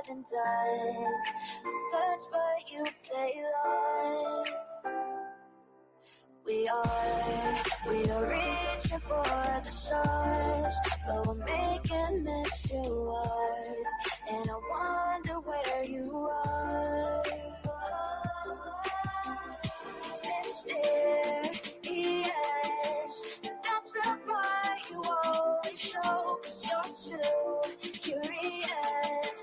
than does. Search but you stay lost. We are reaching for the stars, but we're making this too hard. And I wonder where you are. Mysterious, that's the part you always show. 'Cause you're too curious.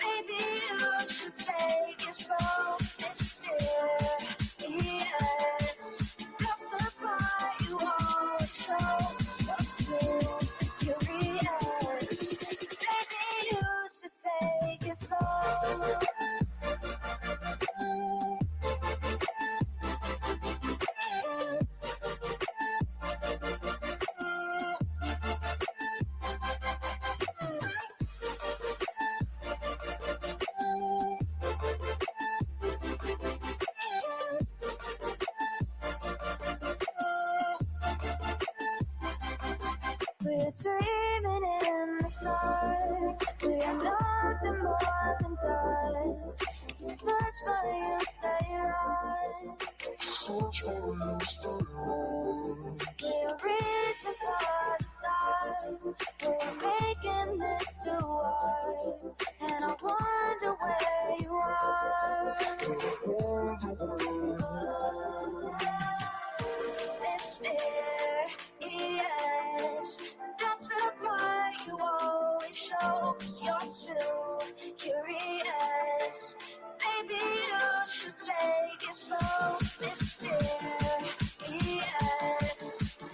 Maybe you should take it slow. Mysterious, that's the part you always show. 'Cause you're too curious. Maybe you should take it slow. We're dreaming in the dark. We are nothing more than dust. Search but you stay lost. Search but you stay lost. We're reaching for the stars, but we're making this too hard. And I wonder where you are. Mysterious, that's the part you always show. 'Cause you're too curious. Maybe you should take it slow. Mysterious,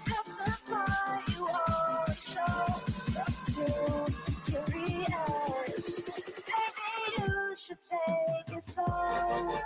that's the part you always show. 'Cause you're too curious. Maybe you should take it slow.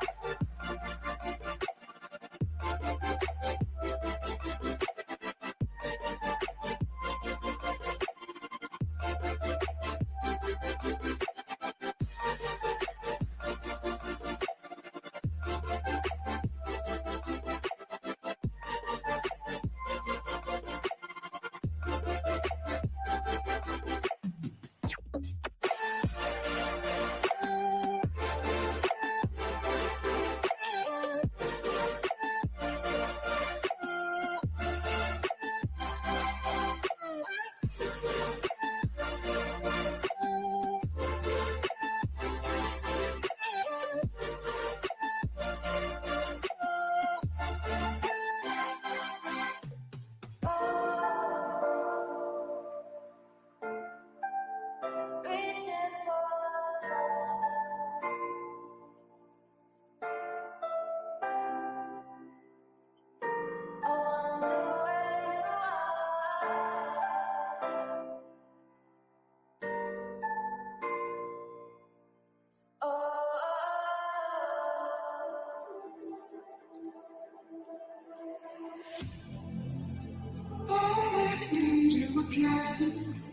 I need you again,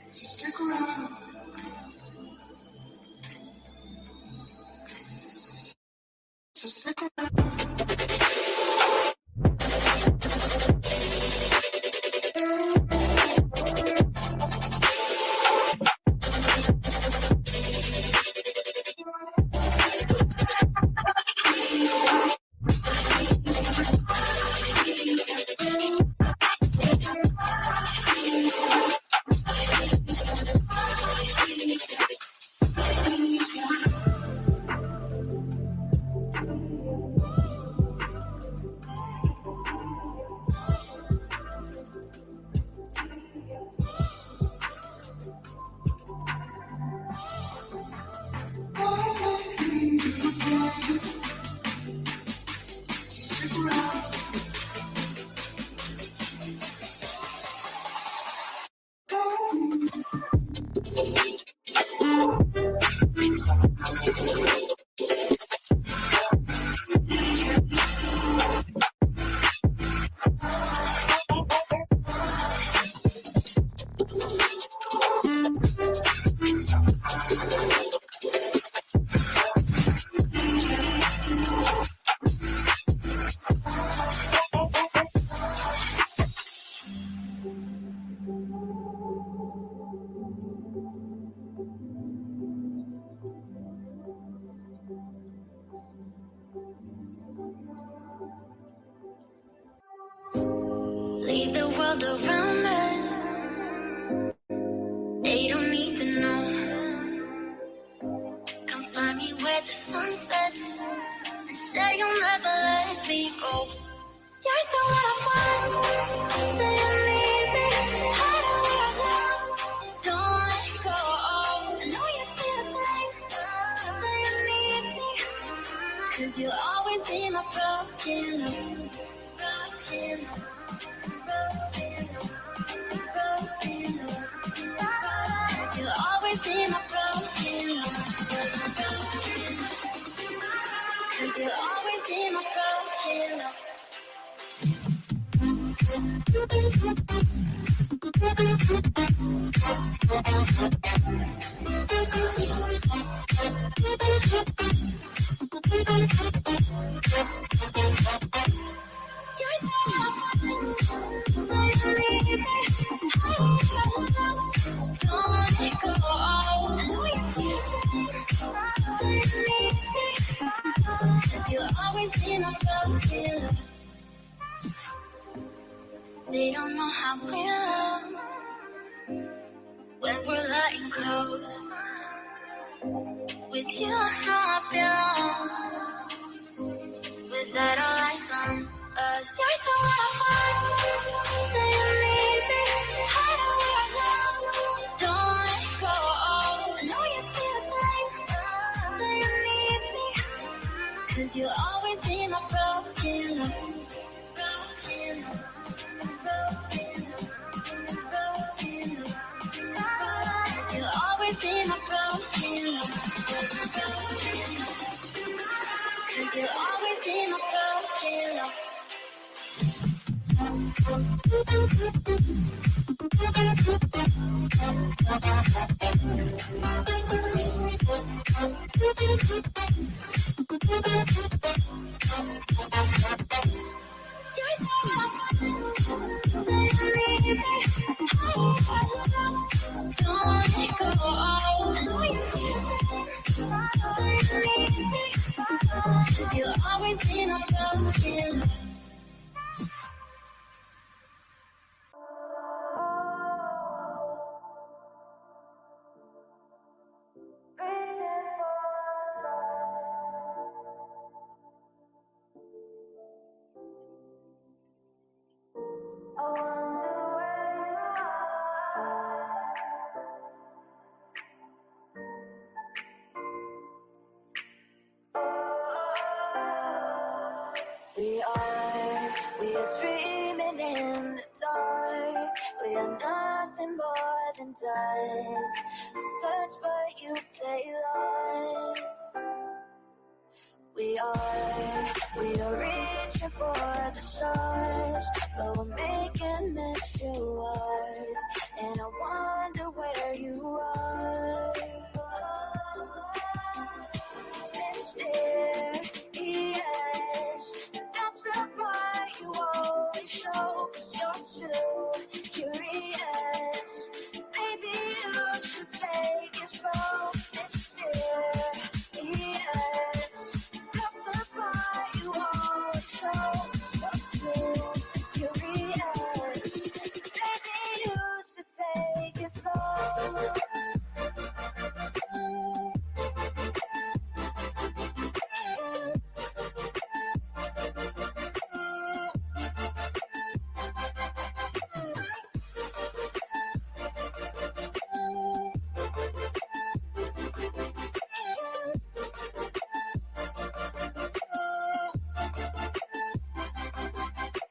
so stick around. So stick around. Oh, you're the one I want. Say you need me. Hide away now. Don't let go. I know you feel the same. Say you need me. 'Cause you'll always be my broken love. Broken love. Broken love. Broken love. 'Cause you'll always be my broken love. 'Cause you'll always be my broken love. You're so don't let it go. I know you feel it. 'Cause you'll always be my broken love. They don't know how we love when we're letting close. With you, I know I belong. Without all eyes on us, you're the one I want. Say you need me. Hide away now. Don't let go. I know you feel the same. Say you need me. 'Cause you'll always be my broken love. Broken love. Broken love. Broken love. 'Cause you'll always be my broken love. 'Cause you'll always be my broken love. You're so say you need me. Don't let go. I know you feel it. 'Cause you'll always be my broken love. We are dreaming in the dark. We are nothing more than dust. Search but you stay lost. We are reaching for the stars, but we're making this too hard. And I wonder where you are. Mysterious, that's the part you always show. 'Cause you're too curious. Maybe you should take it slow. Mysterious, that's the part you always show. 'Cause you're too curious. Maybe you should take it slow.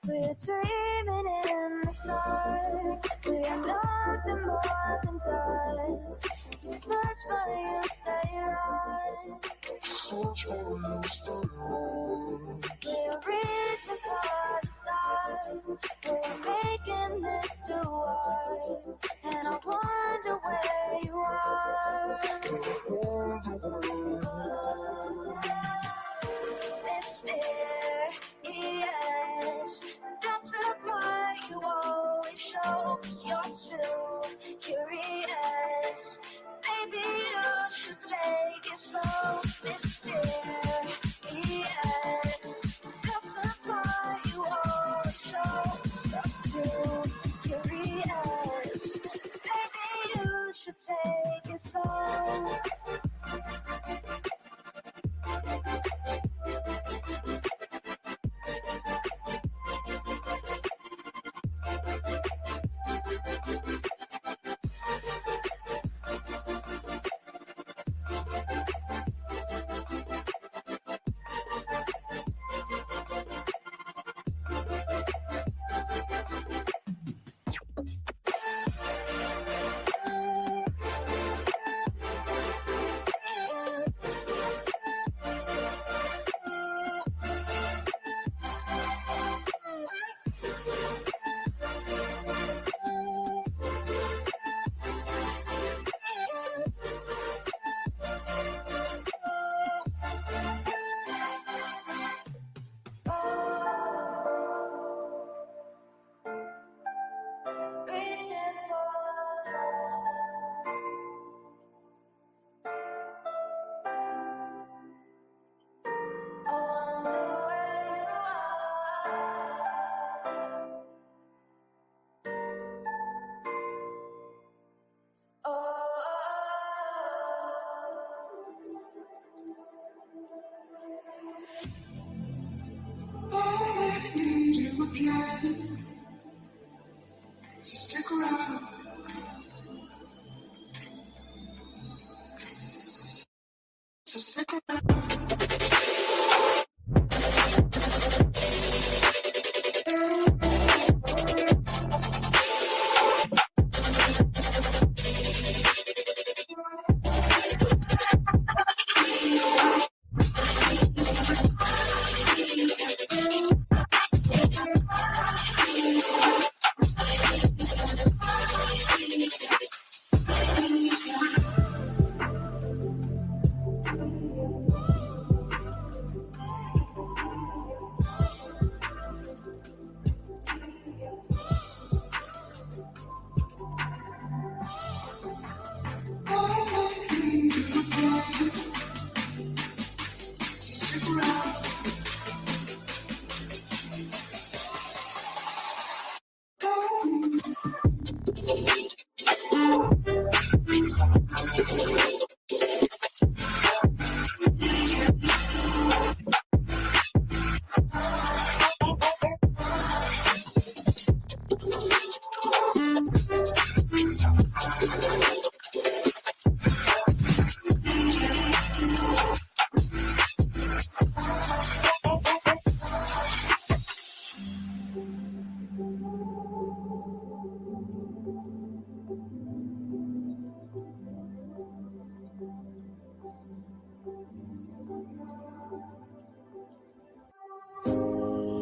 We're dreaming in the dark. We are nothing more than dust. You search but you stay lost. Search but you stay lost. We are reaching for the stars. We're making this too hard. And I wonder where you are. Mysterious, that's the part you always show. 'Cause you're too curious. Maybe you should take it slow. Mysterious, that's the part you always show. 'Cause you're too curious. Maybe you should take it slow. again. So stick around. So stick around.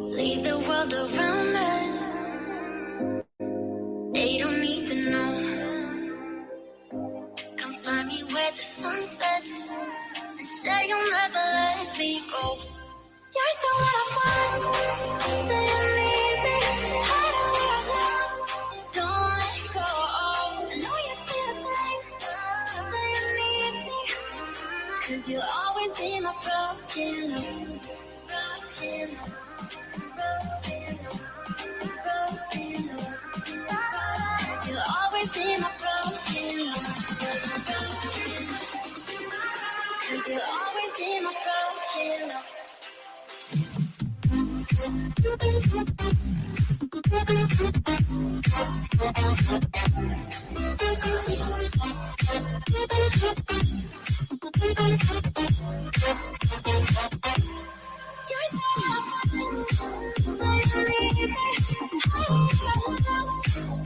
Leave the world around us. They don't need to know. Come find me where the sun sets and say you'll never let me go. You're the one I want. Say you need me. Hide away right now. Don't let go. I know you feel the same. Say you need me. 'Cause you'll always be my broken love. Broken love. You'll always be my broken love. 'Cause you'll always be my broken love. You're so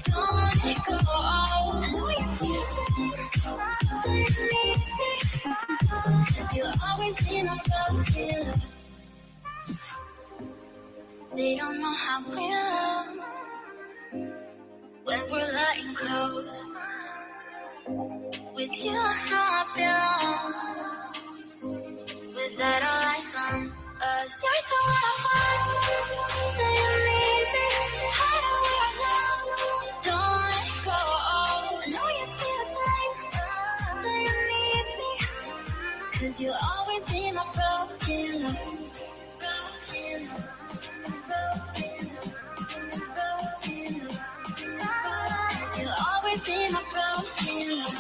don't let it go. I know you feel it. You'll always be my broken love. They don't know how we love when we're lying close. With you, I know I belong. Without all eyes on us, you're the one I want. Say you need me. Hide away right now. Don't let go. I know you feel the same. Say you need me. 'Cause you'll always be my broken love. Broken love. You'll always be my broken love.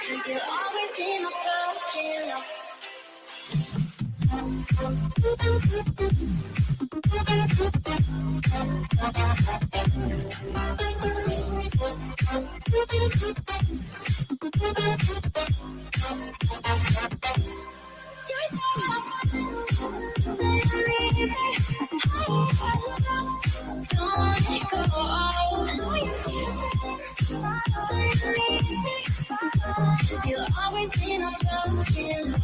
'Cause you'll always be my broken love. You're so don't let it go. I know you feel it. You'll always be my broken love.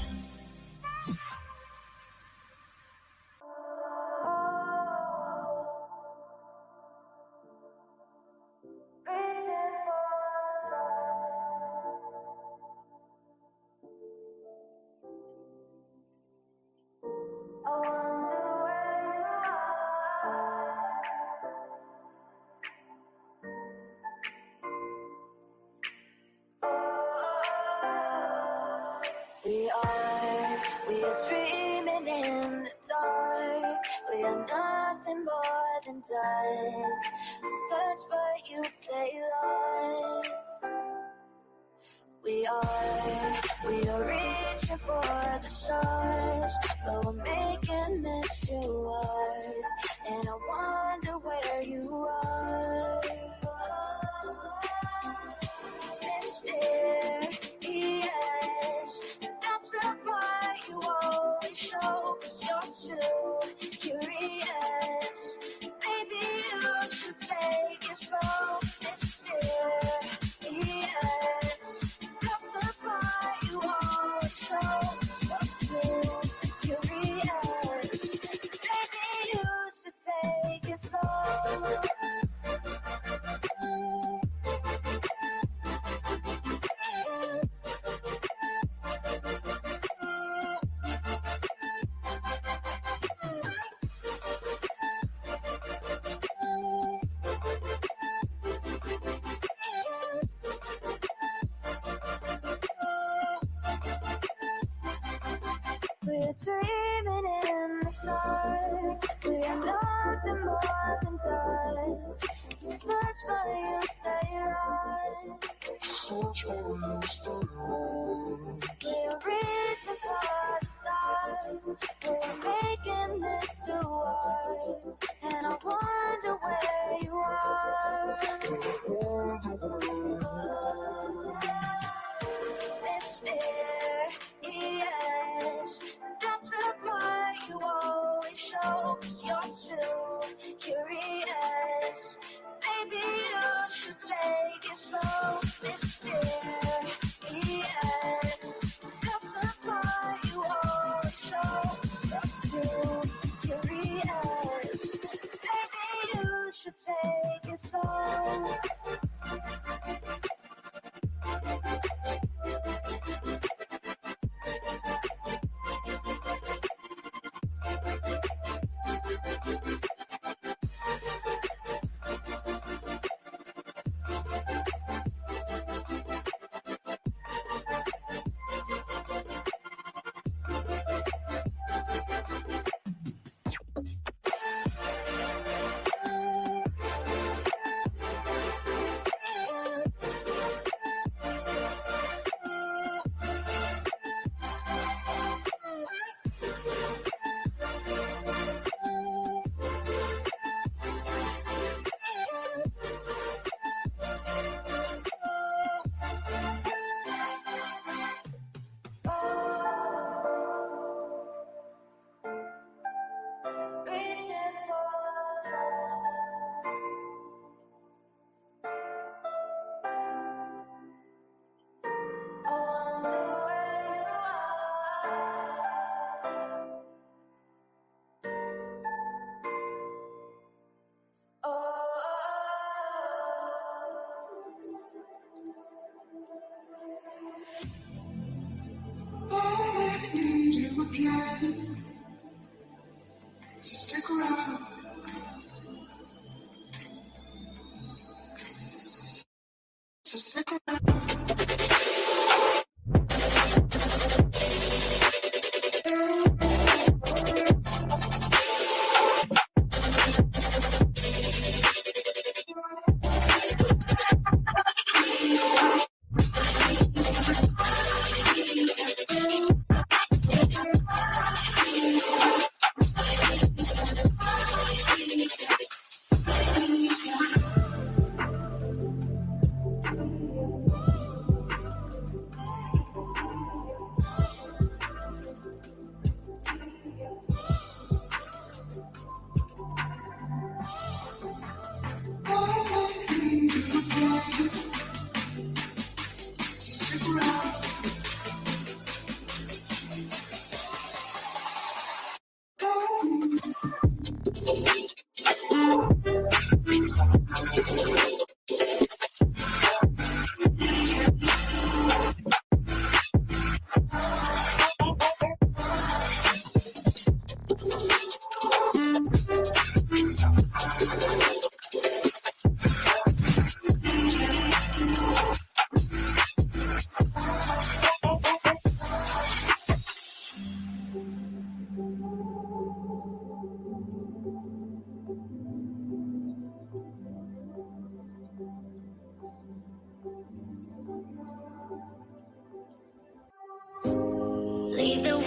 We are dreaming in the dark. We are nothing more than dust. Search but you stay lost. We are reaching reaching for the stars, but we're making this too hard. And I wonder where you are. Mysterious, that's the part you always show, 'cause you're too curious. Maybe you should take it slow. Mysterious, that's the part you always show, 'cause you're too curious. Maybe you should take it slow. We're dreaming in the dark. We are nothing more than dust. You search for you, stay lost. Search for you, stay lost. We're reaching for the stars. We're making this too hard. And I wonder where you are. Mysterious, that's the part you always show, 'cause you're too curious. Maybe you should take it slow. Mysterious, that's the part you always show, 'cause you're too curious. Maybe you should take it slow. I need you again, so stick around. So stick around.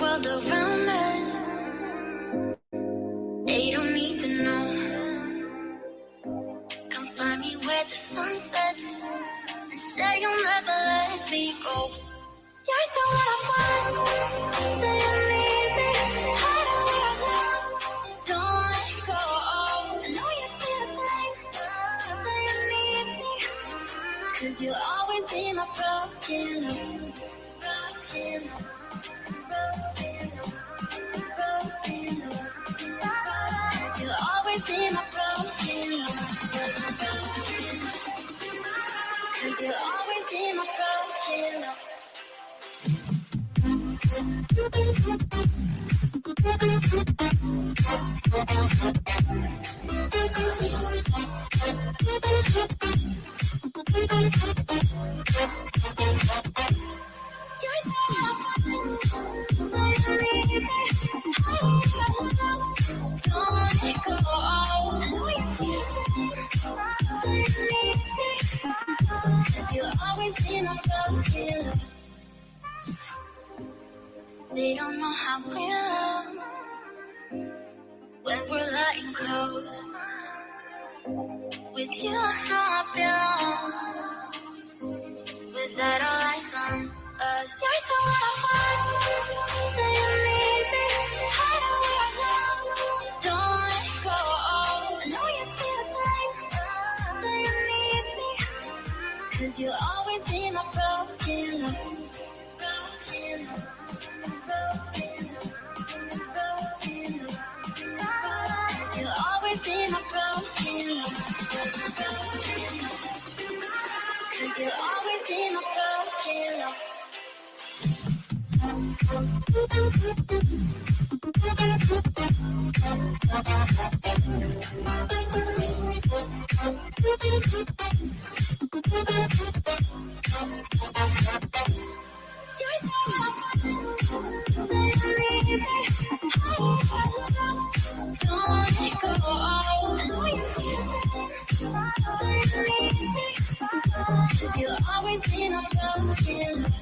world around us. They don't need to know. Come find me where the sun sets and say you'll never let me go. You're the one I want. Say you need me. Hide away I love. Don't let go. I know you feel the same. Say you need me. 'Cause you'll always be my broken love. Broken love. Broken love. Broken love. 'Cause you'll always be my broken love. Cause you'll always be my broken love. You're so don't let it go. I know you feel it. Cause you'll always be my broken love. They don't know how we love when we're lying close. With you I know I belong. Without all eyes on us, you're the one I want. Say you need me. Hide away I love. Don't let go. I know you feel the same. Say you need me. 'Cause you'll always be my broken love. Broken love. Broken love. Broken love. 'Cause you'll always be my broken love. Cause you'll always be my broken love. You're so say you need me. Don't let it go. I know you feel it. Say you need me. 'Cause you'll always be my broken love.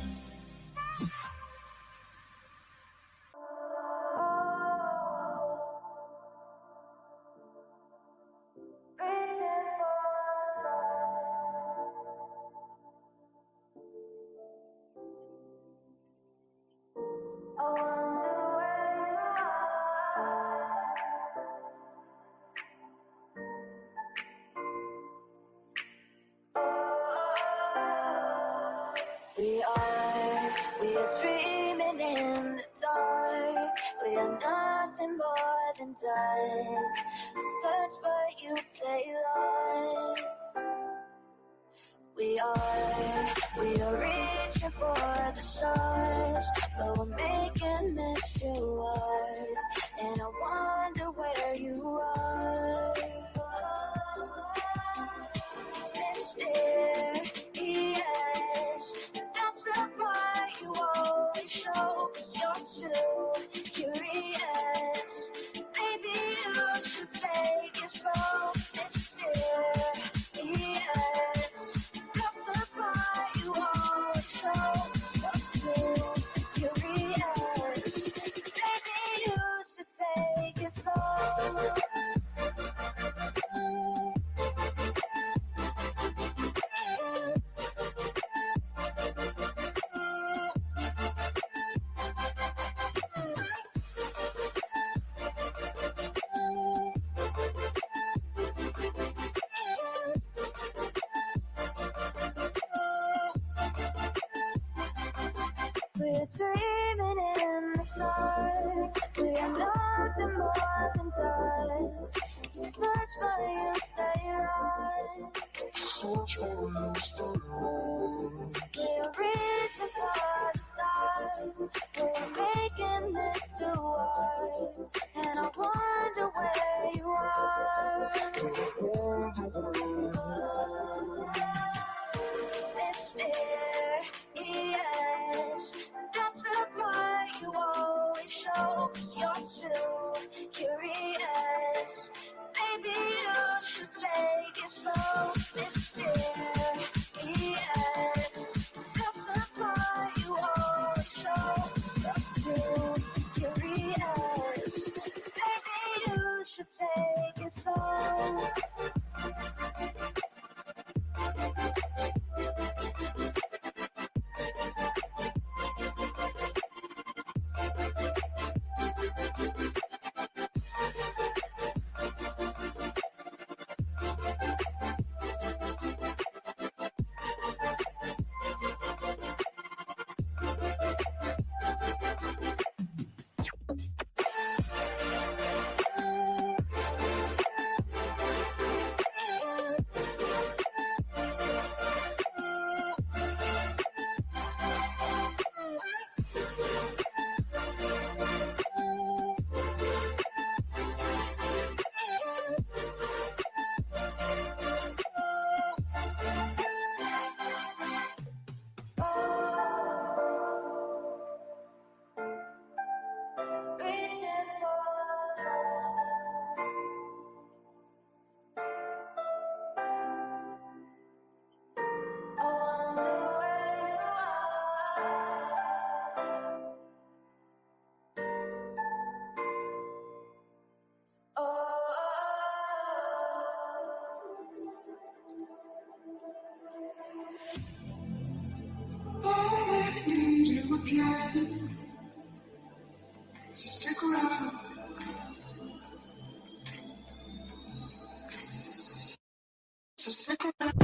We are dreaming in the dark. We are nothing more than dust. Search but you stay lost. We are reaching for the stars, but we're making this too hard. And I wonder where you are. Mysterious, that's the part you always show. 'Cause you're too curious. Maybe you should take it slow. Mysterious, that's the part you always show. 'Cause you're too curious. Maybe you should take it slow. We're dreaming in the dark. We are nothing more than dust. You search but you stay lost. Search but you stay lost. We're reaching for the stars. We're making this too hard. And I wonder where you are. Mysterious, that's the part you always show. 'Cause you're too curious. Maybe you should take it slow. Mysterious, that's the part you always show. 'Cause you're too again. So stick around. So stick around.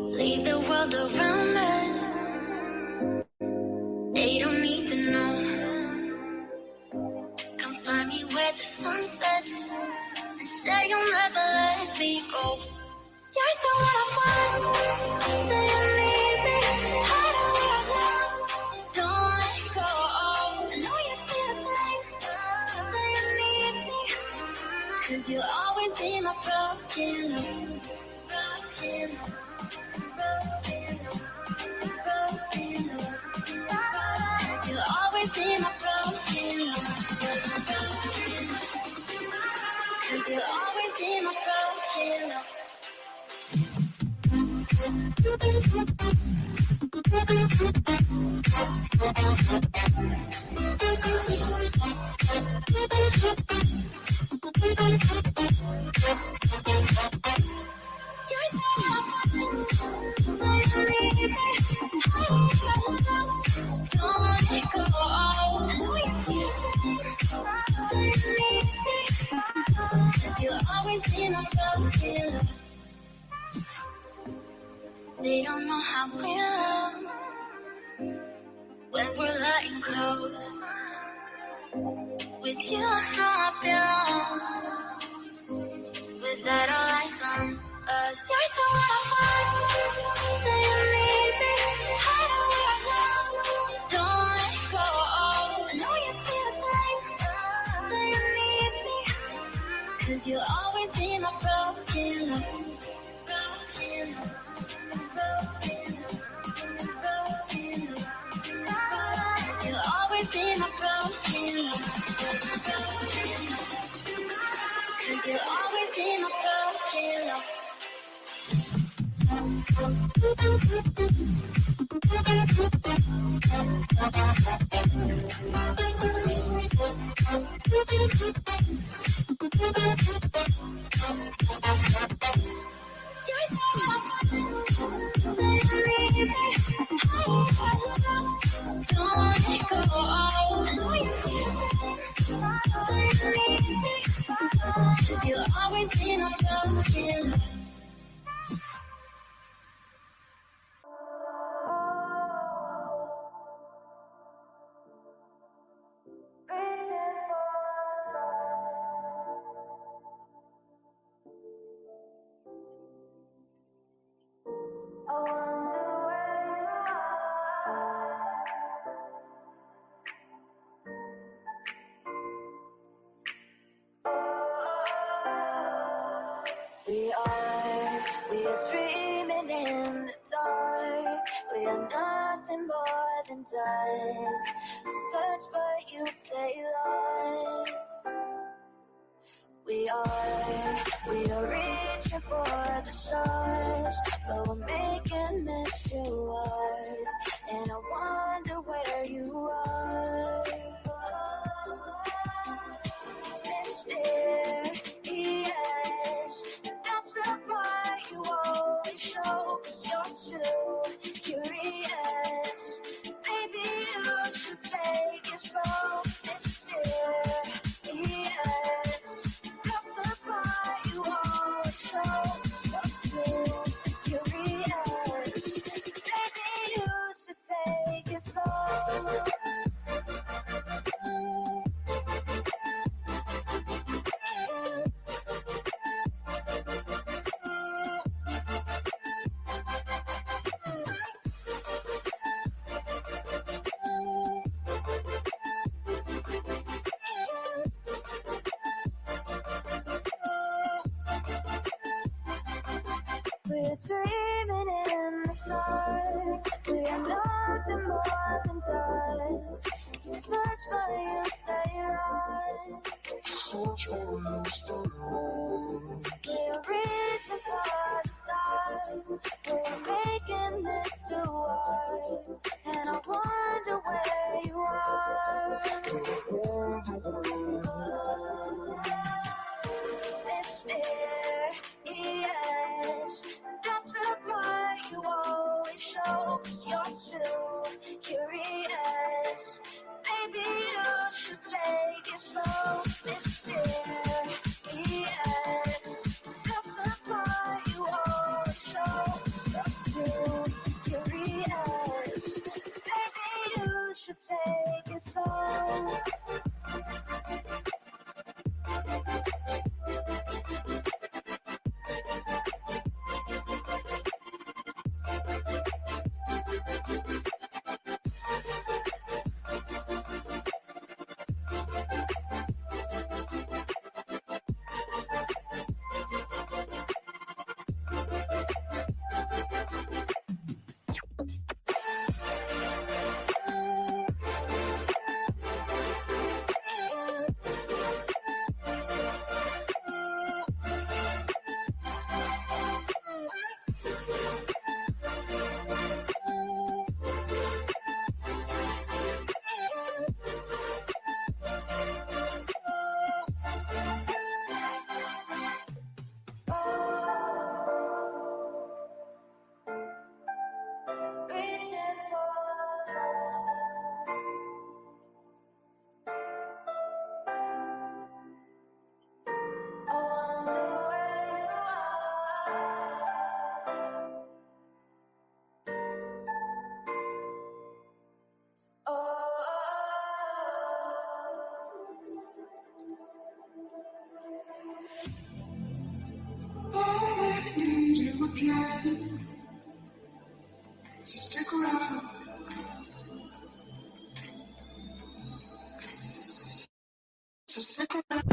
Leave the world around us. They don't need to know. Come find me where the sun sets and say you'll never let me go. You're the one I want. Say you need me. Hide where I love. Don't let go. I know you feel the same. Say you need me. 'Cause you'll always be my broken love. Broken love. Cause you'll always be my broken love. Cause you'll always be my broken love. You're so don't let go. I know you feel it. Cause you'll always be my broken love. They don't know how we love when we're lying close. With you, I know I belong. Without all eyes on us, you're the one I want. Say you need me. Hide where I love. Don't let go. I know you feel the same. Say you need me. 'Cause you'll always be my broken love. Broken love. Cause you'll always be my broken love. Cause you'll always be my broken love. You're so don't let go. I know you feel it. Cause you'll always be my broken love. We are dreaming in the dark. We are nothing more than dust. Search but you stay lost. We are reaching for the stars, but we're making making this too hard, and I wonder where you are. Mysterious, that's the part you always show, 'cause you're too curious. Baby, you should take it slow. Mysterious, that's the part you always show, 'cause you're too curious. Baby, you should take it slow. We're dreaming in the dark. We are nothing more than dust. You search but you stay lost. We're reaching for the stars. We're making this too hard, and I wonder where you are. Mysterious, that's the part you always show, 'cause you're too curious. Baby, you should take it slow. Mysterious, that's the part you always show, 'cause you're too curious. Baby, you should take it slow. Reaching for the stars. I wonder where you are. Oh. I need you again, so stick around. So stick around.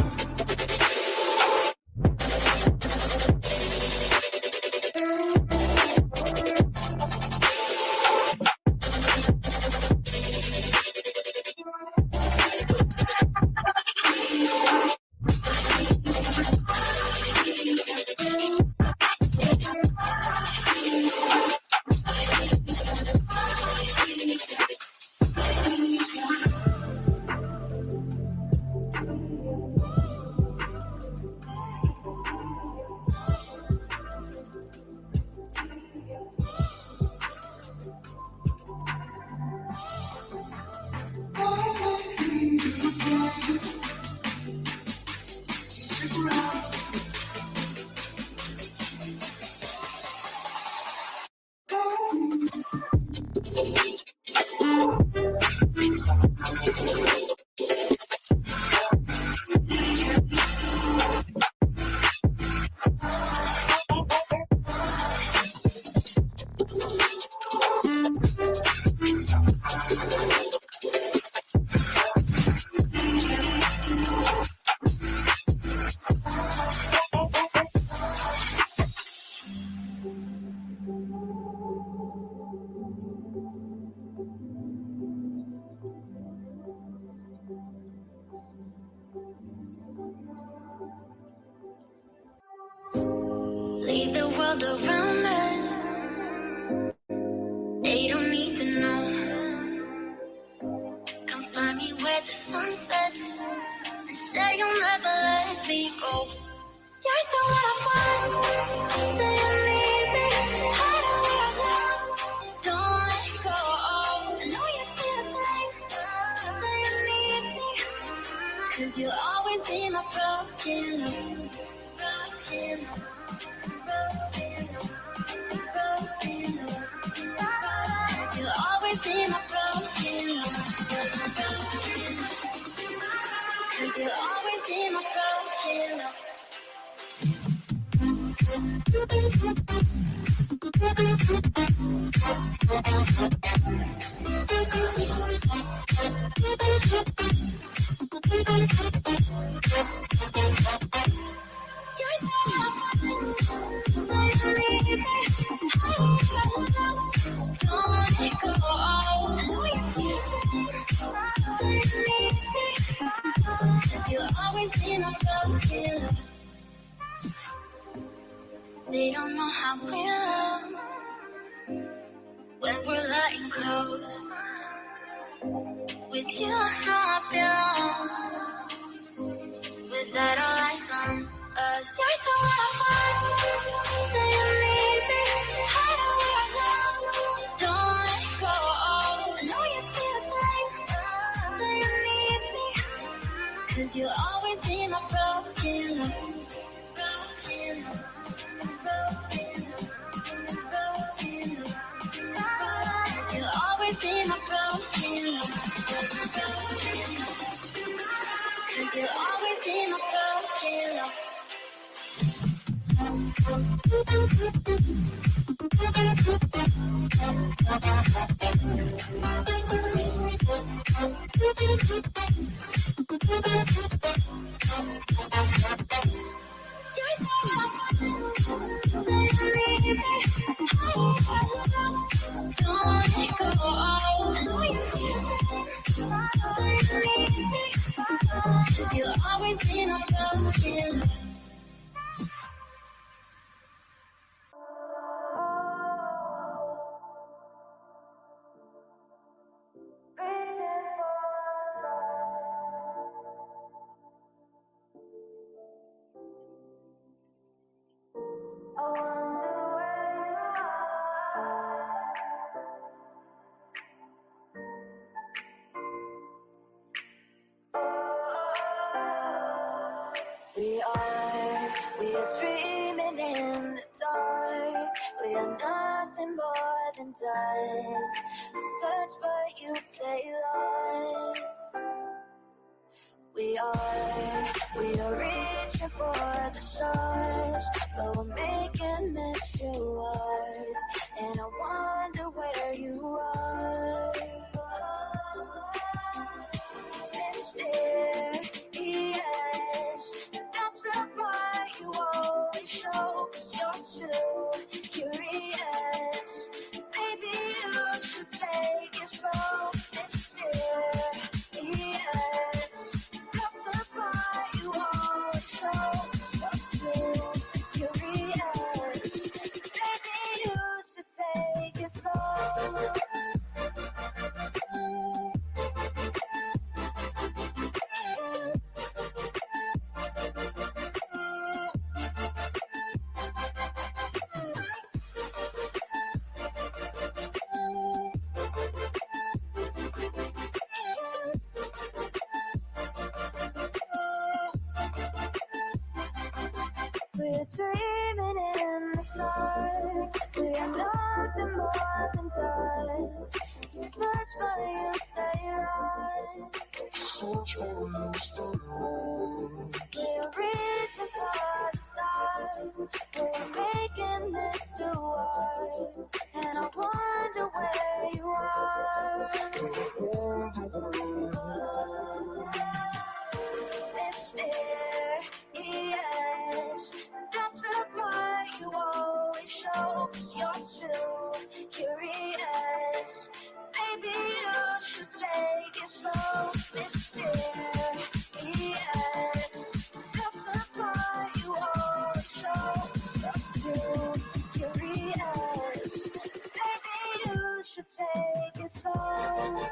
Leave the world around us They don't know how we love when we're letting close. With you, I know I belong. Without all eyes on us, you're the one I want. Say you need me. How do we love? Don't let go. I know you feel the same. Say you need me. 'Cause you'll always be my broken love. You'll always be my broken love. 'Cause you'll always be my broken love. You'll always be my broken love. We are dreaming in the dark. We are nothing more than dust. Search but you stay lost. We are reaching for the stars, but we're making this too hard. And I wonder where you are. Mysterious, that's the part you always show. 'Cause you're too curious. Maybe you should take it slow. Mysterious, that's the part you always show. 'Cause you're too curious. Maybe you should take it slow. We're dreaming in the dark. We are nothing more than dust. Search but you stay lost. Search but you stay lost. We're reaching for the stars. We're making this too hard. And I wonder where you are. Mysterious, that's the part you always show. 'Cause you're too curious. Maybe you should take it slow. Mysterious, that's the part you always show. 'Cause you're too curious. Maybe you should take it slow.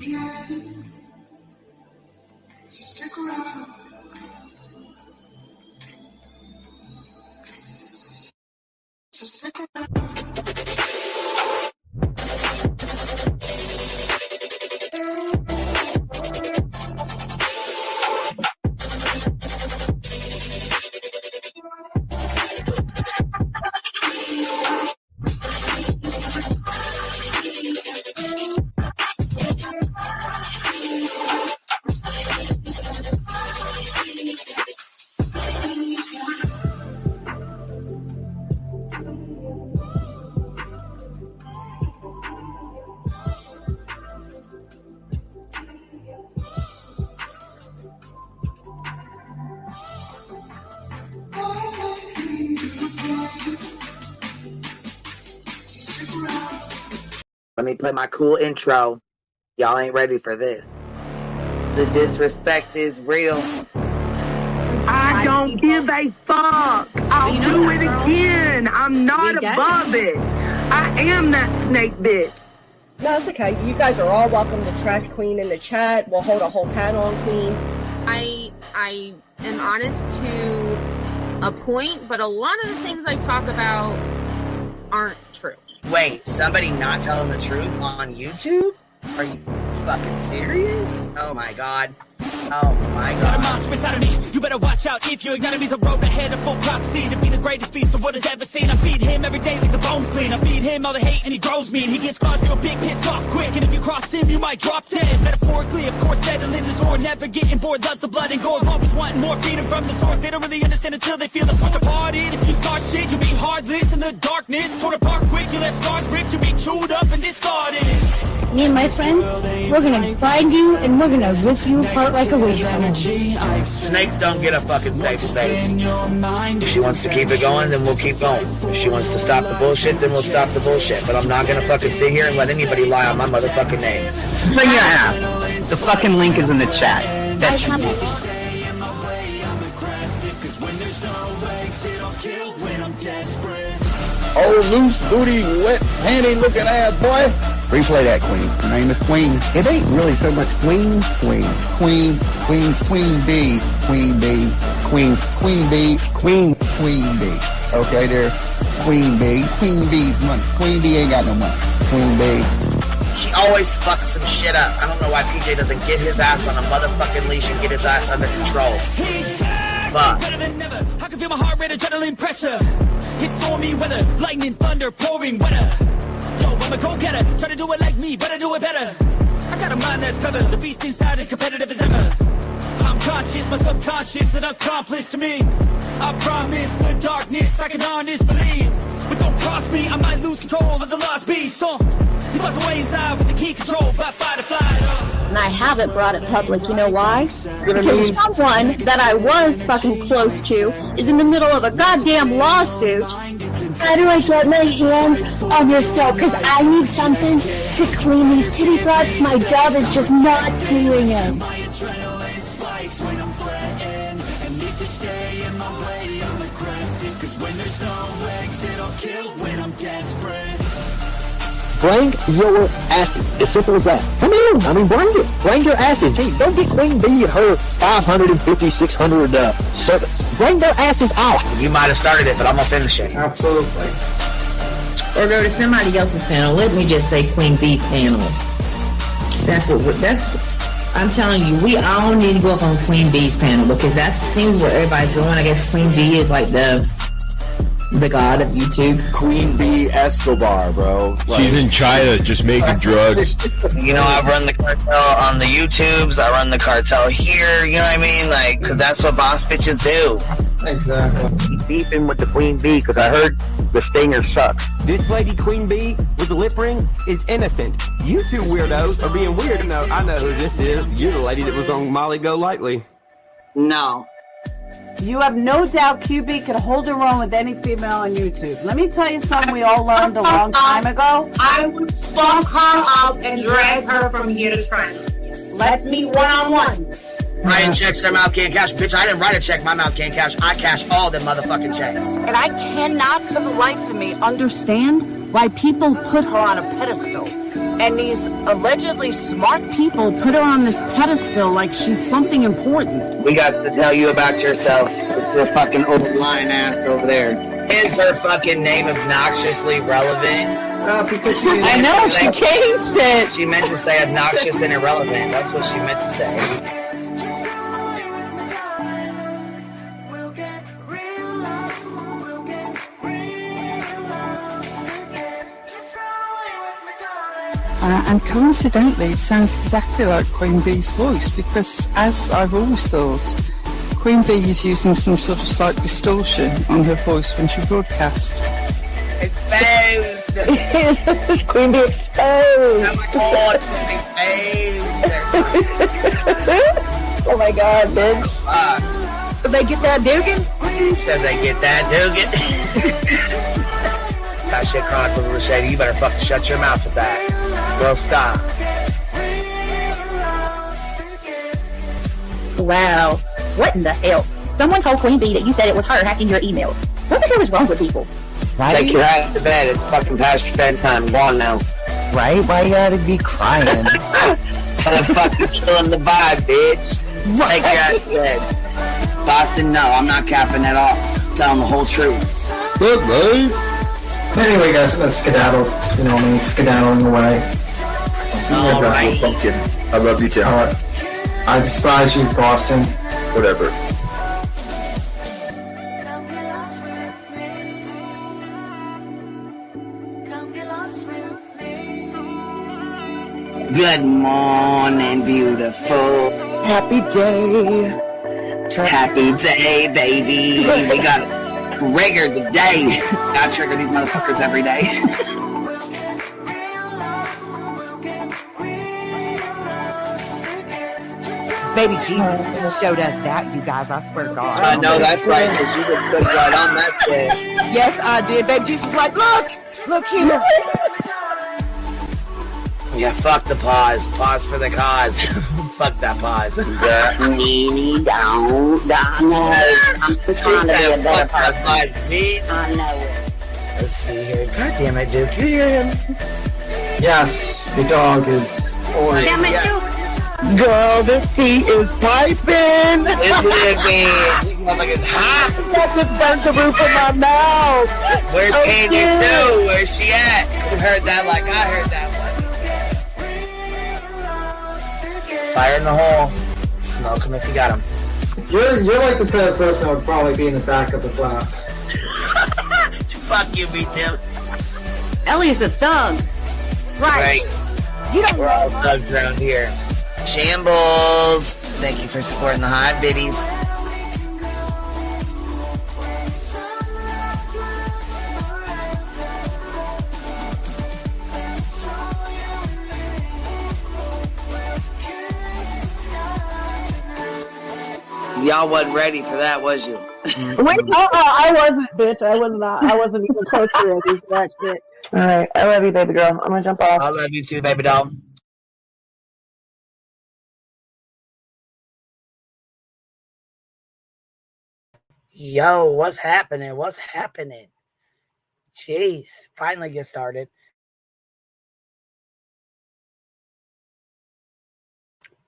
again. So stick around. So stick around. Let me play my cool intro. Y'all ain't ready for this. The disrespect is real. I don't give a fuck. I'll do it again. I'm not above it. I am that snake bitch. No, it's okay. You guys are all welcome to trash Queen in the chat. We'll hold a whole panel on Queen. I am honest to a point, but a lot of the things I talk about aren't true. Wait, somebody not telling the truth on YouTube? Are you fucking serious? Oh my god. Oh my god. Got a monster inside of me. You better watch out if your enemy's a road ahead of full prophecy to be the greatest beast the world has ever seen. I feed him every day like the bones clean. I feed him all the hate and he grows mean. He gets claws real big, pissed off quick. And if you cross him, you might drop dead. Metaphorically, of course, settling the sword. Never getting bored, loves the blood and gore. Always wanting more freedom from the source. They don't really understand until they feel the force departed. If you start shit, you'll be heartless in the darkness. Torn apart quick, you left scars ripped. You'll be chewed up and discarded. Me and my friends, we're gonna find you and we're gonna rip you apart like a witch. Snakes don't get a fucking safe space. If she wants to keep it going, then we'll keep going. If she wants to stop the bullshit, then we'll stop the bullshit. But I'm not gonna fucking sit here and let anybody lie on my motherfucking name. Bring your app. The fucking link is in the chat. That should be. Oh, loose booty, wet panty looking ass boy. Replay that, Queen. Her name is Queen. It ain't really so much Queen. Queen B. Queen B. Okay, there. Queen B. Queen B's money. Queen B ain't got no money. Queen B. She always fucks some shit up. I don't know why PJ doesn't get his ass on a motherfucking leash and get his ass under control. Fuck. Better than never. I can feel my heart rate, adrenaline pressure. It's stormy weather, lightning, thunder, pouring weather. Yo, I'm a go-getter, try to do it like me, but I do it better. I got a mind that's clever, the beast inside is competitive as ever. I'm conscious, my subconscious, an accomplice to me. I promise the darkness, I can honest believe. But don't cross me, I might lose control of the lost beast. So, he's locked away inside with the key control by fight or flight. And I haven't brought it public, you know why? Because someone that I was fucking close to is in the middle of a goddamn lawsuit. How do I get my hands on your stuff? Because I need something to clean these titty butts. My dove is just not doing it. Bring your asses. As simple as that. Come on. I mean, bring it. Bring your asses. Gee, don't get Queen B and her 550, 600 servants. Bring their asses out. You might have started it, but I'm gonna finish it. Absolutely. Or go to somebody else's panel. Let me just say Queen B's panel. I'm telling you, we all need to go up on Queen B's panel because that seems where everybody's going. I guess Queen B is like the god of YouTube. Queen B Escobar, bro. Like, she's in China just making drugs. You know, I run the cartel on the YouTubes. I run the cartel here. You know what I mean? Like, because that's what boss bitches do. Exactly. Beefing with the Queen B because I heard the stinger sucks. This lady Queen B with the lip ring is innocent. You two weirdos are being weird. No, I know who this is. You're the lady that was on Molly Go Lightly. No. You have no doubt QB can hold her own with any female on YouTube. Let me tell you something we all learned a long time ago. I would fuck her up and drag her from here to China. Let's meet one-on-one. Writing checks their mouth can't cash. Bitch, I didn't write a check my mouth can't cash. I cash all them motherfucking checks. And I cannot for the life of me understand why people put her on a pedestal. And these allegedly smart people put her on this pedestal like she's something important. We got to tell you about yourself. It's your fucking old lying ass over there. Is her fucking name obnoxiously relevant? Because I know, she changed it. She meant to say obnoxious and irrelevant. That's what she meant to say. And coincidentally, it sounds exactly like Queen Bee's voice, because as I've always thought, Queen Bee is using some sort of slight distortion on her voice when she broadcasts. Exposed! Queen Bee exposed! Oh my god, exposed! Oh my god, bitch. Did they get that Dugan? Said they get that Dugan. That shit chronic with Shady. You better fucking shut your mouth with that. Bro, stop. Wow. What in the hell? Someone told Queen Bee that you said it was her hacking your email. What the hell is wrong with people? Right? Take your ass to bed. It's fucking past your bedtime. Go on now. Right? Why you gotta be crying? Motherfucker killing the vibe, bitch. Take your ass to bed. Boston, no. I'm not capping at all. I'm telling the whole truth. Good, right? Anyway, guys, I'm gonna skedaddle. You know me, skedaddling away. See you guys. Right. Pumpkin. I love you too. I despise you, Boston. Whatever. Good morning, beautiful. Happy day. Happy day, baby. We got trigger today. I trigger these motherfuckers every day. Baby Jesus showed us that, you guys. I swear to God. I know that's right, because you just put right on that shit. Yes, I did. Baby Jesus was like, look here. Yeah, fuck the pause. Pause for the cause. Fuck that pause. I'm just trying to be a better person. I know it. Let's see here. God damn it, Duke. You hear him? Yes, the dog is. Damn it, Duke. Girl, this tea is piping. It's living. This motherfucker's hot. That just burnt the roof of my mouth. Where's Candy Sue? Where's she at? You heard that like I heard that one. Fire in the hole. Smoke him if you got him. You're like the type of person that would probably be in the back of the class. Fuck you, me too. Ellie's a thug. Right. You don't We're all thugs around here. Shambles. Thank you for supporting the hot biddies. Y'all wasn't ready for that, was you? Wait, I wasn't, bitch. I was not. I wasn't even close to ready for that shit. Alright, I love you, baby girl. I'm gonna jump off. I love you too, baby doll. Yo, what's happening? What's happening? Jeez, finally get started.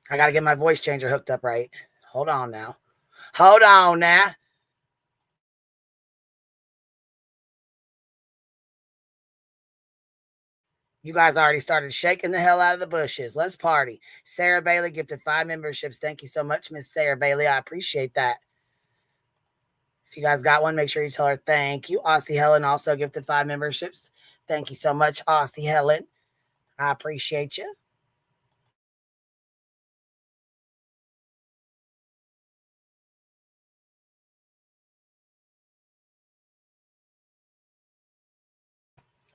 I gotta get my voice changer hooked up right. Hold on now. Hold on now. You guys already started shaking the hell out of the bushes. Let's party. Sarah Bailey gifted 5 memberships. Thank you so much, Miss Sarah Bailey. I appreciate that. If you guys got one, make sure you tell her thank you. Aussie Helen also gifted 5 memberships. Thank you so much, Aussie Helen. I appreciate you.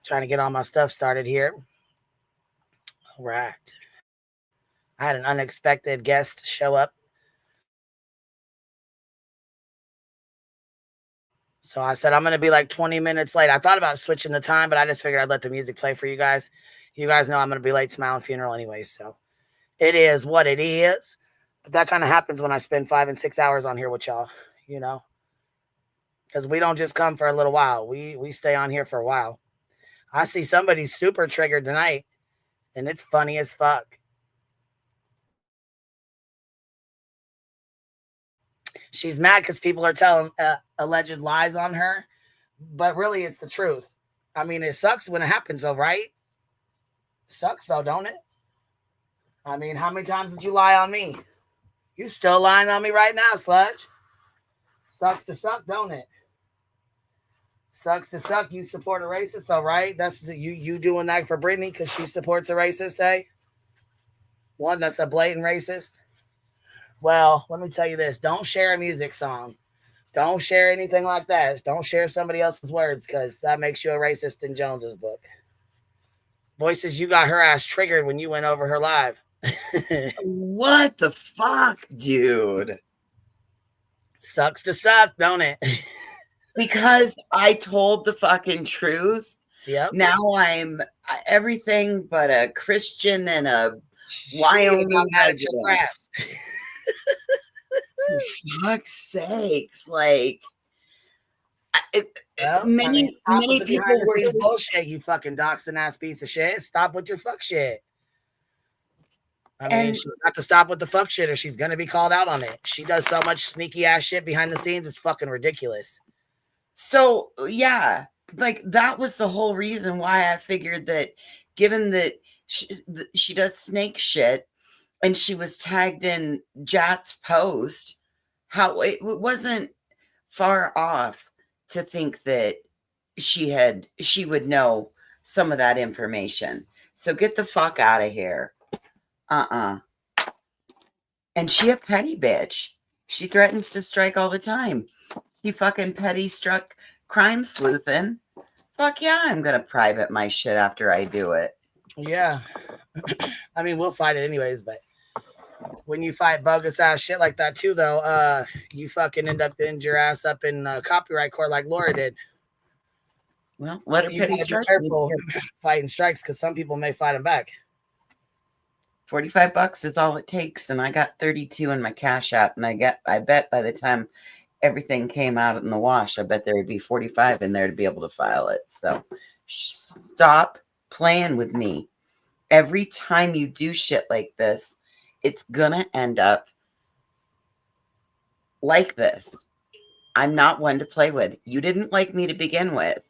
Trying to get all my stuff started here. All right. I had an unexpected guest show up. So I said, I'm going to be like 20 minutes late. I thought about switching the time, but I just figured I'd let the music play for you guys. You guys know I'm going to be late to my own funeral anyway, so it is what it is. But that kind of happens when I spend 5 and 6 hours on here with y'all, you know, because we don't just come for a little while. We stay on here for a while. I see somebody's super triggered tonight. And it's funny as fuck. She's mad because people are telling alleged lies on her, but really it's the truth. I mean, it sucks when it happens though, right? Sucks though, don't it? I mean, how many times did you lie on me? You still lying on me right now, Sludge. Sucks to suck, don't it? Sucks to suck. You support a racist, though, right? That's you doing that for Brittany because she supports a racist, eh? One that's a blatant racist. Well, let me tell you this. Don't share a music song. Don't share anything like that. Don't share somebody else's words because that makes you a racist in Jones's book. Voices, you got her ass triggered when you went over her live. What the fuck, dude? Sucks to suck, don't it? Because I told the fucking truth. Yep. Now I'm everything but a Christian and a Wyoming resident. For fuck's sakes, like many people were bullshit. You fucking doxing ass piece of shit. Stop with your fuck shit. I mean, she's got to stop with the fuck shit or she's going to be called out on it. She does so much sneaky ass shit behind the scenes. It's fucking ridiculous. So, yeah, like that was the whole reason why I figured that given that she does snake shit and she was tagged in Jat's post, how it wasn't far off to think that she would know some of that information. So get the fuck out of here. And she a petty bitch. She threatens to strike all the time. She fucking petty struck crime sleuthing. Fuck yeah, I'm gonna private my shit after I do it. Yeah. I mean, we'll fight it anyways, but when you fight bogus ass shit like that too, though, you fucking end up in your ass up in copyright court like Laura did. Well, let her petty strike. Be careful fighting strikes because some people may fight them back. $45 is all it takes, and I got 32 in my Cash App, and I bet by the time everything came out in the wash, I bet there would be 45 in there to be able to file it. So stop playing with me. Every time you do shit like this, it's gonna end up like this. I'm not one to play with. You didn't like me to begin with.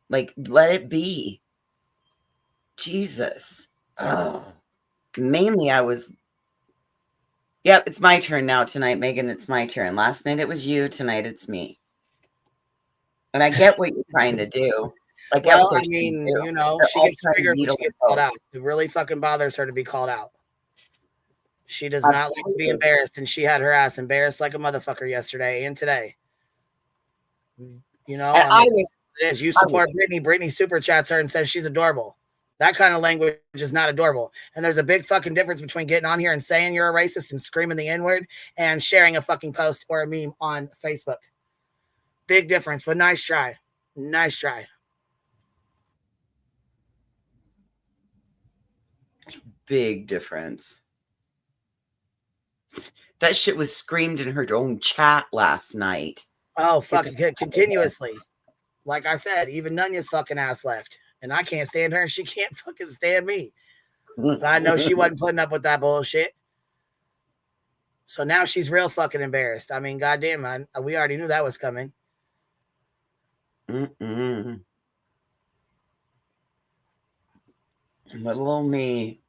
Like, let it be. Jesus. Oh. Mainly I was. Yep, it's my turn now tonight, Megan. It's my turn. Last night it was you. Tonight it's me. And I get what you're trying to do. I get well, I mean, you know, she gets triggered when she gets called out. It really fucking bothers her to be called out. She does not like to be embarrassed, and she had her ass embarrassed like a motherfucker yesterday and today. You know, you support Brittany. Brittany super chats her and says she's adorable. That kind of language is not adorable. And there's a big fucking difference between getting on here and saying you're a racist and screaming the N-word and sharing a fucking post or a meme on Facebook. Big difference, but nice try. Nice try. Big difference. That shit was screamed in her own chat last night. Oh, fucking continuously. Like I said, even Nunya's fucking ass left. And I can't stand her and she can't fucking stand me. But I know she wasn't putting up with that bullshit. So now she's real fucking embarrassed. I mean, goddamn, man. We already knew that was coming. Little old me.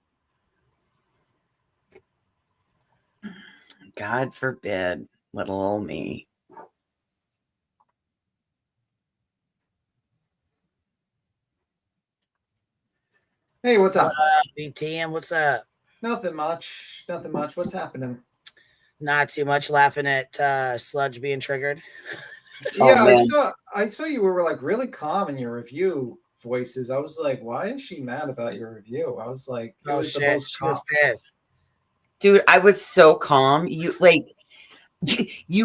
God forbid, little old me. Hey, what's up? BTM, what's up? Nothing much. Nothing much. What's happening? Not too much. Laughing at Sludge being triggered. Yeah, I saw you were like really calm in your review voices. I was like, why is she mad about your review? I was like, oh shit, she was pissed. Dude, I was so calm. You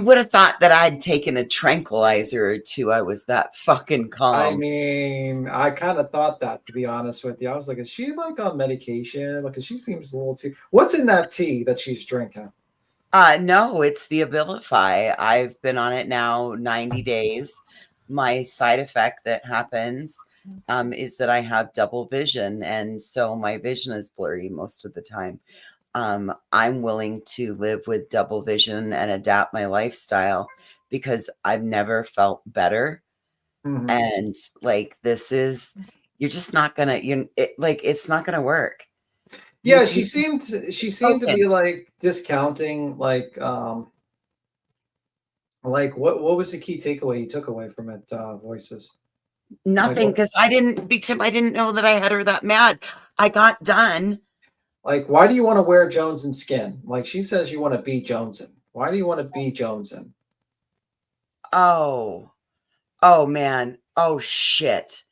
would have thought that I'd taken a tranquilizer or two. I was that fucking calm. I mean, I kind of thought that, to be honest with you. I was like, is she like on medication? Like, she seems a little too. What's in that tea that she's drinking? No, it's the Abilify. I've been on it now 90 days. My side effect that happens is that I have double vision, and so my vision is blurry most of the time. I'm willing to live with double vision and adapt my lifestyle because I've never felt better. Mhm. And like, this is, you're just not gonna, it's not gonna work. Yeah, she seemed to be like discounting like what was the key takeaway you took away from it, Voices? Nothing, because I didn't know that I had her that mad. I got done. Like, why do you want to wear Joneson skin? Like, she says you want to be Joneson. Why do you want to be Joneson? Oh man. Oh shit.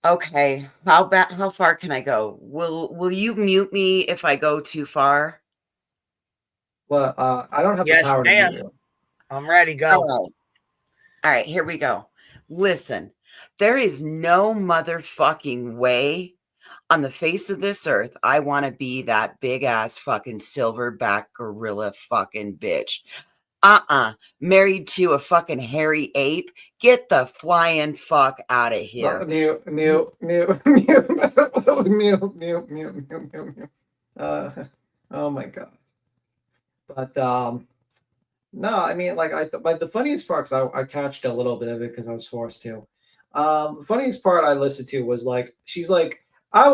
Okay. How far can I go? Will you mute me if I go too far? Well, I don't have the power to mute you. I'm ready. Go. All right, here we go. Listen, there is no motherfucking way on the face of this earth I want to be that big ass fucking silverback gorilla fucking bitch. Married to a fucking hairy ape. Get the flying fuck out of here. Mute. Oh my god. But no, I mean, like the funniest part, because I catched a little bit of it because I was forced to. The funniest part I listened to was like, she's like, I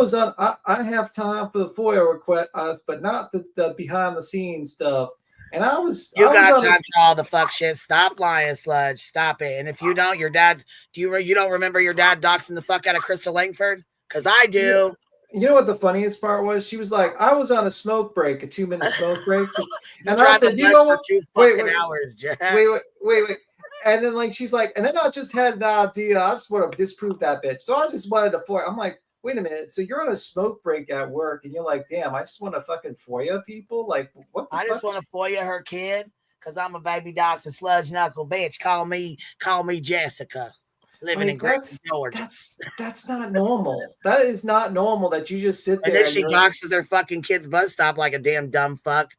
have time for the FOIA request, but not the behind the scenes stuff. And I was got time for all the fuck shit. Stop lying, Sludge. Stop it. And if you don't, your dad's. You don't remember your dad doxing the fuck out of Crystal Langford? Because I do. You know what the funniest part was? She was like, I was on a smoke break, a 2-minute smoke break. And I said, you know what? Hours, Jack. Wait. And then like she's like, and then I just had an idea. I just want to disprove that bitch. So I just wanted to FOIA. I'm like, wait a minute. So you're on a smoke break at work, and you're like, damn, I just want to fucking FOIA people. Like, what? I just want to FOIA her kid because I'm a baby dox and sludge knuckle bitch. Call me Jessica. Living in Great Georgia. That's not normal. That is not normal that you just sit there. And then she doxes her fucking kid's bus stop like a damn dumb fuck.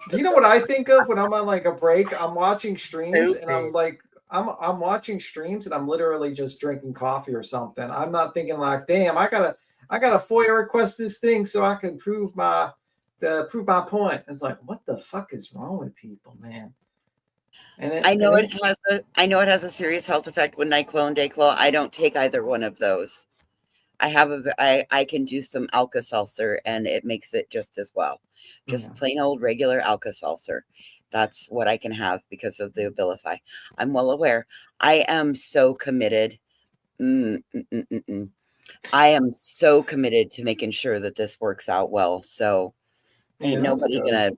Do you know what I think of when I'm on like a break? I'm watching streams and I'm like, I'm watching streams and I'm literally just drinking coffee or something. I'm not thinking like, damn, I gotta FOIA request this thing so I can prove my point. It's like, what the fuck is wrong with people, man? And then, I know it has a serious health effect with NyQuil and DayQuil. I don't take either one of those. I can do some Alka-Seltzer and it makes it just as well. Just plain old regular Alka-Seltzer. That's what I can have because of the Abilify. I'm well aware. I am so committed. I am so committed to making sure that this works out well. So ain't nobody gonna.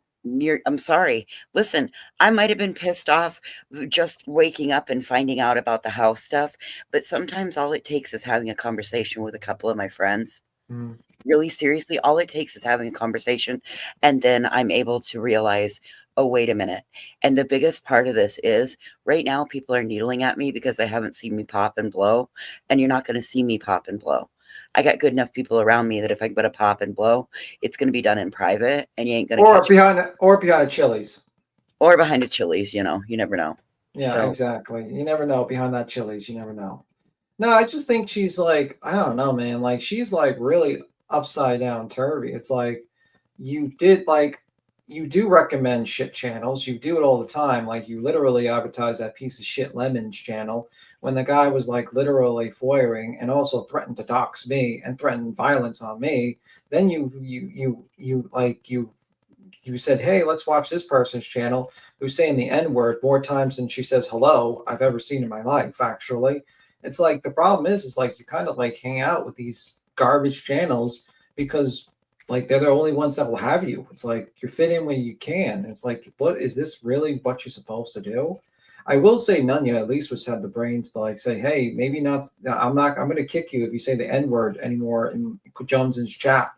I'm sorry. Listen, I might have been pissed off just waking up and finding out about the house stuff, but sometimes all it takes is having a conversation with a couple of my friends. Really seriously, all it takes is having a conversation, and then I'm able to realize, oh, wait a minute. And the biggest part of this is right now people are needling at me because they haven't seen me pop and blow, and you're not going to see me pop and blow. I got good enough people around me that if I'm going to pop and blow, it's going to be done in private, and you ain't going to behind a Chili's, or behind a Chili's. You know, you never know. Yeah, exactly. You never know behind that Chili's. You never know. No, I just think she's like, I don't know, man. Like she's like really upside down turvy. It's like you do recommend shit channels. You do it all the time. Like you literally advertise that piece of shit Lemon's channel when the guy was like literally FOIAing and also threatened to dox me and threatened violence on me. Then you said, hey, let's watch this person's channel who's saying the N-word more times than she says hello I've ever seen in my life, actually. It's like the problem is like you kind of like hang out with these garbage channels because like they're the only ones that will have you. It's like you fit in when you can. It's like, what is this really what you're supposed to do? I will say Nunya at least had the brains to like say, hey, maybe not. I'm going to kick you if you say the N-word anymore in Jones's chat.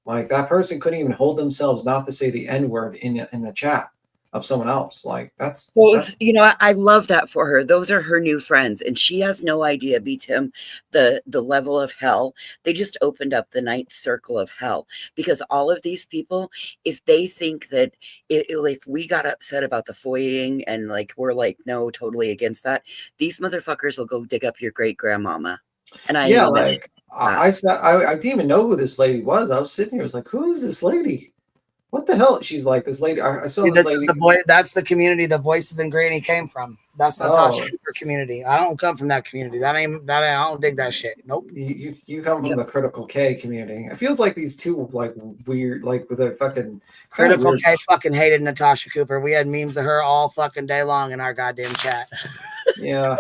Like that person couldn't even hold themselves not to say the N-word in the chat. of someone else. Like that's you know, I love that for her. Those are her new friends, and she has no idea, Tim, the level of hell. They just opened up the ninth circle of hell, because all of these people, if they think that if we got upset about the foying and like we're like no, totally against that, these motherfuckers will go dig up your great grandmama. And I I didn't even know who this lady was. I was sitting here, I was like, who is this lady? What the hell? She's like this lady. I saw See, this this lady. is the boy. That's the community the Voices and Granny came from. That's Natasha Cooper community. I don't come from that community. I don't dig that shit. Nope. You come from the Critical K community. It feels like these two like weird, like with a fucking Critical K fucking hated Natasha Cooper. We had memes of her all fucking day long in our goddamn chat. Yeah.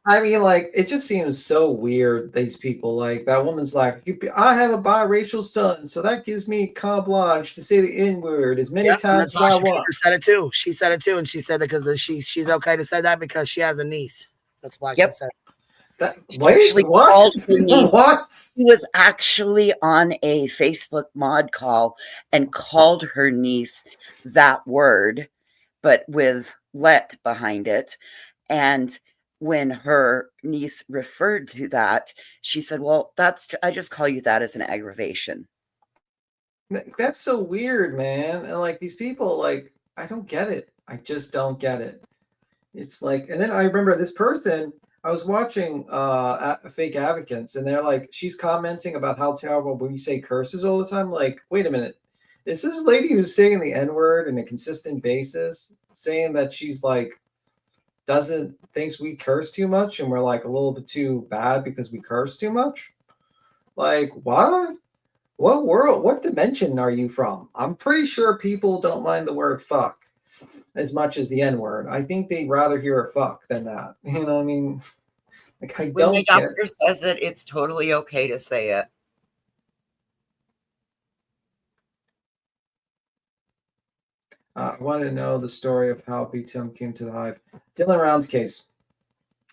I mean, like, it just seems so weird, these people. Like, that woman's like, I have a biracial son, so that gives me carte blanche to say the N-word as many times as I want. Cooper said it too. She said it too, and she said it because she's okay to say that because she has a niece. That's why she said it. He was actually on a Facebook mod call and called her niece that word, but with let behind it. And when her niece referred to that, she said, well, I just call you that as an aggravation. That's so weird, man. And like these people, like, I don't get it. I just don't get it. It's like, and then I remember this person, I was watching Fake Advocates, and they're like, she's commenting about how terrible we say curses all the time. Like, wait a minute. Is this lady who's saying the N-word on a consistent basis, saying that she's like, thinks we curse too much and we're like a little bit too bad because we curse too much? Like, what world, what dimension are you from? I'm pretty sure people don't mind the word fuck as much as the N-word. I think they'd rather hear a fuck than that. You know what I mean? Like, when the doctor says it, it's totally okay to say it. I want to know the story of how BTM came to the hive. Dylan Round's case.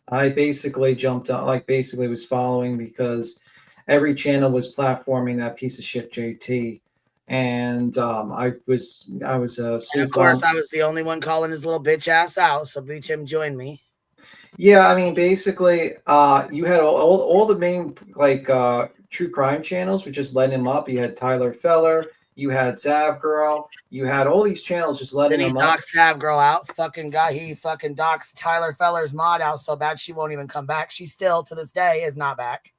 I basically jumped on, like, basically was following because every channel was platforming that piece of shit JT, and I was of course, I was the only one calling his little bitch ass out, so BTM joined me. Yeah, I mean, basically, you had all the main like true crime channels, which just letting him up. You had Tyler Feller. You had Zav Girl. You had all these channels just letting him up. Then he doxed Zav Girl out. He fucking doxed Tyler Feller's mod out so bad she won't even come back. She still, to this day, is not back.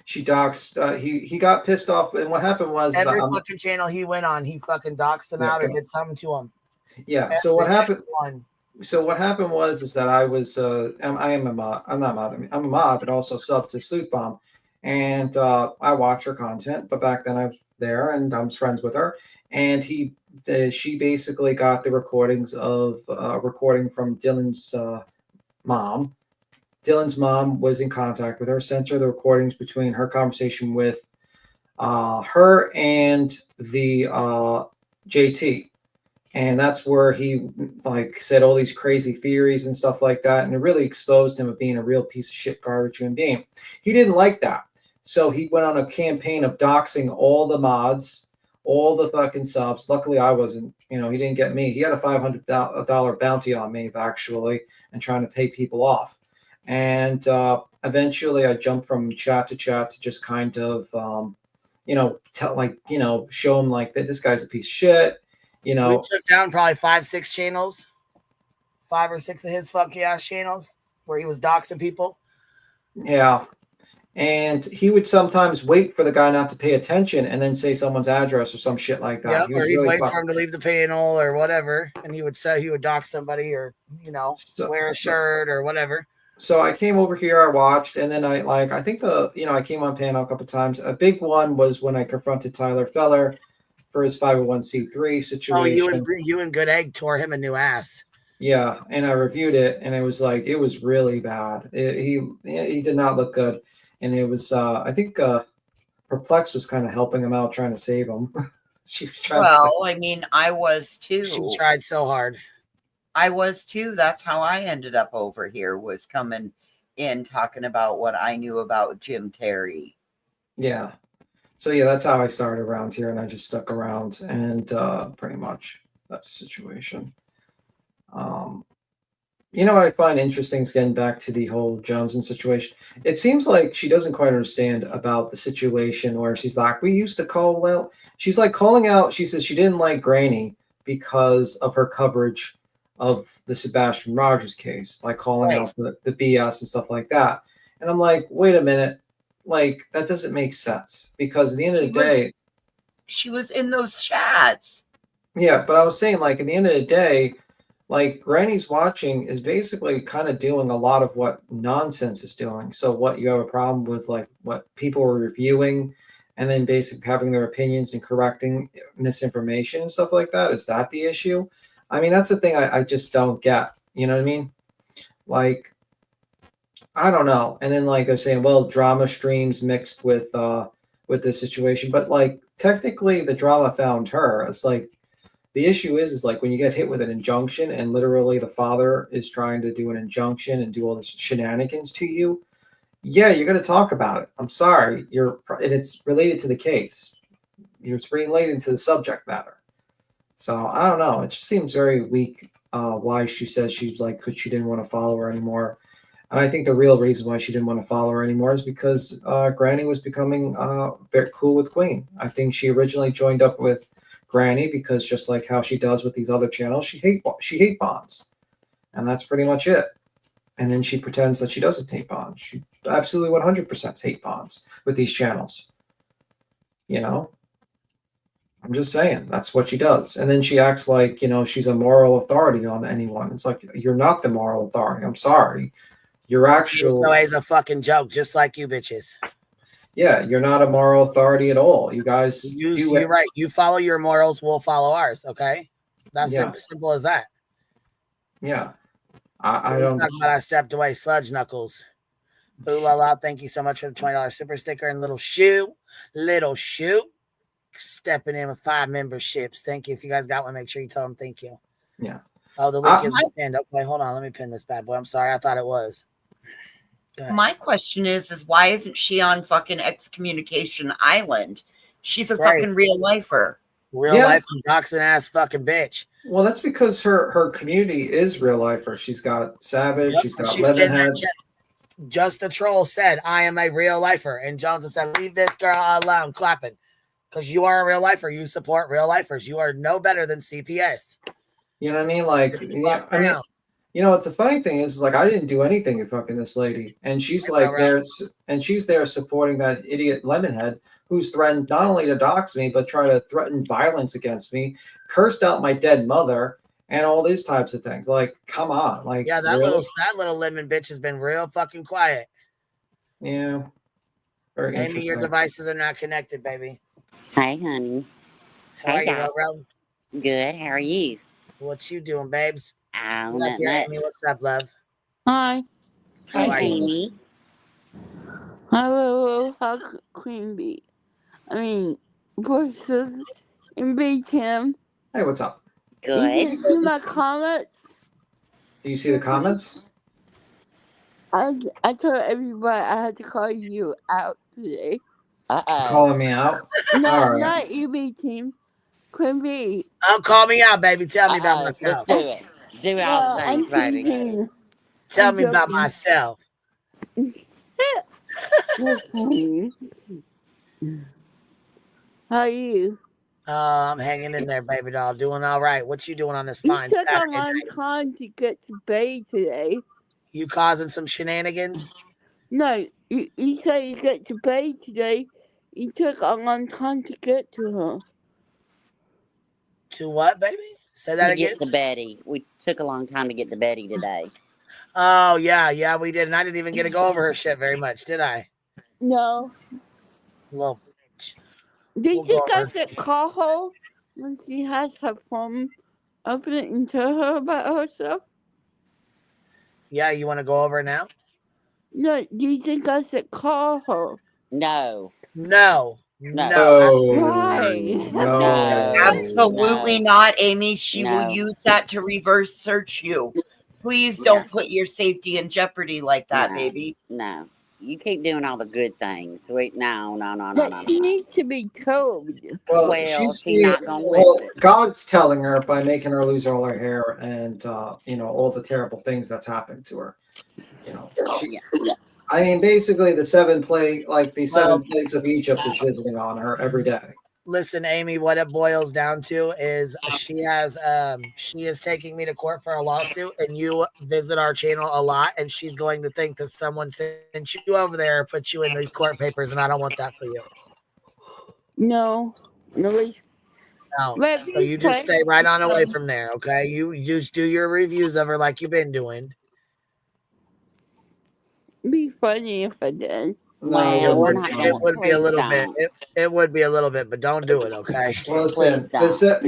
She doxed. He got pissed off, and what happened was every fucking channel he went on, he fucking doxed him out or did something to him. Yeah. So what happened? So what happened was that I was I am a mod. I'm not mod. I'm a mod, but also sub to Sleuth Bomb, and I watch her content. But back then I was there, and I was friends with her, and she basically got the recordings of recording from Dylan's mom. Dylan's mom was in contact with her, sent her the recordings between her conversation with her and the JT. And that's where he like said all these crazy theories and stuff like that. And it really exposed him of being a real piece of shit garbage human being. He didn't like that. So he went on a campaign of doxing all the mods, all the fucking subs. Luckily, I wasn't, he didn't get me. He had a $500 bounty on me, actually, and trying to pay people off. And eventually I jumped from chat to just kind of, show him like that this guy's a piece of shit. We took down probably 5-6 channels, 5 or 6 of his funky ass channels where he was doxing people. Yeah. And he would sometimes wait for the guy not to pay attention and then say someone's address or some shit like that. Yeah, or he'd wait for him to leave the panel or whatever. And he would say he would dox somebody or, wear a shirt or whatever. So I came over here, I watched, and then I think I came on panel a couple of times. A big one was when I confronted Tyler Feller for his 501c3 situation. Oh, you and Good Egg tore him a new ass. Yeah, and I reviewed it, and it was really bad. He did not look good, and it was I think Perplex was kind of helping him out, trying to save him. I mean, I was too. She tried so hard. I was too. That's how I ended up over here, was coming in talking about what I knew about Jim Terry. Yeah. So yeah, that's how I started around here, and I just stuck around, and pretty much that's the situation. You know what I find interesting is getting back to the whole Johnson situation. It seems like she doesn't quite understand about the situation where she's like, we used to call out. She's like calling out. She says she didn't like Granny because of her coverage of the Sebastian Rogers case, like calling out the BS and stuff like that. And I'm like, wait a minute. Like, that doesn't make sense because at the end of the day, she was in those chats. Yeah, but I was saying, like, at the end of the day, like, Granny's watching is basically kind of doing a lot of what nonsense is doing. So what you have a problem with, like, what people are reviewing and then basically having their opinions and correcting misinformation and stuff like that. Is that the issue? I mean, that's the thing I just don't get. You know what I mean? Like, I don't know. And then, like, they're saying, well, drama streams mixed with this situation. But, like, technically the drama found her. It's like, the issue is like when you get hit with an injunction and literally the father is trying to do an injunction and do all this shenanigans to you. Yeah, you're going to talk about it. I'm sorry. And it's related to the case. It's related to the subject matter. So I don't know. It just seems very weak why she says she's like, because she didn't want to follow her anymore. And I think the real reason why she didn't want to follow her anymore is because Granny was becoming very cool with Queen. I think she originally joined up with Granny because just like how she does with these other channels, she hate bonds, and that's pretty much it. And then she pretends that she doesn't hate bonds. She absolutely 100% hate bonds with these channels. You know, I'm just saying that's what she does. And then she acts like, you know, she's a moral authority on anyone. It's like, you're not the moral authority. I'm sorry. You're actually always a fucking joke, just like you bitches. Yeah, you're not a moral authority at all. You guys you're right. You follow your morals, we'll follow ours. Okay, that's simple as that. Yeah, I don't. Talking about I stepped away, Sludge Knuckles. Ooh la la! Thank you so much for the $20 super sticker and little shoe, stepping in with 5 memberships. Thank you. If you guys got one, make sure you tell them thank you. Yeah. Oh, the link is pinned. Okay, hold on. Let me pin this bad boy. I'm sorry. I thought it was. My question is why isn't she on fucking Excommunication Island? She's a fucking real lifer. Real life doxing ass fucking bitch. Well, that's because her community is real lifer. She's got Savage, she's got Lemonhead. Just the troll said, I am a real lifer. And Johnson said, leave this girl alone, clapping. Because you are a real lifer. You support real lifers. You are no better than CPS. You know what I mean? Like, you know, it's the funny thing is, like, I didn't do anything to fucking this lady, and she's like she's there supporting that idiot Lemonhead who's threatened not only to dox me but try to threaten violence against me, cursed out my dead mother, and all these types of things. Like, come on, like, yeah, that little lemon bitch has been real fucking quiet. Yeah, very interesting. Amy, your devices are not connected, baby. Hi, honey. How are you, Roro? Good. How are you? What you doing, babes? Not Amy, what's up, love? Hi. Hi, Amy. Hello, how Queen Bee? I mean, Voices in Big Tim. Hey, what's up? Good. You see my comments? Do you see the comments? I told everybody I had to call you out today. Calling me out? No, not you, Big Team. Queen Bee. Oh, call me out, baby. Tell me about myself. Let's do it. Do all the things, baby. Tell me about myself. How are you? I'm hanging in there, baby doll. Doing all right. What you doing on this fine Saturday? Saturday? You took a long time to get to bed today. You causing some shenanigans? No, you said you get to bed today. You took a long time to get to her. To what, baby? Say that again. Get to Betty. We took a long time to get to Betty today. Oh, yeah, we did. And I didn't even get to go over her shit very much, did I? No. Little. Did you guys call her when she has her phone open and tell her about herself? Yeah, you want to go over it now? No, do you think I should call her? No. No. Absolutely not, Amy. She will use that to reverse search you. Please don't put your safety in jeopardy like that, baby. No. You keep doing all the good things. Sweet, no. But she needs to be told. Well, She's being, not gonna listen. God's telling her by making her lose all her hair and all the terrible things that's happened to her. I mean, basically, the seven plagues of Egypt is visiting on her every day. Listen, Amy, what it boils down to is she is taking me to court for a lawsuit, and you visit our channel a lot, and she's going to think that someone sent you over there, put you in these court papers, and I don't want that for you. No. No. So you just stay right on away from there, okay? You just do your reviews of her like you've been doing. Be funny if I did. Well, we're not going. It would be a little bit. It would be a little bit, but don't do it, okay? Well, listen,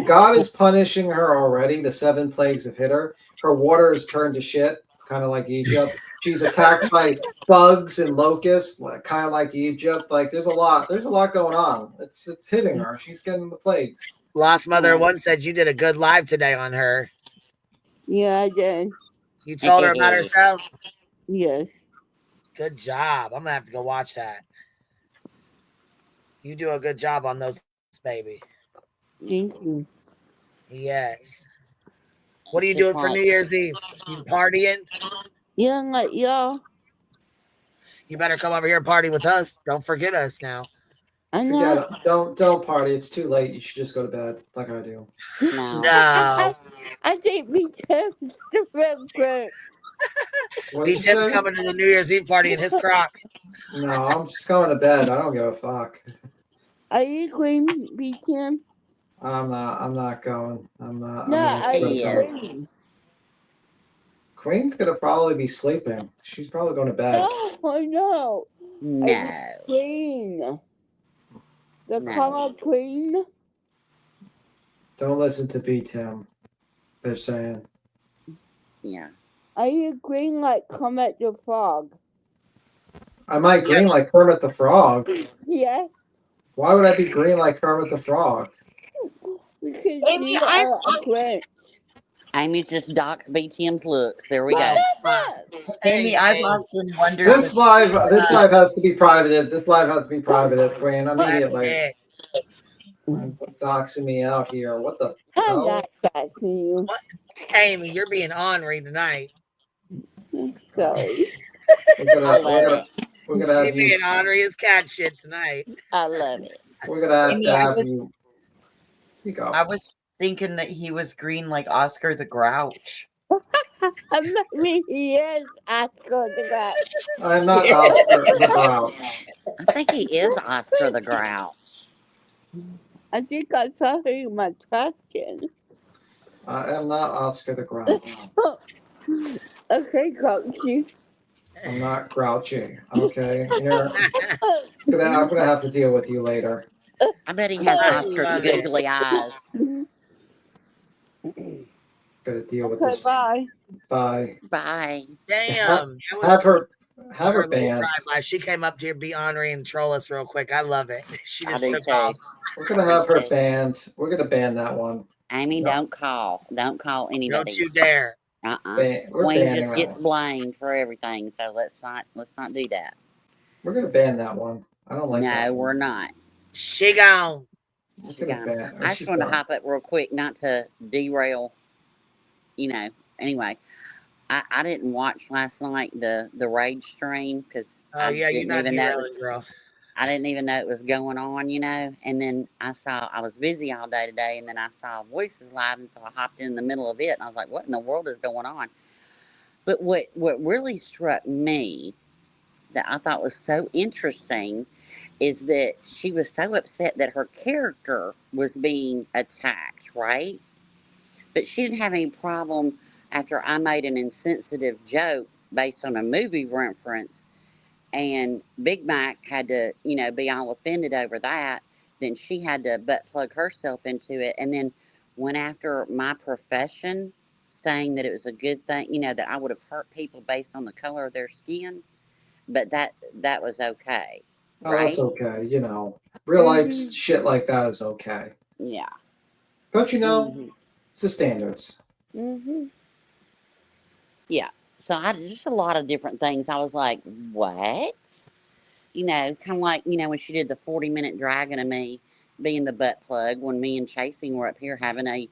God is punishing her already. The 7 plagues have hit her. Her water has turned to shit, kind of like Egypt. She's attacked by bugs and locusts, kind of like Egypt. Like there's a lot going on. It's hitting her. She's getting the plagues. Lost Mother once said you did a good live today on her. Yeah, I did. You told her about herself? Yes. Good job. I'm gonna have to go watch that. You do a good job on those, baby. Thank you. Yes. What are you doing for New Year's Eve? You partying? Yeah, like y'all. You better come over here and party with us. Don't forget us now. I know. Don't party. It's too late. You should just go to bed, like I do. No. I think B-Tip's the real quick. B-Tip's coming to the New Year's Eve party in his Crocs. No, I'm just going to bed. I don't give a fuck. Are you Queen B-Tip? I'm not going. I'm not. No, are you Queen? Queen's gonna probably be sleeping. She's probably going to bed. No. No. Queen. The color Queen. Don't listen to B-Tim. They're saying. Yeah. Are you green like Kermit the Frog? I might green like Kermit the Frog. Yeah. Why would I be green like Kermit the Frog? Because you are a Grinch. Amy just docks BTM's looks. There we go. Amy, I've often wondered. This live has to be privated. This live has to be privated, Queen. Immediately. Doxing me out here. What the hell? I'm not doxing you. Amy, you're being ornery tonight. Sorry. We're gonna have you being ornery as cat shit tonight. I love it. We're gonna have to have you. You go. I was thinking that he was green like Oscar the Grouch. He is Oscar the Grouch. I'm not Oscar the Grouch. I think he is Oscar the Grouch. I think I saw him in my trash can. I am not Oscar the Grouch. Okay, Grouchy. I'm not grouchy. Okay, I'm gonna have to deal with you later. I bet he has Oscar's googly eyes. Gotta deal with Okay, this. bye. Bye. Bye. Damn. Have her banned. She came up to here, be ornery, and troll us real quick. I love it. She just took too. off. We're gonna have her banned. We're gonna ban that one. Amy, don't call anybody. Don't you dare. We're Queen banning just that gets one. blamed for everything, so let's not do that. We're gonna ban that one. I don't like that. No, we're not. She gone. I just want to hop up real quick, not to derail. Anyway, I didn't watch last night the rage stream because I didn't even know it was going on, and then I was busy all day today, and then I saw Voices Live, and so I hopped in the middle of it, and I was like, what in the world is going on? But what really struck me that I thought was so interesting is that she was so upset that her character was being attacked, right? But she didn't have any problem after I made an insensitive joke based on a movie reference, and Big Mac had to, be all offended over that. Then she had to butt plug herself into it, and then went after my profession, saying that it was a good thing, that I would have hurt people based on the color of their skin. But that was okay, right? Oh, it's okay. Real life shit like that is okay. Yeah. Don't you know? It's the standards. Yeah. So I just a lot of different things. I was like, what? You know, kind of like, you know, when she did the 40-minute dragging of me being the butt plug when me and Chasing were up here having a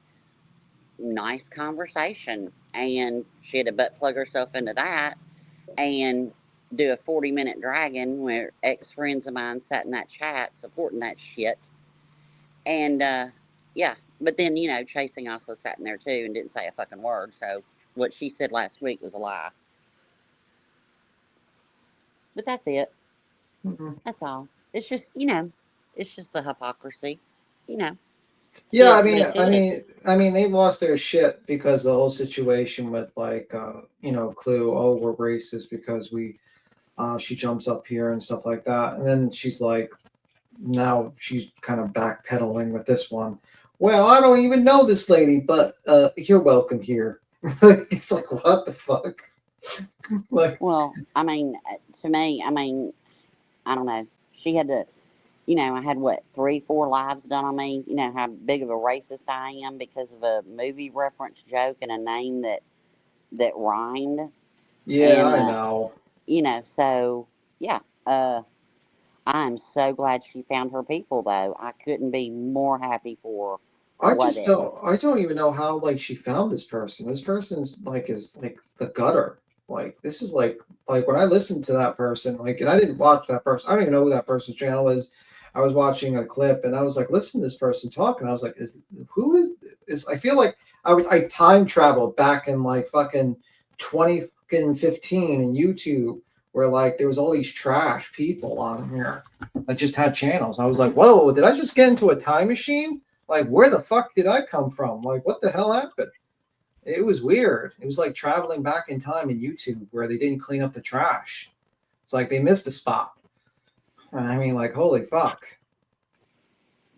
nice conversation. And she had to butt plug herself into that and do a 40-minute dragging where ex-friends of mine sat in that chat supporting that shit. And, yeah. But then, you know, Chasing also sat in there too and didn't say a fucking word. So what she said last week was a lie. But that's it. Mm-hmm. That's all. It's just, you know, it's just the hypocrisy, you know. Yeah, I mean, they lost their shit because the whole situation with like, you know, Clue. Oh, we're racist because she jumps up here and stuff like that, and then she's like, now she's kind of backpedaling with this one. Well, I don't even know this lady, but you're welcome here. It's like, what the fuck? Like, well, I mean, to me, I mean, I don't know. She had to, you know, I had what, 3-4 lives done on me. You know how big of a racist I am because of a movie reference joke and a name that rhymed. yeah, And, I know. You know, so yeah. I'm so glad she found her people, though. I couldn't be more happy for her. I don't even know how like she found this person. This person's like is like the gutter. Like this is like when I listened to that person, like, and I didn't watch that person. I don't even know who that person's channel is. I was watching a clip and I was like, listen to this person talk, and I was like, is I feel like I time traveled back in like fucking 2015 in YouTube, where like there was all these trash people on here that just had channels. I was like, whoa, did I just get into a time machine? Like, where the fuck did I come from? Like, what the hell happened? It was weird. It was like traveling back in time in YouTube where they didn't clean up the trash. It's like they missed a spot. I mean, like, holy fuck.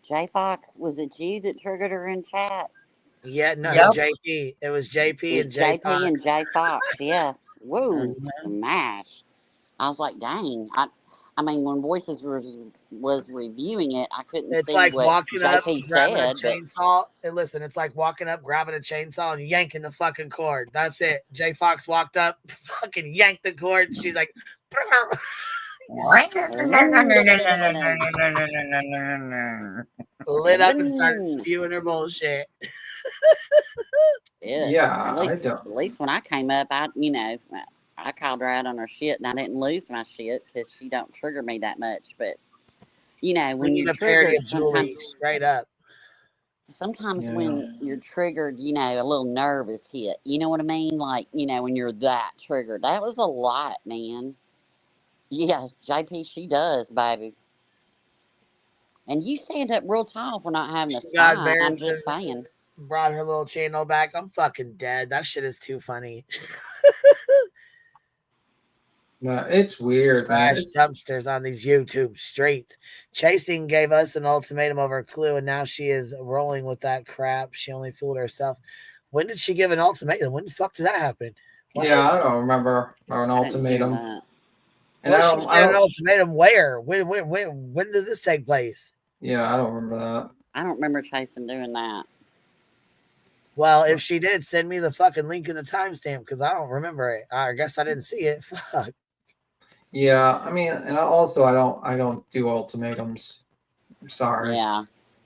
J Fox, was it you that triggered her in chat? Yeah, no, Yep. JP. It was JP and J JP Fox. and J Fox, yeah. Woo, smash. I was like, dang. I mean, when Voices was reviewing it, I couldn't It's see like what walking up, JP grabbing a said. But chainsaw. And listen, it's like walking up, grabbing a chainsaw, and yanking the fucking cord. That's it. J Fox walked up, fucking yanked the cord. She's like, lit up and started spewing her bullshit. Yeah, at least when I came up, I called her out on her shit, and I didn't lose my shit because she don't trigger me that much. But you know, when you're triggered, straight up. Sometimes when you're triggered, you know, a little nervous hit. You know what I mean? Like, you know, when you're that triggered, that was a lot, man. Yeah, JP, she does, baby. And you stand up real tall for not having a spine. I'm just saying. Brought her little channel back. I'm fucking dead. That shit is too funny. No, it's weird, man. Trash dumpsters on these YouTube streets. Chasing gave us an ultimatum over Clue, and now she is rolling with that crap. She only fooled herself. When did she give an ultimatum? When the fuck did that happen? What? Yeah, I don't remember an ultimatum. And well, she said an ultimatum where? When did this take place? Yeah, I don't remember that. I don't remember Chasing doing that. Well, if she did, send me the fucking link in the timestamp because I don't remember it. I guess I didn't see it. Fuck. Yeah, I mean, and also I don't do ultimatums. I'm sorry. Yeah,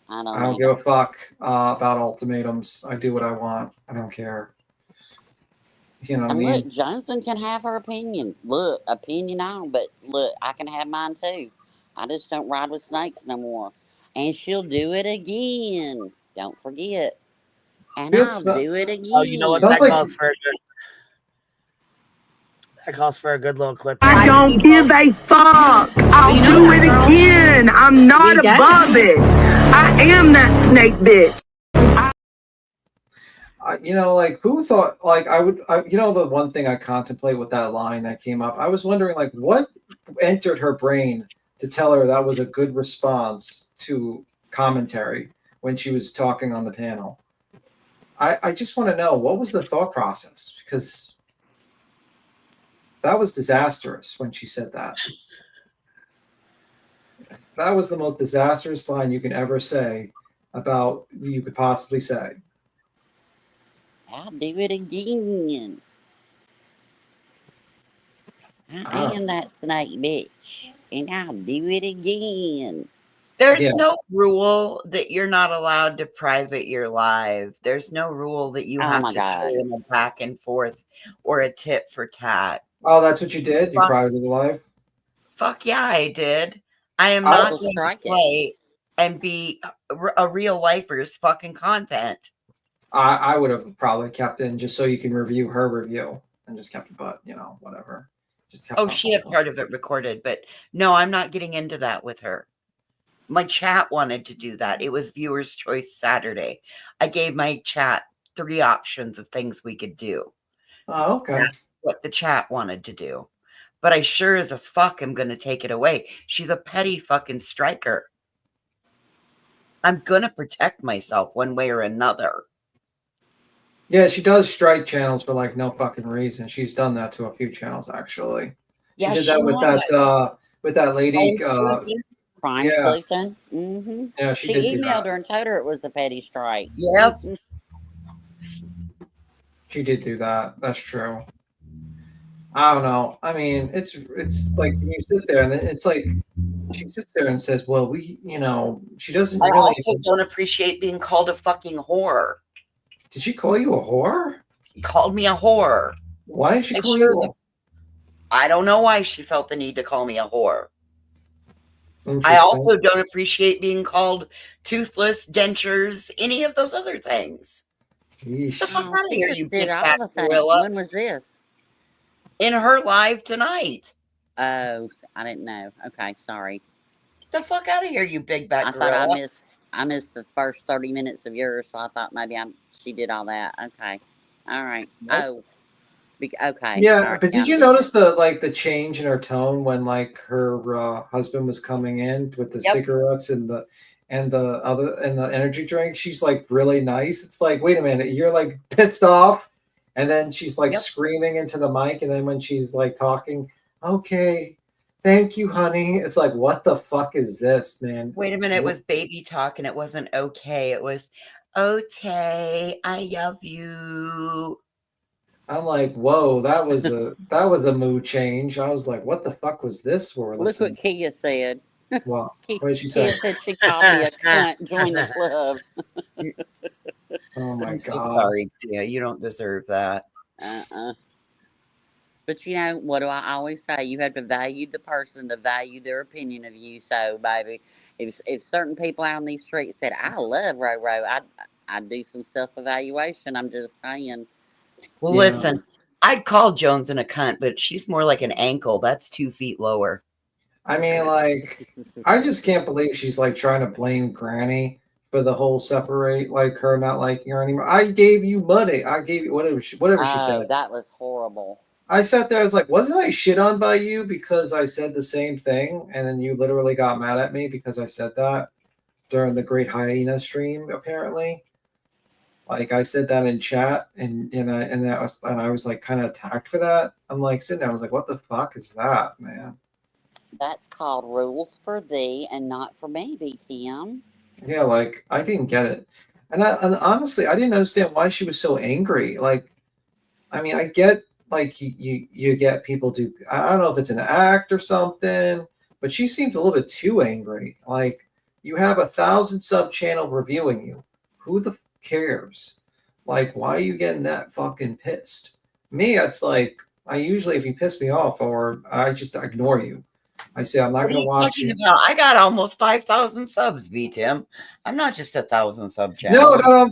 I don't give a fuck about ultimatums. I do what I want. I don't care. You know what I mean? Look, Johnson can have her opinion. Look, opinion on, but look, I can have mine too. I just don't ride with snakes no more. And she'll do it again. Don't forget. And I'll do it again. Oh, you know what? That calls for a good. That calls for a good little clip. I don't give a fuck. I'll do it again. I'm not above it. I am that snake bitch. You know, like who thought? Like you know, the one thing I contemplate with that line that came up, I was wondering, like, what entered her brain to tell her that was a good response to commentary when she was talking on the panel. I just want to know, what was the thought process? Because that was disastrous when she said that. That was the most disastrous line you can ever say about you could possibly say. I'll do it again. I am that snake bitch, and I'll do it again. There's no rule that you're not allowed to private your live. There's no rule that you have to say in a back and forth or a tit for tat. Oh, that's what you did? You privated the live? Fuck yeah, I did. I am not going to play and be a real lifer's fucking content. I would have probably kept in just so you can review her review and just kept it, but whatever. Just she had part of it recorded, but no, I'm not getting into that with her. My chat wanted to do that. It was Viewer's Choice Saturday. I gave my chat 3 options of things we could do. Oh, okay. That's what the chat wanted to do. But I sure as a fuck am going to take it away. She's a petty fucking striker. I'm going to protect myself one way or another. Yeah, she does strike channels for like no fucking reason. She's done that to a few channels actually. She did that with that lady. Crime Sleuthing. Mm-hmm. Yeah, she did emailed her and told her it was a petty strike. Yep. She did do that. That's true. I don't know. I mean, it's like you sit there and it's like she sits there and says, "Well, she doesn't." I also don't appreciate being called a fucking whore. Did she call you a whore? She called me a whore. Why did she call you? I don't know why she felt the need to call me a whore. I also don't appreciate being called toothless, dentures, any of those other things. Yeesh. The fuck out of here, you big all fat the things. gorilla. When was this? In her live tonight. Oh, I didn't know. Okay, sorry. Get the fuck out of here, you big fat gorilla. I thought I missed the first 30 minutes of yours, so I thought maybe she did all that. Okay. All right. Nope. Okay. Yeah, sorry, but did you notice the change in her tone when like her husband was coming in with the cigarettes and the energy drink? She's like really nice. It's like, wait a minute, you're like pissed off, and then she's like screaming into the mic, and then when she's like talking, okay, thank you, honey. It's like, what the fuck is this, man? Wait a minute, it was baby talk, and it wasn't okay. It was, okay, I love you. I'm like, whoa, that was a mood change. I was like, what the fuck was this for? Look what Kia said. Well, what did she say? Kia said she called me a cunt. Join the club. Oh my God. So sorry, Kia. You don't deserve that. But what do I always say? You have to value the person to value their opinion of you. So, baby, if certain people out on these streets said, I love Roro, I'd do some self-evaluation. I'm just saying. Well, listen, I'd call Jones a cunt, but she's more like an ankle. That's 2 feet lower. I mean, like, I just can't believe she's like trying to blame Granny for the whole separate, like her not liking her anymore. I gave you money. I gave you whatever she said. That was horrible. I sat there. I was like, wasn't I shit on by you because I said the same thing, and then you literally got mad at me because I said that during the Great Hyena stream, apparently. Like I said that in chat, and I was like kind of attacked for that. I'm like sitting there, I was like, what the fuck is that, man? That's called rules for thee and not for me, BTM. Yeah, like I didn't get it, and honestly, I didn't understand why she was so angry. Like, I mean, I get like you get people do. I don't know if it's an act or something, but she seemed a little bit too angry. Like, you have 1,000 sub channel reviewing you. Who the cares? Like, why are you getting that fucking pissed? Me, it's like I usually, if you piss me off, or I just ignore you. I say I'm not going to watch you. I got almost 5,000 subs, Tim. I'm not just 1,000 sub channel. No, I'm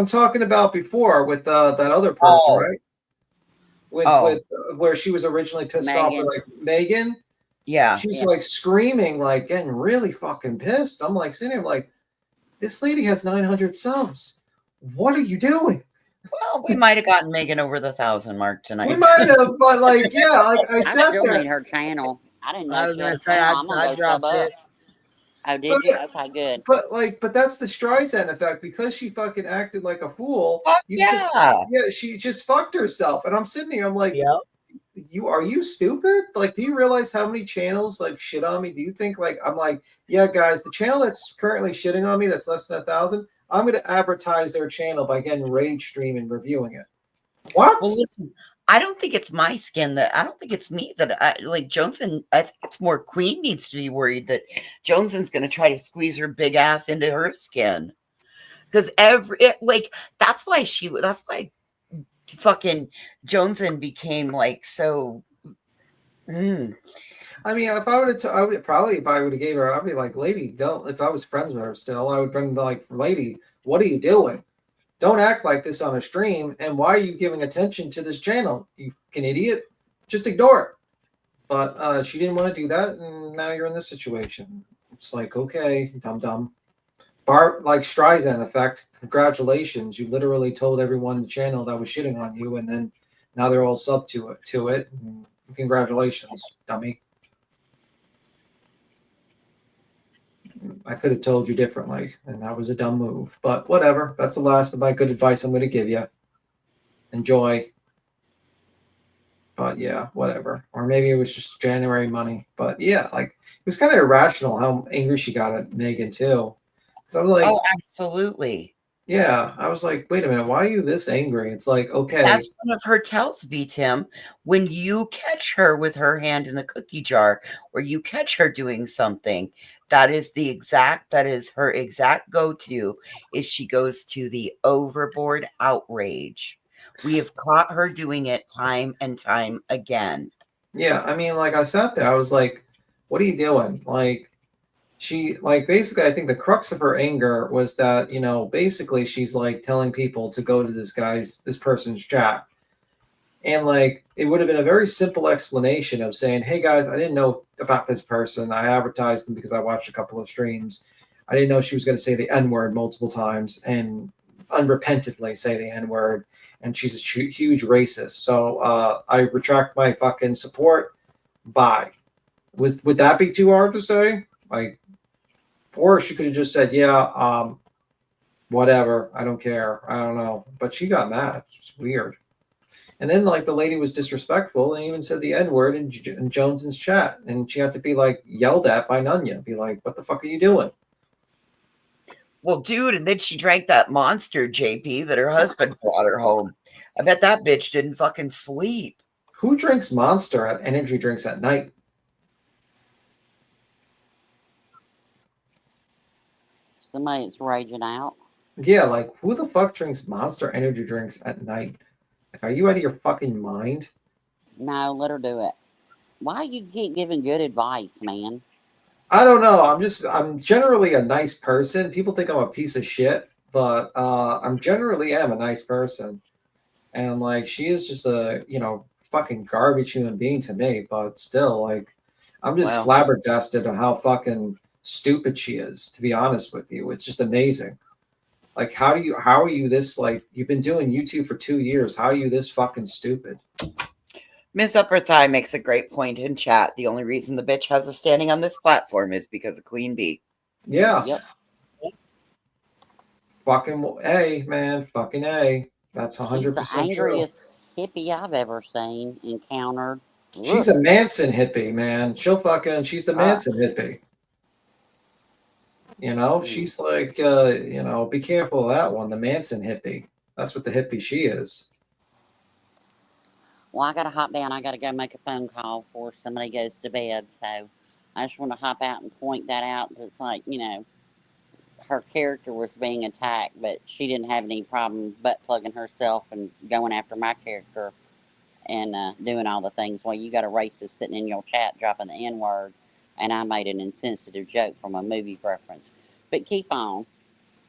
talking about before with that other person, right? With where she was originally pissed off with like Megan. Yeah, she's like screaming, like getting really fucking pissed. I'm like sitting here, like, this lady has 900 subs. What are you doing? Well, we might have gotten Megan over the 1,000 mark tonight. We might have, but like, yeah, like I sat still there. need her channel. I didn't know. I was gonna say I dropped it. Oh, did you? Okay, good. But that's the Streisand effect, because she fucking acted like a fool. She just fucked herself. And I'm sitting here, I'm like, are you stupid? Like, do you realize how many channels like shit on me? Do you think like I'm like, yeah, guys, the channel that's currently shitting on me, that's less than 1,000, I'm gonna advertise their channel by getting rage stream and reviewing it. What? Well, listen, I don't think it's my skin I don't think it's me that I like Johnson. I think it's more Queen needs to be worried that Johnson's going to try to squeeze her big ass into her skin. Because that's why fucking Johnson became like so. I mean, if I would have gave her, I'd be like, lady, don't. If I was friends with her still, I would bring like, lady, what are you doing? Don't act like this on a stream. And why are you giving attention to this channel? You fucking idiot. Just ignore it. But she didn't want to do that, and now you're in this situation. It's like, okay, dumb. Like Streisand effect. Congratulations, you literally told everyone in the channel that was shitting on you, and then now they're all sub to it. Congratulations, dummy. I could have told you differently, and that was a dumb move. But whatever. That's the last of my good advice I'm going to give you. Enjoy. But yeah, whatever. Or maybe it was just January money. But yeah, like it was kind of irrational how angry she got at Megan too. I was like, oh, absolutely. Yeah, I was like, wait a minute, why are you this angry? It's like, okay. That's one of her tells, Tim. When you catch her with her hand in the cookie jar, or you catch her doing something, that is her exact go-to, is she goes to the overboard outrage. We have caught her doing it time and time again. Yeah, I mean, like I sat there, I was like, what are you doing? Like, basically, I think the crux of her anger was that, basically she's like telling people to go to this person's chat. And like, it would have been a very simple explanation of saying, hey guys, I didn't know about this person. I advertised them because I watched a couple of streams. I didn't know she was going to say the N-word multiple times and unrepentantly say the N-word. And she's a huge racist. So I retract my fucking support. Bye. Would that be too hard to say? Like, or she could have just said, yeah, whatever. I don't care. I don't know. But she got mad. It's weird. And then, like, the lady was disrespectful and even said the N-word in Jones's chat. And she had to be, like, yelled at by Nunya. Be like, what the fuck are you doing? Well, dude, and then she drank that Monster, JP, that her husband brought her home. I bet that bitch didn't fucking sleep. Who drinks Monster at energy drinks at night? Somebody that's raging out. Yeah, like, who the fuck drinks Monster energy drinks at night? Like, are you out of your fucking mind? No, let her do it. Why you keep giving good advice, man? I don't know. I'm generally a nice person. People think I'm a piece of shit, but I'm generally am a nice person. And like, she is just a, fucking garbage human being to me, but still, like, I'm just flabbergasted at how fucking stupid she is, to be honest with you. It's just amazing. Like, how are you this, like, you've been doing YouTube for 2 years. How are you this fucking stupid? Miss Upper Thigh makes a great point in chat. The only reason the bitch has a standing on this platform is because of Queen Bee. Yeah. Yep. Fucking A, man. Fucking A. That's 100% She's the angriest true. hippie I've ever seen, encountered. She's a Manson hippie, man. She's the Manson hippie. She's like, be careful of that one, the Manson hippie. That's what the hippie she is. Well, I got to hop down. I got to go make a phone call before somebody goes to bed. So I just want to hop out and point that out. It's like, her character was being attacked, but she didn't have any problem butt plugging herself and going after my character and doing all the things. Well, you got a racist sitting in your chat dropping the N-word, and I made an insensitive joke from a movie reference. But keep on,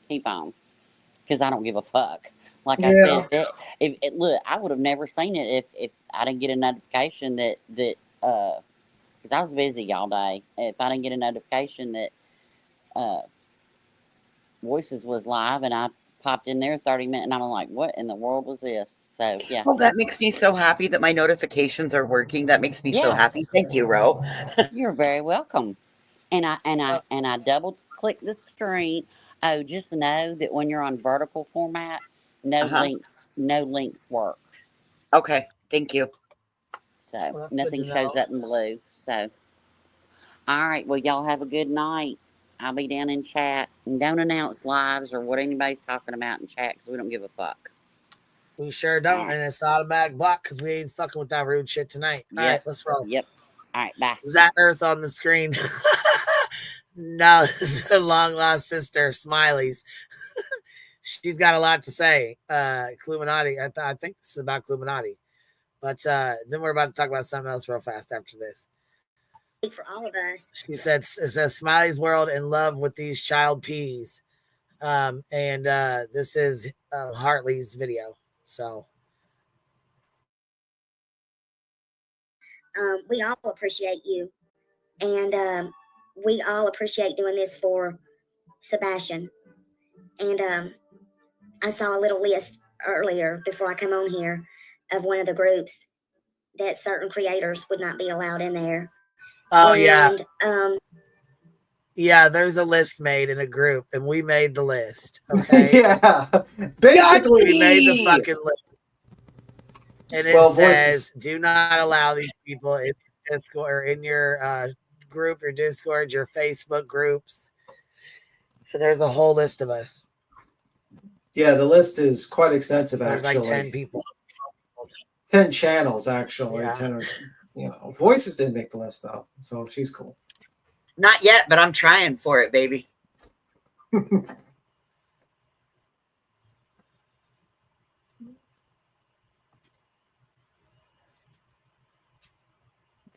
because I don't give a fuck. Like I said, look, I would have never seen it if I didn't get a notification that because I was busy all day. If I didn't get a notification that Voices was live, and I popped in there 30 minutes, and I'm like, what in the world was this? So yeah. Well, that makes me so happy that my notifications are working. That makes me so happy. Thank you, Ro. You're very welcome. And I double click the screen. Oh, just know that when you're on vertical format, no links work. Okay, thank you. So nothing shows up in blue. So all right, well, y'all have a good night. I'll be down in chat, and don't announce lives or what anybody's talking about in chat because we don't give a fuck. We sure don't, and it's automatic block because we ain't fucking with that rude shit tonight. All right, let's roll. Yep. All right, bye. Is that Earth on the screen? No, it's a long lost sister, Smileys. She's got a lot to say. Illuminati. I think this is about Illuminati. But then we're about to talk about something else real fast after this. For all of us. She said, it says Smiley's World in love with these child peas. And this is Hartley's video. So we all appreciate you. And we all appreciate doing this for Sebastian. And I saw a little list earlier before I come on here of one of the groups that certain creators would not be allowed in there. Oh, and, yeah. Yeah, there's a list made in a group, and we made the list. Okay. Yeah. Basically, we made the fucking list. And it says, do not allow these people in your Discord or in your group, your Discord, your Facebook groups. There's a whole list of us. Yeah, the list is quite extensive, There's actually. like 10 people. 10 channels, actually. Yeah. 10 or, Voices didn't make the list, though, so she's cool. Not yet, but I'm trying for it, baby.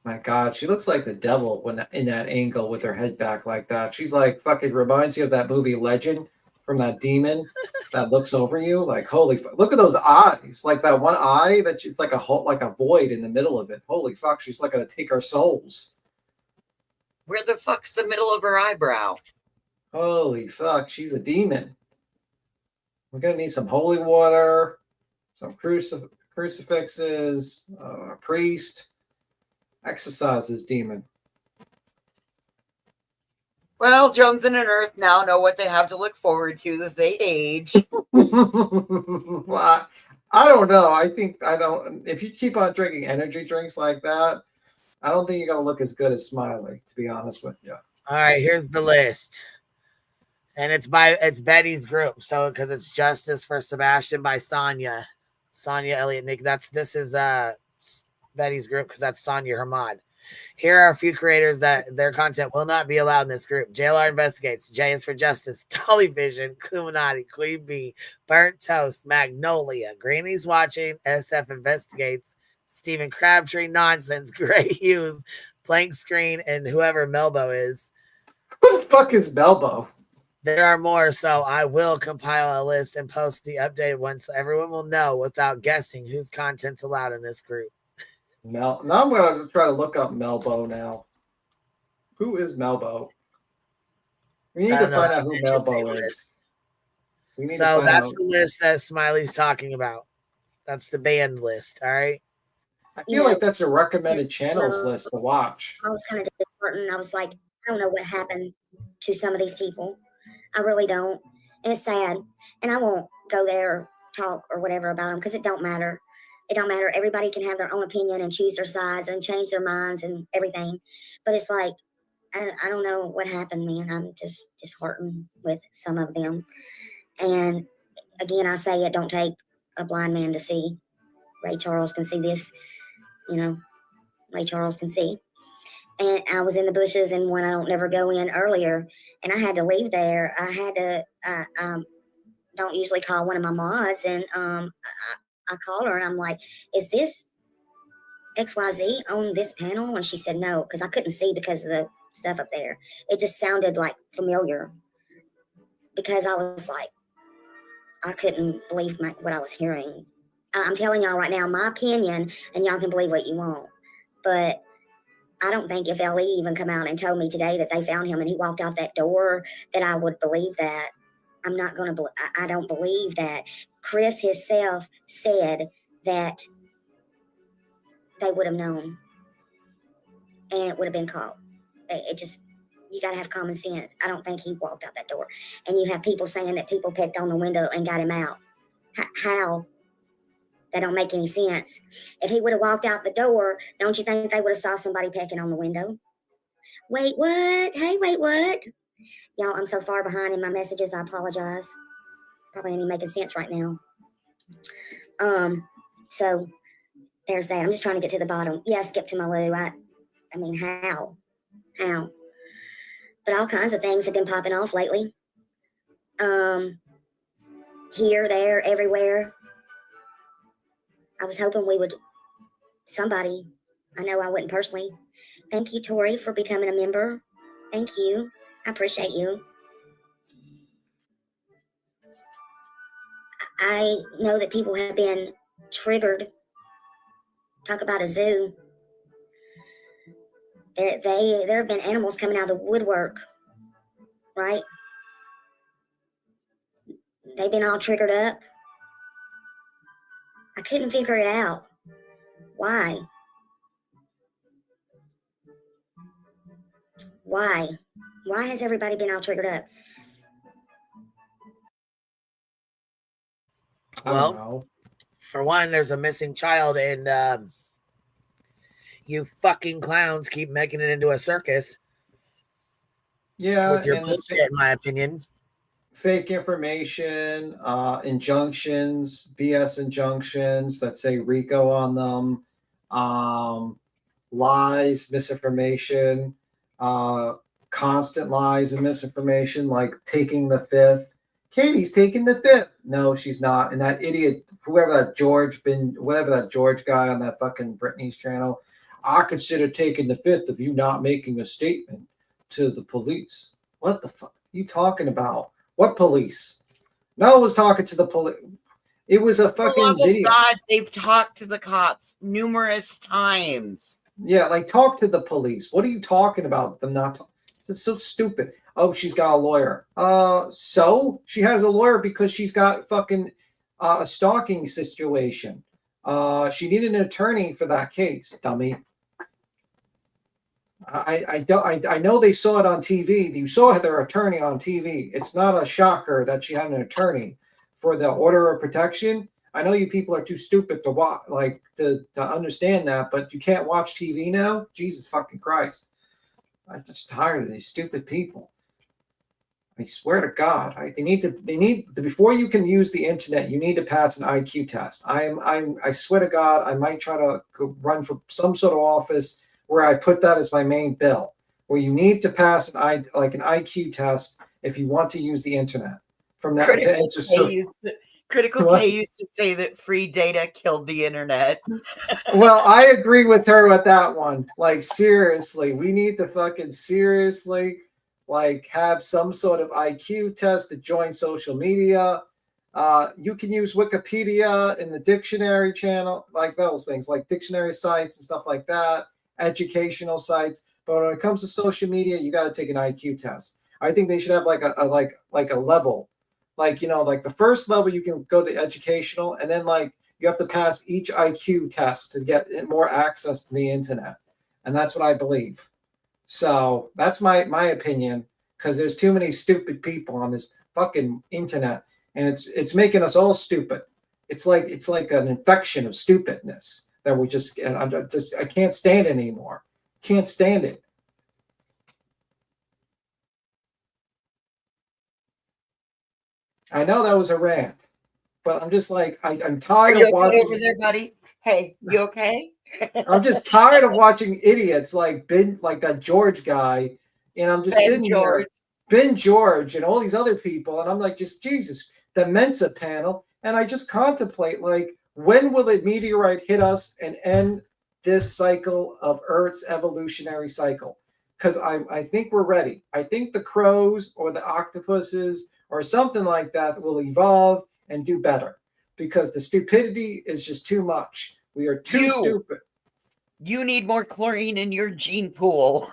My God, she looks like the devil when in that angle with her head back like that. She's like fucking reminds you of that movie Legend from that demon that looks over you. Like, holy fuck, look at those eyes. Like that one eye that it's like a void in the middle of it. Holy fuck, she's like gonna take our souls. Where the fuck's the middle of her eyebrow? Holy fuck, she's a demon. We're gonna need some holy water, some crucifixes, a priest. Exorcise this demon. Well, Jones and Earth now know what they have to look forward to as they age. Well, I don't know. If you keep on drinking energy drinks like that, I don't think you're going to look as good as Smiley, to be honest with you. All right, here's the list. And it's Betty's group. So, because it's Justice for Sebastian by Sonia Elliott, Nick. This is Betty's group because that's Sonia, her mod. Here are a few creators that their content will not be allowed in this group. JLR Investigates, J is for Justice, Dolly Vision, Illuminati, Queen Bee, Burnt Toast, Magnolia, Granny's Watching, SF Investigates, Stephen Crabtree, Nonsense, Gray Hughes, Blank Screen, and whoever Melbo is. Who the fuck is Melbo? There are more, so I will compile a list and post the updated one so everyone will know without guessing whose content's allowed in this group. Now I'm going to try to look up Melbo now. Who is Melbo? We need to find out who Melbo is. So that's the list that Smiley's talking about. That's the band list, all right? I feel like that's a recommended channels list to watch. I was kind of disheartened. I was like, I don't know what happened to some of these people. I really don't. And it's sad. And I won't go there or talk or whatever about them because it don't matter. It don't matter. Everybody can have their own opinion and choose their sides and change their minds and everything. But it's like, I don't know what happened, man. I'm just disheartened with some of them. And again, I say it don't take a blind man to see. Ray Charles can see this. Ray Charles can see. And I was in the bushes in one I don't never go in earlier. And I had to leave there. I had to, don't usually call one of my mods. And I called her and I'm like, is this XYZ on this panel? And she said no, because I couldn't see because of the stuff up there. It just sounded like familiar because I was like, I couldn't believe what I was hearing. I'm telling y'all right now, my opinion, and y'all can believe what you want. But I don't think if LE even come out and told me today that they found him and he walked out that door, that I would believe that. I'm not going to, I don't believe that. Chris himself said that they would have known and it would have been caught. It just, you got to have common sense. I don't think he walked out that door. And you have people saying that people picked on the window and got him out. How? That don't make any sense. If he would have walked out the door, don't you think they would have saw somebody pecking on the window? Wait, what? Hey, wait, what? Y'all, I'm so far behind in my messages. I apologize. Probably ain't making sense right now. So there's that. I'm just trying to get to the bottom. Yeah, I skipped to my loo. I mean, how? But all kinds of things have been popping off lately. Here, there, everywhere. I was hoping somebody, I know I wouldn't personally. Thank you, Tori, for becoming a member. Thank you. I appreciate you. I know that people have been triggered. Talk about a zoo. There have been animals coming out of the woodwork, right? They've been all triggered up. I couldn't figure it out. Why? Why? Why has everybody been all triggered up? Well, for one, there's a missing child, and you fucking clowns keep making it into a circus. Yeah, with your bullshit, in my opinion. Fake information, injunctions, BS injunctions that say RICO on them, lies, misinformation, constant lies and misinformation, like taking the fifth. Katie's taking the fifth. No, she's not. And that idiot, whatever that George guy on that fucking Britney's channel, I consider taking the fifth of you not making a statement to the police. What the fuck are you talking about? What police? No one was talking to the police. It was a fucking video. God, they've talked to the cops numerous times. Yeah, like talk to the police. What are you talking about? Them not. It's so stupid. Oh, she's got a lawyer. So she has a lawyer because she's got fucking a stalking situation. She needed an attorney for that case, dummy. I know they saw it on TV. You saw their attorney on TV. It's not a shocker that she had an attorney for the order of protection. I know you people are too stupid to watch, like to understand that, but you can't watch TV now. Jesus fucking Christ! I'm just tired of these stupid people. I swear to God, they need to before you can use the internet, you need to pass an IQ test. I swear to God, I might try to run for some sort of office where I put that as my main bill, where you need to pass an IQ test if you want to use the internet. From that Critical K used to say that free data killed the internet. Well, I agree with her with that one. Like, seriously, we need to fucking seriously have some sort of IQ test to join social media. You can use Wikipedia in the dictionary channel, like those things, like dictionary sites and stuff like that, educational sites. But when it comes to social media, you got to take an IQ test. I think they should have like a level. Like the first level you can go to educational, and then you have to pass each IQ test to get more access to the internet. And that's what I believe. So that's my opinion, because there's too many stupid people on this fucking internet, and it's making us all stupid. It's like an infection of stupidness that I can't stand it anymore. Can't stand it. I know that was a rant, but I'm just I'm tired of watching. Over there, buddy? Hey, you okay? I'm just tired of watching idiots like that George guy, and I'm just sitting here, Ben George, and all these other people, and I'm like, just Jesus, the Mensa panel, and I just contemplate when will a meteorite hit us and end this cycle of Earth's evolutionary cycle? Because I think we're ready. I think the crows or the octopuses or something like that will evolve and do better, because the stupidity is just too much. We are too stupid. You need more chlorine in your gene pool.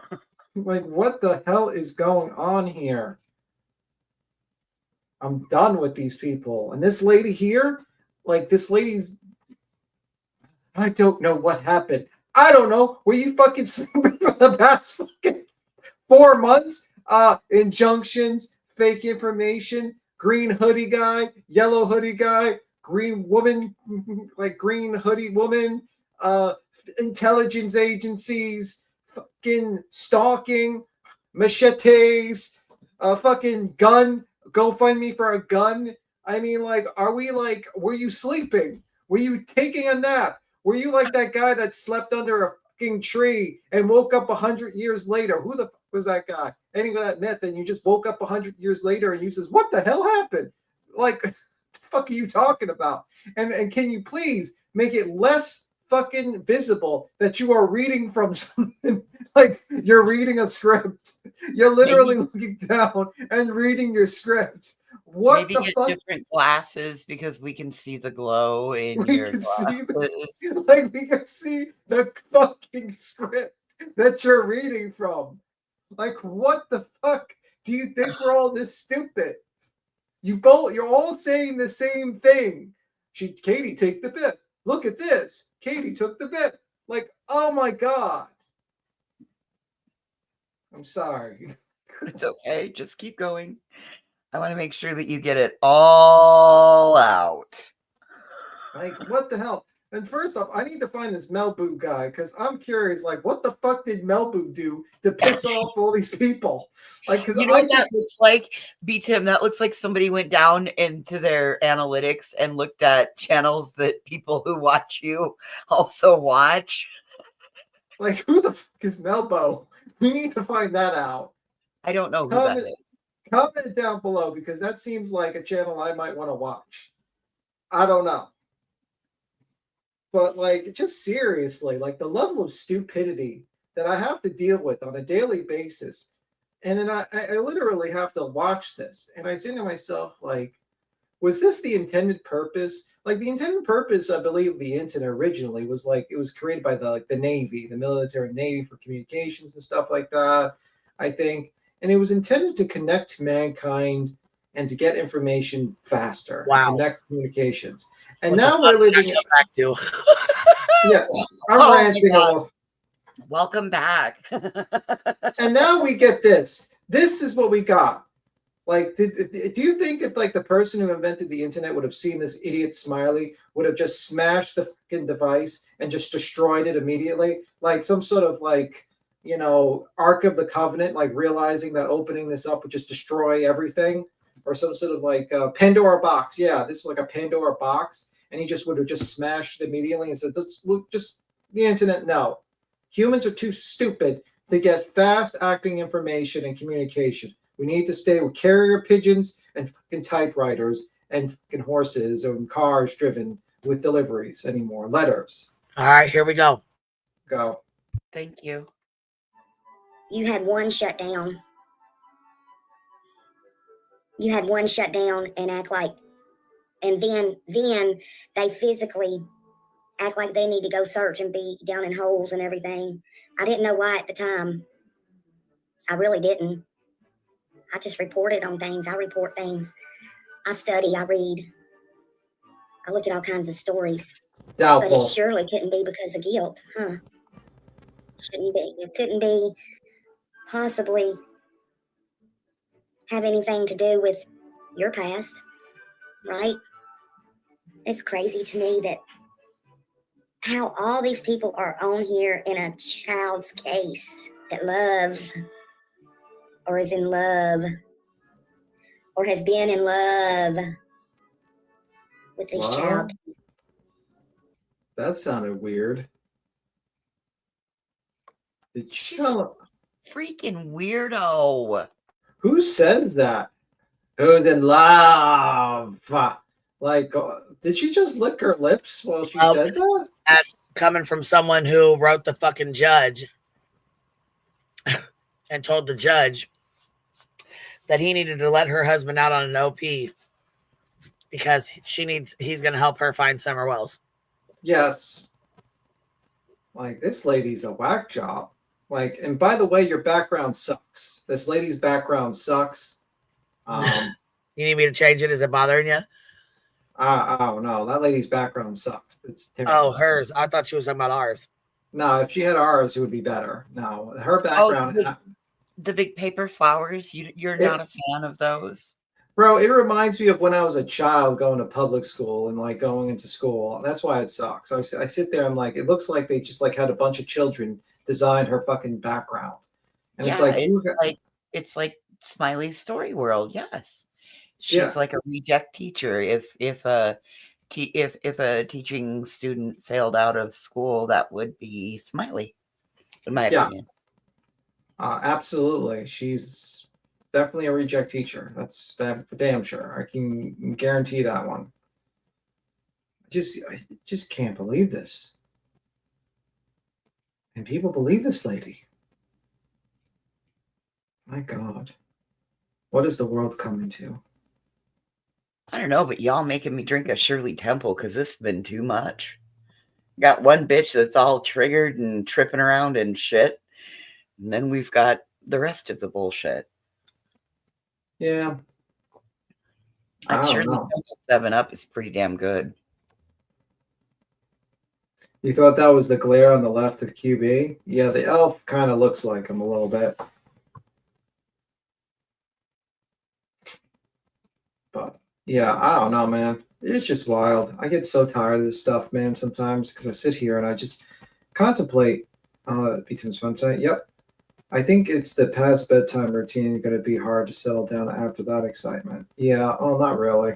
What the hell is going on here? I'm done with these people. And this lady here, I don't know what happened. I don't know. Were you fucking sleeping for the past fucking 4 months? Injunctions, fake information, green hoodie guy, yellow hoodie guy, green woman, green hoodie woman, intelligence agencies, fucking stalking, machetes, fucking gun, go find me for a gun. I mean, were you sleeping? Were you taking a nap? Were you like that guy that slept under a fucking tree and woke up 100 years later? Who the fuck was that guy? Any of that myth, and you just woke up 100 years later and you says, what the hell happened? Like, what the fuck are you talking about? And can you please make it less fucking visible that you are reading from something, like you're reading a script. You're literally looking down and reading your script. What Maybe the get fuck? different glasses because we can see the glow in We your can see glasses. like we can see the fucking script that you're reading from. Like, what the fuck? Do you think we're all this stupid? You're all saying the same thing. Katie, take the fifth. Look at this. Katie took the fifth. Like, oh my God. I'm sorry. It's okay. Just keep going. I want to make sure that you get it all out. Like, what the hell? And first off, I need to find this Melbu guy because I'm curious, like, what the fuck did Melbu do to piss off all these people? Like, because you know what that looks like? B-Tim, that looks like somebody went down into their analytics and looked at channels that people who watch you also watch. Like, who the fuck is Melbo? We need to find that out. I don't know who that is. Comment down below because that seems like a channel I might want to watch. I don't know. But, like, just seriously, like, the level of stupidity that I have to deal with on a daily basis. And then I literally have to watch this. And I say to myself, like, was this the intended purpose? Like, the intended purpose, I believe, of the internet originally was, like, it was created by the Navy, the military Navy for communications and stuff like that, I think. And it was intended to connect mankind and to get information faster. Wow. Connect communications. And now we're living back to. Yeah, I'm ranting off. Welcome back. And now we get this. This is what we got. Like, do you think if, like, the person who invented the internet would have seen this idiot Smiley, would have just smashed the fucking device and just destroyed it immediately? Like some sort of, like, you know, Ark of the Covenant, like realizing that opening this up would just destroy everything? Or some sort of, like, Pandora box. Yeah, this is like a Pandora box. And he just would have just smashed it immediately and said, just the internet, no. Humans are too stupid to get fast-acting information and communication. We need to stay with carrier pigeons and fucking typewriters and fucking horses and cars driven with deliveries anymore. Letters. All right, here we go. Go. Thank you. You had one shut down. You had one shut down and act like, and then they physically act like they need to go search and be down in holes and everything. I didn't know why at the time. I really didn't. I just reported on things. I report things. I study. I read. I look at all kinds of stories. Doubtful. But it surely couldn't be because of guilt, huh? Shouldn't be. It couldn't be possibly have anything to do with your past, right? It's crazy to me that how all these people are on here in a child's case that loves or is in love or has been in love with this child. That sounded weird. She's a freaking weirdo. Who says that? Who's in love? Like, did she just lick her lips while she said that? That's coming from someone who wrote the fucking judge and told the judge that he needed to let her husband out on an OP because he's going to help her find Summer Wells. Yes. Like, this lady's a whack job. Like, and by the way, your background sucks. This lady's background sucks. You need me to change it? Is it bothering you? Oh no, that lady's background sucks. It's terrible. Oh, hers. I thought she was talking about ours. No, if she had ours, it would be better. No, her background. The big paper flowers. You're not a fan of those, bro. It reminds me of when I was a child going to public school and like going into school. That's why it sucks. I sit there. I'm like, it looks like they just like had a bunch of children design her fucking background, and yeah, it's like Smiley's Story World. Yes. She's like a reject teacher. If if a teaching student failed out of school, that would be Smiley, in my opinion. Absolutely. She's definitely a reject teacher. That's for damn sure. I can guarantee that one. I just can't believe this. And people believe this lady. My God. What is the world coming to? I don't know, but y'all making me drink a Shirley Temple because this has been too much. Got one bitch that's all triggered and tripping around and shit. And then we've got the rest of the bullshit. Yeah. That Shirley Temple 7-Up is pretty damn good. You thought that was the glare on the left of QB? Yeah, the elf kind of looks like him a little bit. But yeah, I don't know, man. It's just wild. I get so tired of this stuff, man, sometimes because I sit here and I just contemplate. Beaton's fun tonight. Yep. I think it's the past bedtime routine going to be hard to settle down after that excitement. Yeah. Oh, not really.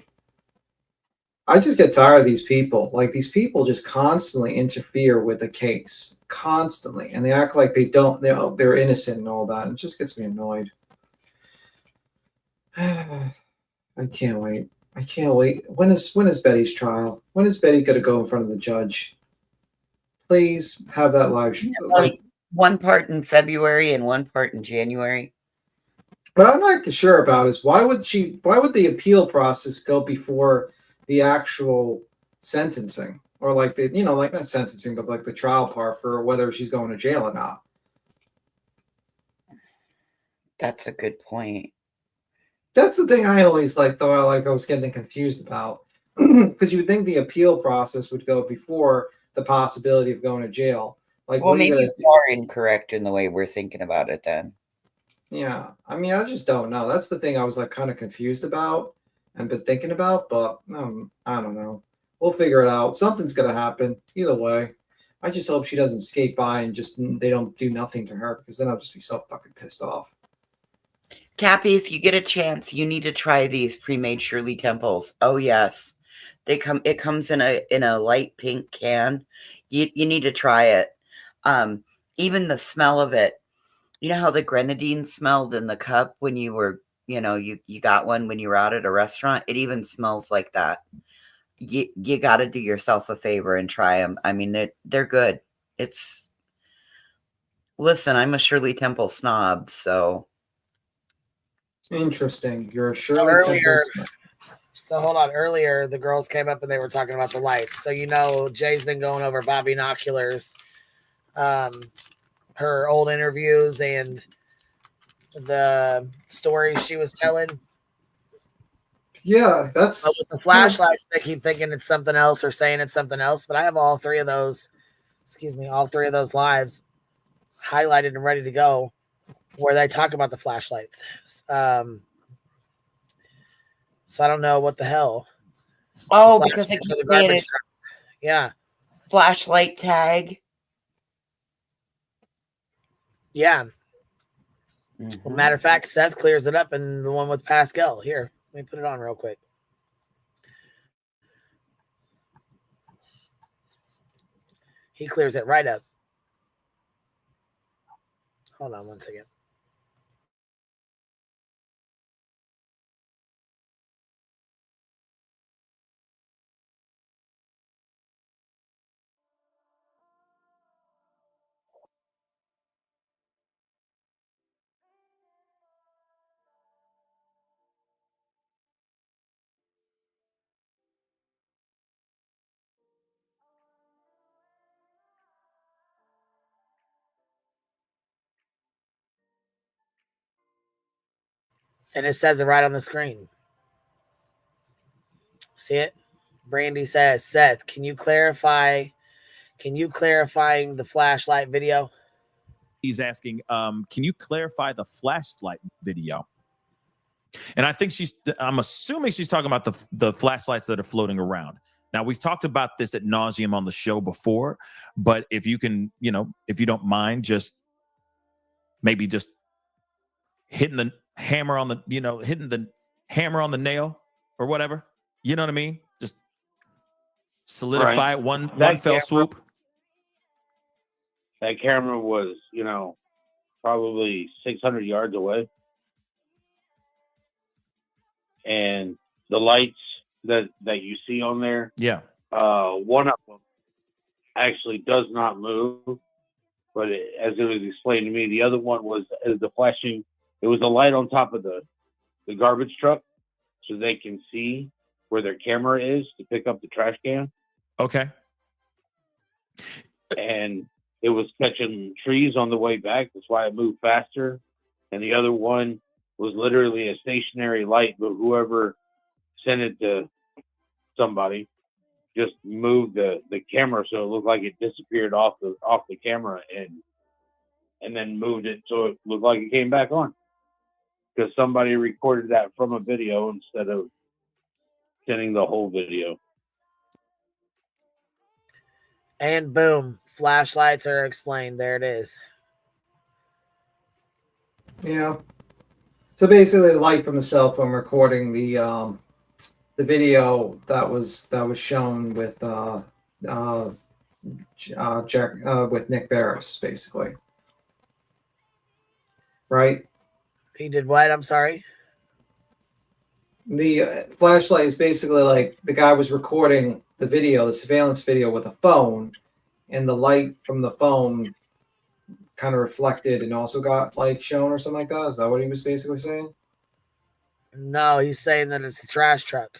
I just get tired of these people. Like, these people just constantly interfere with the case. Constantly. And they act like they're innocent and all that. It just gets me annoyed. I can't wait. I can't wait. When is Betty's trial? When is Betty going to go in front of the judge? Please have that live stream. Like one part in February and one part in January. What I'm not sure about is why would the appeal process go before the actual sentencing, or like like not sentencing, but like the trial part for whether she's going to jail or not? That's a good point. That's the thing I always thought I was getting confused about, because you would think the appeal process would go before the possibility of going to jail. Like, well, maybe you are incorrect in the way we're thinking about it then. Yeah, I mean, I just don't know. That's the thing I was like kind of confused about and been thinking about, but I don't know. We'll figure it out. Something's gonna happen either way. I just hope she doesn't skate by and just they don't do nothing to her, because then I'll just be so fucking pissed off. Cappy, if you get a chance, you need to try these pre-made Shirley Temples. Oh yes, it comes in a light pink can. You need to try it. Even the smell of it. You know how the grenadine smelled in the cup when you were, you got one when you were out at a restaurant? It even smells like that. You got to do yourself a favor and try them. I mean, they're good. Listen, I'm a Shirley Temple snob, so. Interesting. You're a Shirley Temple snob. So hold on. Earlier, the girls came up and they were talking about the lights. So, Jay's been going over Bobby Binoculars, her old interviews and the stories she was telling. Yeah, that's with the flashlights. They keep thinking it's something else or saying it's something else. But I have all three of those lives highlighted and ready to go, where they talk about the flashlights. So I don't know what the hell. Oh, because I keep saying it. Yeah. Flashlight tag. Yeah. Mm-hmm. Well, matter of fact, Seth clears it up in the one with Pascal. Here, let me put it on real quick. He clears it right up. Hold on one second. And it says it right on the screen. See it? Brandy says, Seth, can you clarify the flashlight video? He's asking, can you clarify the flashlight video? And I think I'm assuming she's talking about the flashlights that are floating around. Now, we've talked about this ad nauseum on the show before, but if you can, if you don't mind, just hitting the hammer on the, hitting the hammer on the nail or whatever, you know what I mean? Just solidify one fell swoop. That camera was, you know, probably 600 yards away. And the lights that you see on there, yeah, one of them actually does not move, but as it was explained to me, the other one was the flashing. It was a light on top of the garbage truck, so they can see where their camera is to pick up the trash can. Okay. And it was catching trees on the way back. That's why it moved faster. And the other one was literally a stationary light, but whoever sent it to somebody just moved the camera so it looked like it disappeared off the camera and then moved it so it looked like it came back on. Because somebody recorded that from a video instead of sending the whole video. And boom, flashlights are explained. There it is. Yeah. So basically, the light from the cell phone recording the video that was shown with with Nick Barris, basically. Right. He did what? I'm sorry. The flashlight is basically like the guy was recording the video, the surveillance video, with a phone, and the light from the phone kind of reflected and also got like shown or something like that. Is that what he was basically saying? No, he's saying that it's the trash truck.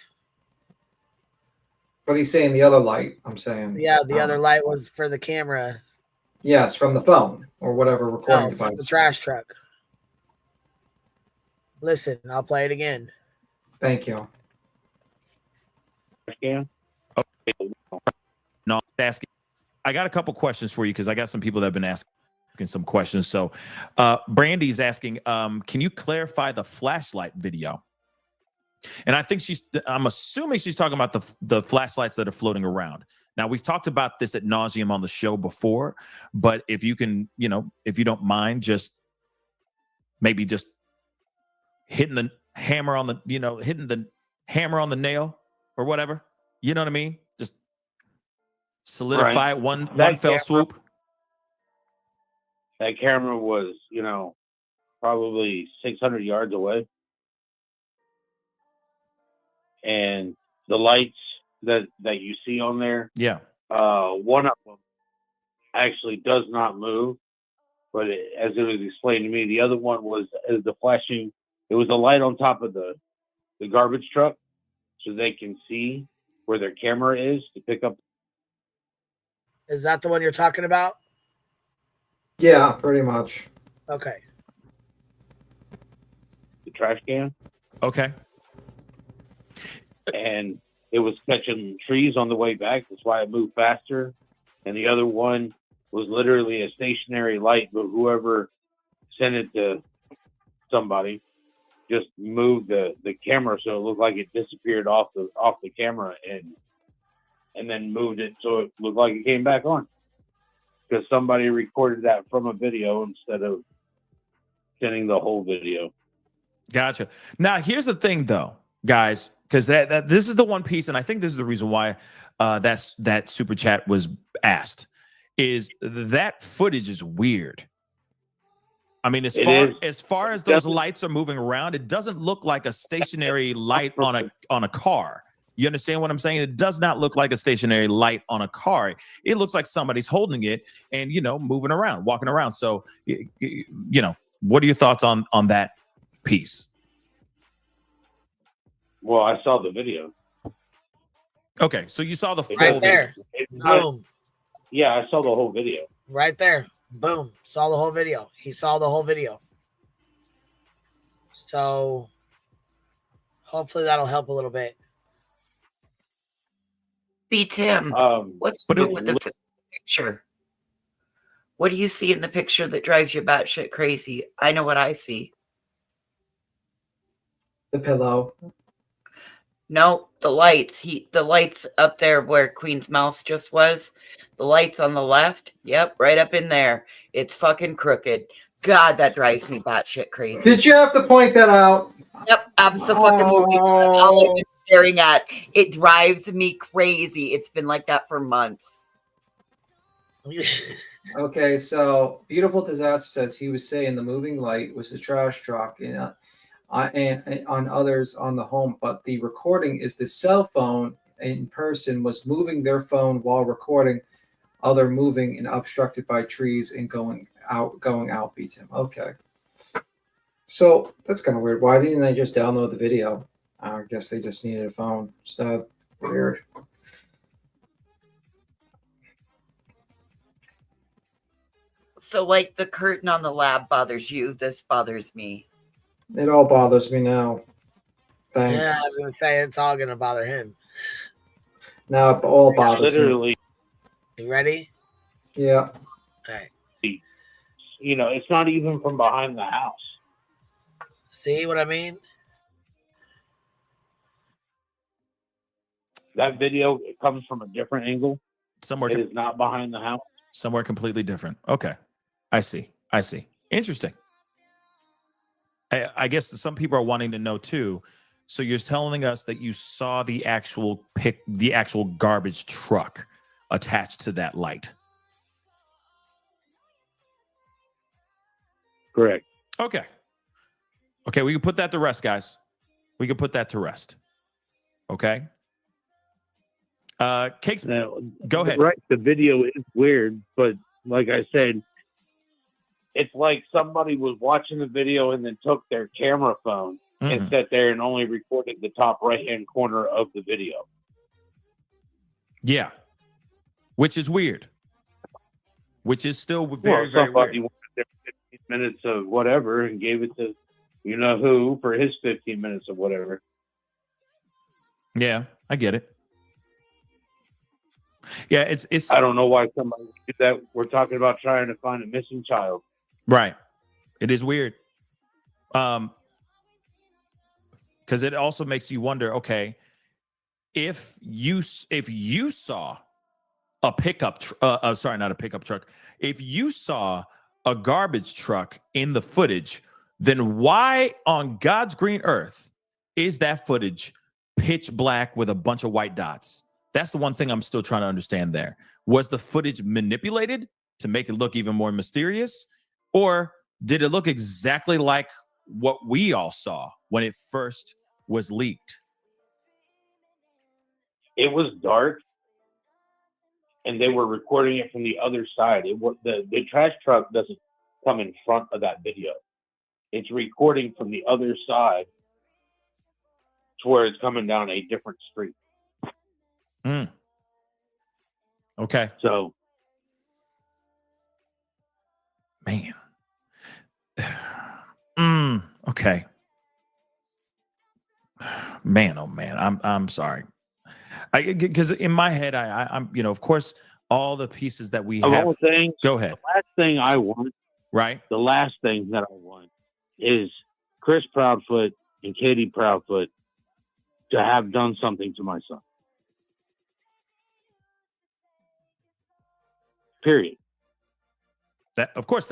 But he's saying the other light. I'm saying. Yeah, the other light was for the camera. Yes, from the phone or whatever recording device. From the trash truck. Listen, I'll play it again. Thank you. Yeah. No, asking. I got a couple questions for you because I got some people that have been asking some questions. So, Brandy's asking, can you clarify the flashlight video? And I think I'm assuming she's talking about the flashlights that are floating around. Now, we've talked about this ad nauseum on the show before, but if you can, if you don't mind, just hitting the hammer on the nail or whatever. You know what I mean? Just solidify it one fell swoop. That camera was, probably 600 yards away. And the lights that you see on there, yeah, one of them actually does not move, but as it was explained to me, the other one was the flashing. It was a light on top of the garbage truck, so they can see where their camera is to pick up. Is that the one you're talking about? Yeah, pretty much. Okay. The trash can. Okay. And it was catching trees on the way back. That's why it moved faster. And the other one was literally a stationary light, but whoever sent it to somebody just moved the camera so it looked like it disappeared off the camera and then moved it so it looked like it came back on. Because somebody recorded that from a video instead of sending the whole video. Gotcha. Now, here's the thing, though, guys, because that this is the one piece, and I think this is the reason why that super chat was asked, is that footage is weird. I mean, as far as those lights are moving around, it doesn't look like a stationary light on a car. You understand what I'm saying? It does not look like a stationary light on a car. It looks like somebody's holding it and, moving around, walking around. So, what are your thoughts on that piece? Well, I saw the video. Okay, so you saw the full right there. Boom. Yeah, I saw the whole video. Right there. Boom. Saw the whole video. He saw the whole video. So hopefully that'll help a little bit. B. Tim, what's new with the picture? What do you see in the picture that drives you batshit crazy? I know what I see. The pillow. No, the lights. The lights up there where Queen's mouse just was. The lights on the left. Yep, right up in there. It's fucking crooked. God, that drives me batshit crazy. Did you have to point that out? Yep, absolutely. That's all I've been staring at. It drives me crazy. It's been like that for months. Okay, so Beautiful Disaster says he was saying the moving light was the trash truck and on others on the home, but the recording is the cell phone in person was moving their phone while recording other moving and obstructed by trees and going out beat him. Okay. So that's kind of weird. Why didn't they just download the video? I guess they just needed a phone. So weird. So, like, the curtain on the lab bothers you. This bothers me. It all bothers me now. Thanks. Yeah, I was going to say it's all going to bother him. Now it all bothers Literally. You ready? Yeah. All right. You know, it's not even from behind the house. See what I mean? That video, it comes from a different angle. Somewhere it is not behind the house. Somewhere completely different. Okay. I see. Interesting. I guess some people are wanting to know too. So you're telling us that you saw the actual garbage truck attached to that light. Correct. Okay, we can put that to rest, guys. We can put that to rest. Okay. Cakes. Now, go ahead. Right. The video is weird, but like I said, it's like somebody was watching the video and then took their camera phone and sat there and only recorded the top right-hand corner of the video. Yeah. Which is weird. Which is still very, very somebody weird. wanted their 15 minutes of whatever and gave it to you know who for his 15 minutes of whatever. Yeah, I get it. Yeah, it's. I don't know why somebody did that. We're talking about trying to find a missing child. Right. It is weird. Because it also makes you wonder, okay, if you saw a pickup sorry, not a pickup truck. If you saw a garbage truck in the footage, then why on God's green earth is that footage pitch black with a bunch of white dots? That's the one thing I'm still trying to understand there. Was the footage manipulated to make it look even more mysterious? Or did it look exactly like what we all saw when it first was leaked? It was dark, and they were recording it from the other side. The trash truck doesn't come in front of that video. It's recording from the other side to where it's coming down a different street. Okay. So, man. Okay. Man, oh man, I'm sorry. Because in my head, I'm of course all the pieces that we have. all things, go ahead. The last thing I want, right? The last thing that I want is Chris Proudfoot and Katie Proudfoot to have done something to my son. Period. That, of course.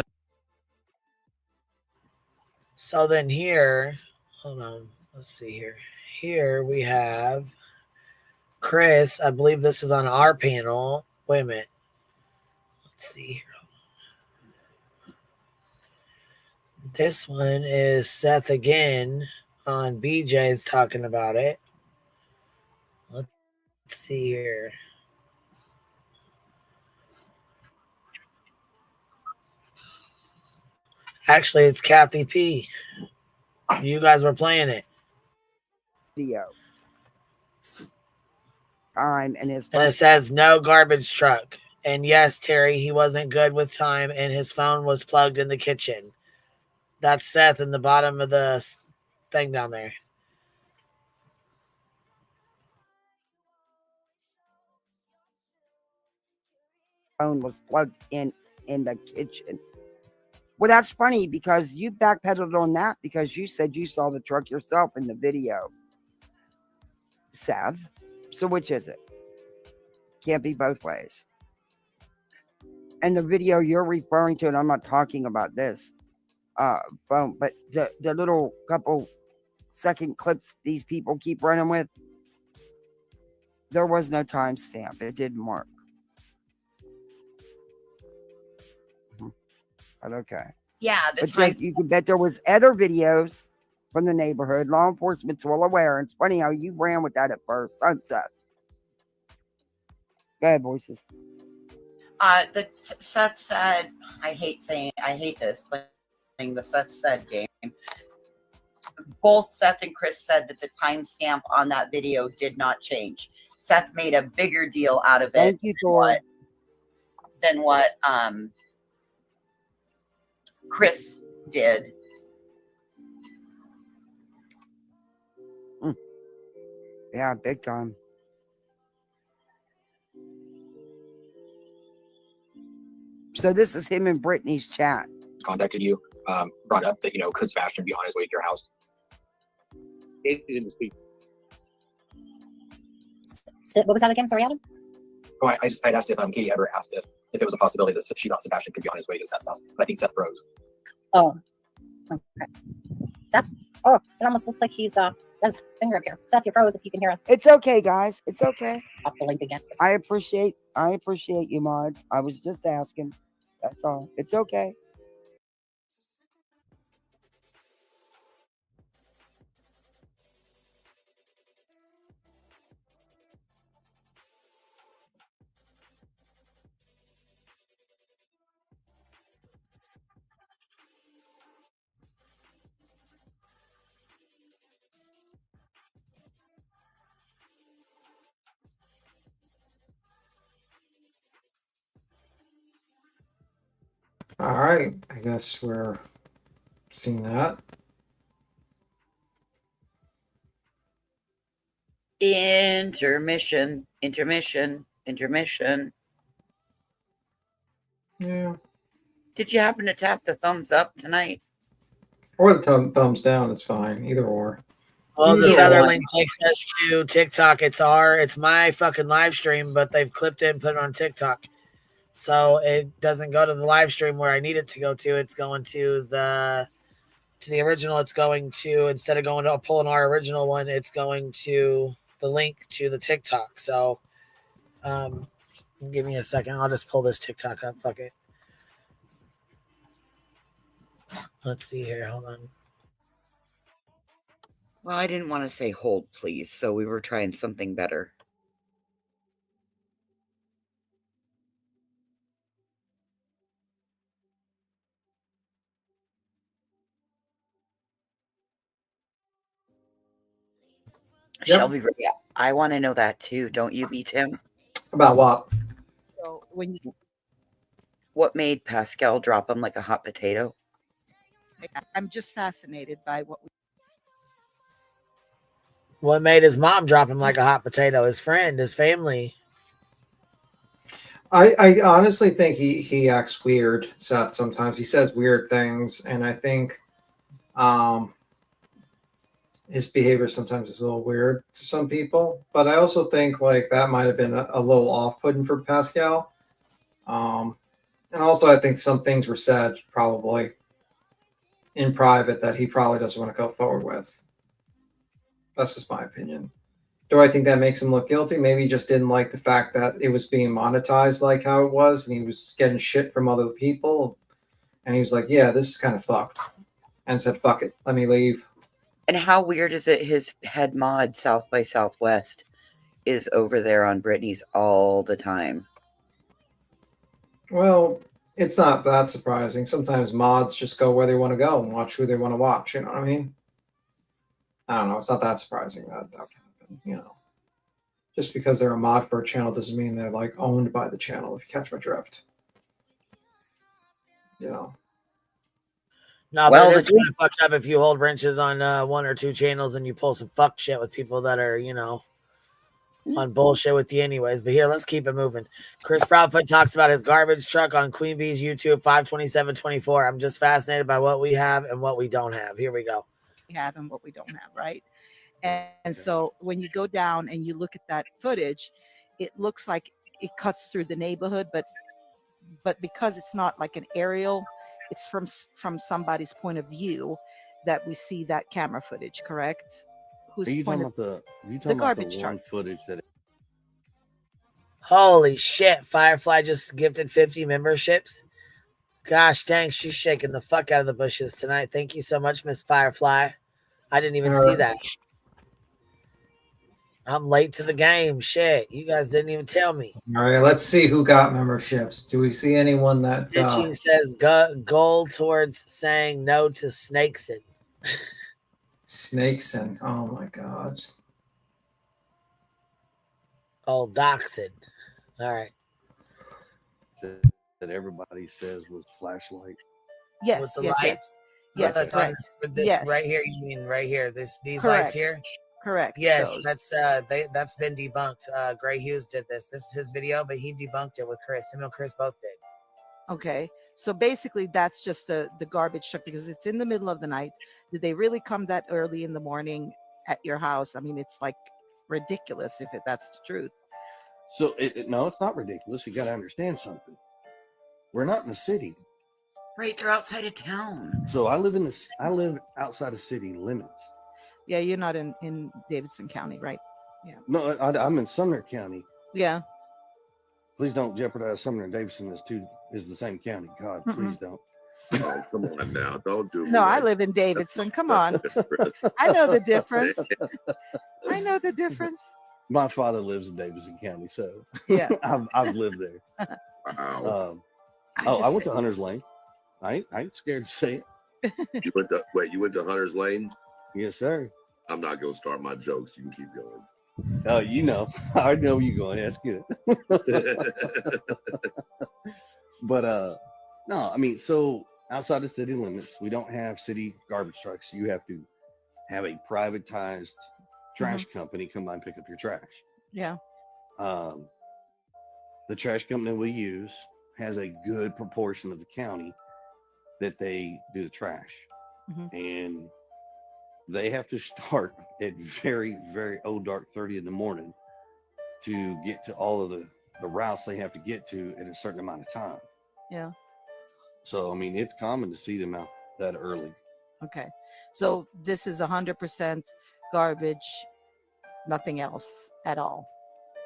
So then here, hold on. Let's see here. Here we have Chris. I believe this is on our panel. Wait a minute. Let's see here. This one is Seth again on BJ's talking about it. Let's see here. Actually, it's Kathy P. You guys were playing it. Video. And it says no garbage truck. And yes, Terry, he wasn't good with time and his phone was plugged in the kitchen. That's Seth in the bottom of the thing down there. Phone was plugged in the kitchen. Well, that's funny because you backpedaled on that because you said you saw the truck yourself in the video. Sad. So which is it? Can't be both ways. And the video you're referring to, and I'm not talking about this phone, but the little couple second clips these people keep running with, There was no timestamp. It didn't work. But okay. Yeah, but yes, you can bet there was other videos from the neighborhood. Law enforcement's well aware. And it's funny how you ran with that at first. I'm Seth. Go ahead, voices. Seth said, I hate this playing the Seth said game. Both Seth and Chris said that the timestamp on that video did not change. Seth made a bigger deal out of it Thank you, than what Chris did. Yeah, big time. So this is him and Brittany's chat. Contacted you, brought up that, could Sebastian be on his way to your house? He didn't speak. What was that again? Sorry, Adam? Oh, I asked if Katie ever asked if it was a possibility that she thought Sebastian could be on his way to Seth's house, but I think Seth froze. Oh, okay. Seth? Oh, it almost looks like he's got his finger up here. Seth, you froze if you can hear us. It's okay, guys. It's okay. Up the link again. I appreciate you, mods. I was just asking. That's all. It's okay. All right, I guess we're seeing that. Intermission. Yeah. Did you happen to tap the thumbs up tonight? Or the thumbs down, it's fine. Either or. Well, this other link takes us to TikTok. It's my fucking live stream, but they've clipped it and put it on TikTok. So it doesn't go to the live stream where I need it to go to. It's going to the original. It's going to, instead of going to pulling our original one, it's going to the link to the TikTok. So give me a second. I'll just pull this TikTok up. Fuck it. Let's see here. Hold on. Well, I didn't want to say hold, please. So we were trying something better. Yep. Shelby, I want to know that too. Don't you, be Tim? About what? So What made Pascal drop him like a hot potato? I'm just fascinated by What made his mom drop him like a hot potato? His friend, his family. I honestly think he acts weird, Seth. Sometimes he says weird things, and I think his behavior sometimes is a little weird to some people. But I also think like that might have been a little off-putting for Pascal. And also I think some things were said probably in private that he probably doesn't want to go forward with. That's just my opinion. Do I think that makes him look guilty? Maybe he just didn't like the fact that it was being monetized like how it was, and he was getting shit from other people. And he was like, yeah, this is kind of fucked. And said, fuck it, let me leave. And how weird is it his head mod, South by Southwest, is over there on Brittany's all the time? Well, it's not that surprising. Sometimes mods just go where they want to go and watch who they want to watch. You know what I mean? I don't know. It's not that surprising that can happen. You know, just because they're a mod for a channel doesn't mean they're like owned by the channel. If you catch my drift, you know. No, but it's kind of fucked up if you hold wrenches on one or two channels and you pull some fuck shit with people that are, you know, on bullshit with you anyways. But here, let's keep it moving. Chris Proudfoot talks about his garbage truck on Queen Bee's YouTube 52724. I'm just fascinated by what we have and what we don't have. Here we go. we have and what we don't have, right? And so when you go down and you look at that footage, it looks like it cuts through the neighborhood, but because it's not like an aerial, it's from somebody's point of view that we see that camera footage, correct? Are you talking about the garbage truck footage that Holy shit. Firefly just gifted 50 memberships. Gosh dang, she's shaking the fuck out of the bushes tonight. Thank you so much, Miss Firefly. I didn't even see that. I'm late to the game. Shit. You guys didn't even tell me. All right, let's see who got memberships. Do we see anyone that Ditching says goal towards saying no to Snakeson. Snakeson? Oh my God. Oh, Doxson. All right. That everybody says was flashlight. Yes, With the yes, lights. yes, Look, correct. with this Yes. right here. You mean right here? These Correct. lights here. Correct. Yes, those. that's been debunked. Gray Hughes did this. This is his video, but he debunked it with Chris. Him and Chris both did. Okay. So basically, that's just the garbage truck because it's in the middle of the night. Did they really come that early in the morning at your house? I mean, it's like ridiculous if that's the truth. So no, it's not ridiculous. You got to understand something. We're not in the city. Right, they're outside of town. So I live outside of city limits. Yeah, you're not in Davidson County, right? Yeah. No, I'm in Sumner County. Yeah. Please don't jeopardize Sumner and Davidson is the same county. God, please don't. Oh, come on now. Don't do me No, I like live in Davidson. Come on. I know the difference. I know the difference. My father lives in Davidson County, so yeah, I've lived there. Wow. I went to Hunter's Lane. I ain't scared to say it. You went to Hunter's Lane? Yes, sir. I'm not gonna start my jokes. You can keep going. Oh, you know. I already know where you're going. That's good. But no, I mean, so outside the city limits, we don't have city garbage trucks. You have to have a privatized trash company come by and pick up your trash. Yeah. The trash company we use has a good proportion of the county that they do the trash. And they have to start at very, very dark 30 in the morning to get to all of the routes they have to get to in a certain amount of time. Yeah. So, I mean, it's common to see them out that early. Okay. So this is 100% garbage, nothing else at all.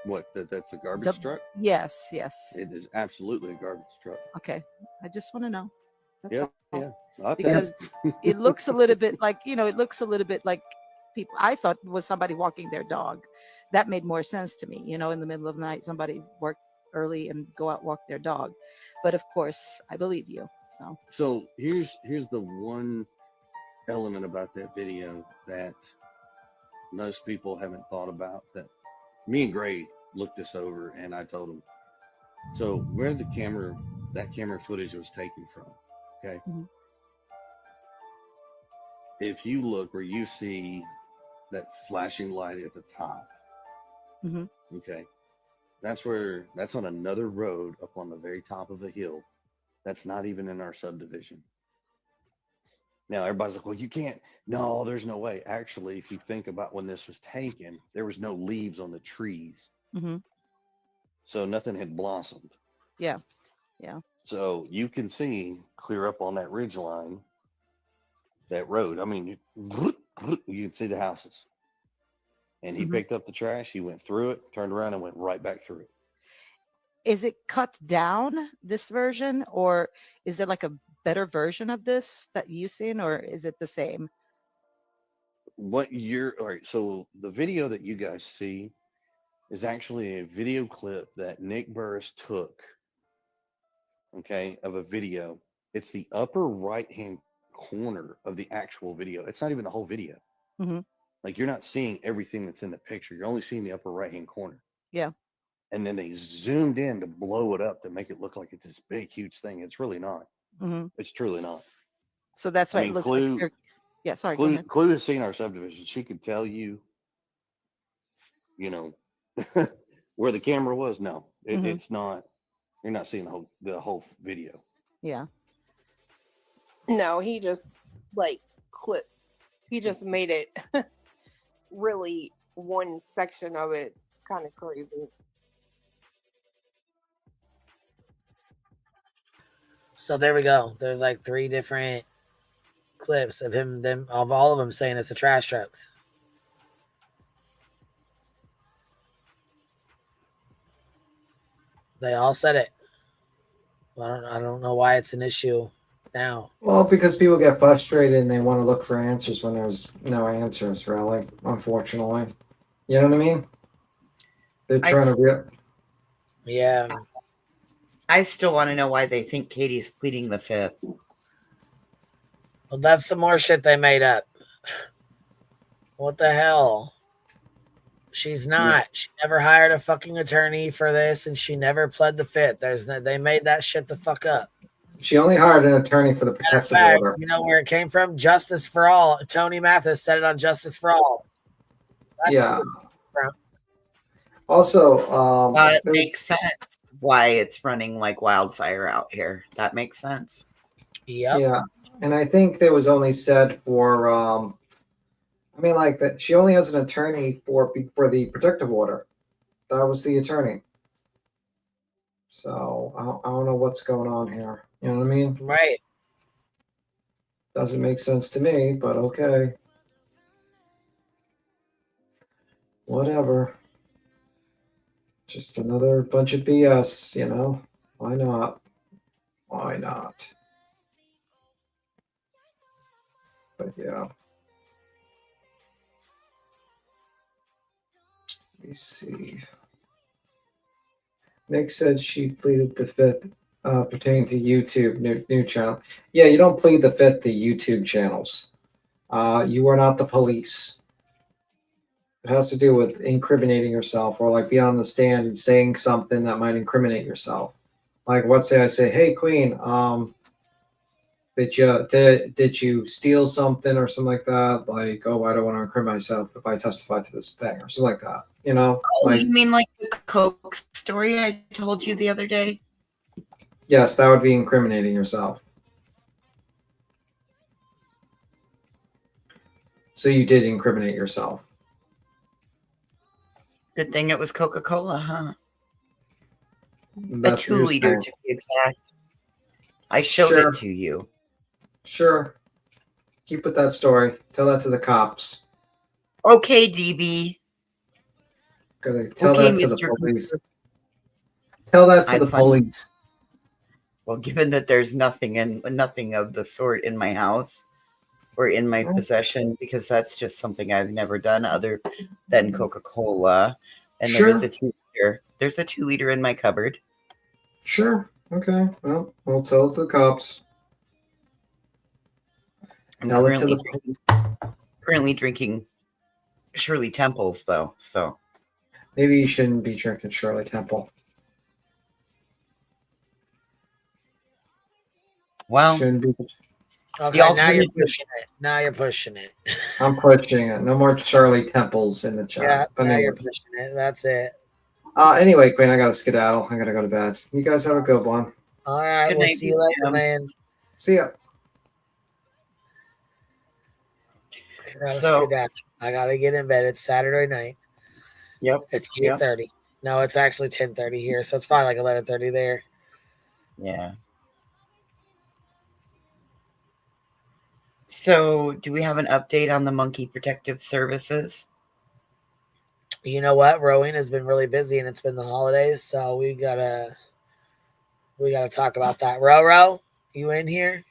What? That's a garbage truck? Yes, yes. It is absolutely a garbage truck. Okay. I just want to know. That's Yeah, all. yeah. I'll Because tell you. it looks a little bit like, it looks a little bit like people, I thought it was somebody walking their dog. That made more sense to me. In the middle of the night, somebody worked early and go out walk their dog. But of course, I believe you. So here's the one element about that video that most people haven't thought about, that me and Gray looked this over, and I told him, so where that camera footage was taken from, okay? If you look where you see that flashing light at the top, okay, that's on another road up on the very top of a hill. That's not even in our subdivision. Now everybody's like, well, you can't. No, there's no way. Actually, if you think about when this was taken, there was no leaves on the trees. So nothing had blossomed. Yeah. Yeah. So you can see clear up on that ridge line, that road. I mean, you can see the houses. And he picked up the trash. He went through it, turned around, and went right back through it. Is it cut down, this version, or is there like a better version of this that you've seen, or is it the same? All right, so the video that you guys see is actually a video clip that Nick Burris took, okay, of a video. It's the upper right-hand corner of the actual video. It's not even the whole video. Like, you're not seeing everything that's in the picture. You're only seeing the upper right-hand corner. Yeah. And then they zoomed in to blow it up to make it look like it's this big, huge thing. It's really not. It's truly not. So that's why I mean, it looks Clue, like yeah, sorry, go ahead. Clue has seen our subdivision. She could tell you, where the camera was. No, it's not. You're not seeing the whole video. Yeah. No, he just he just made it really one section of it kind of crazy. So there we go. There's like 3 different clips of all of them saying it's the trash trucks. They all said it. I don't know why it's an issue now. Well, because people get frustrated and they want to look for answers when there's no answers, really, unfortunately. You know what I mean? They're trying to... Yeah. I still want to know why they think Katie's pleading the fifth. Well, that's some more shit they made up. What the hell? She's not. She never hired a fucking attorney for this, and she never pled the fifth. They made that shit the fuck up. She only hired an attorney for the protective order. You know where it came from? Justice for All. Tony Mathis said it on Justice for All. Yeah. Also, it makes sense why it's running like wildfire out here. That makes sense. Yep. Yeah, and I think there was only said for, I mean, like that she only has an attorney for the protective order. That was the attorney. So I don't know what's going on here. You know what I mean? Right. Doesn't make sense to me, but okay. Whatever. Just another bunch of BS, you know? Why not? Why not? But yeah. Let me see. Nick said she pleaded the fifth pertaining to YouTube new channel. Yeah, you don't plead the fifth to YouTube channels. You are not the police. It has to do with incriminating yourself or like being on the stand and saying something that might incriminate yourself. Like what say I say, hey Queen, did you steal something or something like that? Like, oh, I don't want to incriminate myself if I testify to this thing or something like that. You know? Oh, like, you mean like the Coke story I told you the other day? Yes, that would be incriminating yourself. So you did incriminate yourself. Good thing it was Coca-Cola, huh? That's a 2-liter to be exact. I showed it to you. Sure. Keep with that story. Tell that to the cops. Okay, DB. Gotta tell that to the police. Tell that to the police. Well, given that there's nothing of the sort in my house or in my possession, because that's just something I've never done other than Coca-Cola. And there is a 2-liter. There's a 2-liter in my cupboard. Sure. Okay. Well, we'll tell it to the cops. I'm Tell it to the currently drinking Shirley Temples, though. So maybe you shouldn't be drinking Shirley Temple. Well, shouldn't be. Okay, now you're pushing it. Now you're pushing it. I'm pushing it. No more Shirley Temples in the chat. Yeah, But now anyway. you're pushing it. That's it. Anyway, Queen, I gotta skedaddle. I gotta go to bed. You guys have a good one. All right, Good we'll night, see you later, man. See ya. I gotta get in bed. It's Saturday night. Yep. It's 8:30. No, it's actually 10:30 here, so it's probably like 11:30 there. Yeah. So, do we have an update on the Monkey Protective Services? You know what? Rowing has been really busy, and it's been the holidays, so we gotta talk about that. Row, you in here?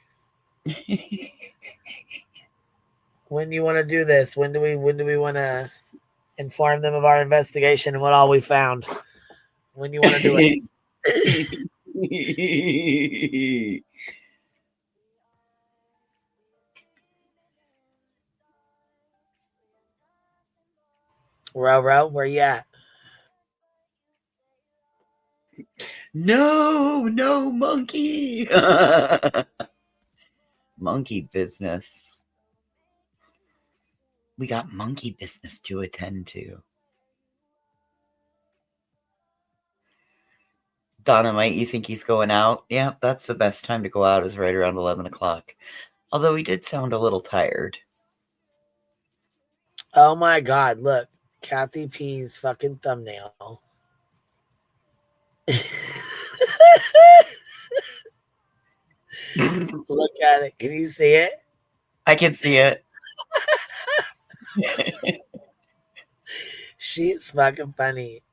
When do you want to do this? When do we want to inform them of our investigation and what all we found? When do you want to do it? Row, where you at? No, monkey. Monkey business. We got monkey business to attend to. Dynamite, you think he's going out? Yeah, that's the best time to go out, is right around 11 o'clock. Although he did sound a little tired. Oh my God, look. Kathy P's fucking thumbnail. Look at it. Can you see it? I can see it. She's fucking funny.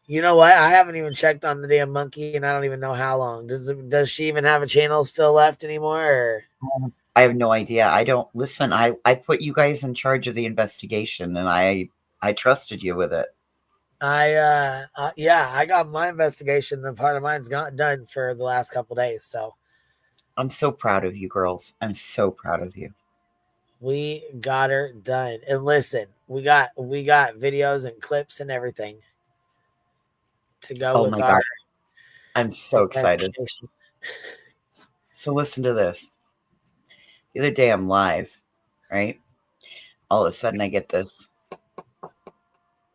You know what? I haven't even checked on the damn monkey, and I don't even know how long. Does she even have a channel still left anymore? Or? I have no idea. I don't listen. I put you guys in charge of the investigation, and I trusted you with it. Yeah, I got my investigation. The part of mine's got done for the last couple days. So I'm so proud of you, girls. I'm so proud of you. We got her done. And listen, we got videos and clips and everything to go with my our. God. I'm so excited. So listen to this. The other day I'm live, right? All of a sudden I get this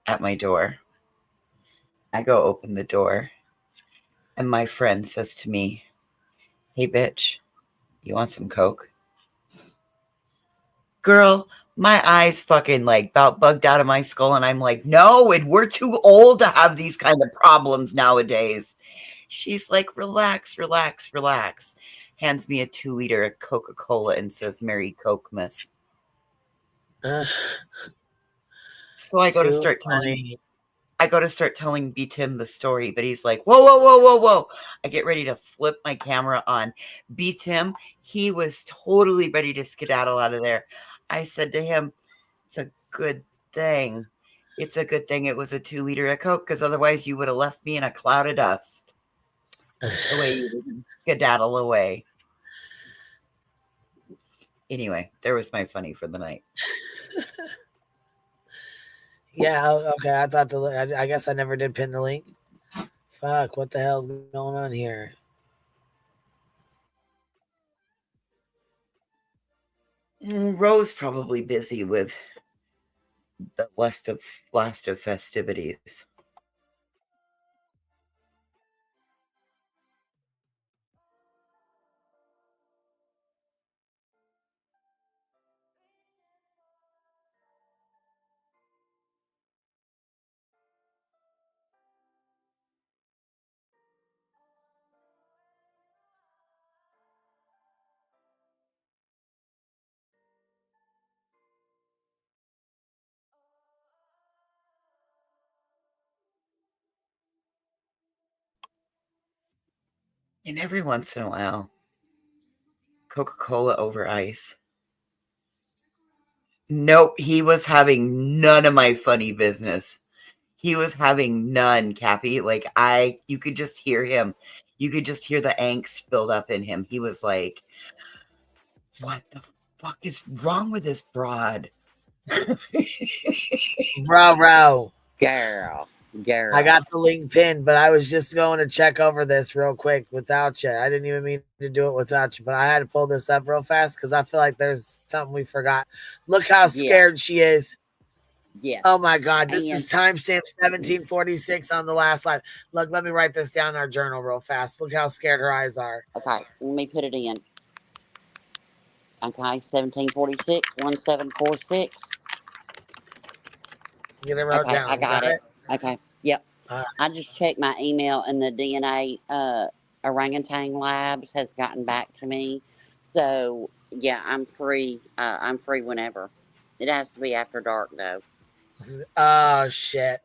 at my door. I go open the door, and my friend says to me, "Hey, bitch, you want some Coke?" Girl, my eyes fucking like about bugged out of my skull, and I'm like, no, and we're too old to have these kind of problems nowadays. She's like, relax, relax, relax. Hands me a 2-liter of Coca-Cola and says, "Merry Coke, miss." So I go to start telling B Tim the story, but he's like, whoa, whoa, whoa, whoa, whoa. I get ready to flip my camera on. B Tim, he was totally ready to skedaddle out of there. I said to him, it's a good thing. It's a good thing it was a 2-liter of Coke, because otherwise you would have left me in a cloud of dust. The way you would skedaddle away. Anyway, there was my funny for the night. Yeah, okay. I thought I guess I never did pin the link. Fuck, what the hell's going on here? Rose probably busy with the last of festivities. And every once in a while, Coca-Cola over ice. Nope, he was having none of my funny business. He was having none, Cappy. Like you could just hear him. You could just hear the angst build up in him. He was like, what the fuck is wrong with this broad? Bro. Girl. I got the link pinned, but I was just going to check over this real quick without you. I didn't even mean to do it without you, but I had to pull this up real fast because I feel like there's something we forgot. Look how scared she is. Yes. Oh my God. This is timestamp 1746 on the last live. Look, let me write this down in our journal real fast. Look how scared her eyes are. Okay, let me put it in. Okay, 1746, 1746. Get it wrote down. I got it. Okay, yep. I just checked my email, and the DNA orangutan labs has gotten back to me. So yeah, I'm free. I'm free whenever. It has to be after dark though. Oh shit.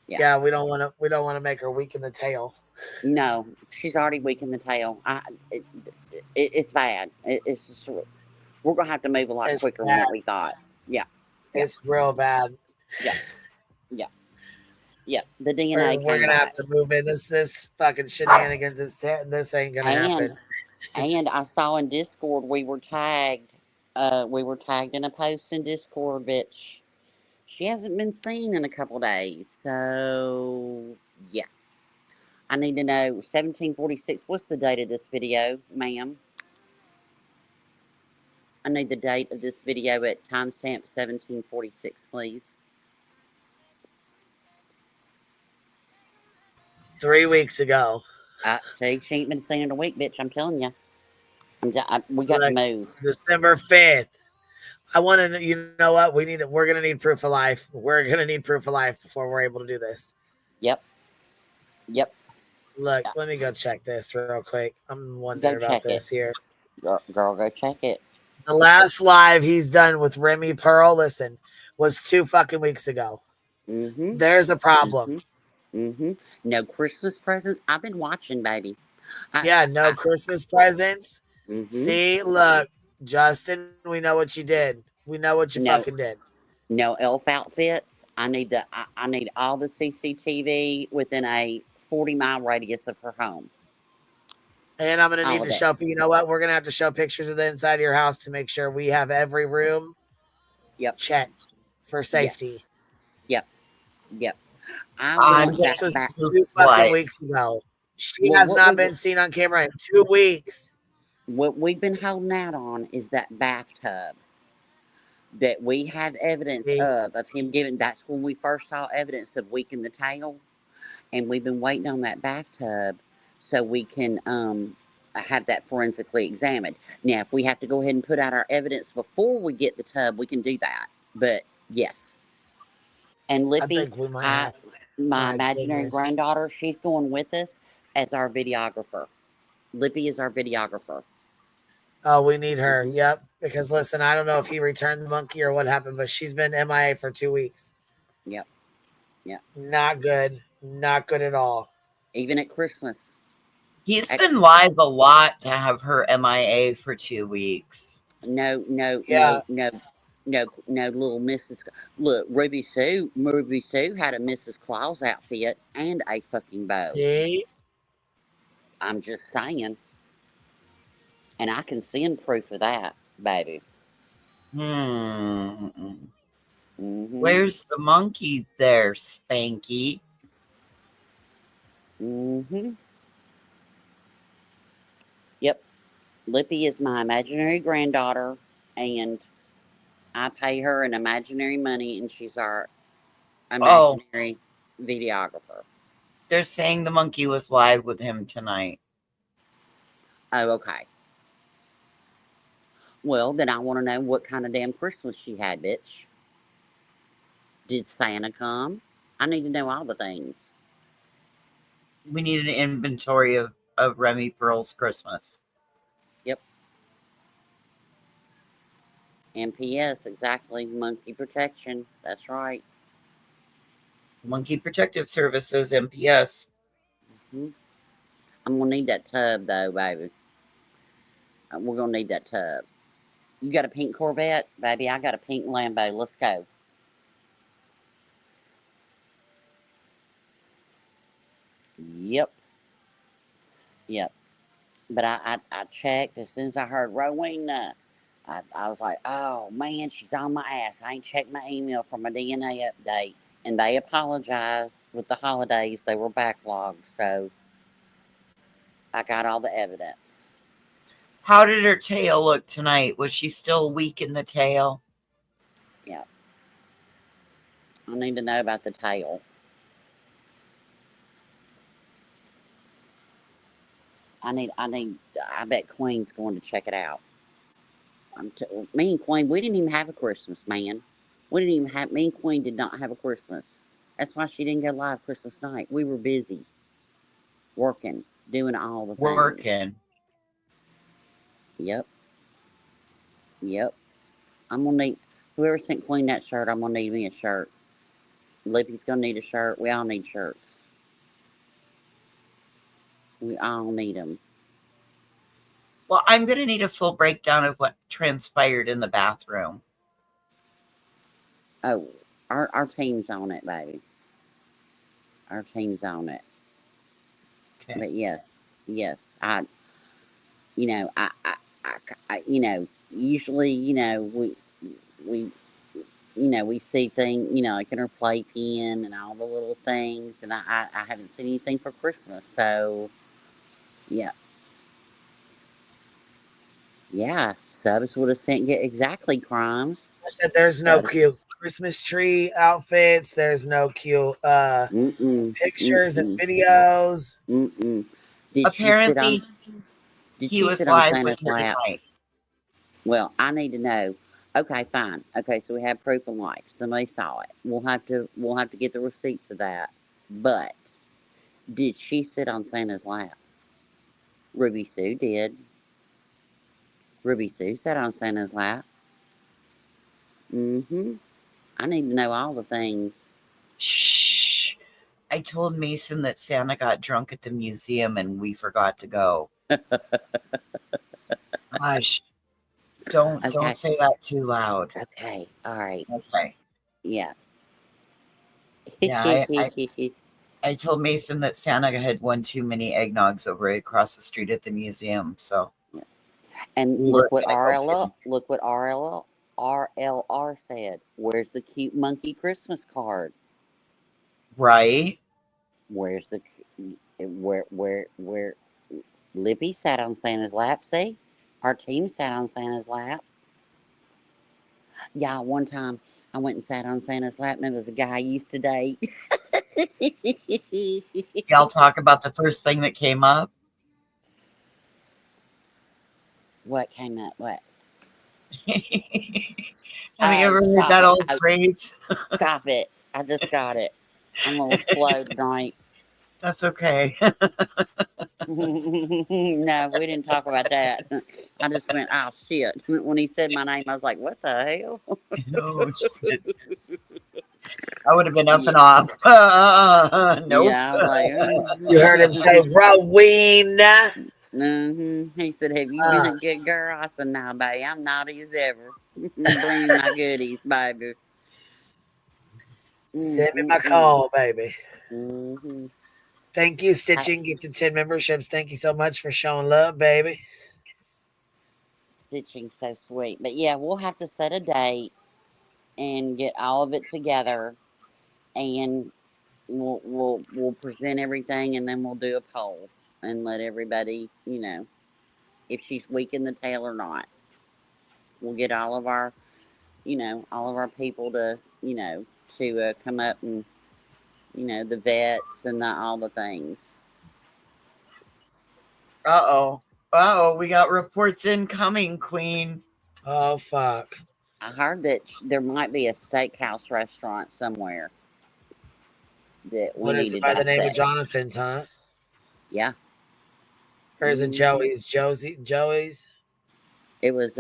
Yeah, we don't want to make her weak in the tail. No, she's already weak in the tail. It's bad. It's just, we're gonna have to move a lot quicker than what we thought. Yeah, it's real bad. Yeah. The DNA. We're gonna have to move in. This fucking shenanigans. This ain't gonna happen. And I saw in Discord we were tagged. We were tagged in a post in Discord, bitch. She hasn't been seen in a couple days, so yeah. I need to know 1746. What's the date of this video, ma'am? I need the date of this video at timestamp 1746, please. 3 weeks ago. See, she ain't been seen in a week, bitch. I'm telling you. We got to move. December 5th. I want to. You know what? We're gonna need proof of life. We're gonna need proof of life before we're able to do this. Yep. Look, let me go check this real quick. I'm wondering about this here. Girl, go check it. The last live he's done with Remy Pearl, was 2 fucking weeks ago. Mm-hmm. There's a problem. No Christmas presents. I've been watching, baby. Yeah, no Christmas presents. Mm-hmm. See, look, Justin, we know what you did. We know what you fucking did. No elf outfits. I need I need all the CCTV within a 40-mile radius of her home. And I'm gonna All need of to it. show. You know what? We're gonna have to show pictures of the inside of your house to make sure we have every room. Checked for safety. Yes. Yep. This was 2 fucking weeks ago. She has not been seen on camera in 2 weeks. What we've been holding out on is that bathtub that we have evidence of him giving. That's when we first saw evidence of weakening the tail, and we've been waiting on that bathtub so we can have that forensically examined. Now, if we have to go ahead and put out our evidence before we get the tub, we can do that. But yes, and Lippy, I think we might have. My imaginary granddaughter, she's going with us as our videographer. Lippy is our videographer. Oh, we need her. Yep. Because listen, I don't know if he returned the monkey or what happened, but she's been MIA for 2 weeks. Yep. Yep. Not good. Not good at all. Even at Christmas. He's been live a lot to have her MIA for 2 weeks. No, little Mrs. Look, Ruby Sue had a Mrs. Claus outfit and a fucking bow. See? I'm just saying. And I can send proof of that, baby. Where's the monkey there, Spanky? Yep. Lippy is my imaginary granddaughter, and I pay her an imaginary money, and she's our imaginary videographer. They're saying the monkey was live with him tonight. Oh, okay. Well, then I want to know what kind of damn Christmas she had, bitch. Did Santa come? I need to know all the things. We need an inventory of Remy Pearl's Christmas. Yep. MPS, exactly. Monkey protection. That's right. Monkey Protective Services, MPS. I'm going to need that tub, though, baby. We're going to need that tub. You got a pink Corvette? Baby, I got a pink Lambo. Let's go. Yep. But I checked as soon as I heard Rowena. I was like, oh, man, she's on my ass. I ain't checked my email for my DNA update. And they apologized with the holidays. They were backlogged. So I got all the evidence. How did her tail look tonight? Was she still weak in the tail? Yeah. I need to know about the tail. I bet Queen's going to check it out. Me and Queen, we didn't even have a Christmas, man. Me and Queen did not have a Christmas. That's why she didn't go live Christmas night. We were busy. Working. Doing all the things. Working. Yep. I'm going to need, whoever sent Queen that shirt, I'm going to need me a shirt. Lippy's going to need a shirt. We all need shirts. We all need them. Well, I'm going to need a full breakdown of what transpired in the bathroom. Oh, our team's on it, baby. Our team's on it. Okay. But yes, usually, we see things, like in her playpen and all the little things, and I haven't seen anything for Christmas, so, yeah. Yeah, subs would have sent exactly crimes. I said there's no cute Christmas tree outfits. There's no cute pictures and videos. Apparently, he was live with her tonight. Well, I need to know. Okay, fine. Okay, so we have proof of life. Somebody saw it. We'll have to get the receipts of that. But did she sit on Santa's lap? Ruby Sue did. Ruby Sue sat on Santa's lap. I need to know all the things. Shh. I told Mason that Santa got drunk at the museum and we forgot to go. Gosh, don't say that too loud. Okay, all right. Okay. Yeah. Yeah, I told Mason that Santa had one too many eggnogs over right across the street at the museum. So, and look what RLR said. Where's the cute monkey Christmas card? Right. Where's the where Lippy sat on Santa's lap? See, our team sat on Santa's lap. Yeah, one time I went and sat on Santa's lap, and it was a guy I used to date. Y'all talk about the first thing that came up. What came up? What? Have you ever heard that old phrase? Stop it. I just got it. I'm a little slow tonight. That's okay. No, we didn't talk about that. I just went, oh, shit. When he said my name, I was like, what the hell? Oh, shit. I would have been up and off. Nope. Yeah, I was like, you heard him say, Rowena. He said, have you been a good girl? I said, no, baby, I'm naughty as ever. Bring my goodies, baby. Send me my call, baby. Thank you, Stitching. Gifted 10 memberships. Thank you so much for showing love, baby. Stitching's so sweet. But yeah, we'll have to set a date and get all of it together, and we'll present everything, and then we'll do a poll and let everybody, if she's weak in the tail or not. We'll get all of our people to come up and the vets and all the things. Uh-oh, we got reports incoming, Queen. Oh, fuck. I heard that there might be a steakhouse restaurant somewhere that we What is it by the name of Jonathan's, huh? Yeah. Or is it Joey's? Joey's? It was,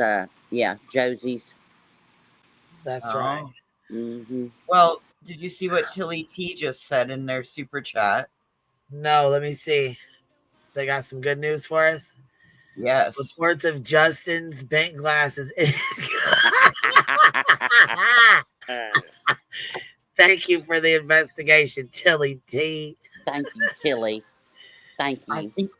Josie's. That's right. Well, did you see what Tilly T just said in their super chat? No, let me see. They got some good news for us? Yes. Reports of Justin's bank glasses. Thank you for the investigation, Tilly T. Thank you, Tilly. Thank you.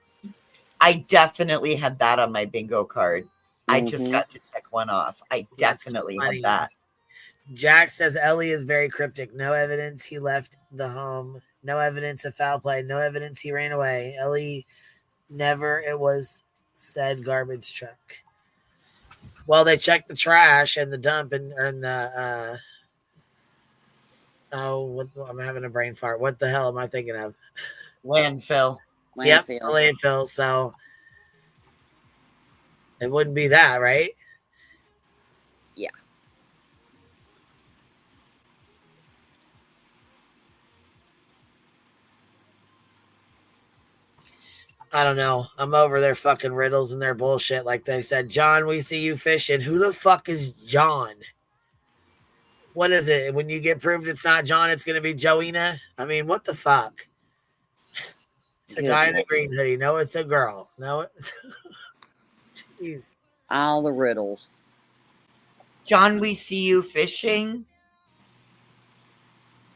I definitely had that on my bingo card. I just got to check one off. I definitely had that. Jack says Ellie is very cryptic. No evidence he left the home. No evidence of foul play. No evidence he ran away. Ellie never. It was said garbage truck. Well, they checked the trash and the dump and the I'm having a brain fart. What the hell am I thinking of? Landfill. Yep, landfill. So it wouldn't be that, right? Yeah. I don't know. I'm over their fucking riddles and their bullshit. Like they said, John, we see you fishing. Who the fuck is John? What is it? When you get proved it's not John, it's going to be Joina? I mean, what the fuck? It's a guy in a green hoodie. No, it's a girl. No, it's... Jeez. All the riddles. John, we see you fishing.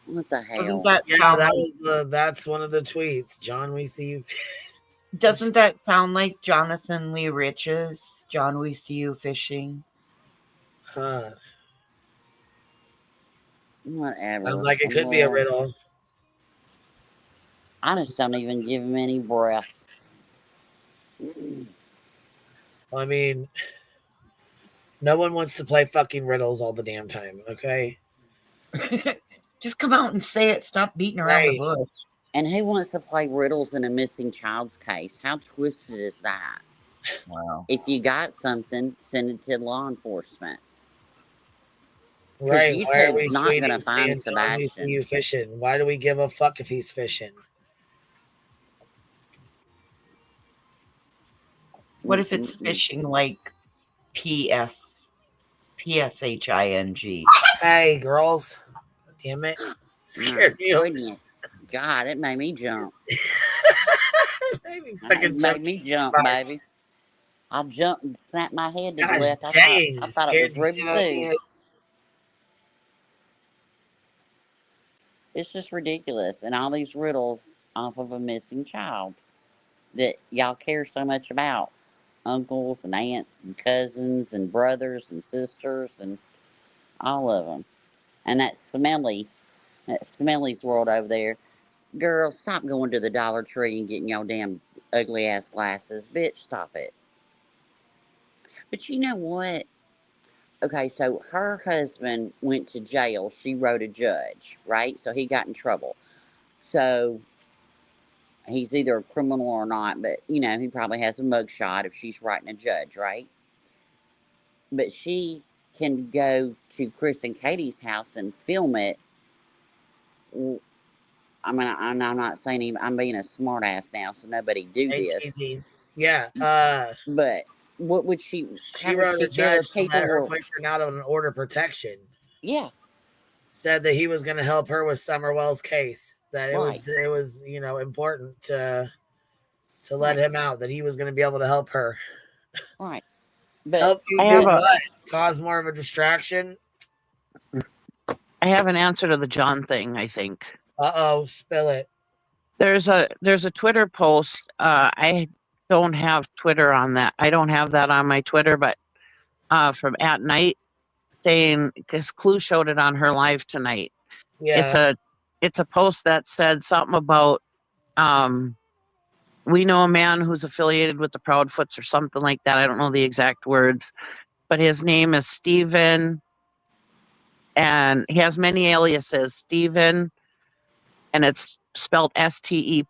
What the hell? Doesn't that sound that's one of the tweets. John, we see you. Doesn't that sound like Jonathan Lee Rich's John, we see you fishing? Whatever. Sounds like it could be a riddle. I just don't even give him any breath. I mean, no one wants to play fucking riddles all the damn time, okay? Just come out and say it. Stop beating around the bush. And who wants to play riddles in a missing child's case? How twisted is that? Wow. If you got something, send it to law enforcement. Right. Why are we not going to find Sebastian? We see you fishing. Why do we give a fuck if he's fishing? What if it's fishing like PSHING? Hey, girls. Damn it. Scared me. God, it made me jump. It made me jump, baby. I jumped and snapped my head to the Gosh left. dang, I thought it was Ruby Sue. It's just ridiculous. And all these riddles off of a missing child that y'all care so much about. Uncles and aunts and cousins and brothers and sisters and all of them. And that Smelly's world over there. Girl, stop going to the Dollar Tree and getting y'all damn ugly ass glasses. Bitch, stop it. But you know what? Okay, so her husband went to jail. She wrote a judge, right? So he got in trouble. So he's either a criminal or not, but you know, he probably has a mugshot if she's writing a judge, right? But she can go to Chris and Katie's house and film it. I mean, I'm not saying even, I'm being a smart ass now, so nobody do this. Yeah. But what would she? She wrote a judge to let her boyfriend out on an order of protection. Yeah. Said that he was going to help her with Summerwell's case. That it was you know, important to let him out. That he was going to be able to help her. Right. But help you do what? Cause more of a distraction. I have an answer to the John thing, I think. Spill it. There's a Twitter post. I don't have Twitter on that. I don't have that on my Twitter, but from At Night saying, because Clue showed it on her live tonight. Yeah. It's a post that said something about we know a man who's affiliated with the Proudfoots or something like that. I don't know the exact words, but his name is Stephen, and he has many aliases. Stephen, and it's spelled Stephen,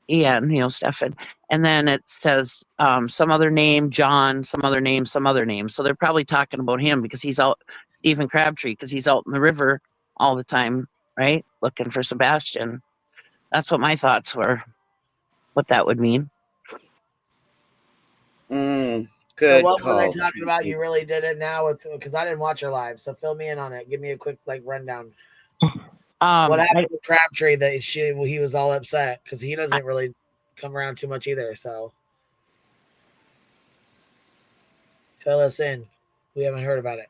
you know, Stephen. And then it says some other name, John, some other name, some other name. So they're probably talking about him because he's out, Stephen Crabtree, because he's out in the river all the time, right? Looking for Sebastian. That's what my thoughts were, what that would mean. Good. So what were they talking about? You really did it now because I didn't watch her live. So fill me in on it. Give me a quick rundown. What happened with Crabtree that he was all upset because he doesn't really come around too much either. So fill us in. We haven't heard about it.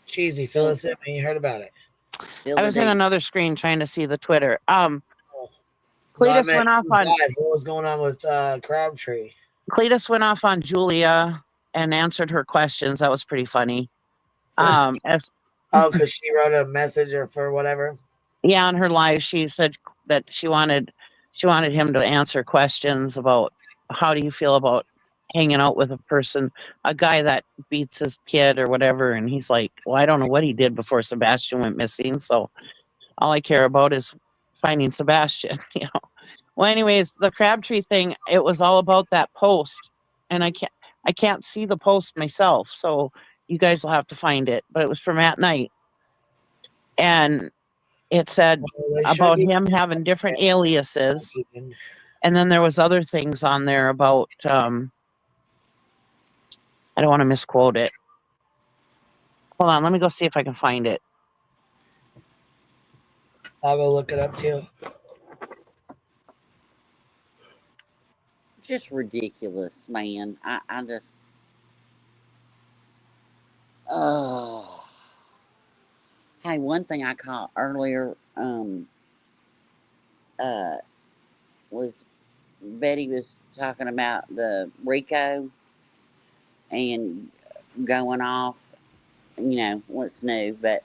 Cheesy, fill us in when you heard about it. I was in another screen trying to see the Twitter. Cletus went off on what was going on with Crabtree. Cletus went off on Julia and answered her questions. That was pretty funny. Because she wrote a message or for whatever. Yeah, on her live, she said that she wanted him to answer questions about how do you feel about hanging out with a guy that beats his kid or whatever. And he's like, well, I don't know what he did before Sebastian went missing. So all I care about is finding Sebastian, you know. Well, anyways, the Crabtree thing, it was all about that post. And I can't see the post myself. So you guys will have to find it. But it was from At Night. And it said about him having different aliases. And then there was other things on there about, I don't want to misquote it. Hold on, let me go see if I can find it. I'll go look it up too. Just ridiculous, man. I just... Oh. Hey, one thing I caught earlier was Betty was talking about the Rico and going off, you know, what's new, but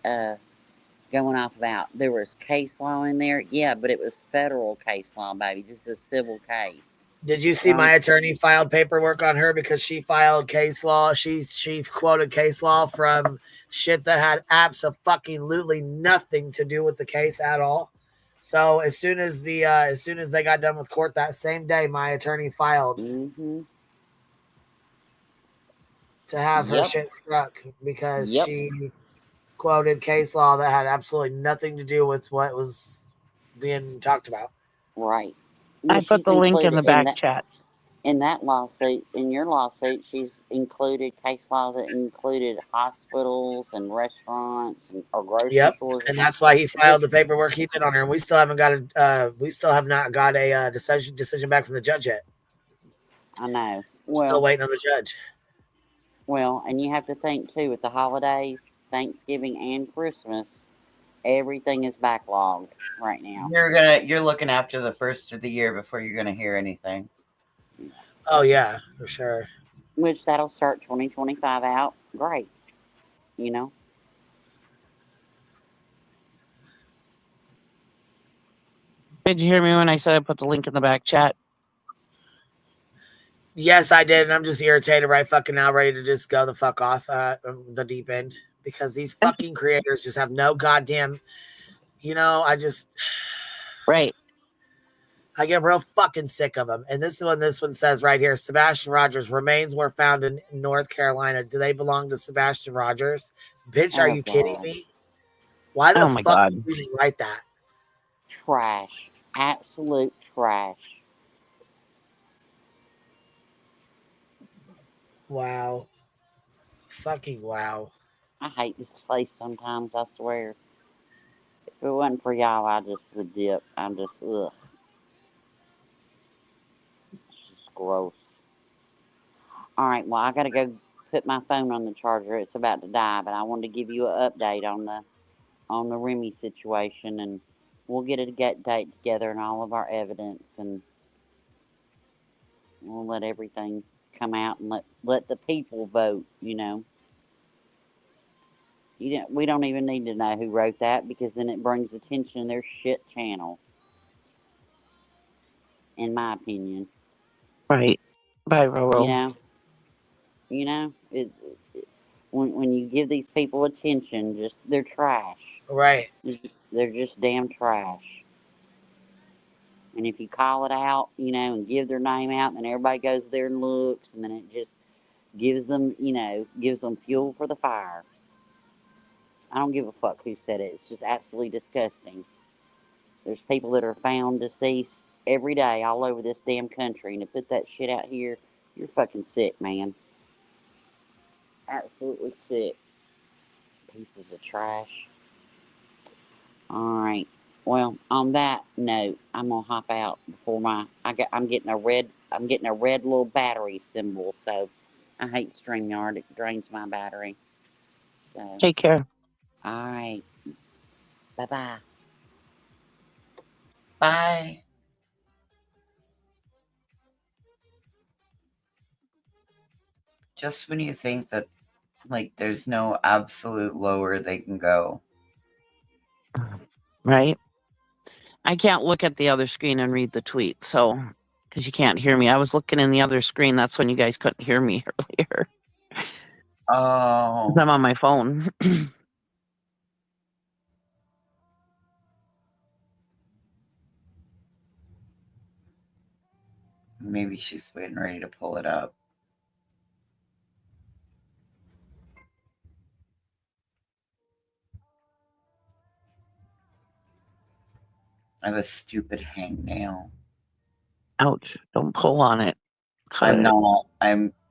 going off about there was case law in there. Yeah, but it was federal case law, baby. This is a civil case. Did you see my attorney filed paperwork on her because she filed case law? She quoted case law from shit that had absolutely nothing to do with the case at all. So as soon as they got done with court that same day, my attorney filed to have her shit struck because she quoted case law that had absolutely nothing to do with what was being talked about. Right. I put the link in the back chat. in that lawsuit, in your lawsuit, she's included case law that included hospitals and restaurants or grocery Yep, stores. and that's why he filed the paperwork he did on her. And we still haven't got a. We still have not got a decision back from the judge yet. I know. Still waiting on the judge. Well, and you have to think too, with the holidays, Thanksgiving and Christmas, everything is backlogged right now. You're looking after the first of the year before you're gonna hear anything. Oh yeah, for sure. Which that'll start 2025 out great, you know. Did you hear me when I said I put the link in the back chat? Yes, I did, and I'm just irritated right fucking now, ready to just go the fuck off the deep end because these fucking creators just have no goddamn. You know, I just right. I get real fucking sick of them. And this one says right here, Sebastian Rogers' remains were found in North Carolina. Do they belong to Sebastian Rogers? Bitch, are you kidding me? Why the fuck would you write that? Trash. Absolute trash. Wow. Fucking wow. I hate this place sometimes, I swear. If it wasn't for y'all, I just would dip. I'm just, ugh. It's just gross. All right, well, I got to go put my phone on the charger. It's about to die, but I wanted to give you an update on the Remy situation, and we'll get a date together and all of our evidence, and we'll let everything come out and let the people vote, you know. We don't even need to know who wrote that because then it brings attention to their shit channel, in my opinion. Right. Bye, Roro. You know, when you give these people attention, they're trash. Right. They're just damn trash. And if you call it out, you know, and give their name out, and then everybody goes there and looks, and then it just gives them, you know, gives them fuel for the fire. I don't give a fuck who said it. It's just absolutely disgusting. There's people that are found deceased every day all over this damn country, and to put that shit out here, you're fucking sick, man. Absolutely sick. Pieces of trash. Alright. Well, on that note, I'm gonna hop out before I'm getting a red little battery symbol, so I hate StreamYard. It drains my battery. So take care. Alright. Bye-bye. Bye. Just when you think that, like, there's no absolute lower they can go. Right? I can't look at the other screen and read the tweet, so, because you can't hear me. I was looking in the other screen. That's when you guys couldn't hear me earlier. Oh. I'm on my phone. Maybe she's getting ready to pull it up. I have a stupid hangnail. Ouch. Don't pull on it. I'm not.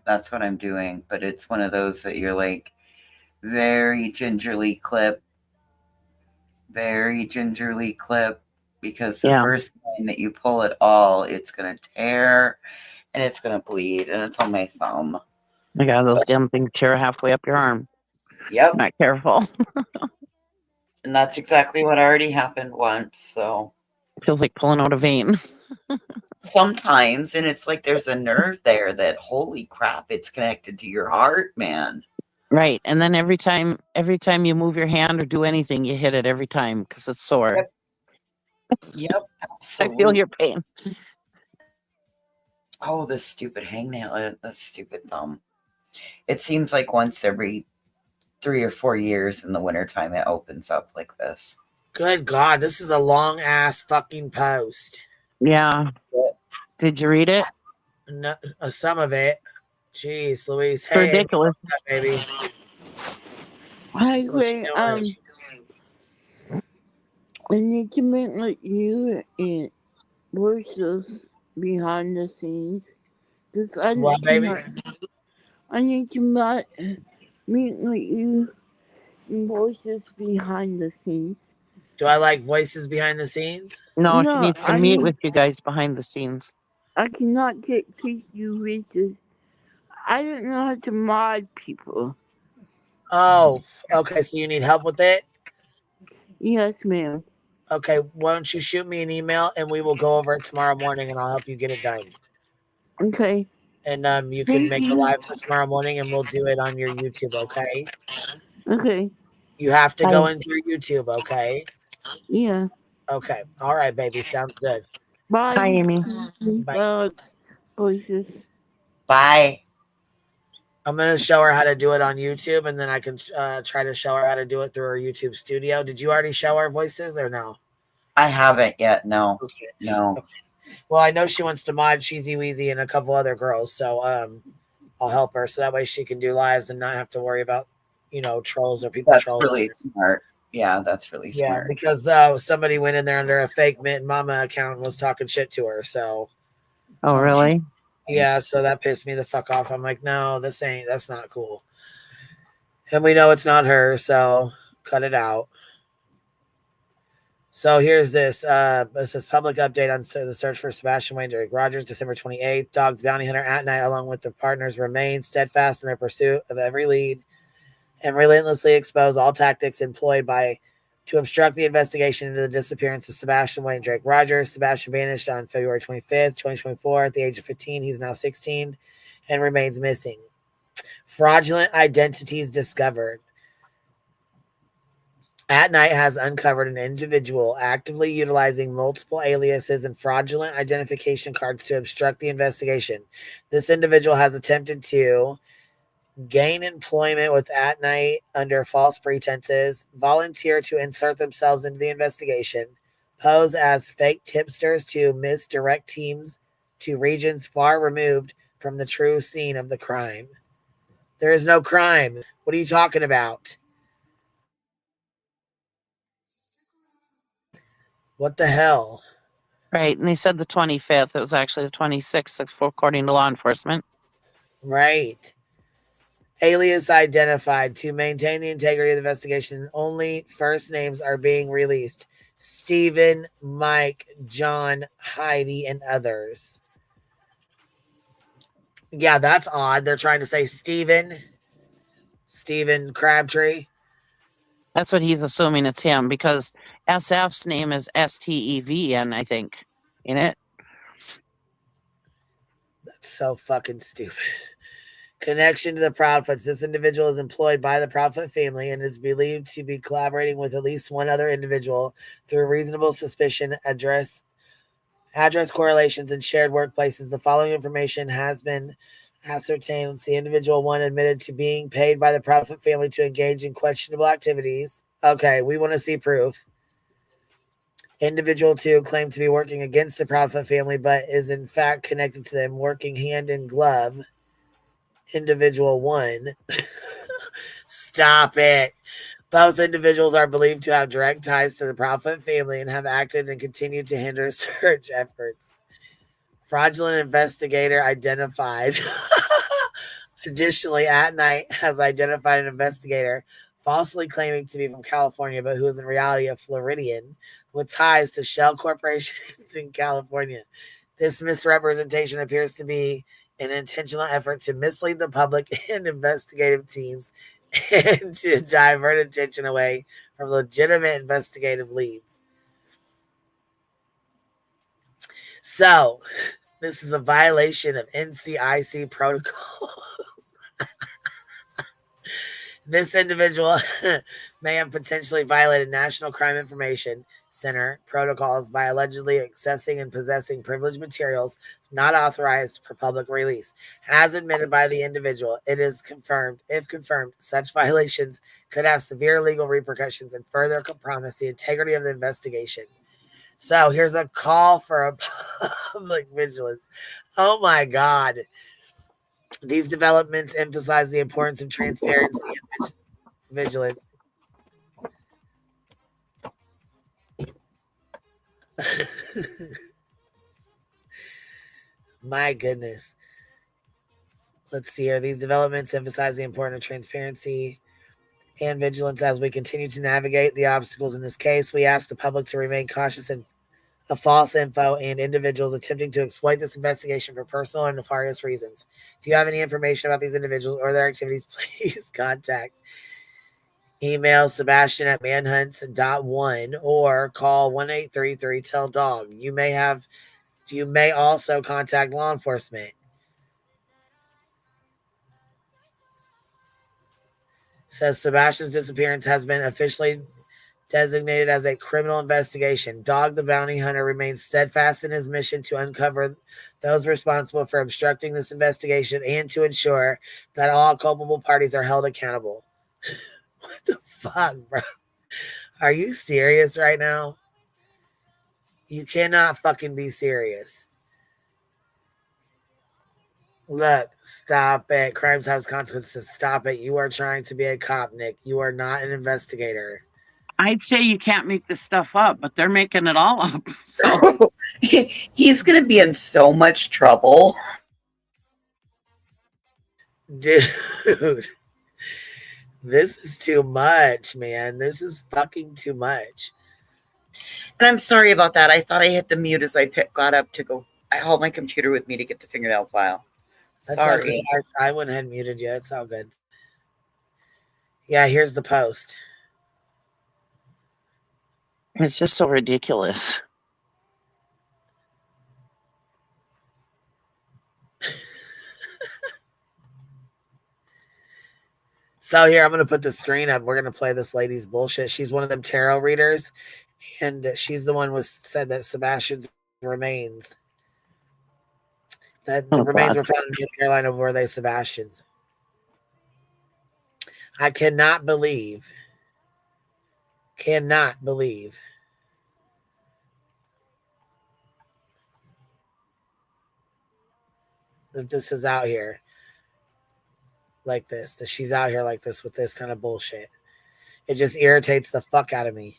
That's what I'm doing, but it's one of those that you're like very gingerly clip, because the first time that you pull it all, it's gonna tear and it's gonna bleed, and it's on my thumb. I got those damn things tear halfway up your arm. Yep. Not careful. And that's exactly what already happened once, so. Feels like pulling out a vein. Sometimes, and it's like there's a nerve there that, holy crap, it's connected to your heart, man. Right. And then every time you move your hand or do anything, you hit it every time because it's sore. Yep, absolutely. I feel your pain. Oh, this stupid hangnail, this stupid thumb. It seems like once every 3 or 4 years in the wintertime, it opens up like this. Good God, this is a long ass fucking post. Yeah. Did you read it? No, some of it. Jeez, Louise. It's ridiculous, baby. Hi, Gray. I need to make like you and versus behind the scenes Because I What, baby? I need to meet you voices behind the scenes. Do I like voices behind the scenes? No, she No, needs to I meet mean, with you guys behind the scenes. I cannot get you voices. I don't know how to mod people. Oh, okay. So you need help with it? Yes, ma'am. Okay. Why don't you shoot me an email and we will go over it tomorrow morning and I'll help you get it done. Okay. And you can make a live for tomorrow morning and we'll do it on your YouTube, okay? Okay. You have to Bye. go into your YouTube, okay? Yeah. Okay. All right, baby. Sounds good. Bye. Hi, Amy. Bye. Voices. Bye. I'm going to show her how to do it on YouTube, and then I can try to show her how to do it through her YouTube studio. Did you already show her voices or no? I haven't yet. No. Okay. No. Well, I know she wants to mod Cheesy Weezy and a couple other girls, so I'll help her so that way she can do lives and not have to worry about, trolls or people That's trolling. really smart. Yeah, that's really Yeah, smart. because somebody went in there under a fake Mint Mama account and was talking shit to her, so. Oh, really? Yeah, so that pissed me the fuck off. I'm like, no, that's not cool. And we know it's not her, so cut it out. So here's this. This is public update on the search for Sebastian Wayne Drake Rogers, December 28th. Dogged bounty hunter at night, along with their partners, remain steadfast in their pursuit of every lead and relentlessly expose all tactics employed to obstruct the investigation into the disappearance of Sebastian Wayne Drake Rogers. Sebastian vanished on February 25th, 2024. At the age of 15, he's now 16 and remains missing. Fraudulent identities discovered. At Night has uncovered an individual actively utilizing multiple aliases and fraudulent identification cards to obstruct the investigation. This individual has attempted to gain employment with At Night under false pretenses, volunteer to insert themselves into the investigation, pose as fake tipsters to misdirect teams to regions far removed from the true scene of the crime. There is no crime. What are you talking about? What the hell? Right, and they said the 25th. It was actually the 26th, according to law enforcement. Right. Alias identified. To maintain the integrity of the investigation, only first names are being released. Stephen, Mike, John, Heidi, and others. Yeah, that's odd. They're trying to say Stephen Crabtree. That's what he's assuming it's him because SF's name is Steven, I think, in it. That's so fucking stupid. Connection to the Proudfoots. This individual is employed by the Proudfoot family and is believed to be collaborating with at least one other individual through reasonable suspicion, address correlations, and shared workplaces. The following information has been ascertained. The individual one admitted to being paid by the Proudfoot family to engage in questionable activities. Okay, we want to see proof. Individual 2 claimed to be working against the Proudfoot family, but is in fact connected to them, working hand in glove. Individual 1. Stop it. Both individuals are believed to have direct ties to the Proudfoot family and have acted and continued to hinder search efforts. Fraudulent investigator identified. Additionally, At Night has identified an investigator falsely claiming to be from California, but who is in reality a Floridian with ties to shell corporations in California. This misrepresentation appears to be an intentional effort to mislead the public and investigative teams and to divert attention away from legitimate investigative leads. So, this is a violation of NCIC protocols. This individual may have potentially violated National Crime Information Center protocols by allegedly accessing and possessing privileged materials not authorized for public release. As admitted by the individual, it is confirmed, if confirmed, such violations could have severe legal repercussions and further compromise the integrity of the investigation. So here's a call for a public vigilance. Oh my God. These developments emphasize the importance of transparency and vigilance. My goodness. Let's see here. These developments emphasize the importance of transparency and vigilance as we continue to navigate the obstacles in this case. We ask the public to remain cautious of false info and individuals attempting to exploit this investigation for personal and nefarious reasons. If you have any information about these individuals or their activities, please contact email Sebastian at manhunts.one or call 1-833-TELL-DOG. You may also contact law enforcement. Says Sebastian's disappearance has been officially designated as a criminal investigation. Dog the Bounty Hunter remains steadfast in his mission to uncover those responsible for obstructing this investigation and to ensure that all culpable parties are held accountable. What the fuck, bro? Are you serious right now? You cannot fucking be serious. Look, stop it. Crimes has consequences. Stop it. You are trying to be a cop, Nick. You are not an investigator. I'd say you can't make this stuff up, but they're making it all up. So. He's going to be in so much trouble. Dude, this is too much, man. This is fucking too much. And I'm sorry about that. I thought I hit the mute as I got up to go. I hauled my computer with me to get the fingernail file. That's Sorry. Okay. I went ahead and muted you. It's all good. Yeah, here's the post. It's just so ridiculous. So here, I'm going to put the screen up. We're going to play this lady's bullshit. She's one of them tarot readers, and she's the one who said that Sebastian's remains. That the remains were found in North Carolina. Were they Sebastian's? I cannot believe that this is out here like this, that she's out here like this with this kind of bullshit. It just irritates the fuck out of me.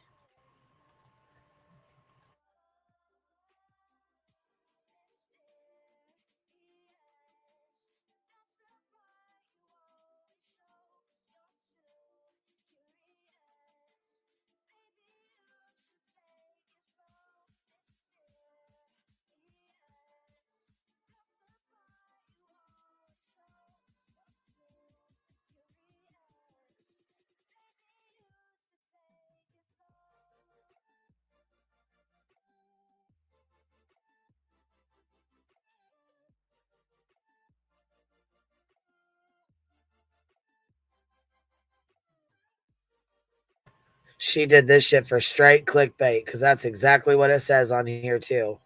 She did this shit for straight clickbait because that's exactly what it says on here too.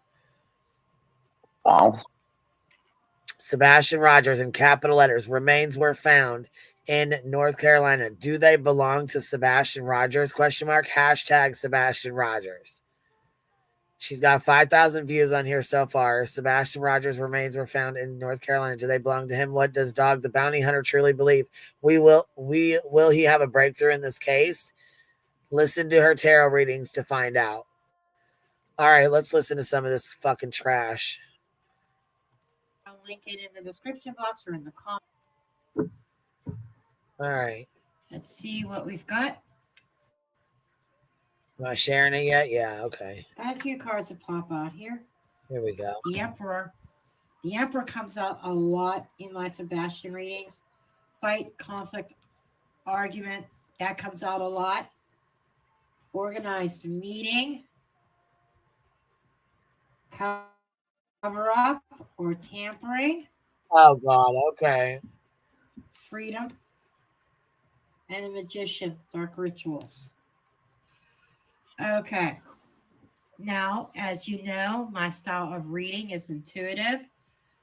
Wow. Sebastian Rogers in capital letters. Remains were found in North Carolina. Do they belong to Sebastian Rogers? Question mark. Hashtag Sebastian Rogers. She's got 5,000 views on here so far. Sebastian Rogers' remains were found in North Carolina. Do they belong to him? What does Dog the Bounty Hunter truly believe? Will he have a breakthrough in this case? Listen to her tarot readings to find out. All right, let's listen to some of this fucking trash. I'll link it in the description box or in the comments. All right. Let's see what we've got. Am I sharing it yet? Yeah, okay. I have a few cards that pop out here. Here we go. The Emperor. The Emperor comes out a lot in my Sebastian readings. Fight, conflict, argument. That comes out a lot. Organized meeting. Cover up or tampering. Oh, God, okay. Freedom. And a Magician, dark rituals. Okay. Now, as you know, my style of reading is intuitive.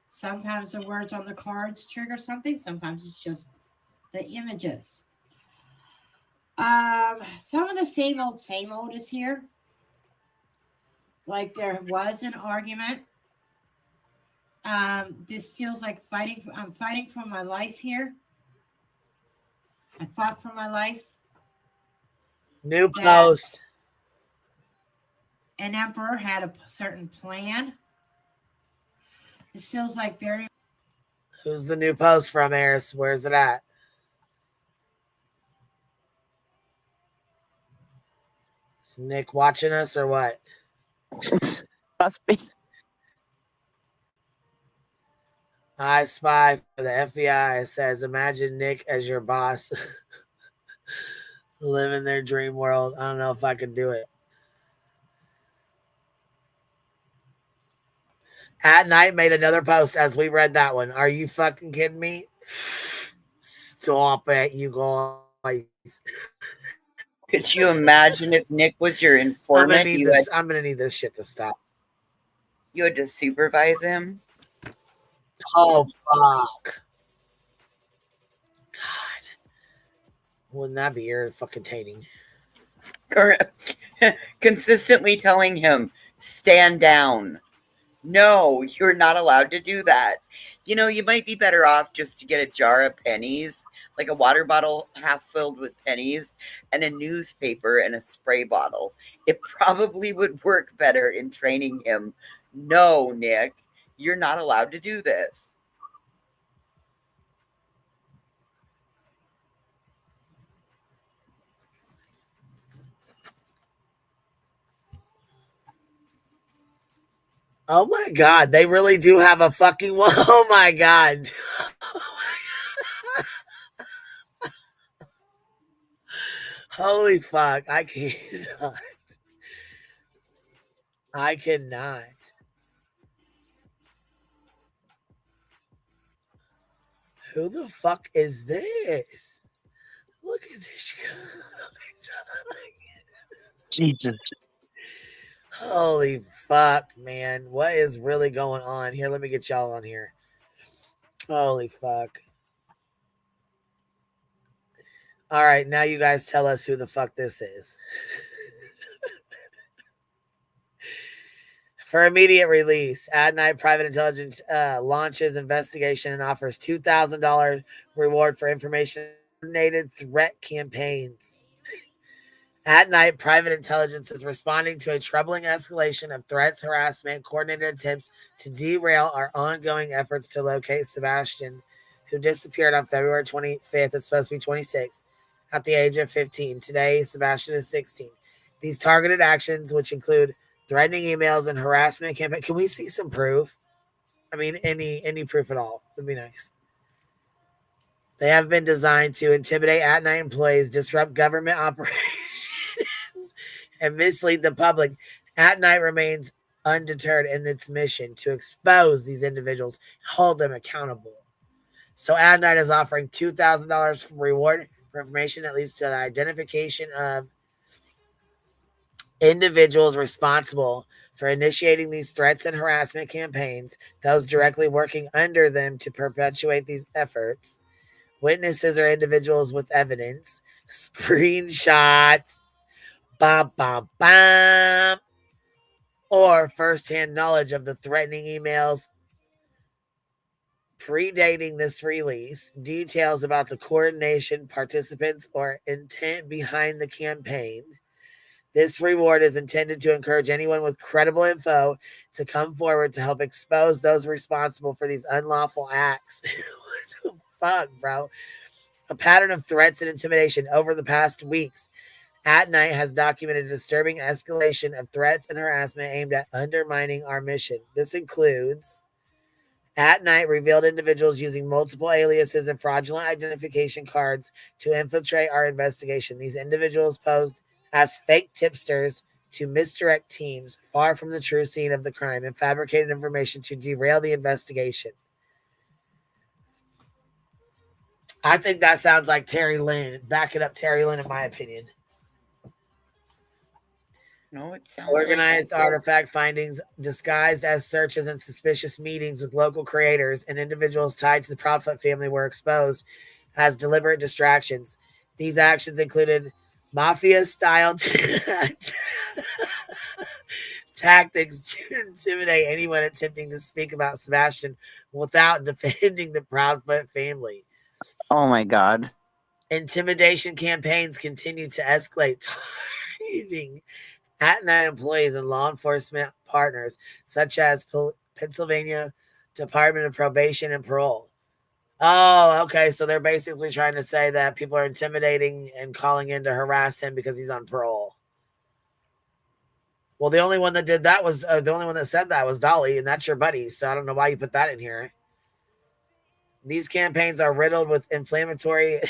Sometimes the words on the cards trigger something. Sometimes it's just the images. Some of the same old is here. Like there was an argument. This feels like fighting. I'm fighting for my life here. I fought for my life. New post. An emperor had a certain plan. This feels like very. Who's the new post from, Eris? Where's it at? Is Nick watching us or what? Must be. I spy for the FBI. It says, imagine Nick as your boss. Living their dream world. I don't know if I could do it. At Night made another post as we read that one. Are you fucking kidding me? Stop it, you guys. Could you imagine if Nick was your informant? I'm gonna need this shit to stop. You had to supervise him? Oh, fuck. God. Wouldn't that be fucking-tating? Consistently telling him, stand down. No, you're not allowed to do that. You know, you might be better off just to get a jar of pennies, like a water bottle half filled with pennies, and a newspaper and a spray bottle. It probably would work better in training him. No, Nick, you're not allowed to do this. Oh my God, they really do have a fucking one. Oh my God. Holy fuck, I cannot. I cannot. Who the fuck is this? Look at this guy. Jesus. Holy fuck, man. What is really going on here? Let me get y'all on here. Holy fuck. All right, now you guys tell us who the fuck this is. For immediate release, At Night Private Intelligence launches investigation and offers $2,000 reward for information coordinated threat campaigns. At Night Private Intelligence is responding to a troubling escalation of threats, harassment, coordinated attempts to derail our ongoing efforts to locate Sebastian, who disappeared on February 25th. It's supposed to be 26th, at the age of 15. Today, Sebastian is 16. These targeted actions, which include threatening emails and harassment campaign. Can we see some proof? I mean, any proof at all would be nice. They have been designed to intimidate At Night employees, disrupt government operations, and mislead the public. At Night remains undeterred in its mission to expose these individuals, hold them accountable. So At Night is offering $2,000 reward for information that leads to the identification of individuals responsible for initiating these threats and harassment campaigns, those directly working under them to perpetuate these efforts, witnesses or individuals with evidence, screenshots, or firsthand knowledge of the threatening emails predating this release, details about the coordination, participants, or intent behind the campaign. This reward is intended to encourage anyone with credible info to come forward to help expose those responsible for these unlawful acts. What the fuck, bro? A pattern of threats and intimidation over the past weeks. At Night has documented a disturbing escalation of threats and harassment aimed at undermining our mission. This includes At Night revealed individuals using multiple aliases and fraudulent identification cards to infiltrate our investigation. These individuals posed as fake tipsters to misdirect teams far from the true scene of the crime and fabricated information to derail the investigation. I think that sounds like Terry Lynn. Back it up, Terry Lynn, in my opinion. No, it sounds organized artifact findings disguised as searches and suspicious meetings with local creators and individuals tied to the Proudfoot family were exposed as deliberate distractions. These actions included mafia-style tactics to intimidate anyone attempting to speak about Sebastian without defending the Proudfoot family. Oh my God. Intimidation campaigns continue to escalate, targeting At Night employees and law enforcement partners, such as Pennsylvania Department of Probation and Parole. Oh, okay. So they're basically trying to say that people are intimidating and calling in to harass him because he's on parole. Well, the only one that did that was the only one that said that was Dolly, and that's your buddy. So I don't know why you put that in here. These campaigns are riddled with inflammatory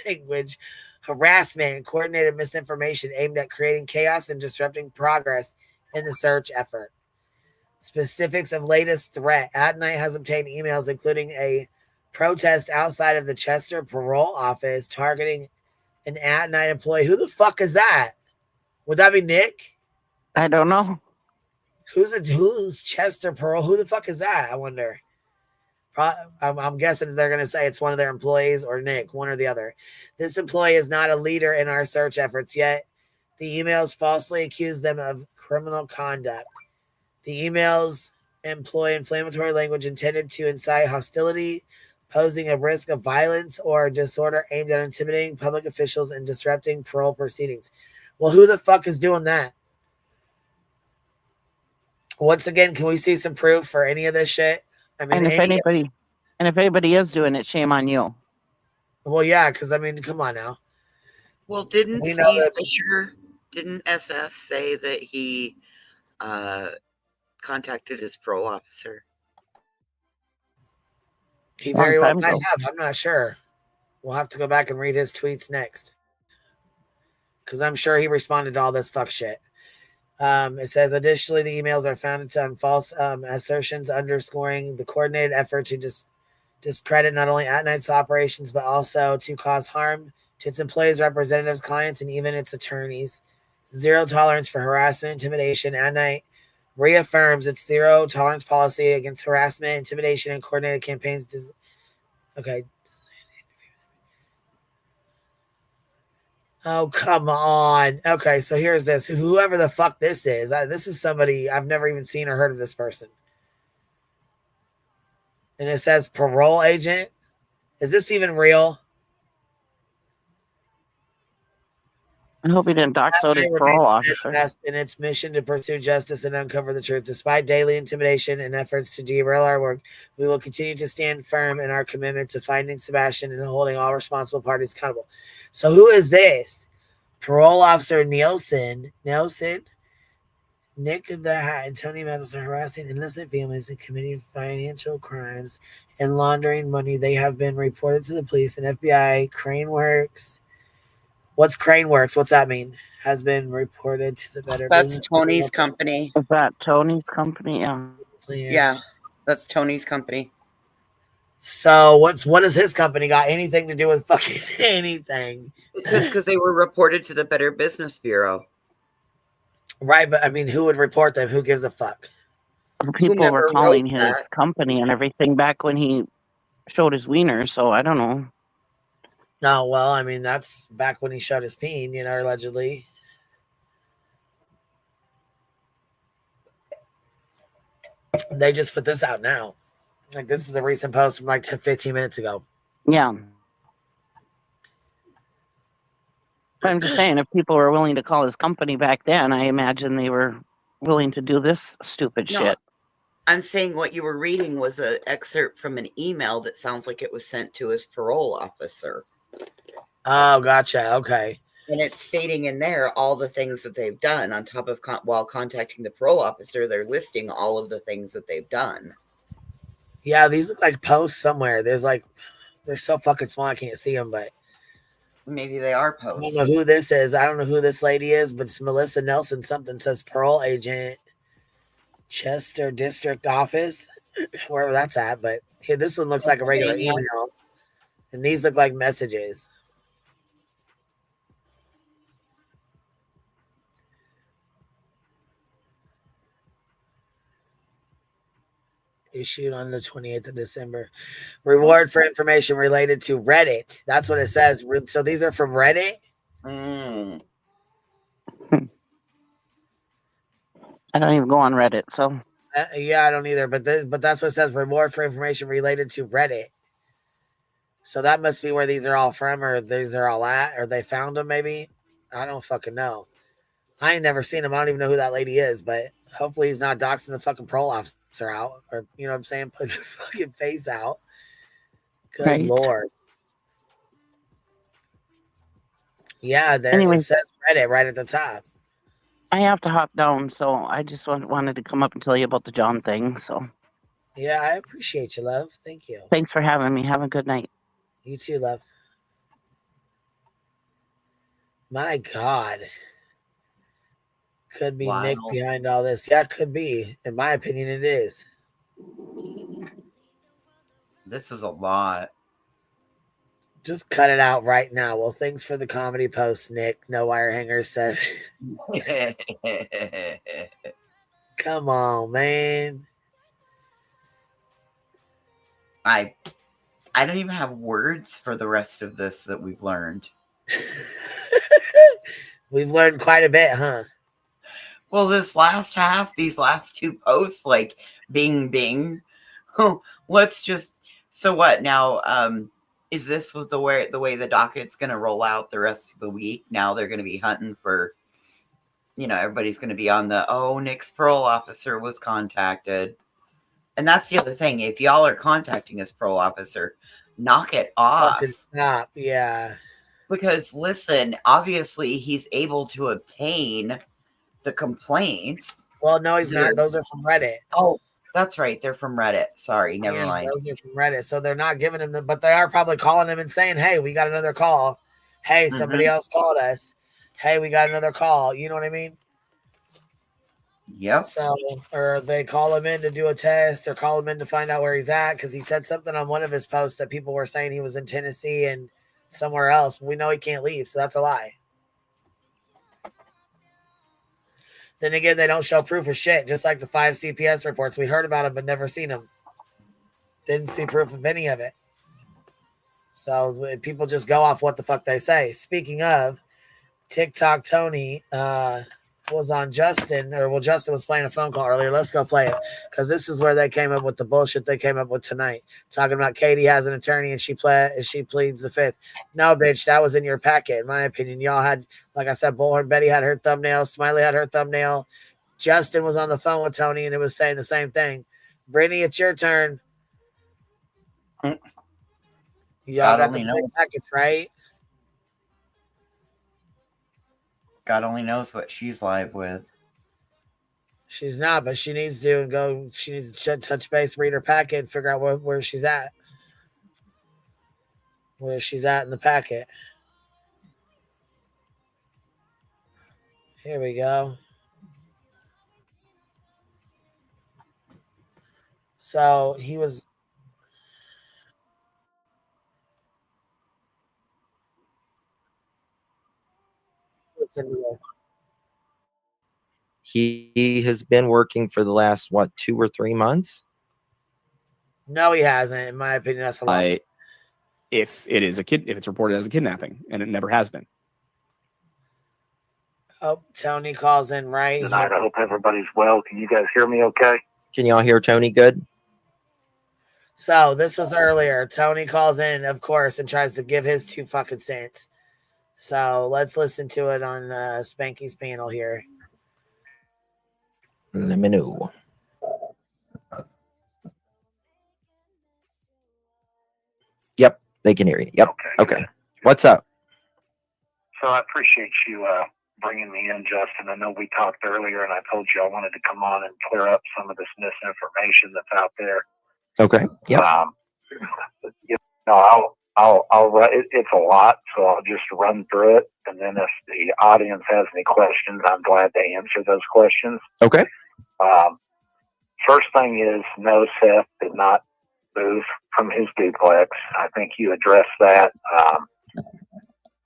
language, harassment, and coordinated misinformation aimed at creating chaos and disrupting progress in the search effort. Specifics of latest threat. At Night has obtained emails including a protest outside of the Chester parole office targeting an At Night employee. Who the fuck is that? Would that be Nick? I don't know. Who's Chester parole? Who the fuck is that? I wonder. I'm guessing they're going to say it's one of their employees or Nick, one or the other. This employee is not a leader in our search efforts yet. The emails falsely accuse them of criminal conduct. The emails employ inflammatory language intended to incite hostility, posing a risk of violence or disorder aimed at intimidating public officials and disrupting parole proceedings. Well, who the fuck is doing that? Once again, can we see some proof for any of this shit? I mean, and if anybody is doing it, shame on you. Well, yeah, because I mean, come on now. Well, didn't Steve Fisher, didn't SF say that he contacted his parole officer? He very well might have. I'm not sure. We'll have to go back and read his tweets next. Because I'm sure he responded to all this fuck shit. It says, additionally, the emails are founded on false assertions underscoring the coordinated effort to discredit not only At Night's operations, but also to cause harm to its employees, representatives, clients, and even its attorneys. Zero tolerance for harassment, intimidation. At Night reaffirms its zero tolerance policy against harassment, intimidation, and coordinated campaigns. Okay. Oh, come on. Okay, so here's this. Whoever the fuck this is. This is somebody I've never even seen or heard of this person. And it says parole agent. Is this even real? I hope he didn't dox out his parole officer. In its mission to pursue justice and uncover the truth. Despite daily intimidation and efforts to derail our work, we will continue to stand firm in our commitment to finding Sebastian and holding all responsible parties accountable. So who is this? Parole officer Nelson, Nick the Hat, and Tony Meadows are harassing innocent families and committing financial crimes and laundering money. They have been reported to the police and FBI. Craneworks. What's Craneworks? What's that mean? Has been reported to the Better That's Business Tony's company. Is that Tony's company? Yeah. Yeah, that's Tony's company. So what does his company got anything to do with fucking anything? It says because they were reported to the Better Business Bureau. Right, but I mean, who would report them? Who gives a fuck? People were calling his company and everything back when he showed his wiener, so I don't know. No, well, I mean, that's back when he showed his peen, allegedly. They just put this out now. Like, this is a recent post from like 10, 15 minutes ago. Yeah. I'm just saying, if people were willing to call his company back then, I imagine they were willing to do this stupid shit. I'm saying what you were reading was an excerpt from an email that sounds like it was sent to his parole officer. Oh, gotcha. Okay. And it's stating in there all the things that they've done on top of while contacting the parole officer. They're listing all of the things that they've done. Yeah, these look like posts somewhere. They're so fucking small I can't see them, but maybe they are posts. I don't know who this is. I don't know who this lady is, but it's Melissa Nelson. Something says parole agent, Chester District Office, wherever that's at. But here, this one looks like a regular email, and these look like messages. Issued on the 28th of December. Reward for information related to Reddit. That's what it says. So these are from Reddit? I don't even go on Reddit, so. Yeah, I don't either. But that's what it says. Reward for information related to Reddit. So that must be where these are all from, or these are all at, or they found them maybe. I don't fucking know. I ain't never seen him. I don't even know who that lady is, but hopefully he's not doxing the fucking parole officer out, or you know what I'm saying, put your fucking face out, Good Right. Lord. Yeah, there it Anyways, says Reddit right at the top. I have to hop down, so I just wanted to come up and tell you about the John thing. So Yeah, I appreciate you, love. Thank you. thanks for having me. Have a good night. You too, love. My God. Could be Nick Wild. behind all this. Yeah, could be. In my opinion, it is. This is a lot. Just cut it out right now. Well, thanks for the comedy post, Nick. No wire hanger said. Come on, man. I don't even have words for the rest of this that we've learned. We've learned quite a bit, huh? Well, this last half, these last two posts, like bing bing. Oh, let's just so what now? Is this the way the docket's gonna roll out the rest of the week? Now they're gonna be hunting for, everybody's gonna be on the Nick's parole officer was contacted. And that's the other thing. If y'all are contacting his parole officer, knock it off. Fucking stop. Yeah. Because listen, obviously he's able to obtain the complaints. Well, no, he's not. Those are from Reddit. Oh, that's right. They're from Reddit. Sorry, never mind. Those are from Reddit. So they're not giving him but they are probably calling him and saying, hey, we got another call. Hey, somebody else called us. Hey, we got another call. You know what I mean? Yep. So, or they call him in to do a test or call him in to find out where he's at because he said something on one of his posts that people were saying he was in Tennessee and somewhere else. We know he can't leave, so that's a lie. Then again, they don't show proof of shit, just like the 5 CPS reports. We heard about them but never seen them. Didn't see proof of any of it. So people just go off what the fuck they say. Speaking of, TikTok Tony was on Justin, Justin was playing a phone call earlier. Let's go play it because this is where they came up with the bullshit they came up with tonight. Talking about Katie has an attorney and she pleads the fifth. No, bitch, that was in your packet. In my opinion, y'all had, like I said, Bullhorn Betty had her thumbnail, Smiley had her thumbnail. Justin was on the phone with Tony and it was saying the same thing. Brittany, it's your turn. Y'all got the same packets, right? God only knows what she's live with. She's not, but she needs to go. She needs to touch base, read her packet, and figure out where she's at. Where she's at in the packet. Here we go. So he was. Listen to this. He has been working for the last 2 or 3 months. No, he hasn't. In my opinion, that's a lie. If it's reported as a kidnapping, and it never has been. Oh, Tony calls in right Good night. I hope everybody's well. Can you guys hear me okay? Can y'all hear Tony good? So this was earlier. Tony calls in, of course, and tries to give his 2 fucking cents. So let's listen to it on Spanky's panel here. Let me know. Yep, they can hear you. Yep. Okay. What's up? So I appreciate you bringing me in, Justin. I know we talked earlier, and I told you I wanted to come on and clear up some of this misinformation that's out there. Okay. Yeah. It's a lot, so I'll just run through it, and then if the audience has any questions, I'm glad to answer those questions. Okay. First thing is, no, Seth did not move from his duplex. I think you addressed that.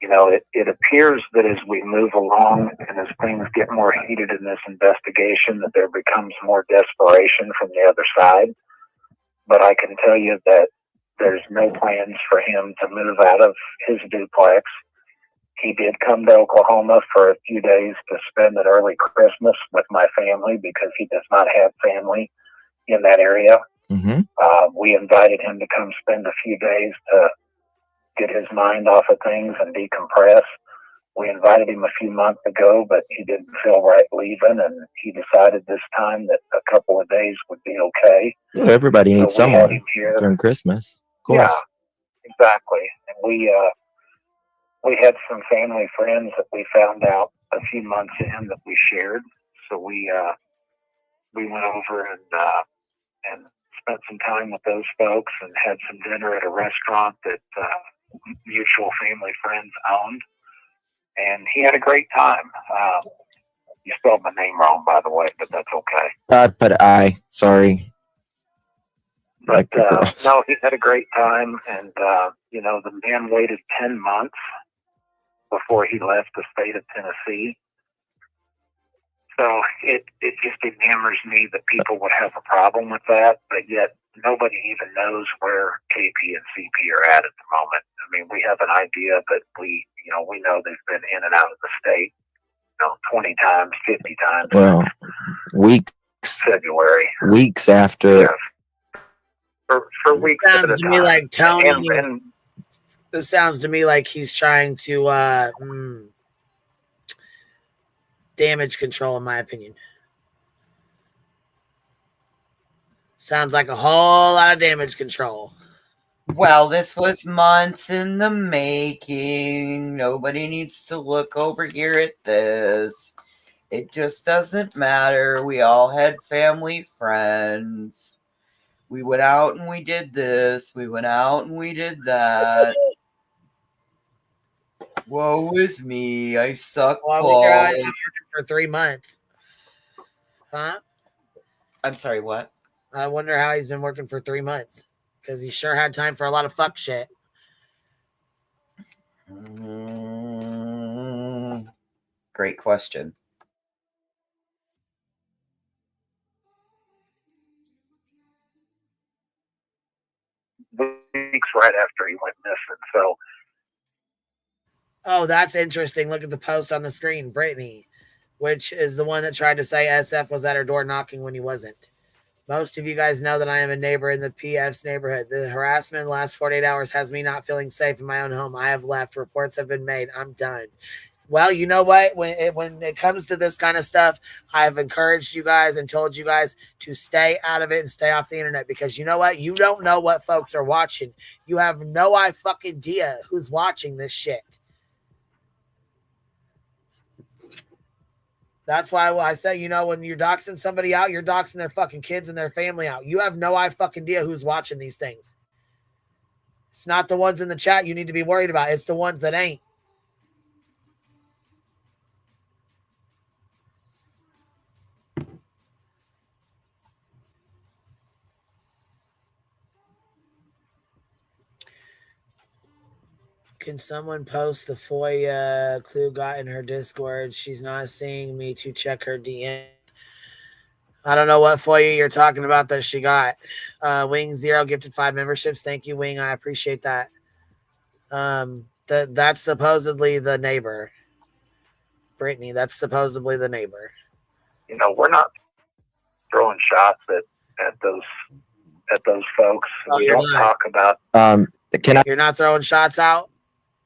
It appears that as we move along and as things get more heated in this investigation, that there becomes more desperation from the other side. But I can tell you that there's no plans for him to move out of his duplex. He did come to Oklahoma for a few days to spend an early Christmas with my family because he does not have family in that area. Mm-hmm. We invited him to come spend a few days to get his mind off of things and decompress. We invited him a few months ago, but he didn't feel right leaving, and he decided this time that a couple of days would be okay. Well, everybody needs So we had someone him here. during Christmas. Of course. Yeah. exactly. And we had some family friends that we found out a few months in that we shared. So we went over and spent some time with those folks and had some dinner at a restaurant that mutual family friends owned. And he had a great time. You spelled my name wrong, by the way, but that's okay. But sorry. But no, he had a great time, and the man waited 10 months before he left the state of Tennessee. So it just enamors me that people would have a problem with that, but yet nobody even knows where KP and CP are at the moment. I mean, we have an idea, but we know they've been in and out of the state, 20 times, 50 times. Well, February. Weeks after. Yeah. For weeks Sounds at a to time. me like Tony. And this sounds to me like he's trying to damage control, in my opinion. Sounds like a whole lot of damage control. Well, this was months in the making. Nobody needs to look over here at this. It just doesn't matter. We all had family friends. We went out and we did this. We went out and we did that. Woe is me. I suck balls. For 3 months. Huh? I'm sorry, what? I wonder how he's been working for 3 months. Because he sure had time for a lot of fuck shit. Great question. Weeks right after he went missing. So, oh, that's interesting. Look at the post on the screen. Brittany, which is the one that tried to say SF was at her door knocking when he wasn't. Most of you guys know that I am a neighbor in the PF's neighborhood. The harassment in the last 48 hours has me not feeling safe in my own home. I have left. Reports have been made. I'm done. Well, you know what? When it comes to this kind of stuff, I've encouraged you guys and told you guys to stay out of it and stay off the internet, because you know what? You don't know what folks are watching. You have no idea who's watching this shit. That's why I say, when you're doxing somebody out, you're doxing their fucking kids and their family out. You have no idea who's watching these things. It's not the ones in the chat you need to be worried about. It's the ones that ain't. Can someone post the FOIA Clue got in her Discord? She's not seeing me to check her DM. I don't know what FOIA you're talking about that she got. Wing Zero gifted 5 memberships. Thank you, Wing. I appreciate that. That's supposedly the neighbor. Brittany, that's supposedly the neighbor. We're not throwing shots at those folks. We don't talk about. You're not throwing shots out?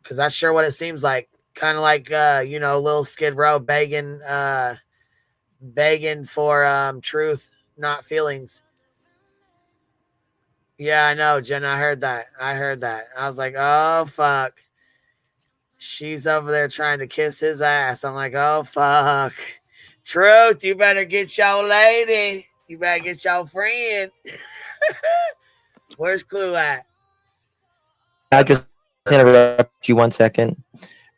Because that's sure what it seems like. Kind of like little Skid Row begging for truth, not feelings. Yeah, I know, Jen. I heard that. I was like, oh fuck. She's over there trying to kiss his ass. I'm like, oh fuck. Truth, you better get your lady. You better get your friend. Where's Clue at? I just interrupt you 1 second.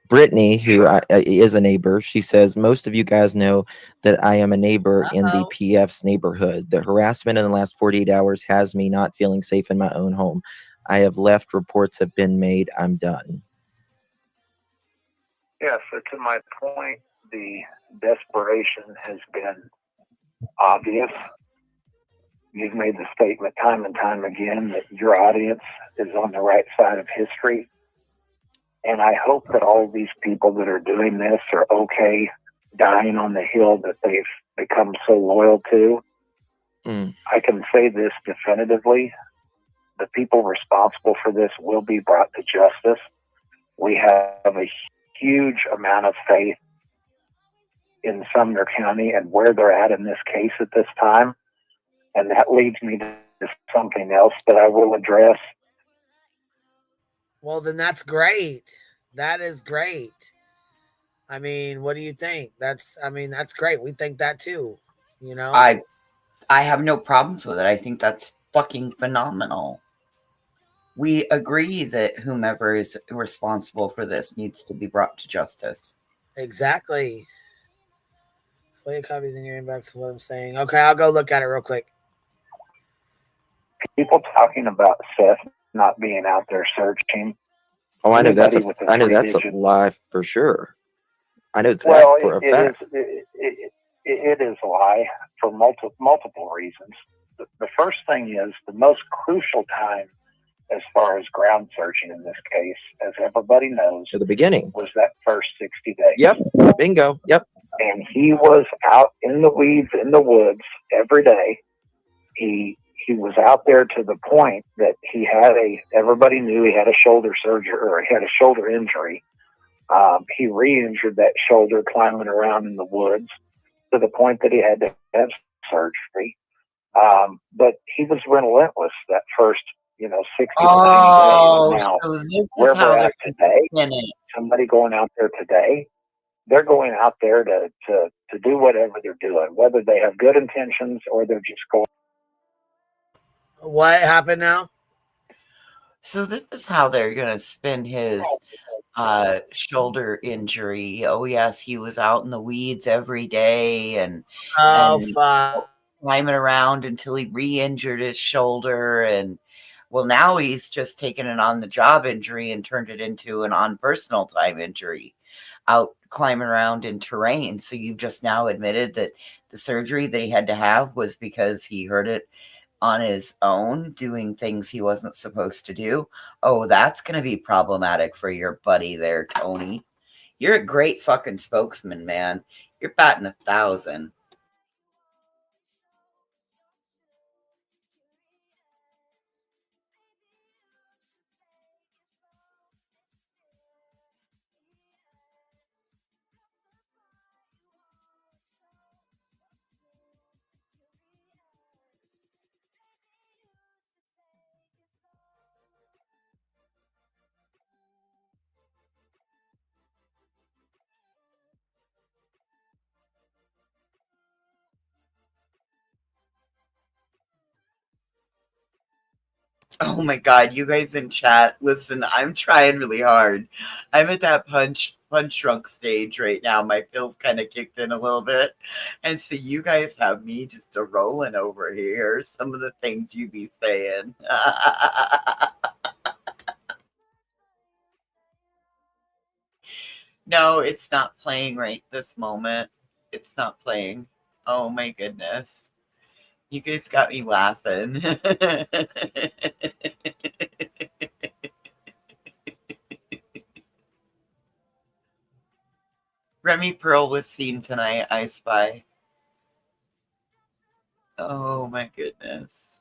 Brittany, who is a neighbor, she says, most of you guys know that I am a neighbor in the PF's neighborhood. The harassment in the last 48 hours has me not feeling safe in my own home. I have left. Reports have been made. I'm done. Yeah, so to my point, the desperation has been obvious. You've made the statement time and time again that your audience is on the right side of history. And I hope that all of these people that are doing this are okay dying on the hill that they've become so loyal to. I can say this definitively. The people responsible for this will be brought to justice. We have a huge amount of faith in Sumner County and where they're at in this case at this time. And that leads me to something else that I will address. Well, then that's great. That is great. I mean, what do you think? That's great. We think that too. You know? I have no problems with it. I think that's fucking phenomenal. We agree that whomever is responsible for this needs to be brought to justice. Exactly. Play copies in your inbox of what I'm saying. Okay, I'll go look at it real quick. People talking about Seth not being out there searching. Oh, I know that's a three-digit lie for sure. I know that for a it fact. it is a lie for multiple reasons. The first thing is the most crucial time as far as ground searching in this case, as everybody knows, At the beginning was that first 60 days. Yep. Bingo. Yep. And he was out in the weeds, in the woods every day. He was out there to the point that everybody knew he had a shoulder surgery, or he had a shoulder injury. He re-injured that shoulder climbing around in the woods to the point that he had to have surgery. But he was relentless that first, 60 to 90 days. Now, so this is where how we're they're at today, somebody going out there today, they're going out there to do whatever they're doing, whether they have good intentions or they're just going. What happened now? So this is how they're going to spin his shoulder injury. Oh yes, he was out in the weeds every day and climbing around until he re-injured his shoulder. And well, now he's just taken an on-the-job injury and turned it into an on-personal time injury, out climbing around in terrain. So you've just now admitted that the surgery that he had to have was because he hurt it on his own, doing things he wasn't supposed to do. Oh, that's going to be problematic for your buddy there, Tony. You're a great fucking spokesman, man. You're batting 1,000. Oh my God, you guys in chat, listen, I'm trying really hard. I'm at that punch drunk stage right now. My feels kind of kicked in a little bit. And so you guys have me just a rolling over here. Some of the things you be saying. No, it's not playing right this moment. It's not playing. Oh my goodness. You guys got me laughing. Remy Pearl was seen tonight, I Spy. Oh my goodness.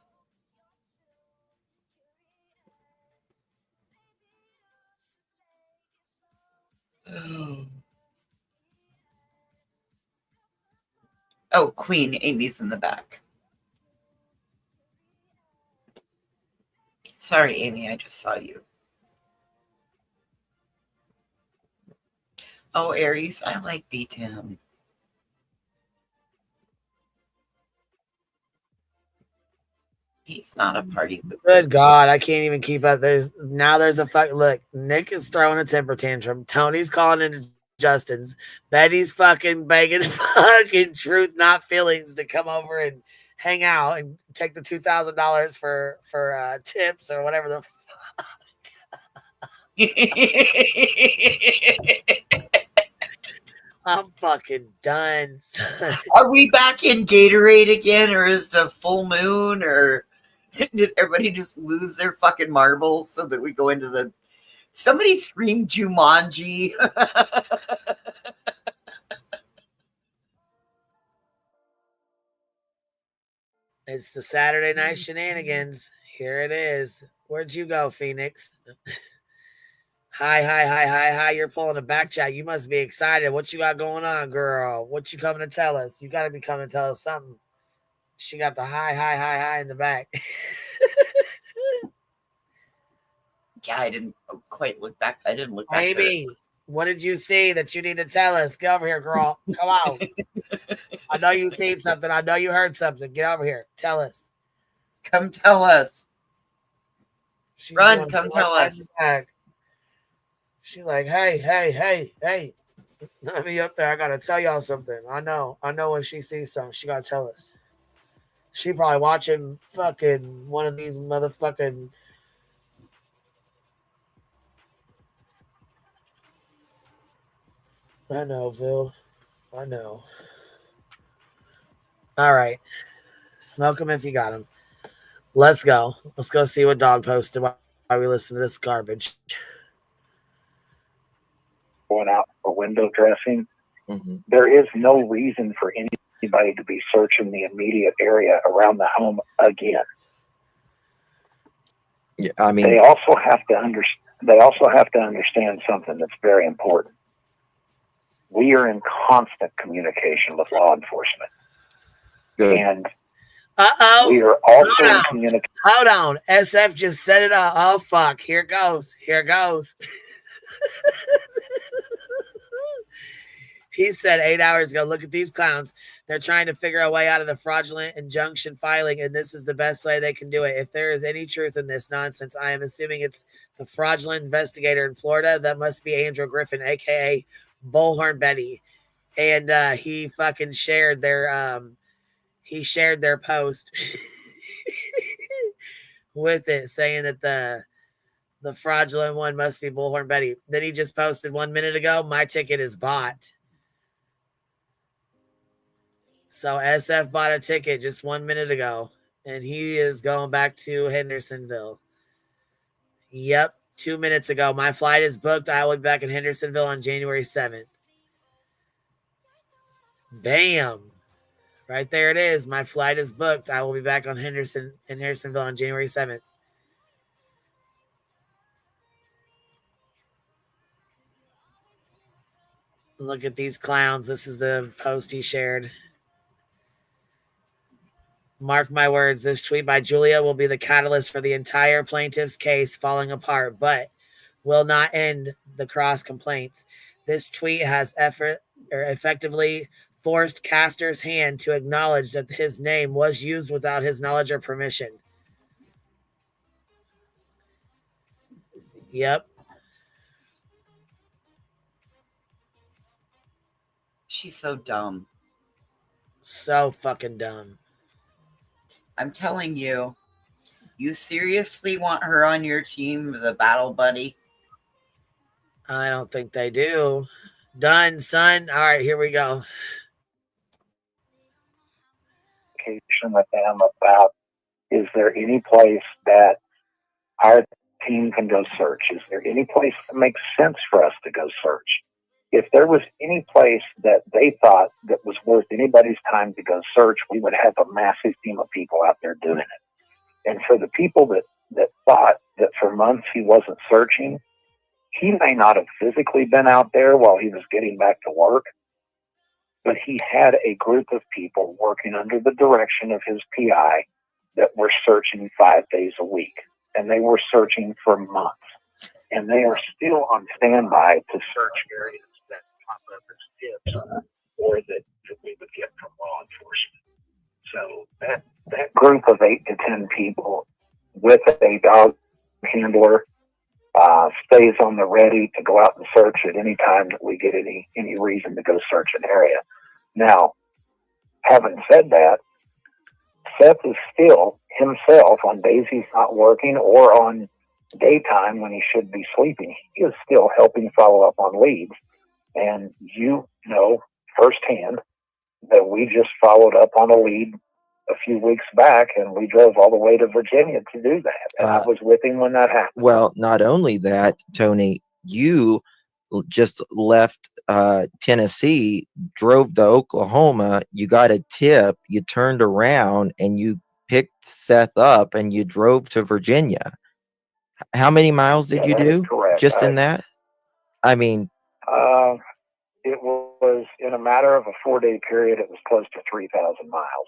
Oh, Queen, Amy's in the back. Sorry, Amy, I just saw you. Oh, Aries, I like B-Tim. He's not a party. Good God, I can't even keep up. There's a fuck. Look, Nick is throwing a temper tantrum. Tony's calling into Justin's. Betty's fucking begging fucking Truth Not Feelings to come over and hang out and take the $2,000 for tips or whatever the I'm fucking done. Are we back in Gatorade again, or is the full moon, or did everybody just lose their fucking marbles so that we go into the... Somebody scream Jumanji. It's the Saturday night shenanigans. Here it is. Where'd you go, Phoenix? Hi. You're pulling a back chat. You must be excited. What you got going on, girl? What you coming to tell us? You got to be coming to tell us something. She got the hi in the back. Yeah, I didn't quite look back. I didn't look back. Amy, what did you see that you need to tell us? Get over here, girl. Come on. I know you seen something. I know you heard something. Get over here. Tell us. Come tell us. She's Run, going, come tell us. She's like, hey. Let me up there. I gotta tell y'all something. I know when she sees something, she gotta tell us. She probably watching fucking one of these motherfucking. I know, Phil. I know. All right. Smoke them if you got them. Let's go. Let's go see what Dog posted while we listen to this garbage. Going out for window dressing. There is no reason for anybody to be searching the immediate area around the home again. Yeah, I mean, they also have to understand something that's very important. We are in constant communication with law enforcement. Good. And we are also in communication. Hold on. SF just set it up. Oh, fuck. Here it goes. He said 8 hours ago, look at these clowns. They're trying to figure a way out of the fraudulent injunction filing, and this is the best way they can do it. If there is any truth in this nonsense, I am assuming it's the fraudulent investigator in Florida. That must be Andrew Griffin, a.k.a. Bullhorn Betty. And he fucking shared their post with it, saying that the fraudulent one must be Bullhorn Betty. Then he just posted 1 minute ago, my ticket is bought. So SF bought a ticket just 1 minute ago, and he is going back to Hendersonville. Yep, 2 minutes ago. My flight is booked. I will be back in Hendersonville on January 7th. Bam. Right there it is. My flight is booked. I will be back in Hendersonville on January 7th. Look at these clowns. This is the post he shared. Mark my words, this tweet by Julia will be the catalyst for the entire plaintiff's case falling apart, but will not end the cross complaints. This tweet has effectively forced Castor's hand to acknowledge that his name was used without his knowledge or permission. Yep. She's so dumb. So fucking dumb. I'm telling you, you seriously want her on your team as a battle buddy? I don't think they do. Done, son. All right, here we go. With them about, is there any place that our team can go search? Is there any place that makes sense for us to go search? If there was any place that they thought that was worth anybody's time to go search, we would have a massive team of people out there doing it. And for the people that thought that for months he wasn't searching, he may not have physically been out there while he was getting back to work, but he had a group of people working under the direction of his PI that were searching 5 days a week. And they were searching for months. And they are still on standby to search areas that pop up as tips or that we would get from law enforcement. So that group of 8 to 10 people with a dog handler stays on the ready to go out and search at any time that we get any reason to go search an area. Now, having said that, Seth is still himself on days he's not working or on daytime when he should be sleeping. He is still helping follow up on leads. And you know firsthand that we just followed up on a lead a few weeks back, and we drove all the way to Virginia to do that. And I was with him when that happened. Well, not only that, Tony, you just left Tennessee, drove to Oklahoma, you got a tip, you turned around and you picked Seth up and you drove to Virginia. How many miles did you do just in that? I mean, it was in a matter of a 4-day period, it was close to 3,000 miles.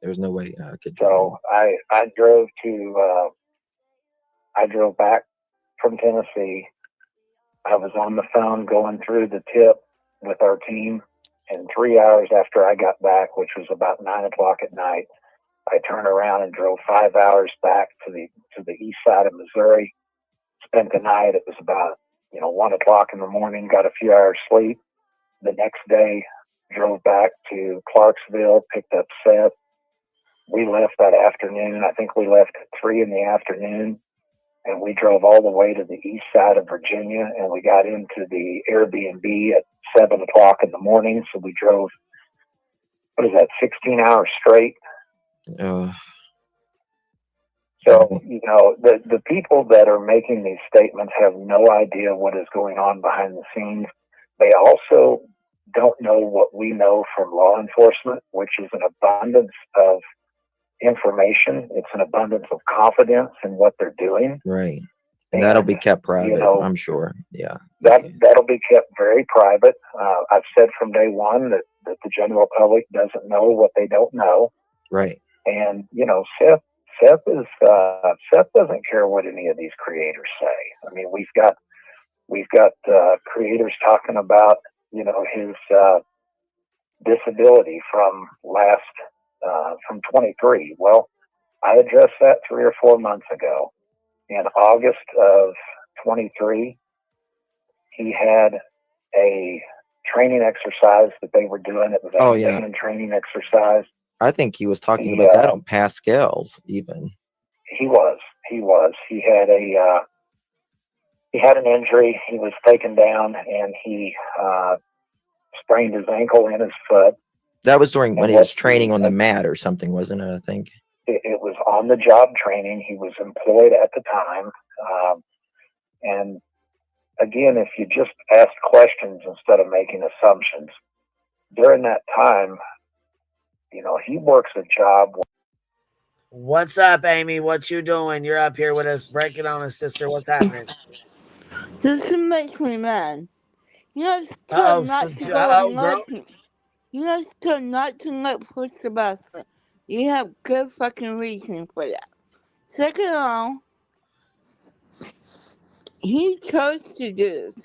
There's no way I could. So I drove to I drove back from Tennessee. I was on the phone going through the tip with our team, and 3 hours after I got back, which was about 9 o'clock at night, I turned around and drove 5 hours back to the east side of Missouri. Spent the night. It was about 1 o'clock in the morning. Got a few hours sleep. The next day, drove back to Clarksville, picked up Seth. We left that afternoon. I think we left at 3 in the afternoon, and we drove all the way to the east side of Virginia, and we got into the Airbnb at 7 o'clock in the morning. So we drove, 16 hours straight. So, the people that are making these statements have no idea what is going on behind the scenes. They also don't know what we know from law enforcement, which is an abundance of information. It's an abundance of confidence in what they're doing. Right. And that'll be kept private, I'm sure. Yeah. That'll be kept very private. I've said from day one that the general public doesn't know what they don't know. Right. And, Seth doesn't care what any of these creators say. I mean, we've got creators talking about, his disability from 23. Well, I addressed that 3 or 4 months ago. In August of 23, he had a training exercise that they were doing. It was a band training exercise. I think he was talking about that on Pascal's even. He was. He had an injury. He was taken down, and he sprained his ankle and his foot. That was when he was training on the mat or something, wasn't it? I think it was on the job training. He was employed at the time, and again, if you just ask questions instead of making assumptions, during that time, he works a job. What's up, Amy? What you doing? You're up here with us. Break it on us, sister. What's happening? This makes me mad. You guys told not to go looking. You guys told not to look for Sebastian. You have good fucking reason for that. Second of all, he chose to do this.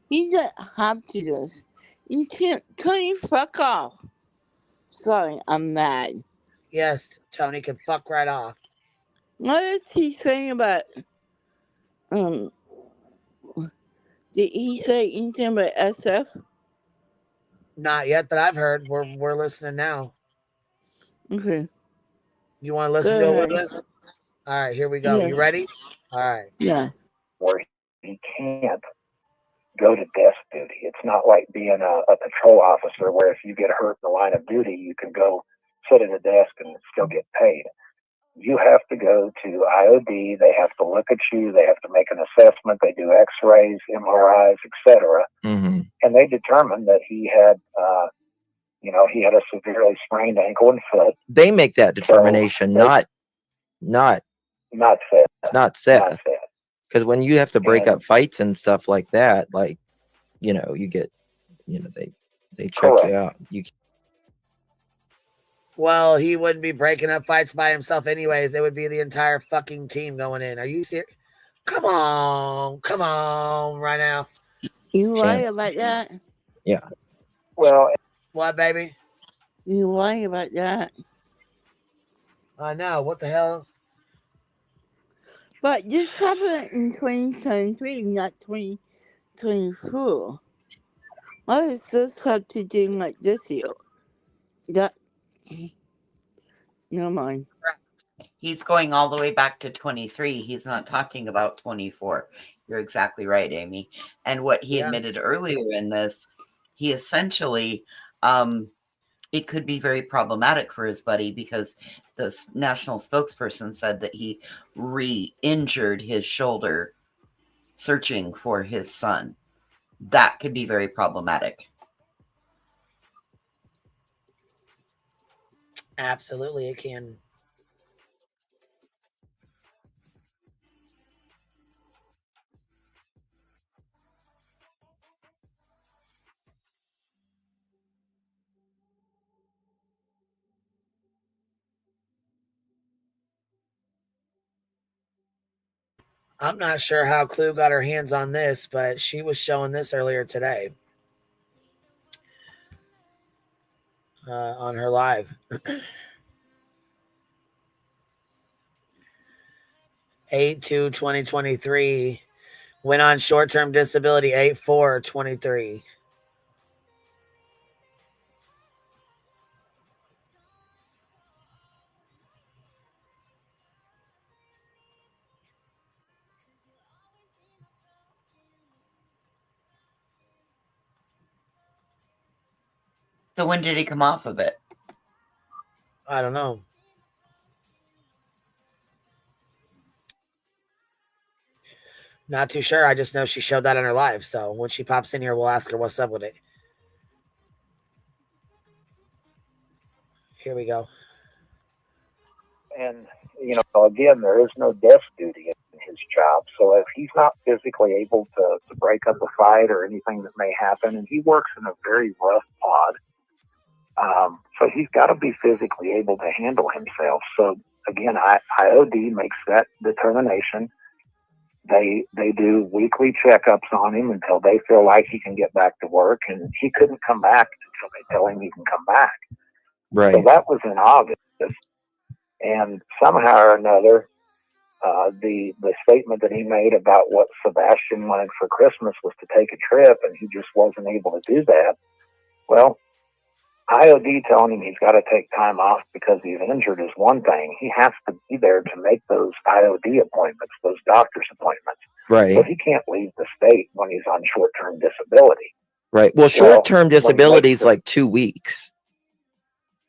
He doesn't have to do this. You can't. Tony, fuck off. Sorry, I'm mad. Yes, Tony can fuck right off. What is he saying about? Did he say anything about SF? Not yet that I've heard. We're listening now. Okay. You want to listen to it with us? All right, here we go. Yes. You ready? All right. Yeah. Where he can't go to desk duty. It's not like being a patrol officer where if you get hurt in the line of duty, you can go sit at a desk and still get paid. You have to go to IOD. They have to look at you. They have to make an assessment. They do X-rays, MRIs, etc. Mm-hmm. And they determined that he had, he had a severely sprained ankle and foot. They make that determination, not Seth. It's not Seth. Because when you have to break up fights and stuff like that, like, you get, they check you out. Well, he wouldn't be breaking up fights by himself anyways. It would be the entire fucking team going in. Are you serious? Come on right now. You lie about that? Yeah. Well, what, baby? You lie about that? I know. What the hell? But this happened in 2023, not 2024. What does this have to do with this year? Never mind. He's going all the way back to 23. He's not talking about 24. You're exactly right, Amy. And what he admitted earlier in this, he essentially, it could be very problematic for his buddy because the national spokesperson said that he re-injured his shoulder searching for his son. That could be very problematic. Absolutely, it can. I'm not sure how Clue got her hands on this, but she was showing this earlier today on her live. 8/2/2023 went on short-term disability 8/4/23. So when did he come off of it? I don't know. Not too sure. I just know she showed that on her live. So when she pops in here, we'll ask her what's up with it. Here we go. And, you know, again, there is no desk duty in his job. So if he's not physically able to break up a fight or anything that may happen, and he works in a very rough pod, so he's got to be physically able to handle himself. So again, IOD makes that determination. They do weekly checkups on him until they feel like he can get back to work, and he couldn't come back until they tell him he can come back. Right. So that was in August, and somehow or another, the statement that he made about what Sebastian wanted for Christmas was to take a trip, and he just wasn't able to do that. Well, IOD telling him he's got to take time off because he's injured is one thing. He has to be there to make those IOD appointments, those doctor's appointments. Right. So he can't leave the state when he's on short-term disability. Right. Well, short-term disability is like 2 weeks,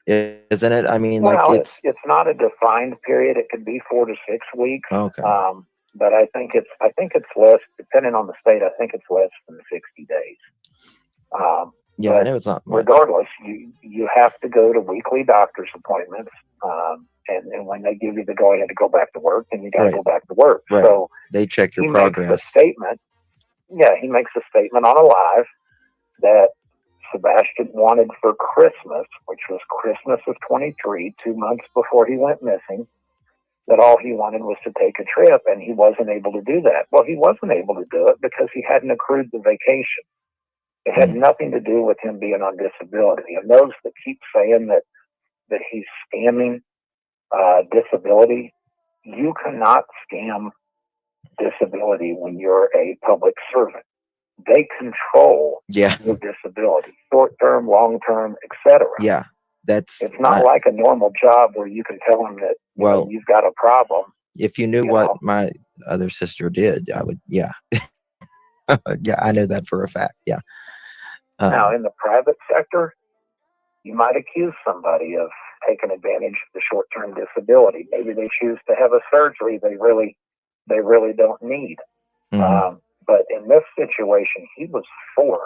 isn't it? I mean, Well, like it's not a defined period. It could be 4 to 6 weeks. Okay. But I think it's less, depending on the state. I think it's less than 60 days. Yeah, I know it's not much. Regardless, you have to go to weekly doctor's appointments, and when they give you the go ahead to go back to work, then you got to go back to work. Right. So They check your he makes progress. a statement. Yeah, he makes a statement on a live that Sebastian wanted for Christmas, which was Christmas of 23, 2 months before he went missing, that all he wanted was to take a trip, and he wasn't able to do that. Well, he wasn't able to do it because he hadn't accrued the vacation. It had nothing to do with him being on disability. And those that keep saying that he's scamming disability, you cannot scam disability when you're a public servant. They control Yeah. your disability, short-term, long-term, etc. Yeah. That's It's not like a normal job where you can tell them that well, you've got a problem. if you knew what my other sister did, I would. Yeah. Yeah, I know that for a fact. Yeah. Now, in the private sector, you might accuse somebody of taking advantage of the short-term disability. Maybe they choose to have a surgery they really don't need. But in this situation, he was forced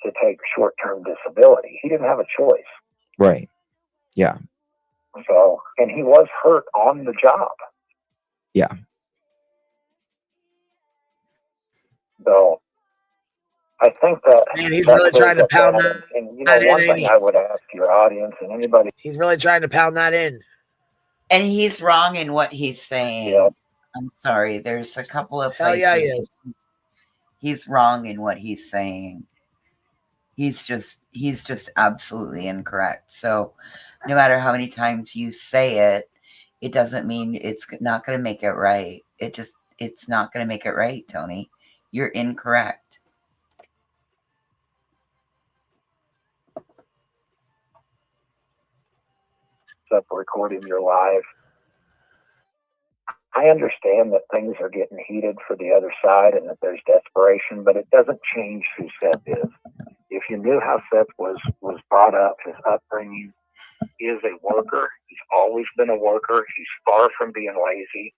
to take short-term disability. He didn't have a choice. Right. Yeah. So, and he was hurt on the job. Yeah. So, I think that Man, he's really trying to pound that. And you know, one thing I would ask your audience and anybody. He's really trying to pound that in. And he's wrong in what he's saying. Yeah. I'm sorry. There's a couple of Hell places yeah, he is. he's wrong in what he's saying. He's just absolutely incorrect. So no matter how many times you say it, it doesn't mean it's not going to make it right. It's not going to make it right, Tony. You're incorrect. Up recording your live. I understand that things are getting heated for the other side and that there's desperation, but it doesn't change who Seth is. If you knew how Seth was brought up, his upbringing, he is a worker. He's always been a worker. He's far from being lazy.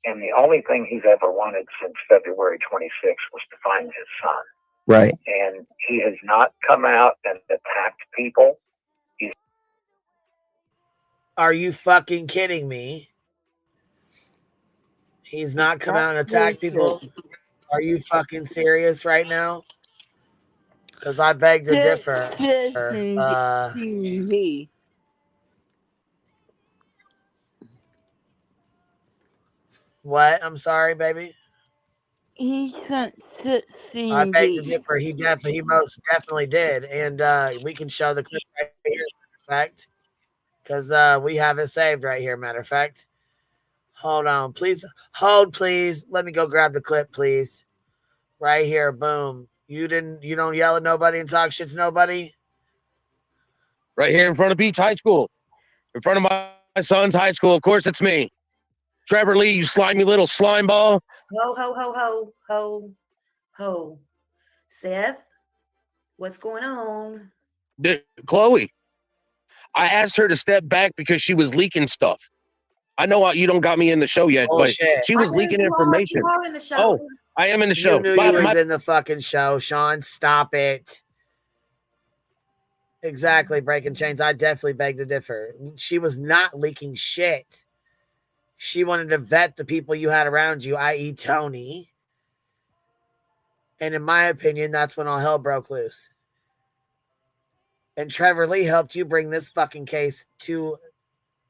And the only thing he's ever wanted since February 26th was to find his son. Right. And he has not come out and attacked people. Are you fucking kidding me? He's not come out and attacked people? Are you fucking serious right now? Because I beg to differ. What? I'm sorry, baby. He sent I 16 beg to Gs. differ. He most definitely did, and we can show the clip right here. Matter of fact, because we have it saved right here. Matter of fact, hold on, please hold, please. Let me go grab the clip, please. Right here, boom. You don't yell at nobody and talk shit to nobody. Right here in front of Beach High School, in front of my son's high school. Of course, it's me, Trevor Lee. You slimy little slime ball. Ho, ho, ho, ho, ho, ho. Seth, what's going on? Chloe, I asked her to step back because she was leaking stuff. I know you don't got me in the show yet, but Bullshit. she was leaking information. You are in the show. Oh, I am in the show. You knew you was in the fucking show, Sean. Stop it. Exactly, breaking chains. I definitely beg to differ. She was not leaking shit. She wanted to vet the people you had around you, i.e. Tony. And in my opinion, that's when all hell broke loose. And Trevor Lee helped you bring this fucking case to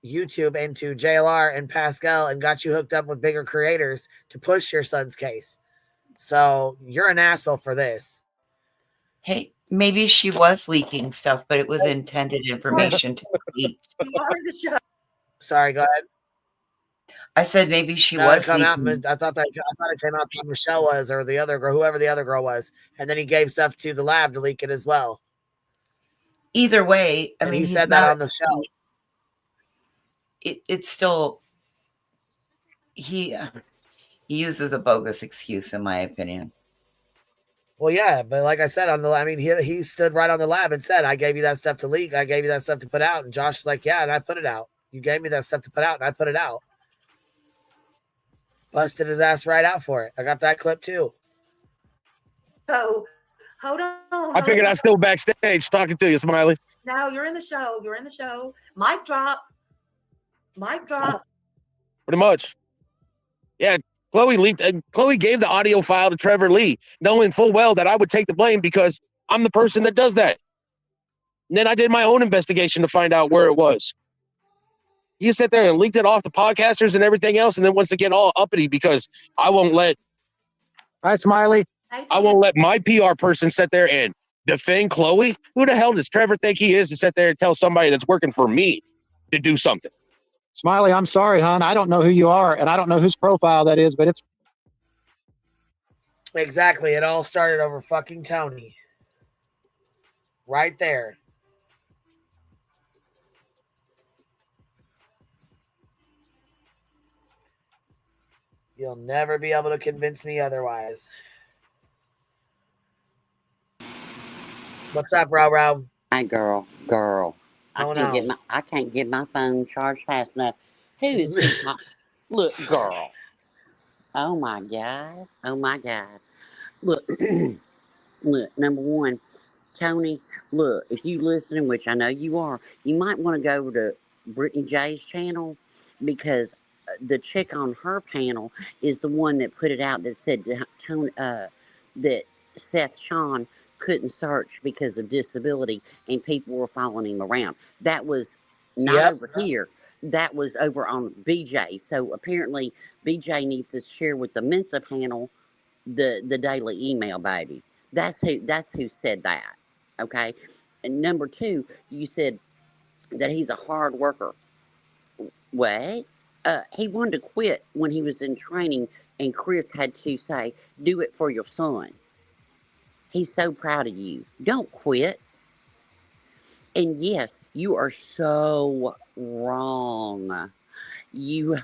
YouTube and to JLR and Pascal and got you hooked up with bigger creators to push your son's case. So you're an asshole for this. Hey, maybe she was leaking stuff, but it was intended information to be leaked. You are in the show. Sorry, go ahead. I said maybe she No, was it come out. leaking. I thought it came out that Michelle was, or the other girl, whoever the other girl was, and then he gave stuff to the lab to leak it as well. Either way, I And mean, he he's said not that on the show. It's still he uses a bogus excuse, in my opinion. Well, yeah, but like I said, he stood right on the lab and said, "I gave you that stuff to leak. I gave you that stuff to put out." And Josh is like, "Yeah, and I put it out. You gave me that stuff to put out, and I put it out." Busted his ass right out for it. I got that clip too. So, hold on. I figured I was still backstage talking to you, Smiley. Now you're in the show. You're in the show. Mic drop. Mic drop. Pretty much. Yeah, Chloe leaked. Chloe gave the audio file to Trevor Lee, knowing full well that I would take the blame because I'm the person that does that. And then I did my own investigation to find out where it was. You sit there and leaked it off the podcasters and everything else, and then wants to get all uppity because I won't let. Hi, Smiley. I won't let my PR person sit there and defend Chloe. Who the hell does Trevor think he is to sit there and tell somebody that's working for me to do something? Smiley, I'm sorry, hon. I don't know who you are, and I don't know whose profile that is, but it's Exactly. It all started over fucking Tony. Right there. You'll never be able to convince me otherwise. What's up, Row? Hey, girl. Oh, no. I can't get my phone charged fast enough. Who is he? Look, girl. Oh my God. Look, look. Number one, Tony. Look, if you listening, which I know you are, you might want to go over to Brittany J's channel because the chick on her panel is the one that put it out that said Tony, that Seth Sean couldn't search because of disability and people were following him around. That was not over here. That was over on BJ. So apparently BJ needs to share with the Mensa panel the daily email, baby. That's who said that. Okay. And number two, you said that he's a hard worker. What? He wanted to quit when he was in training, and Chris had to say, "Do it for your son." He's so proud of you. Don't quit. And yes, you are so wrong. You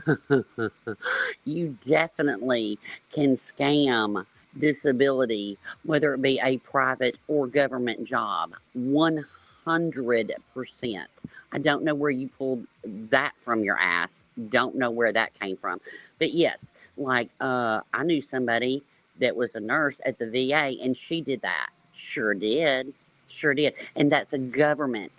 you definitely can scam disability, whether it be a private or government job. 100%. I don't know where you pulled that from your ass. Don't know where that came from. But yes, like I knew somebody that was a nurse at the VA and she did that. Sure did. And that's a government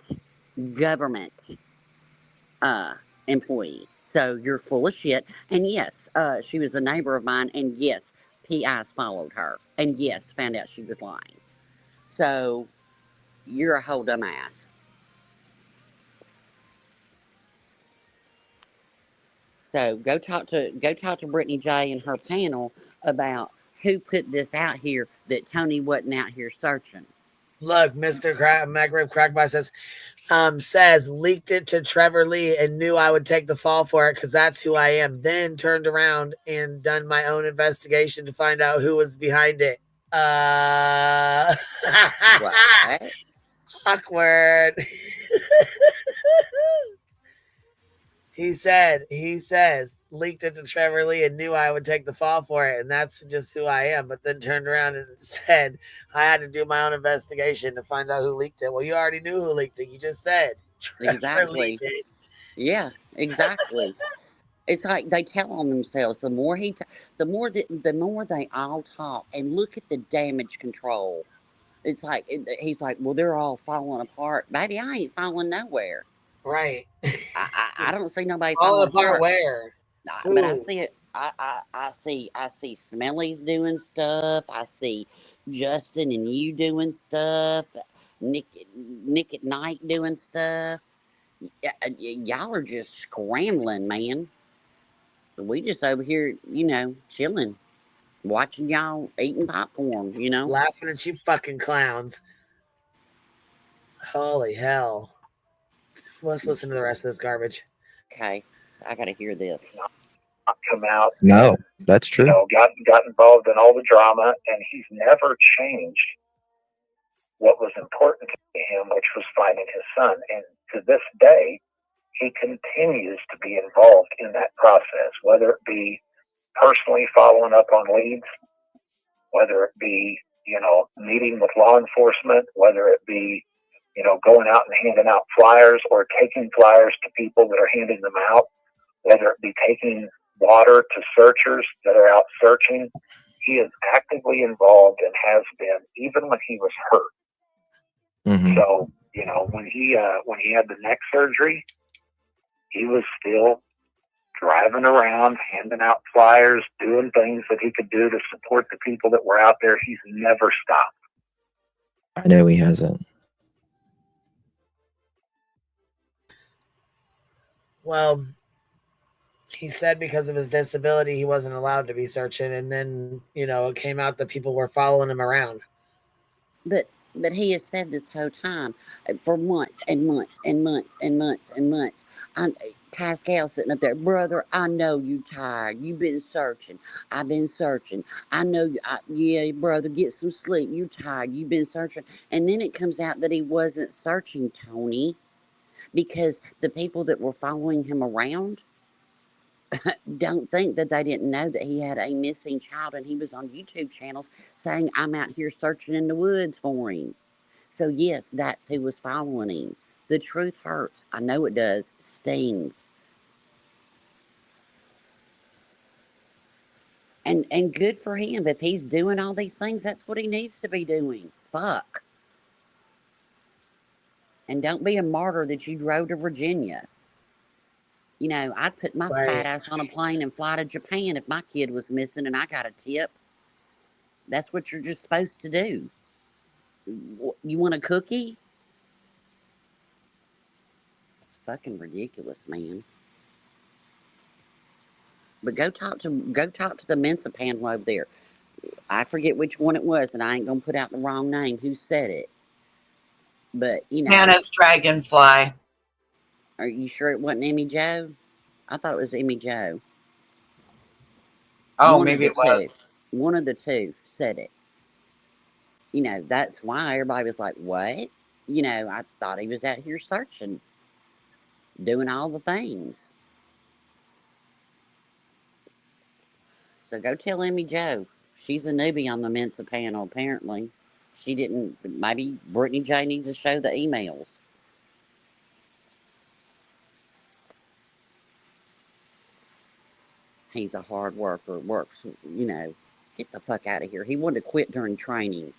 employee. So you're full of shit. And yes, she was a neighbor of mine. And yes, PIs followed her. And yes, found out she was lying. So you're a whole dumbass. So go talk to Brittany J and her panel about who put this out here that Tony wasn't out here searching. Look, Mr. Magrib Crackbot says leaked it to Trevor Lee and knew I would take the fall for it because that's who I am. Then turned around and done my own investigation to find out who was behind it. What? Awkward. He says, leaked it to Trevor Lee and knew I would take the fall for it, and that's just who I am. But then turned around and said I had to do my own investigation to find out who leaked it. Well, you already knew who leaked it. You just said Trevor Exactly. leaked it. Yeah, exactly. It's like they tell on themselves. The more the more they all talk and look at the damage control. It's like he's like, well, they're all falling apart, baby. I ain't falling nowhere. Right. I don't see nobody Falling falling apart where? But I Who? see it. I see Smelly's doing stuff. I see Justin and you doing stuff. Nick at Night doing stuff. Y'all are just scrambling, man. We just over here, chilling, watching y'all eating popcorn, Laughing at you fucking clowns. Holy hell. Let's listen to the rest of this garbage. Okay, I gotta hear this. Come out. No, that's true. Got involved in all the drama, and he's never changed what was important to him, which was finding his son. And to this day, he continues to be involved in that process, whether it be personally following up on leads, whether it be, meeting with law enforcement, whether it be, going out and handing out flyers or taking flyers to people that are handing them out, whether it be taking water to searchers that are out searching. He is actively involved and has been, even when he was hurt. Mm-hmm. So, when he had the neck surgery, he was still driving around, handing out flyers, doing things that he could do to support the people that were out there. He's never stopped. I know he hasn't. Well, he said because of his disability, he wasn't allowed to be searching. And then, it came out that people were following him around. But he has said this whole time for months and months and months and months and months. Pascal sitting up there, brother, I know you tired. You've been searching. I've been searching. I know, yeah, brother, get some sleep. You tired. You've been searching. And then it comes out that he wasn't searching, Tony, because the people that were following him around don't think that they didn't know that he had a missing child, and he was on YouTube channels saying, I'm out here searching in the woods for him. So yes, that's who was following him. The truth hurts. I know it does. Stings. And good for him. If he's doing all these things, that's what he needs to be doing. Fuck. And don't be a martyr that you drove to Virginia. I'd put my fat ass on a plane and fly to Japan if my kid was missing and I got a tip. That's what you're just supposed to do. You want a cookie? It's fucking ridiculous, man. But go talk to the Mensa panel over there. I forget which one it was, and I ain't gonna put out the wrong name. Who said it? But Hannah's Dragonfly. Are you sure it wasn't Emmy Joe? I thought it was Emmy Joe. Oh, maybe it was. One of the two said it. That's why everybody was like, what? I thought he was out here searching, doing all the things. So go tell Emmy Joe. She's a newbie on the Mensa panel, apparently. She didn't. Maybe Brittany J needs to show the emails. He's a hard worker, works, get the fuck out of here. He wanted to quit during training.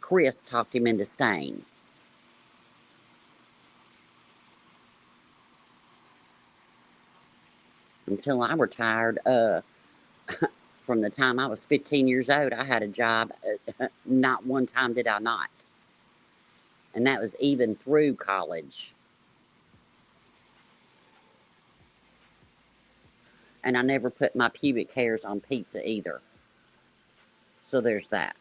Chris talked him into staying. Until I retired, from the time I was 15 years old, I had a job. Not one time did I not. And that was even through college. And I never put my pubic hairs on pizza either. So there's that.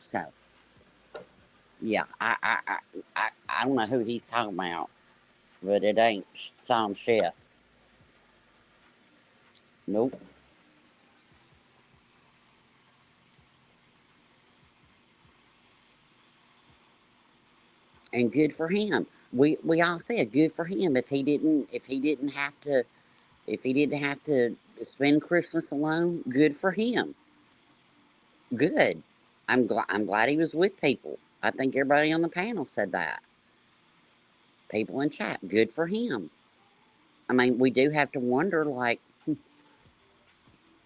So, yeah, I don't know who he's talking about, but it ain't some shit. Nope. And good for him. We all said good for him. If he didn't have to spend Christmas alone, good for him. Good. I'm glad he was with people. I think everybody on the panel said that. People in chat, good for him. I mean, we do have to wonder, like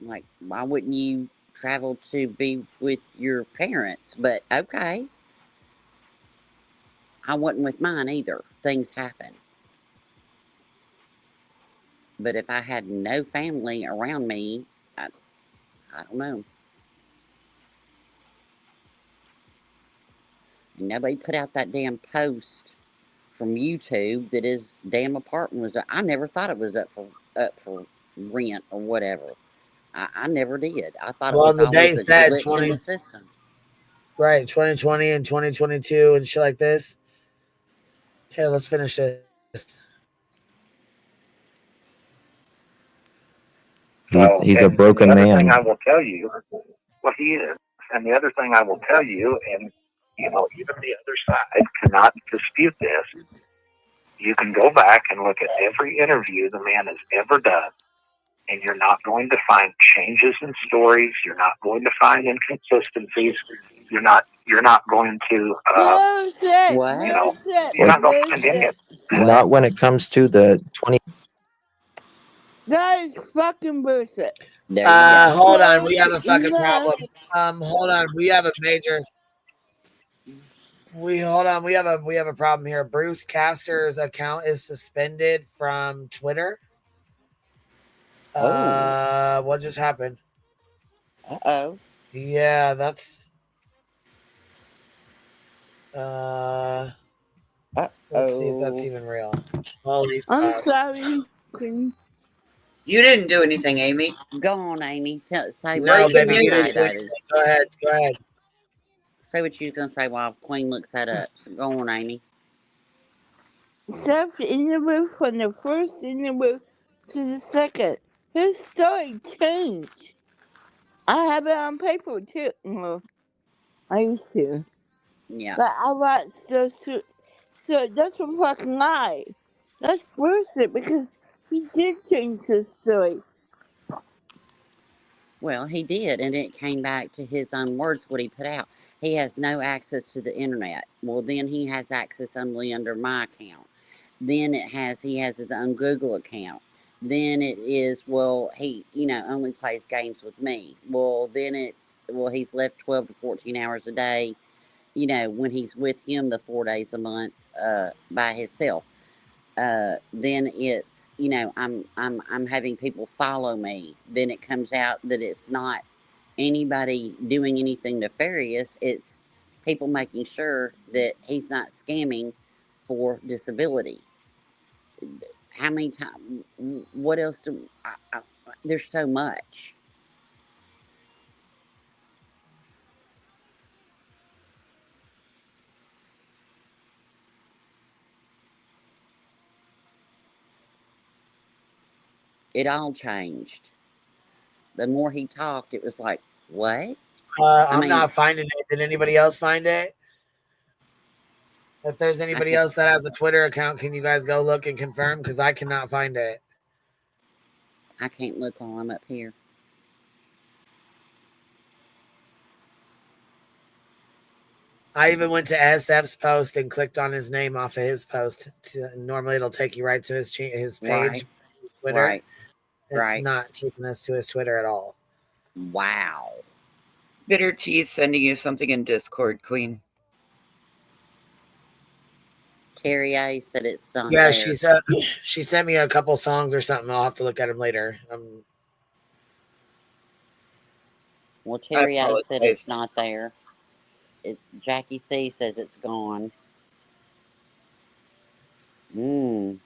why wouldn't you travel to be with your parents? But okay. I wasn't with mine either. Things happen. But if I had no family around me, I don't know. And nobody put out that damn post from YouTube that his damn apartment was up. I never thought it was up for rent or whatever. I never did. I thought it Well, was the day always a said glitch in 20, the system. right, 2020 and 2022 and shit like this. Here, let's finish this. He's a broken the other thing I man. will tell you, well, he is. And the other thing I will tell you, and even the other side cannot dispute this. You can go back and look at every interview the man has ever done, and you're not going to find changes in stories. You're not going to find inconsistencies. You're not going to Bullshit. What? you're not going to find any of it. Not when it comes to the 20. That is fucking bullshit. There you go. Hold on, we have a fucking No. problem. Hold on, we have a major. We have a problem here. Bruce Castor's account is suspended from Twitter. Oh. What just happened? Uh-oh. Yeah, that's let's see if that's even real. Holy I'm fuck. sorry. You didn't do anything, Amy. Go on, Amy. Say No, what you're baby, going you to didn't say, do baby. anything. Go ahead. Say what you're going to say while Queen looks that up. So go on, Amy. Self interview from the first interview to the second. His story changed. I have it on paper too. Well, I used to. Yeah. But I watched those two. So that's a fucking lie. That's bullshit because he did change his story. Well, he did, and it came back to his own words, what he put out. He has no access to the internet. Well, then he has access only under my account. Then he has his own Google account. Then it is, well, he, only plays games with me. Well, then he's left 12 to 14 hours a day, when he's with him the 4 days a month, by himself. Then it's, I'm having people follow me. Then it comes out that it's not anybody doing anything nefarious. It's people making sure that he's not scamming for disability. How many times? What else do? There's so much. It all changed. The more he talked, it was like, what? I'm not finding it. Did anybody else find it? If there's anybody else that has a Twitter account, can you guys go look and confirm? Because I cannot find it. I can't look while I'm up here. I even went to SF's post and clicked on his name off of his post. Normally, it'll take you right to his page, Right. Twitter. Right. It's Right. not taking us to his Twitter at all. Wow. Bitter T's sending you something in Discord, Queen. Terry A said it's not Yeah, there. she sent me a couple songs or something. I'll have to look at them later. Well, Terry A said it's not there. It's Jackie C says it's gone. I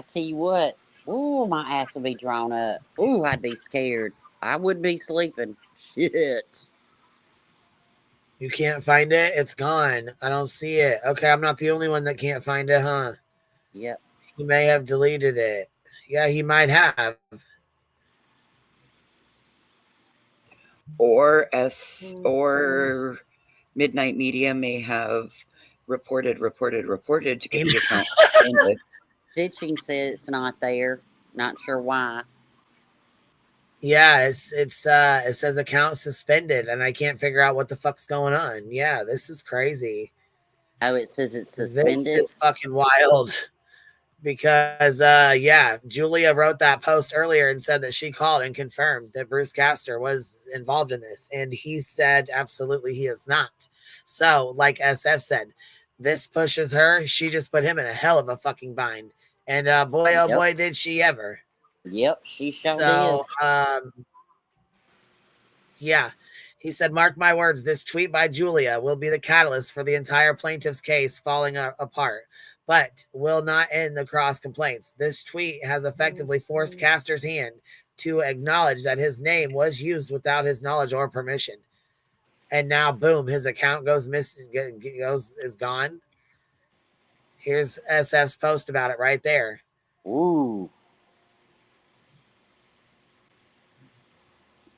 tell you what. Ooh, my ass would be drawn up. Ooh, I'd be scared. I wouldn't be sleeping. Shit. You can't find it? It's gone. I don't see it. Okay, I'm not the only one that can't find it, huh? Yep. He may have deleted it. Yeah, he might have. Or Midnight Media may have reported to get the account suspended. Stitching says it's not there. Not sure why. Yeah, it says account suspended, and I can't figure out what the fuck's going on. Yeah, this is crazy. Oh, it says it's suspended. This is fucking wild. Because yeah, Julia wrote that post earlier and said that she called and confirmed that Bruce Castor was involved in this, and he said absolutely he is not. So, like SF said, this pushes her. She just put him in a hell of a fucking bind, and boy, oh boy, did she ever. Yep, she sure did. Yeah. He said, mark my words, this tweet by Julia will be the catalyst for the entire plaintiff's case falling apart, but will not end the cross complaints. This tweet has effectively forced Castor's hand to acknowledge that his name was used without his knowledge or permission. And now, boom, his account is gone. Here's SF's post about it right there. Ooh.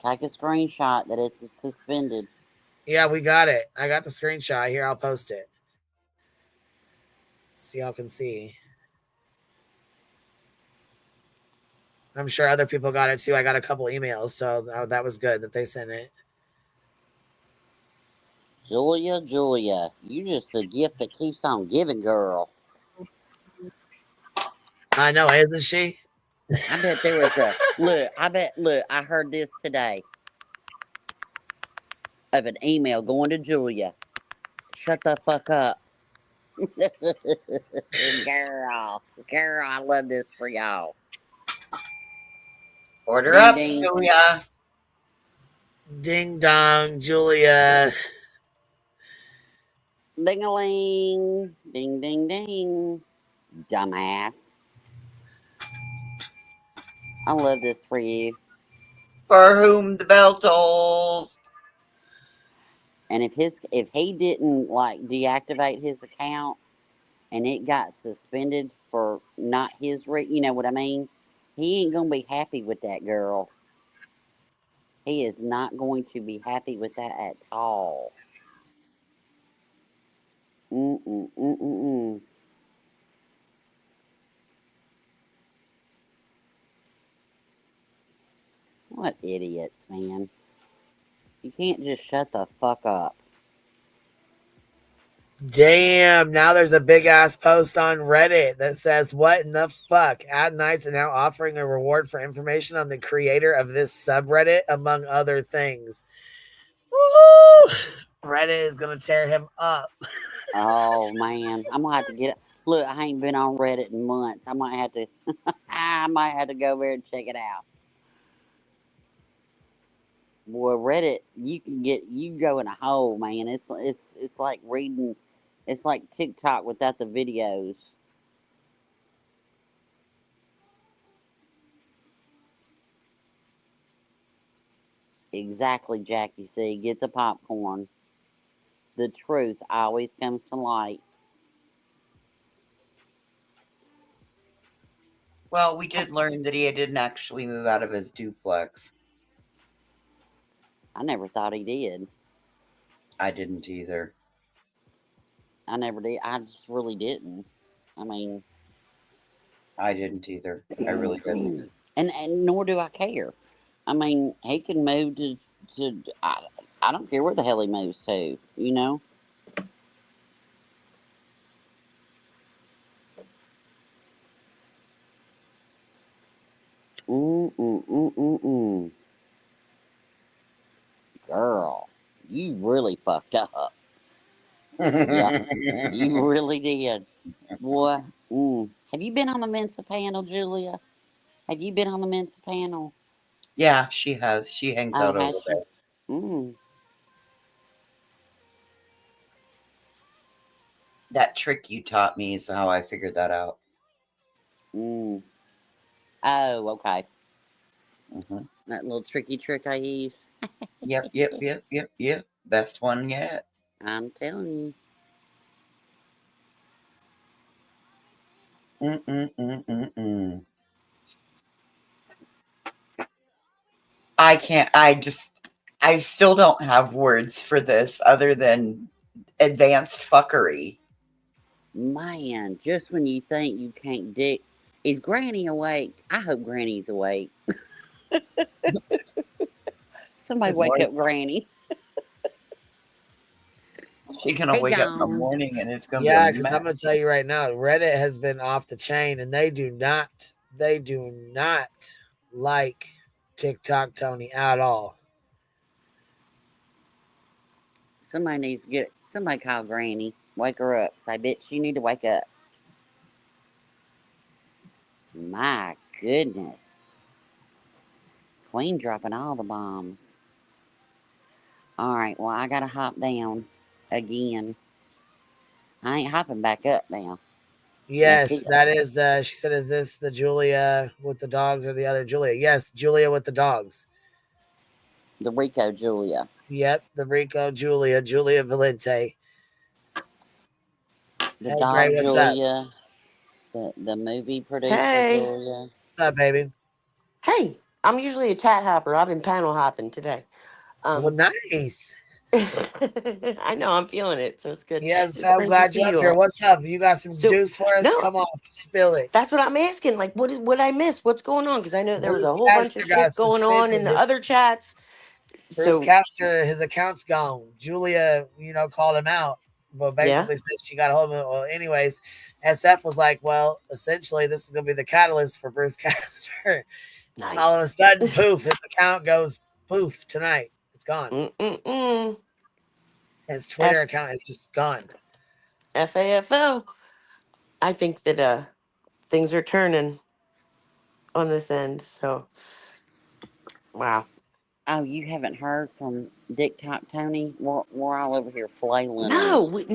Take a screenshot that it's suspended. Yeah, we got it. I got the screenshot here. I'll post it. So y'all can see. I'm sure other people got it too. I got a couple emails, so that was good that they sent it. Julia, you just the gift that keeps on giving, girl. I know, isn't she? I bet there was a look. I heard this today of an email going to Julia. Shut the fuck up. Girl, I love this for y'all. Order up, Julia. Ding dong, Julia. Ding-a-ling. Ding, ding, ding. Dumbass. I love this for you. For whom the bell tolls. And if he didn't like deactivate his account and it got suspended for not his you know what I mean? He ain't gonna be happy with that girl. He is not going to be happy with that at all. Mm-mm. What idiots, man. You can't just shut the fuck up. Damn, now there's a big ass post on Reddit that says, what in the fuck? At Nights are now offering a reward for information on the creator of this subreddit, among other things. Woo! Reddit is gonna tear him up. Oh man, I'm gonna have to get it. Look, I ain't been on Reddit in months. I might have to go over and check it out. Boy, Reddit, you go in a hole, man. It's like reading, it's like TikTok without the videos. Exactly, Jackie C. Get the popcorn. The truth always comes to light. Well, we did learn that he didn't actually move out of his duplex. I never thought he did. I didn't either. I never did. I just really didn't. I mean, I didn't either. I really didn't. And nor do I care. I mean, he can move to I don't care where the hell he moves to, you know? Girl, you really fucked up. Yeah, you really did. Boy, have you been on the Mensa panel, Julia? Have you been on the Mensa panel? Yeah, she has. She hangs out over there. That trick you taught me is how I figured that out. Mm. Oh, okay. Mm-hmm. That little tricky trick I use. Yep. Best one yet. I'm telling you. I still don't have words for this other than advanced fuckery. Man, just when you think you can't dick. Is Granny awake? I hope Granny's awake. Somebody Good wake morning. up Granny. She's gonna Hey, wake up in the John. morning and it's gonna Yeah, be a because mess. I'm gonna tell you right now, Reddit has been off the chain, and they do not like TikTok Tony at all. Somebody needs to get. Somebody call Granny. Wake her up. Say, bitch, you need to wake up. My goodness. Queen dropping all the bombs. Alright, well, I gotta hop down again. I ain't hopping back up now. Yes, that is the. She said, "Is this the Julia with the dogs or the other Julia?" Yes, Julia with the dogs. The Rico Julia. Yep, the Rico Julia Valente. The Hey, dog Gray, what's up? Julia. The movie producer Hey. Julia. What's up, baby? Hey, I'm usually a chat hopper. I've been panel hopping today. Well, nice. I know, I'm feeling it, so it's good. Yes, It's I'm nice to glad see you're up you here. all. What's up? You got some So, juice for us? no, Come on, spill it. that's what I'm asking. Like, what I miss? What's going on? Because I know there was Bruce a whole bunch of Castor got shit going on in suspended. the other chats. Bruce So, Castor, his account's gone. Julia, called him out, but yeah. basically said she got a hold of him. Well, anyways, SF was like, well, essentially, this is going to be the catalyst for Bruce Castor. Nice. All of a sudden, poof, his account goes poof tonight. It's gone. His Twitter account is just gone. FAFO. I think that things are turning on this end. So, wow. Oh, you haven't heard from TikTok Tony? We're all over here flailing. No, we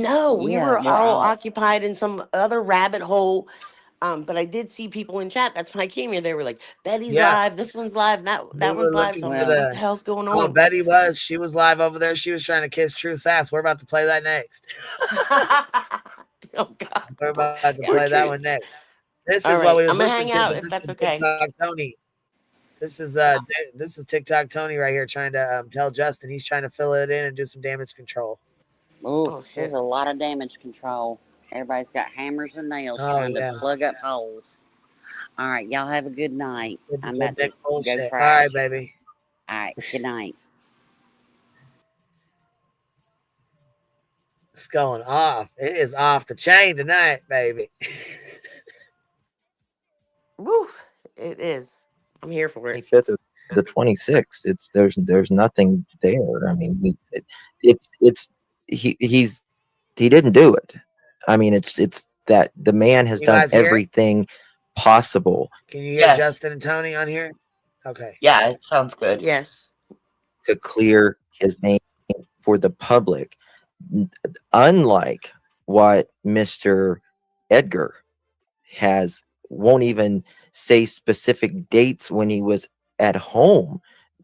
Yeah, were we're all all. occupied in some other rabbit hole. But I did see people in chat. That's when I came here. They were like, "Betty's Yeah. live. This one's live. That We were one's live." looking So I'm for like, "What the hell's going Oh, on?" Betty was. She was live over there. She was trying to kiss Truth's ass. We're about to play that next. Oh God. We're about to Poor play that Truth. one next. This All is what right, we was I'm gonna listening hang to. out But if this that's is okay. TikTok Tony. This is TikTok Tony right here trying to tell Justin he's trying to fill it in and do some damage control. Oh, there's a lot of damage control. Everybody's got hammers and nails Oh, trying yeah. to plug up holes. All right, y'all have a good night. I'm about to bullshit. go All crash. right, baby. All right, good night. It's going off. It is off the chain tonight, baby. Woof. It is. I'm here for it. 25th of the 26th. There's nothing there. I mean, he didn't do it. I mean, it's that the man has You done guys hear it? everything possible Can you hear Justin and Tony on here? Okay. Yeah, it sounds good. Yes. to clear his name for the public, unlike what Mr. Edgar won't even say specific dates when he was at home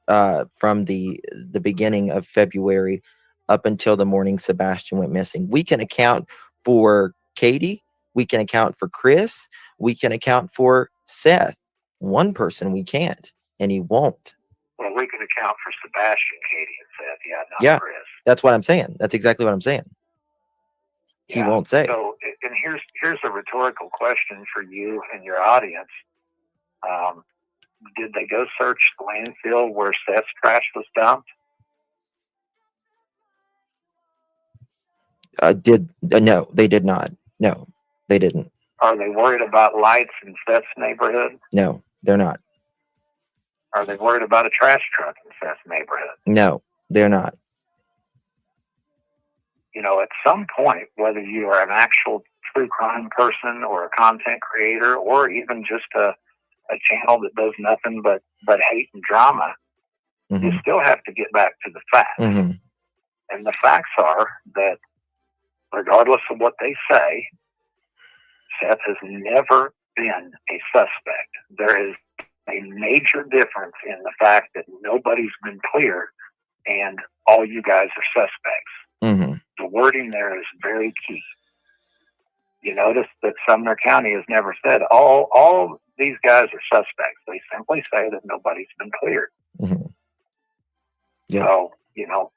from the beginning of February up until the morning Sebastian went missing. We can account for Katie, we can account for Chris, we can account for Seth. One person we can't, and he won't. Well, we can account for Sebastian, Katie, and Seth. Yeah, not Yeah, Chris. that's what I'm saying. That's exactly what I'm saying. He won't say. So, and here's a rhetorical question for you and your audience. Did they go search the landfill where Seth's trash was dumped? No, they did not. No, they didn't. Are they worried about lights in Seth's neighborhood? No, they're not. Are they worried about a trash truck in Seth's neighborhood? No, they're not. You know, at some point, whether you are an actual true crime person or a content creator or even just a channel that does nothing but hate and drama, you still have to get back to the facts. And the facts are that regardless of what they say, Seth has never been a suspect. There is a major difference in the fact that nobody's been cleared and all you guys are suspects. Mm-hmm. The wording there is very key. You notice that Sumner County has never said all these guys are suspects. They simply say that nobody's been cleared. Mm-hmm. Yeah. So, you know,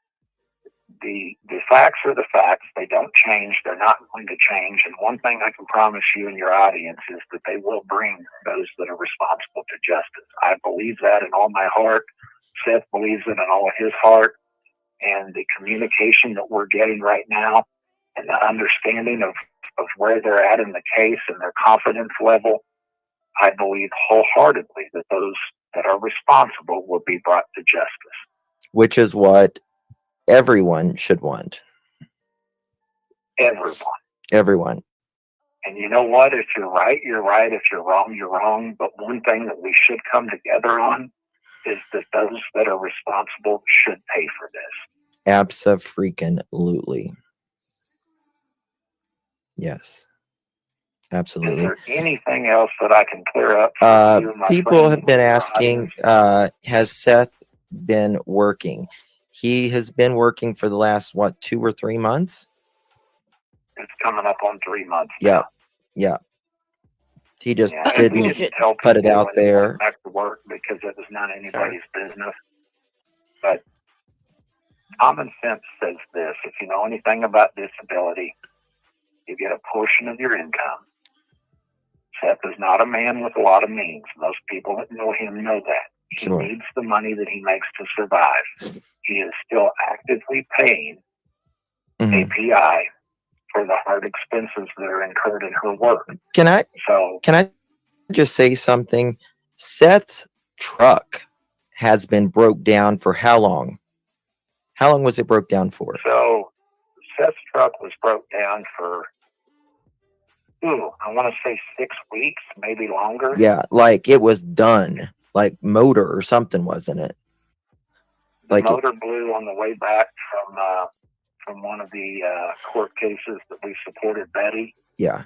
the facts are the facts. They don't change. They're not going to change. And one thing I can promise you and your audience is that they will bring those that are responsible to justice. I believe that in all my heart. Seth believes it in all of his heart. And the communication that we're getting right now and the understanding of where they're at in the case and their confidence level, I believe wholeheartedly that those that are responsible will be brought to justice. Which is what everyone should want. Everyone. And you know what? If you're right, you're right. If you're wrong, you're wrong. But one thing that we should come together on is that those that are responsible should pay for this. Abso-freaking-lutely. Yes. Absolutely. Is there anything else that I can clear up for you, my people friend, have been with your asking, audience? has Seth been working? He has been working for the last, 2 or 3 months? It's coming up on 3 months. Yeah. Yeah. He just Yeah, we didn't didn't tell put it people out when he there. went back to work because it was not anybody's business. But common sense says this: if you know anything about disability, you get a portion of your income. Seth is not a man with a lot of means. Most people that know him know that. He Sure. needs the money that he makes to survive. He is still actively paying Mhm. API for the hard expenses that are incurred in her work. Can I So just say something? Seth's truck has been broke down for how long? How long was it broke down for? So Seth's truck was broke down for, I want to say 6 weeks, maybe longer. Yeah, like it was done. Like motor or something, wasn't it? The Like motor blew on the way back from one of the court cases that we supported Betty. yeah.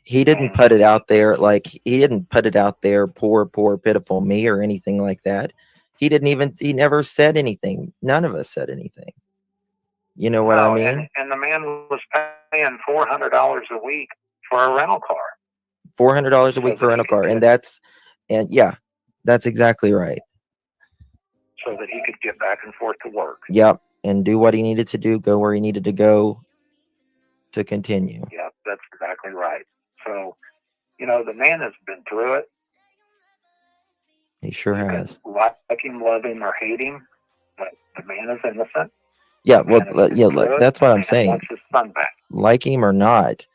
He didn't put it out there like he didn't put it out there, poor, pitiful me or anything like that. He never said anything. None of us said anything. You know what I mean? And the man was paying $400 a week for a rental car. $400 a week for a rental car. And yeah, that's exactly right. So that he could get back and forth to work. Yep. And do what he needed to do, go where he needed to go to continue. Yeah, that's exactly right. So, you know, the man has been through it. He sure has. Like him, love him, or hate him, but the man is innocent. Yeah, well, yeah, that's what I'm saying. Wants his son back. Like him or not,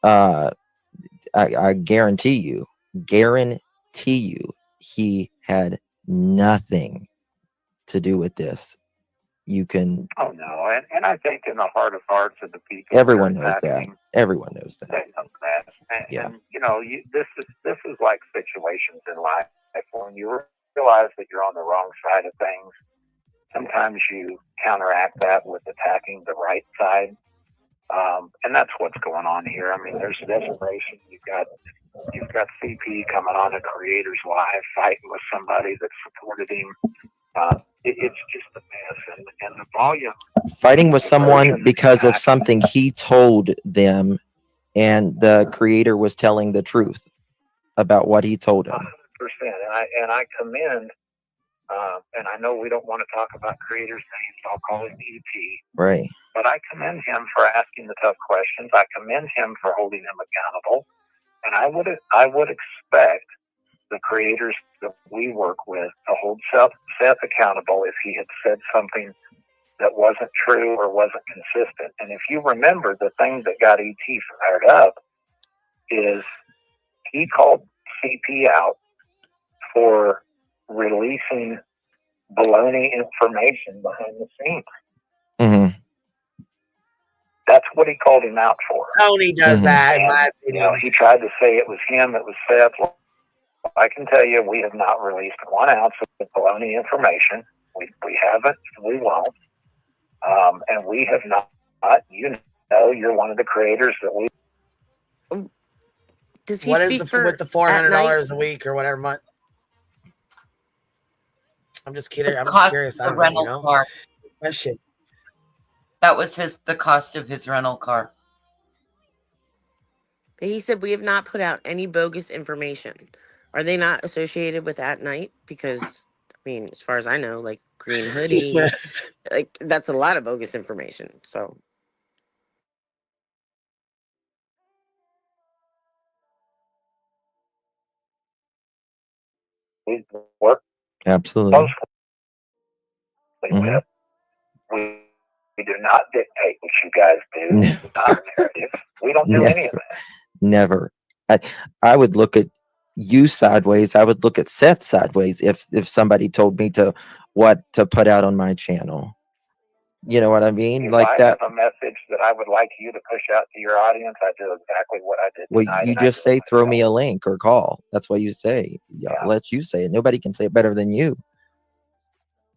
I guarantee you, he had nothing to do with this. You can. Oh no, and I think in the heart of hearts of the people, Everyone knows that. Everyone knows that. They know that. Yeah. And you know, this is like situations in life. When you realize that you're on the wrong side of things, sometimes you counteract that with attacking the right side. And that's what's going on here. I mean, there's desperation. You've got CP coming on a Creators Live fighting with somebody that supported him. It's just a mess, and the volume. Fighting with someone because of something he told them, and the creator was telling the truth about what he told him. 100%. And I commend. And I know we don't want to talk about creators' names. I'll call him EP. Right. But I commend him for asking the tough questions. I commend him for holding him accountable. And I would expect the creators that we work with to hold Seth accountable if he had said something that wasn't true or wasn't consistent. And if you remember, the thing that got ET fired up is he called CP out for releasing baloney information behind the scenes. Mm-hmm. That's what he called him out for. Tony does that, in my You opinion. know, he tried to say it was him, it was Seth. Well, I can tell you, we have not released 1 ounce of baloney information. We haven't, we won't. And we have not, you know you're one of the creators that we. Does he What is speak the for with the at night? $400 a week or whatever month? I'm just kidding. The I'm just cost curious. of I the don't know. You rental know, car. question. That was the cost of his rental car. He said we have not put out any bogus information. Are they not associated with At Night? Because I mean, as far as I know, like Green Hoodie, like that's a lot of bogus information. So We work Absolutely. closely with. We do not dictate what you guys do. It's our narrative. We don't do any of that. Never. I would look at you sideways. I would look at Seth sideways if somebody told me to what to put out on my channel. You know what I mean? If Like I that. have a message that I would like you to push out to your audience, I do exactly what I did Well, tonight. you and I just say, throw me a link or call. That's what you say. Yeah, let you say it. Nobody can say it better than you.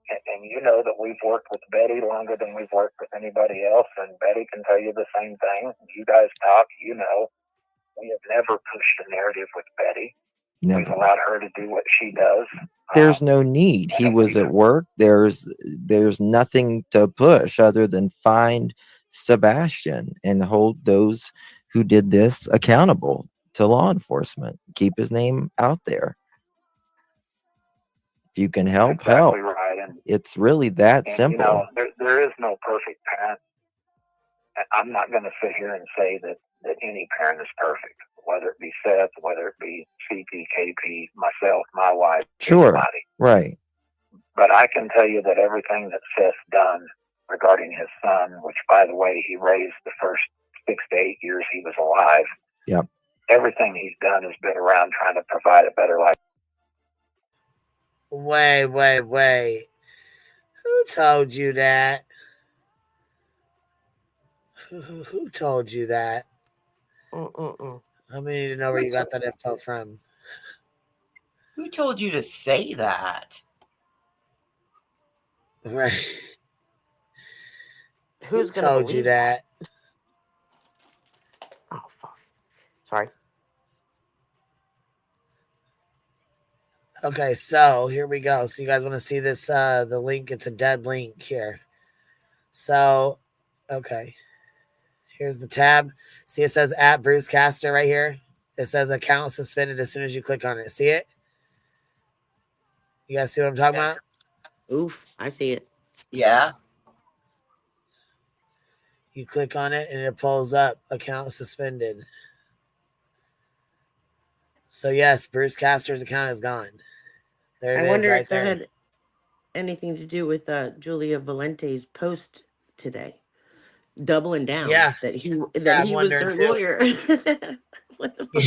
And you know that we've worked with Betty longer than we've worked with anybody else, and Betty can tell you the same thing. You guys talk, you know. We have never pushed a narrative with Betty. Never. We've allowed her to do what she does. There's no need. He was at work. There's nothing to push other than find Sebastian and hold those who did this accountable to law enforcement. Keep his name out there. If you can help, help. Exactly right. And it's really that you simple. know, there is no perfect parent. I'm not going to sit here and say that any parent is perfect, whether it be Seth, whether it be CP, KP, myself, my wife, Sure. anybody. Right. But I can tell you that everything that Seth's done regarding his son, which, by the way, he raised the first 6 to 8 years he was alive. Yep. Everything he's done has been around trying to provide a better life. Wait. Who told you that? Who told you that? I need to know where you got that info from. Who told you to say that? Right. Who's Who gonna told you believe that? Oh fuck. Sorry. Okay, so here we go. So you guys want to see this? The link, it's a dead link here. So, okay. Here's the tab. See, it says at Bruce Caster right here. It says account suspended as soon as you click on it. See it? You guys see what I'm talking about? Oof, I see it. Yeah. You click on it and it pulls up account suspended. So yes, Bruce Caster's account is gone. There it I is wonder right if that there. had anything to do with Julia Valente's post today, doubling down that he was their lawyer. What the fuck?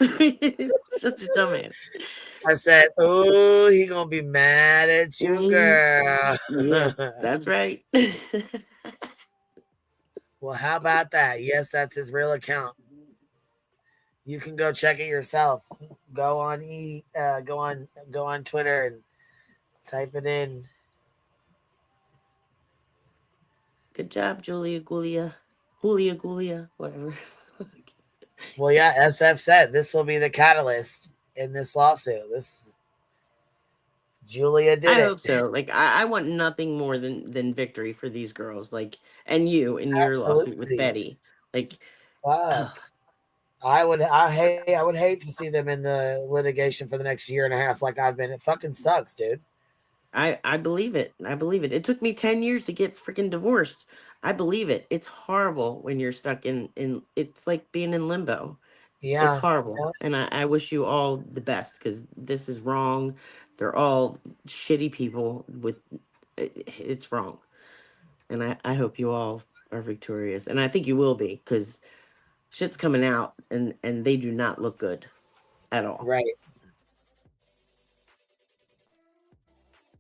It's just a dumbass. I said, "Oh, he gonna be mad at you, girl." Yeah, that's right. Well, how about that? Yes, that's his real account. You can go check it yourself. Go on go on Twitter and type it in. Good job, Julia Gulia, whatever. Well, yeah, SF said this will be the catalyst in this lawsuit. Julia did I it. hope so. Like I want nothing more than victory for these girls. Like, and you in your lawsuit with Absolutely. Betty. Like, Fuck. I would hate to see them in the litigation for the next year and a half like I've been. It fucking sucks, dude. I believe it. I believe it. It took me 10 years to get freaking divorced. I believe it. It's horrible when you're stuck in it's like being in limbo. Yeah. It's horrible. And I wish you all the best because this is wrong. They're all shitty people with it's wrong. And I hope you all are victorious. And I think you will be because shit's coming out and they do not look good at all. Right.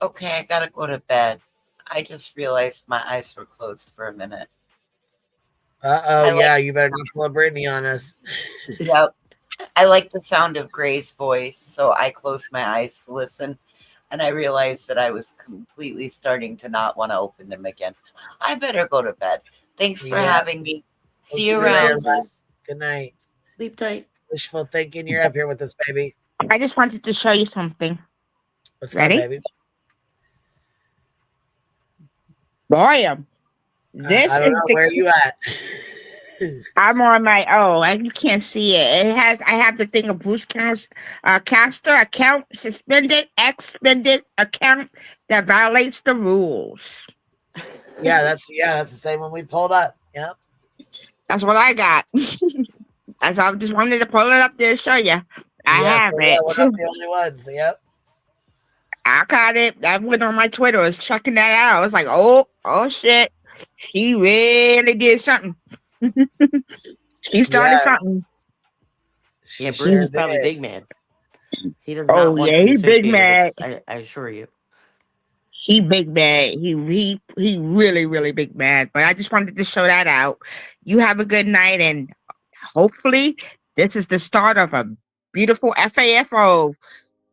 Okay, I gotta go to bed. I just realized my eyes were closed for a minute. Yeah, you better not pull a Brittany on us. Yep. I like the sound of Gray's voice, so I closed my eyes to listen, and I realized that I was completely starting to not want to open them again. I better go to bed. Thanks for Yeah. having me. We'll See you you around. later, bud. Good night. Sleep tight. Wishful thinking. You're up here with us, baby. I just wanted to show you something. What's Ready? up, baby? Bam. This I don't is know. the. Where are you at? I'm on my and you can't see it. I have the thing of Bruce Caster account suspended, expended account that violates the rules. Yeah, that's the same one we pulled up. Yep. That's what I got. That's I just wanted to pull it up there to show you. I have so it. yeah, we're not the only ones. Yep. I got it. I went on my Twitter. I was checking that out. I was like, oh shit. She really did something. She started something. Yeah, Bruce is probably big mad. He does Oh, not want yeah, to be he big associated with mad. us, I assure you. He big mad. He really, really big mad. But I just wanted to show that out. You have a good night, and hopefully this is the start of a beautiful FAFO.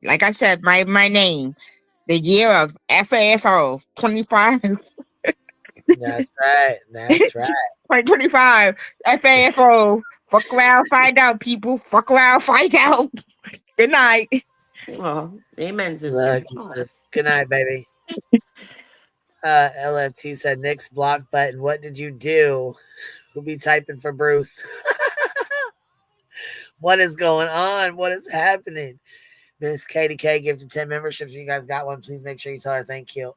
Like I said, my name. The year of FAFO 25. That's right. That's right. 2025. FAFO. Fuck around, find out, people. Fuck around, find out. Good night. Oh, amen, sister. Look, good night, baby. LFT said Nick's block button. What did you do? Who be typing for Bruce? What is going on? What is happening? Miss Katie K gifted 10 memberships. If you guys got one, please make sure you tell her thank you.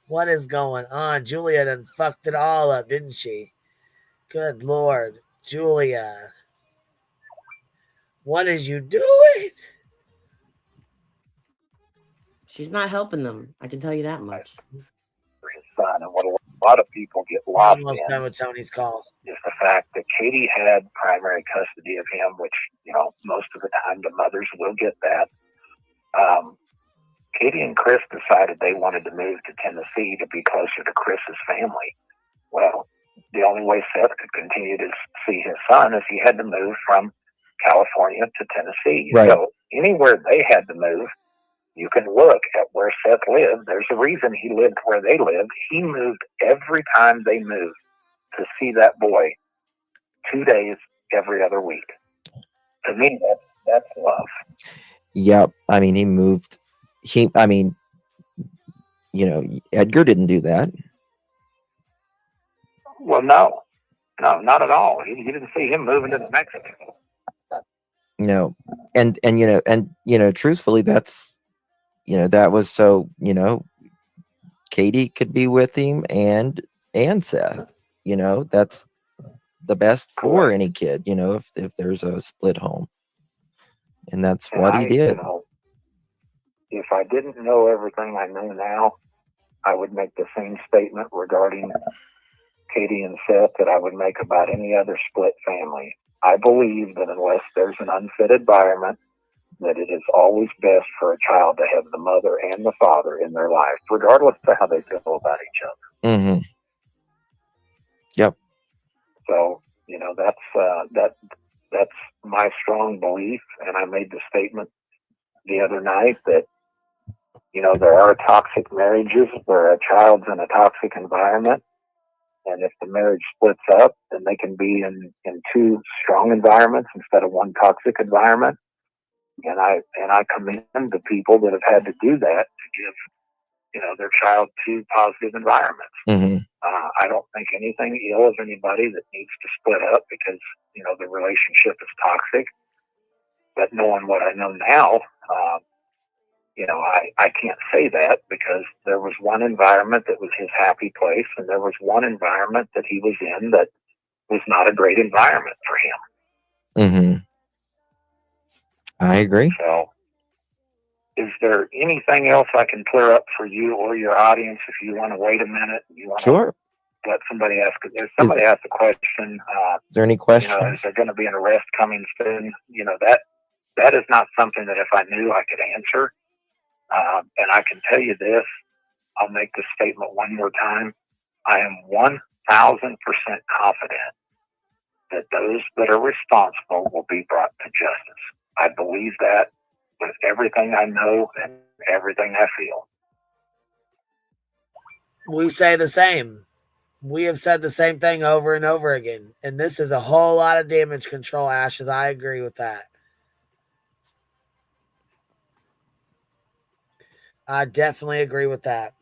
What is going on? Julia done fucked it all up, didn't she? Good Lord. Julia. What is you doing? She's not helping them. I can tell you that much. For his son, and what a lot of people get I'm lost almost in done with Tony's call. is the fact that Katie had primary custody of him, which, most of the time the mothers will get that. Katie and Chris decided they wanted to move to Tennessee to be closer to Chris's family. Well, the only way Seth could continue to see his son is he had to move from California to Tennessee. Right. So anywhere they had to move, you can look at where Seth lived. There's a reason he lived where they lived. He moved every time they moved to see that boy 2 days every other week. To me, that's love. Yep. I mean, he moved. Edgar didn't do that. Well, no, not at all. He didn't see him moving to Mexico. No. And truthfully, that's, that was so, Katie could be with him and Seth, that's the best for any kid, if there's a split home. And that's what he did. If I didn't know everything I know now, I would make the same statement regarding Katie and Seth that I would make about any other split family. I believe that unless there's an unfit environment, that it is always best for a child to have the mother and the father in their life, regardless of how they feel about each other. Mm-hmm. Yep. So, that's my strong belief. And I made the statement the other night that, there are toxic marriages where a child's in a toxic environment. And if the marriage splits up, then they can be in two strong environments instead of one toxic environment. And I commend the people that have had to do that to give, their child two positive environments. Mm-hmm. I don't think anything ill of anybody that needs to split up because, the relationship is toxic. But knowing what I know now, I can't say that because there was one environment that was his happy place, and there was one environment that he was in that was not a great environment for him. Mm-hmm. I agree. So, is there anything else I can clear up for you or your audience if you want to wait a minute? You want Sure. to let somebody ask? If somebody asked a question, is there any questions? Is there going to be an arrest coming soon? That is not something that if I knew I could answer. And I can tell you this, I'll make this statement one more time. I am 1,000% confident that those that are responsible will be brought to justice. I believe that with everything I know and everything I feel. We say the same. We have said the same thing over and over again. And this is a whole lot of damage control, Ashes. I agree with that. I definitely agree with that.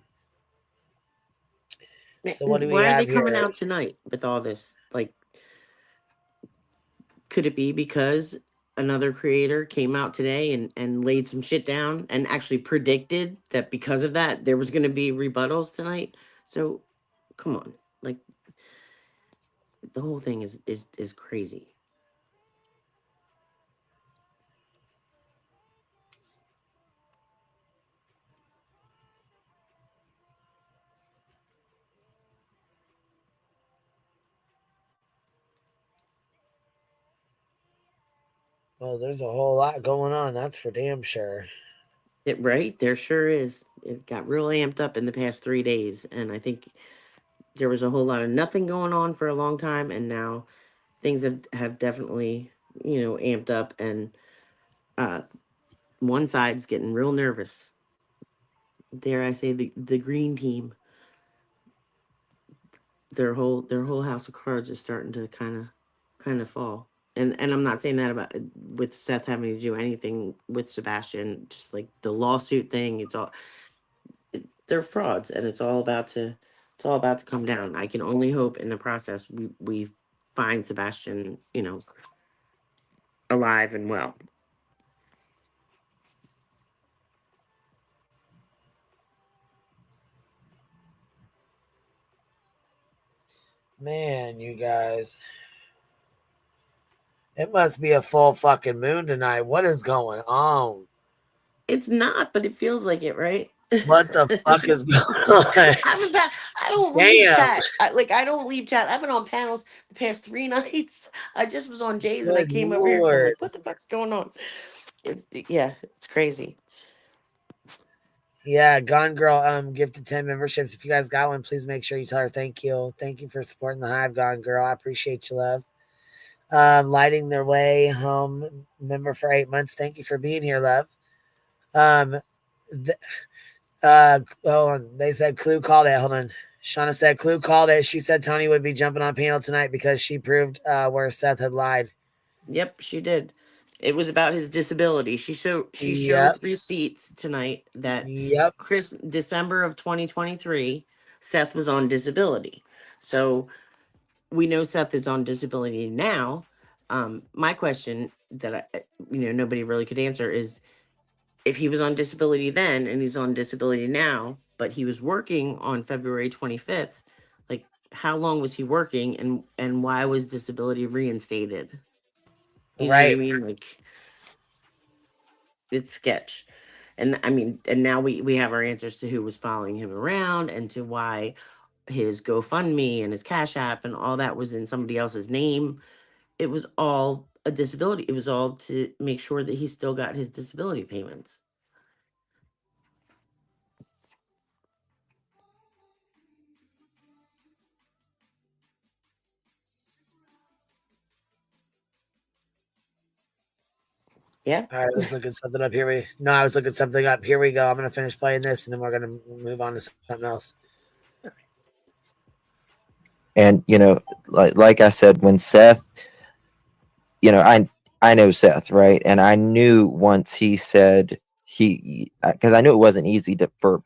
So what do we Why are have they coming here? out tonight with all this? Like, could it be because another creator came out today and laid some shit down and actually predicted that because of that there was going to be rebuttals tonight? So come on, like, the whole thing is crazy. Well, there's a whole lot going on. That's for damn sure. Right? There sure is. It got real amped up in the past 3 days, and I think there was a whole lot of nothing going on for a long time, and now things have definitely, amped up, and one side's getting real nervous. Dare I say the green team. Their whole house of cards is starting to kind of fall. And I'm not saying that about with Seth having to do anything with Sebastian, just like the lawsuit thing. They're frauds, and it's all about to come down. I can only hope in the process we find Sebastian, alive and well. Man, you guys. It must be a full fucking moon tonight. What is going on? It's not, but it feels like it, right? What the fuck is going on? I don't leave chat. I don't leave chat. I've been on panels the past 3 nights. I just was on Jay's and I Good came over here because I'm Lord. like, what the fuck's going on? Yeah, it's crazy. Yeah, Gone Girl, gifted 10 memberships. If you guys got one, please make sure you tell her thank you. Thank you for supporting the Hive, Gone Girl. I appreciate you, love. Lighting their way home member for 8 months. Thank you for being here, love. Hold on. They said Clue called it. Hold on. Shauna said Clue called it. She said Tony would be jumping on panel tonight because she proved where Seth had lied. Yep, she did. It was about his disability. She showed Yep. receipts tonight that Yep. December of 2023, Seth was on disability. So we know Seth is on disability now. My question that nobody really could answer is, if he was on disability then and he's on disability now, but he was working on February 25th, like, how long was he working, and why was disability reinstated? You know what I Right. mean? Like, it's sketch. And I mean, and now we have our answers to who was following him around and to why his GoFundMe and his Cash App and all that was in somebody else's name. It was all a disability. It was all to make sure that he still got his disability payments. Yeah. All right, let's look at something up here. I was looking something up. Here we go. I'm going to finish playing this, and then we're going to move on to something else. And like I said, when Seth, I know Seth, right? And I knew once he said because I knew it wasn't easy for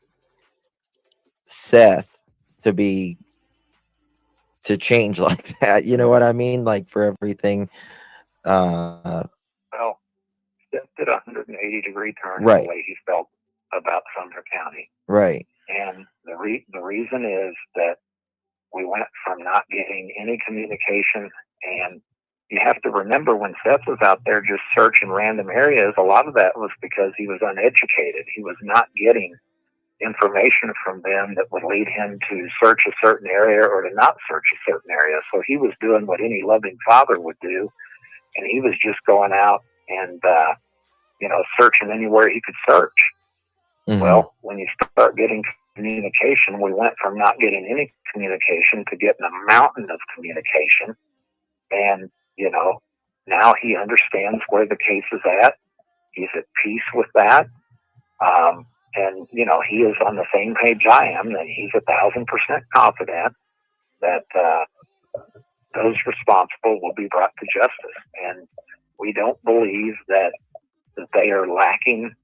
Seth to change like that. You know what I mean? Like, for everything. Well, Seth did a 180-degree turn Right. in the way he felt about Sumter County. Right. And the reason is that we went from not getting any communication, and you have to remember, when Seth was out there just searching random areas, a lot of that was because he was uneducated. He was not getting information from them that would lead him to search a certain area or to not search a certain area. So he was doing what any loving father would do, and he was just going out and searching anywhere he could search. Mm-hmm. Well, when you start getting communication, we went from not getting any communication to getting a mountain of communication. And, now he understands where the case is at. He's at peace with that. And, he is on the same page I am, that he's 1,000% confident that those responsible will be brought to justice. And we don't believe that they are lacking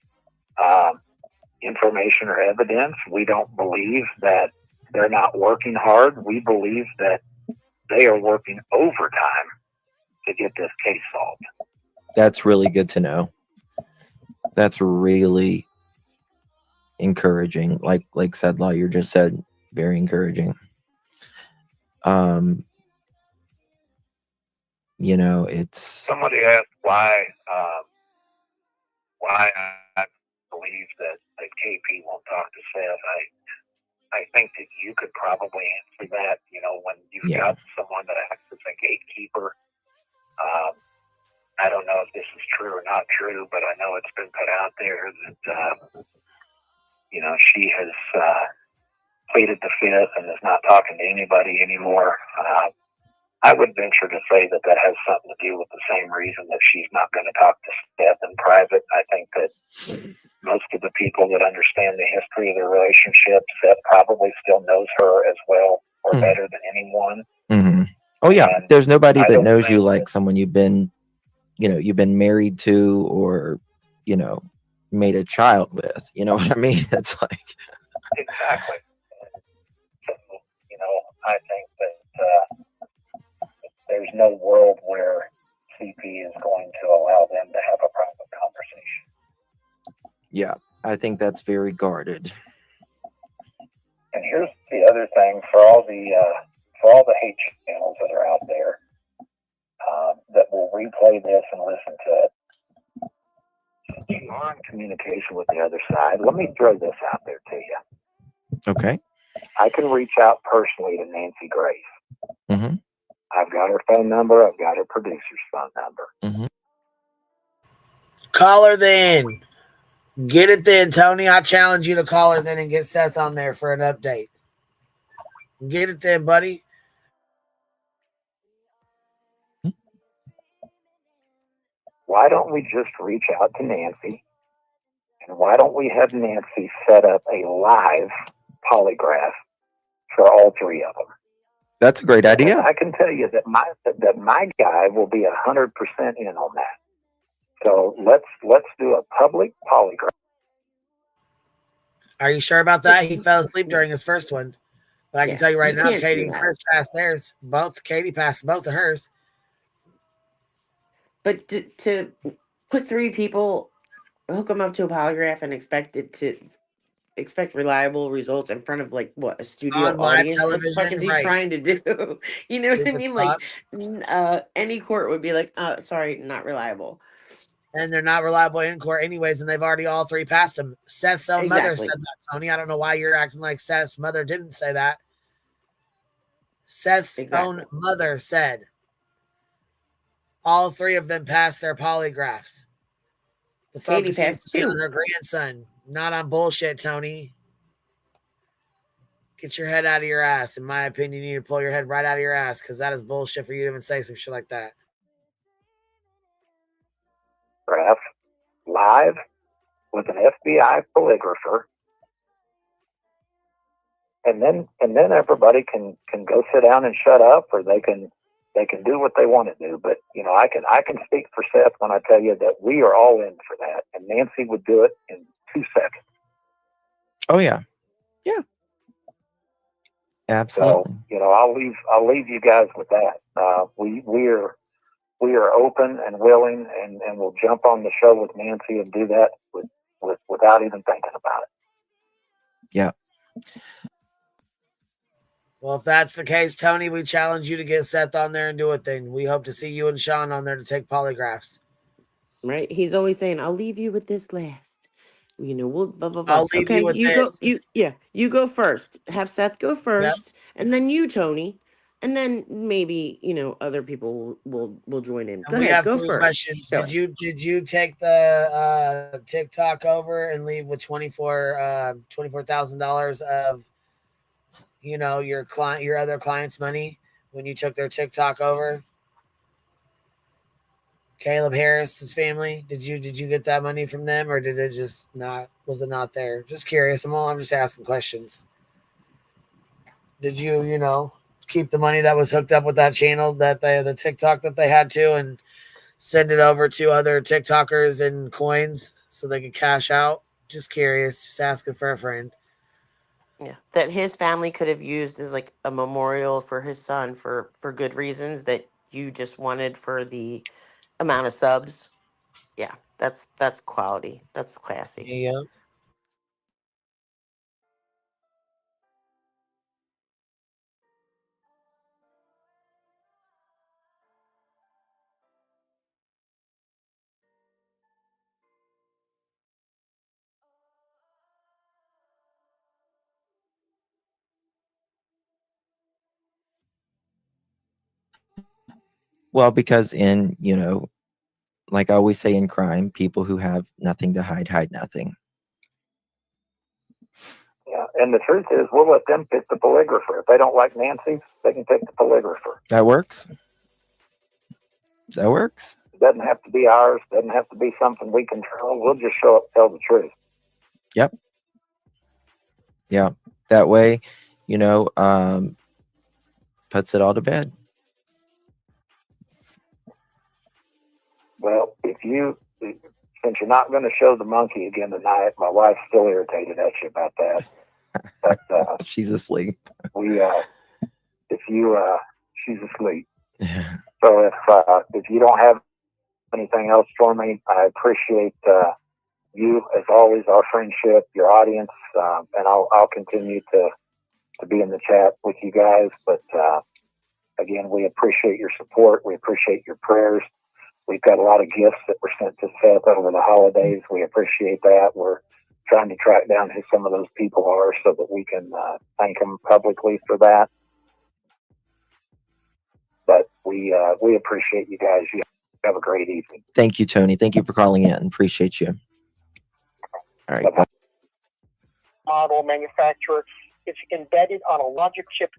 information or evidence. We don't believe that they're not working hard. We believe that they are working overtime to get this case solved. That's really good to know. That's really encouraging. Like said lawyer just said, very encouraging. You know, it's Somebody asked why I believe that KP won't talk to Seth. I think that you could probably answer that. You know, when you've got someone that acts as a gatekeeper. I don't know if this is true or not true, but I know it's been put out there that you know, she has pleaded the fifth and is not talking to anybody anymore. I would venture to say that that has something to do with the same reason that she's not going to talk to Seth in private. I think that most of the people that understand the history of their relationship, Seth probably still knows her as well or better than anyone. Mm-hmm. Oh yeah, And there's nobody I that don't knows you think like someone you've been married to, or made a child with. You know what I mean? It's like exactly. So, you know, I think that there's no world where CP is going to allow them to have a private conversation. yeah, I think that's very guarded. And here's the other thing for all the hate channels that are out there that will replay this and listen to it. Since you are in communication with the other side, let me throw this out there to you. Okay. I can reach out personally to Nancy Grace. Mm-hmm. I've got her phone number. I've got her producer's phone number. Mm-hmm. Call her then. Get it then, Tony. I challenge you to call her then and get Seth on there for an update. Get it then, buddy. Why don't we just reach out to Nancy? And why don't we have Nancy set up a live polygraph for all three of them? That's a great idea. And I can tell you that my guy will be 100% in on that. So let's do a public polygraph. Are you sure about that? He fell asleep during his first one. But I can tell you right now, Katie and Chris passed theirs. Katie passed both of hers. But to put three people, hook them up to a polygraph and expect reliable results in front of a studio On live audience. What the fuck television, is he right. trying to do? You know what I Stupid mean? fuck. Like any court would be like, sorry, not reliable. And they're not reliable in court anyways, and they've already all three passed them. Seth's own mother said that, Tony. I don't know why you're acting like Seth's mother didn't say that. Seth's own mother said all three of them passed their polygraphs. The Katie focus needs passed to be two. on her grandson, not on bullshit, Tony. Get your head out of your ass. In my opinion, you need to pull your head right out of your ass because that is bullshit for you to even say some shit like that. Live with an FBI polygrapher, and then everybody can go sit down and shut up, or they can do what they want to do. But you know, I can speak for Seth when I tell you that we are all in for that, and Nancy would do it in 2 seconds. Oh yeah, yeah, absolutely. So you know, I'll leave you guys with that. We are open and willing, and we'll jump on the show with Nancy and do that without even thinking about it. Yeah. Well, if that's the case, Tony, we challenge you to get Seth on there and do a thing. We hope to see you and Sean on there to take polygraphs. Right? He's always saying, "I'll leave you with this last." You know, we'll blah blah blah. I'll leave you with this. You go first. Have Seth go first, and then you, Tony, and then maybe other people will join in. Go we ahead, have go three first. questions. Show Did you take the TikTok over and leave with $24,000 of your other client's money when you took their TikTok over? Caleb Harris's family, did you get that money from them, or did it just not? Was it not there? Just curious. I'm just asking questions. Did you keep the money that was hooked up with that channel, the TikTok that they had to, and send it over to other TikTokers in coins so they could cash out? Just curious, just asking for a friend. Yeah, that his family could have used as like a memorial for his son for good reasons that you just wanted for the amount of subs. Yeah, that's quality. That's classy. Yeah. Well, because in, like I always say in crime, people who have nothing to hide nothing. Yeah, and the truth is, we'll let them pick the polygrapher. If they don't like Nancy, they can pick the polygrapher. That works. That works. It doesn't have to be ours. Doesn't have to be something we control. We'll just show up and tell the truth. Yep. Yeah. That way, puts it all to bed. Well, since you're not going to show the monkey again tonight, my wife's still irritated at you about that. But she's asleep. She's asleep. So if you don't have anything else for me, I appreciate you as always, our friendship, your audience, and I'll continue to be in the chat with you guys. But again, we appreciate your support. We appreciate your prayers. We've got a lot of gifts that were sent to Seth over the holidays. We appreciate that. We're trying to track down who some of those people are so that we can thank them publicly for that. But we appreciate you guys. You have a great evening. Thank you, Tony. Thank you for calling in. Appreciate you. All right. Bye. Model manufacturer. It's embedded on a logic chip.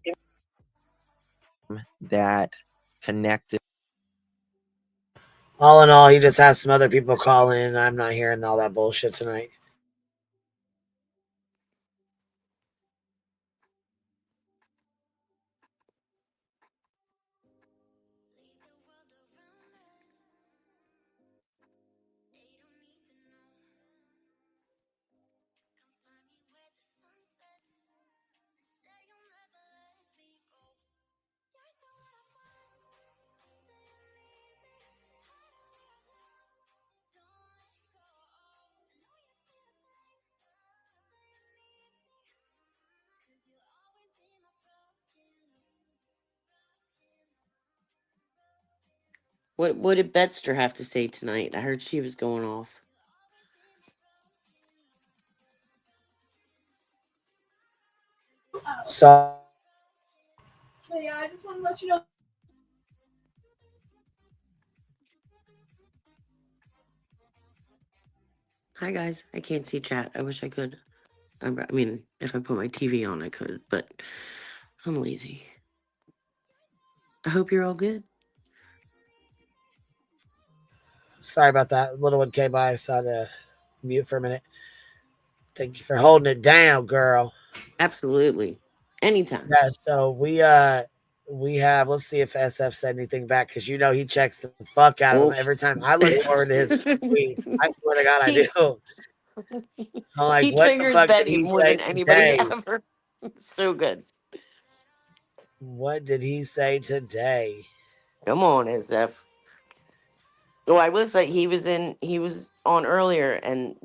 That connected. All in all, he just has some other people call in. I'm not hearing all that bullshit tonight. What did Betster have to say tonight? I heard she was going off. So yeah, I just want to let you know. Hi guys, I can't see chat. I wish I could. I mean, if I put my TV on, I could, but I'm lazy. I hope you're all good. sorry about that. Little one came by, so I had to mute for a minute. Thank you for holding it down, girl. Absolutely. Anytime. Yeah, so we have, let's see if SF said anything back, because he checks the fuck out of them every time. I look forward to his tweets. I swear to God, I do. I'm like, He what the triggers fuck Betty did he more say than anybody today? ever. So good. What did he say today? Come on, SF. Oh, I will say he was on earlier, and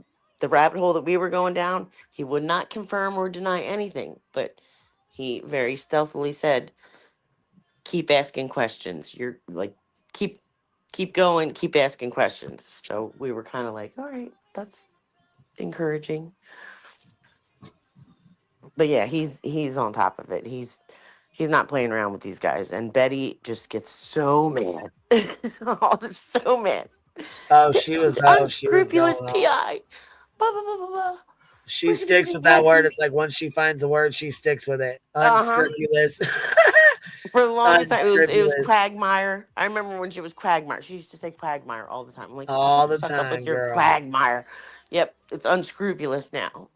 the rabbit hole that we were going down, he would not confirm or deny anything, but he very stealthily said, keep asking questions. You're like, keep going, keep asking questions. So we were kind of like, all right, that's encouraging. But yeah, he's on top of it. He's not playing around with these guys. And Betty just gets so mad. So mad. Oh, she was Unscrupulous going PI. off. Blah, blah, blah, blah, blah. She sticks with that word. It's like once she finds a word, she sticks with it. Unscrupulous. For the longest time, it was Quagmire. I remember when she was Quagmire. She used to say Quagmire all the time. I'm like, all shut the fuck up with time, your girl. Quagmire. Yep, it's unscrupulous now.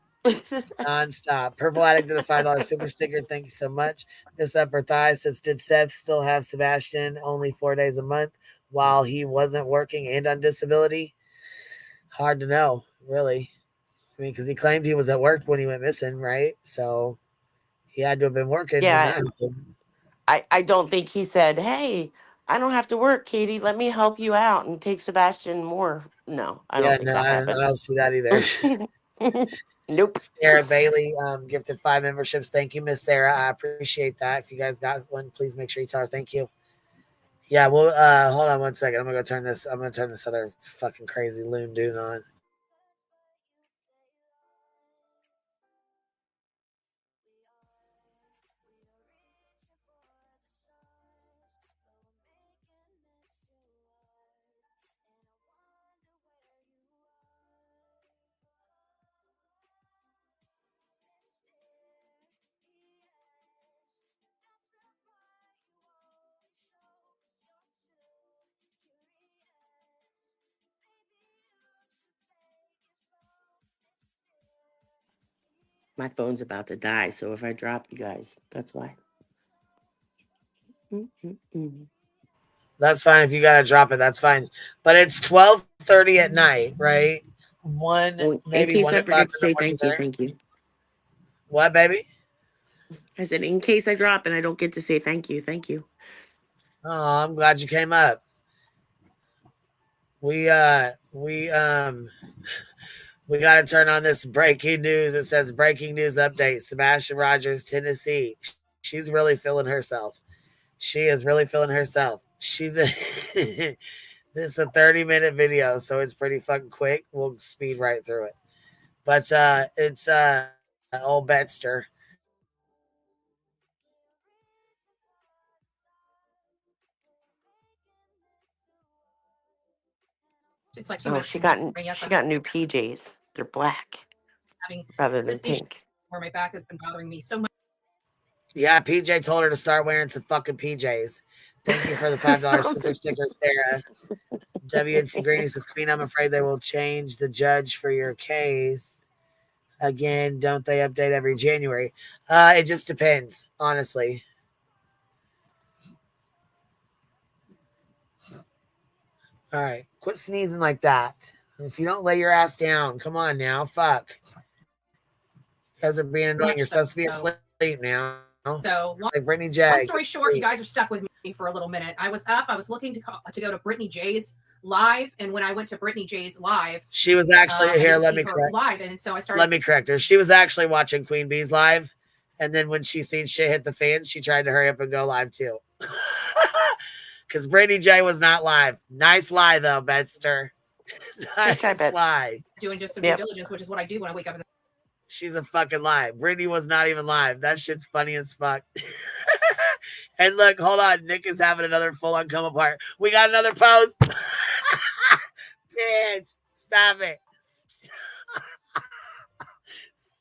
Nonstop. Purple Addict did a $5 super sticker. Thank you so much. This upper thigh says, did Seth still have Sebastian only 4 days a month while he wasn't working and on disability? Hard to know, really. I mean, because he claimed he was at work when he went missing, right? So he had to have been working when Yeah, that happened. I don't think he said, "Hey, I don't have to work, Katie. Let me help you out and take Sebastian more." No, I don't think that I happened. don't see that either. Nope. Sarah Bailey gifted 5 memberships. Thank you, Miss Sarah. I appreciate that. If you guys got one, please make sure you tell her thank you. Yeah, well, hold on one second. I'm gonna turn this other fucking crazy loon dude on. My phone's about to die, so if I drop you guys, that's why. That's fine if you gotta drop it. That's fine. But it's 12:30 at night, right? Well, in Maybe case 1 I o'clock forget to in the say morning thank you, there. thank you. What, baby? I said, in case I drop and I don't get to say thank you, thank you. Oh, I'm glad you came up. We got to turn on this breaking news. It says breaking news update. Sebastian Rogers, Tennessee. She's really feeling herself. She is really feeling herself. She's a this is a 30-minute video, so it's pretty fucking quick. We'll speed right through it. But it's old Betster. It's like Oh, she got new PJs. They're black having rather than this issue pink. where my back has been bothering me so much. Yeah, PJ told her to start wearing some fucking PJs. Thank you for the $5 super sticker, Sarah. WNC Greeny says, Queen, I'm afraid they will change the judge for your case. Again, don't they update every January? It just depends, honestly. All right, quit sneezing like that. If you don't lay your ass down, come on now, fuck. You guys are being annoying. You're supposed to be asleep now. So, like Brittany J. long story short, you guys are stuck with me for a little minute. I was up. I was looking to go to Brittany J's live, and when I went to Brittany J's live, she was actually here. Let me correct. Live, and so I started. Let me correct her. She was actually watching Queen Bee's live, and then when she seen shit hit the fan, she tried to hurry up and go live too. Because Brittany J was not live. Nice lie though, Betster. Nice lie. Doing just some due diligence, which is what I do when I wake up in the. She's a fucking lie. Brittany was not even live. That shit's funny as fuck. And look, hold on. Nick is having another full-on come apart. We got another post. Bitch, stop it.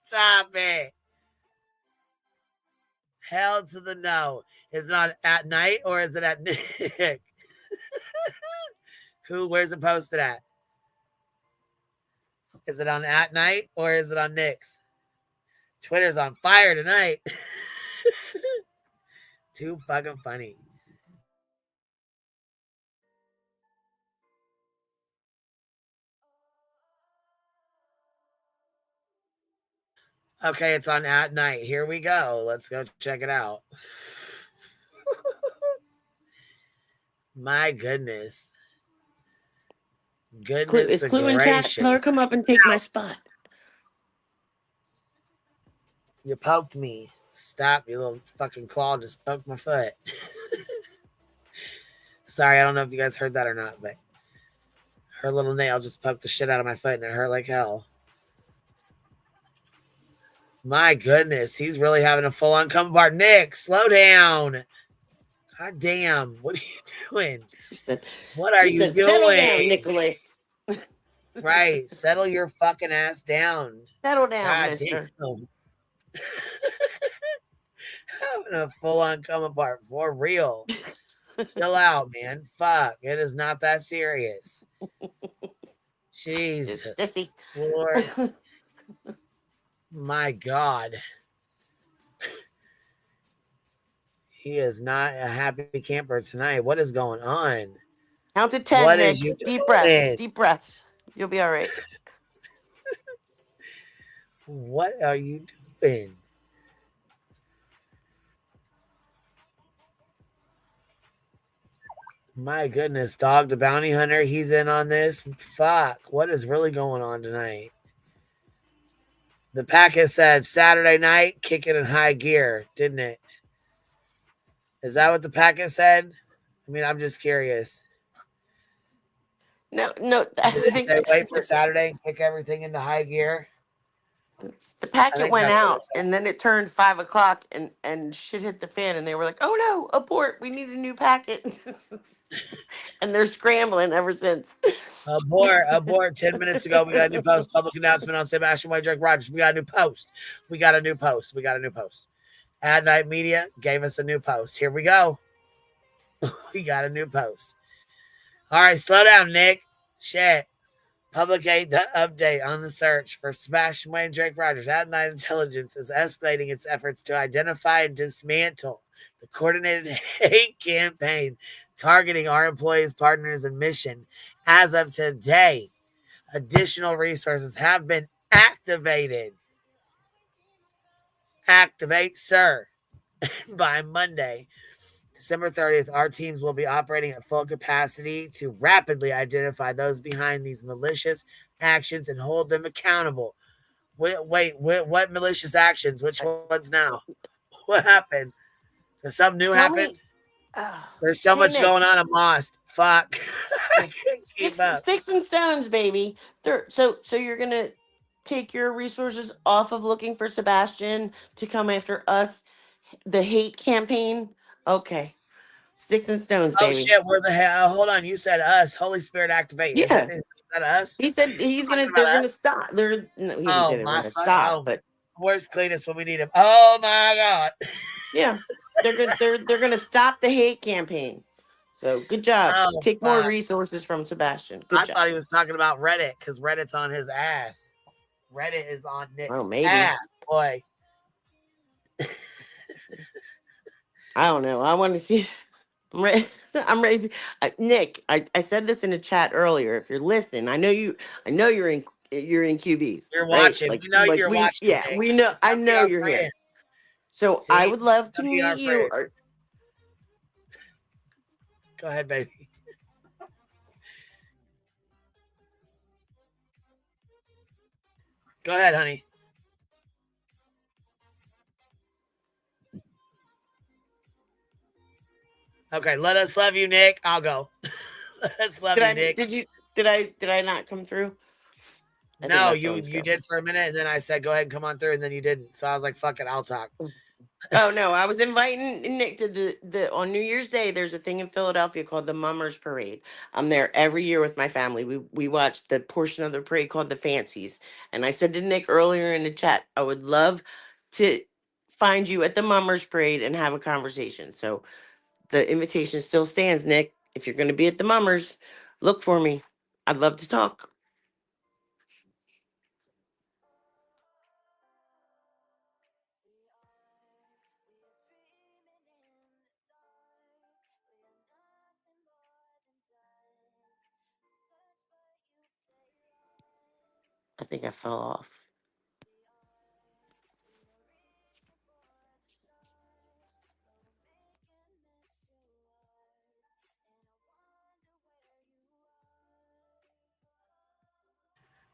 Stop it. Hell to the no. Is it on at night or is it at Nick? Where's it posted at? Is it on at night or is it on Nick's? Twitter's on fire tonight. Too fucking funny. Okay, it's on at night. Here we go. Let's go check it out. My goodness. Goodness Is Clue in chat? Tell her come up and take my spot. You poked me. Stop, you little fucking claw just poked my foot. Sorry, I don't know if you guys heard that or not, but her little nail just poked the shit out of my foot and it hurt like hell. My goodness, he's really having a full-on come apart. Nick, slow down. God damn, what are you doing? She said, what are you doing? Settle down, Nicholas. Right, settle your fucking ass down. Settle down, God mister. Damn. Having a full-on come apart for real. Chill out, man. Fuck, it is not that serious. Jesus, Lord. My God. He is not a happy camper tonight. What is going on? Count to 10, What Nick. is you Deep breaths. doing? Deep breaths. You'll be all right. What are you doing? My goodness, Dog the Bounty Hunter, he's in on this. Fuck, what is really going on tonight? The packet said Saturday night, kicking in high gear, didn't it? Is that what the packet said? I mean, I'm just curious. No, I think they wait for Saturday and kick everything into high gear. The packet went out, and then it turned 5 o'clock, and shit hit the fan, and they were like, "Oh no, abort! We need a new packet," and they're scrambling ever since. Abort! 10 minutes ago, we got a new post. Public announcement on Sebastian White, Drake Rogers. We got a new post. We got a new post. Ad Night Media gave us a new post. Here we go. We got a new post. All right, slow down, Nick. Shit. Public update on the search for Sebastian Wayne Drake Rogers. Ad Night Intelligence is escalating its efforts to identify and dismantle the coordinated hate campaign targeting our employees, partners, and mission. As of today, additional resources have been activated. Activate, sir. By Monday, December 30th, our teams will be operating at full capacity to rapidly identify those behind these malicious actions and hold them accountable. Wait, what malicious actions? Which ones now? What happened? Does something new happen? There's so much Nick. going on. I'm lost. Fuck. I can't keep up. Sticks and stones, baby. So you're gonna take your resources off of looking for Sebastian to come after us, the hate campaign. Okay. Sticks and stones, Oh baby. shit, where the hell? Hold on, you said us. Holy Spirit activate. Is that us? He said they're gonna stop. No, he didn't say they were gonna stop, but where's Cletus when we need him? Oh my God. Yeah. They're gonna stop the hate campaign. So good job. Oh, Take more resources from Sebastian. Good job. I thought he was talking about Reddit because Reddit's on his ass. Reddit is on Nick's maybe. ass, boy. I don't know. I want to see. I'm ready. I'm ready. Nick, I said this in a chat earlier. If you're listening, I know you're in QBs. You're right? watching. We know you're watching. Yeah, Nick. we know. I Come be know our you're friend. here. So See? I would love to Come be our meet you. friend. Go ahead, baby. Go ahead, honey. Okay, let us love you, Nick. I'll go. Let us love you, Nick. Did I not come through? No, you did for a minute, and then I said, go ahead and come on through, and then you didn't. So I was like, fuck it, I'll talk. Oh no, I was inviting Nick to the on New Year's Day. There's a thing in Philadelphia called the Mummers Parade. I'm there every year with my family. We watch the portion of the parade called the Fancies. And I said to Nick earlier in the chat, I would love to find you at the Mummers Parade and have a conversation. So the invitation still stands, Nick. If you're going to be at the Mummers, look for me. I'd love to talk. I think I fell off.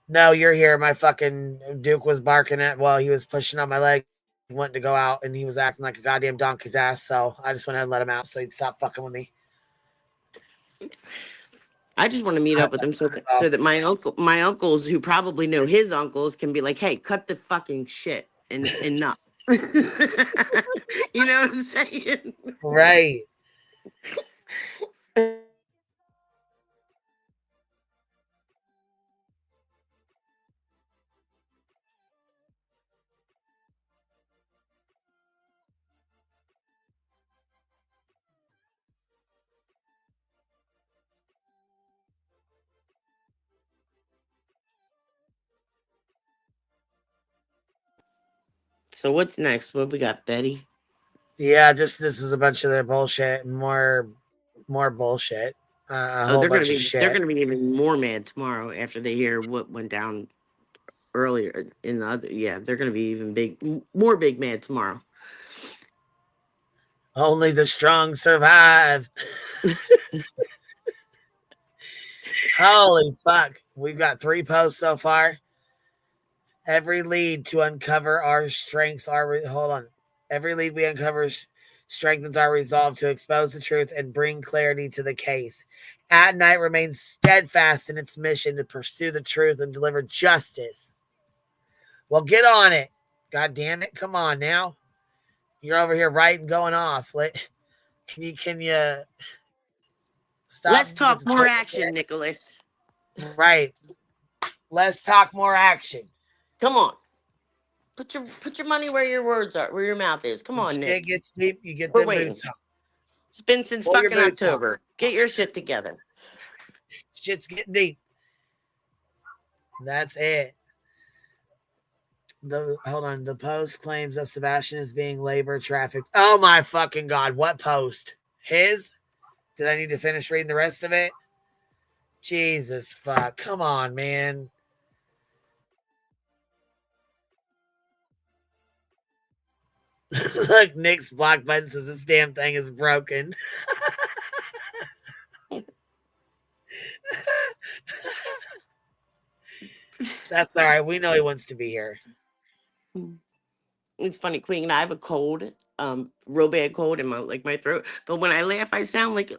No, you're here. My fucking Duke was barking at while he was pushing on my leg, wanting to go out, and he was acting like a goddamn donkey's ass. So I just went ahead and let him out so he'd stop fucking with me. I just want to meet up with him so that my uncles who probably know his uncles can be like, hey, cut the fucking shit and enough. You know what I'm saying? Right. So what's next? What we got, Betty? Yeah, just this is a bunch of their bullshit. More bullshit. A whole They're bunch gonna of be shit. even more mad tomorrow after they hear what went down earlier in the other. Yeah, they're gonna be even more big mad tomorrow. Only the strong survive. Holy fuck. We've got 3 posts so far. Every lead to uncover our strengths. Every lead we uncover strengthens our resolve to expose the truth and bring clarity to the case. At Night remains steadfast in its mission to pursue the truth and deliver justice. Well, get on it. God damn it. Come on now. You're over here writing, going off. Can you stop? Let's talk more action, Nicholas. Right. Let's talk more action. Come on. Put your money where your words are, where your mouth is. Come on, Nick. Shit gets deep. You get We're the waiting. boots on. It's been since Pull your fucking boots on. October. Get your shit together. Shit's getting deep. That's it. Hold on. The post claims that Sebastian is being labor trafficked. Oh my fucking God. What post? His? Did I need to finish reading the rest of it? Jesus fuck. Come on, man. Look, Nick's block button says this damn thing is broken. That's all right. We know he wants to be here. It's funny, Queen. I have a cold, real bad cold in my throat. But when I laugh, I sound like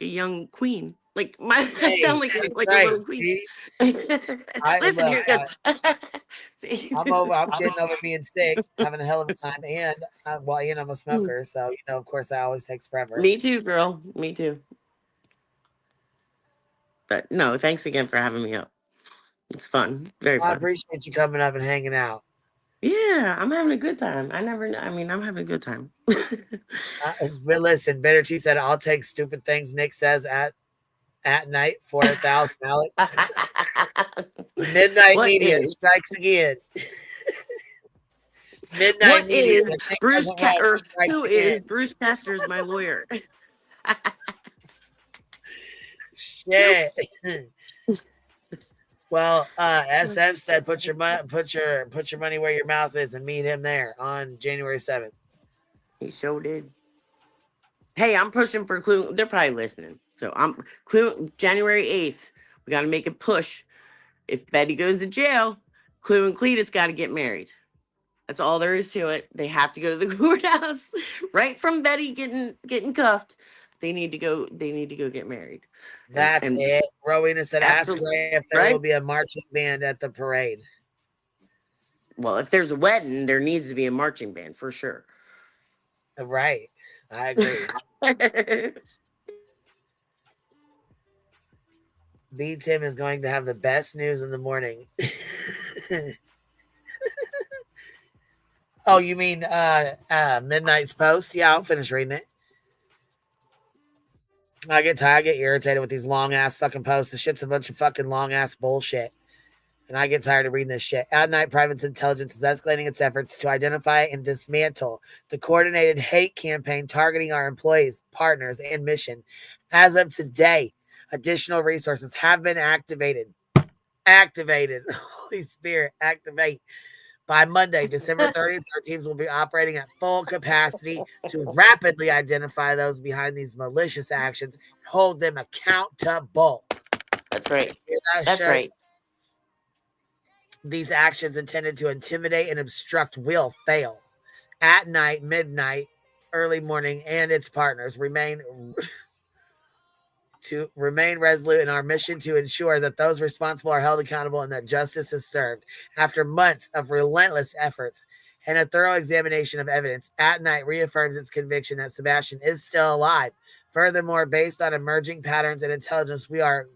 a young queen. I sound like a little queen. Listen here, guys. I'm getting over being sick, having a hell of a time, and I'm a smoker, so of course that always takes forever. Me too, girl. Me too. But no, thanks again for having me up. It's fun. Very fun. I appreciate you coming up and hanging out. Yeah, I'm having a good time. I'm having a good time. But listen, Bitter T said, I'll take stupid things Nick says at night for 1,000 Alex. Midnight Media strikes again. Midnight Media. Bruce who is Bruce Caster's my lawyer? Shit. Well, SF said put your money where your mouth is and meet him there on January 7th. He sure did. Hey, I'm pushing for Clue. They're probably listening. So I'm Clue January 8th. We got to make a push. If Betty goes to jail, Clue and Cletus got to get married. That's all there is to it. They have to go to the courthouse right from Betty getting cuffed. They need to go get married. That's it. Rowena said, ask Ray if there will be a marching band at the parade. Well, if there's a wedding, there needs to be a marching band for sure. Right. I agree. B. Tim is going to have the best news in the morning. Oh, you mean Midnight's Post? Yeah, I'll finish reading it. I get tired, I get irritated with these long ass fucking posts. The shit's a bunch of fucking long ass bullshit. And I get tired of reading this shit. At Night, Private Intelligence is escalating its efforts to identify and dismantle the coordinated hate campaign targeting our employees, partners, and mission. As of today, additional resources have been activated. Holy Spirit, activate. By Monday, December 30th, our teams will be operating at full capacity to rapidly identify those behind these malicious actions and hold them accountable. That's right. That's right. These actions intended to intimidate and obstruct will fail. At Night, midnight, early morning, and its partners remain resolute in our mission to ensure that those responsible are held accountable and that justice is served. After months of relentless efforts and a thorough examination of evidence, At Night reaffirms its conviction that Sebastian is still alive. Furthermore, based on emerging patterns and intelligence, we are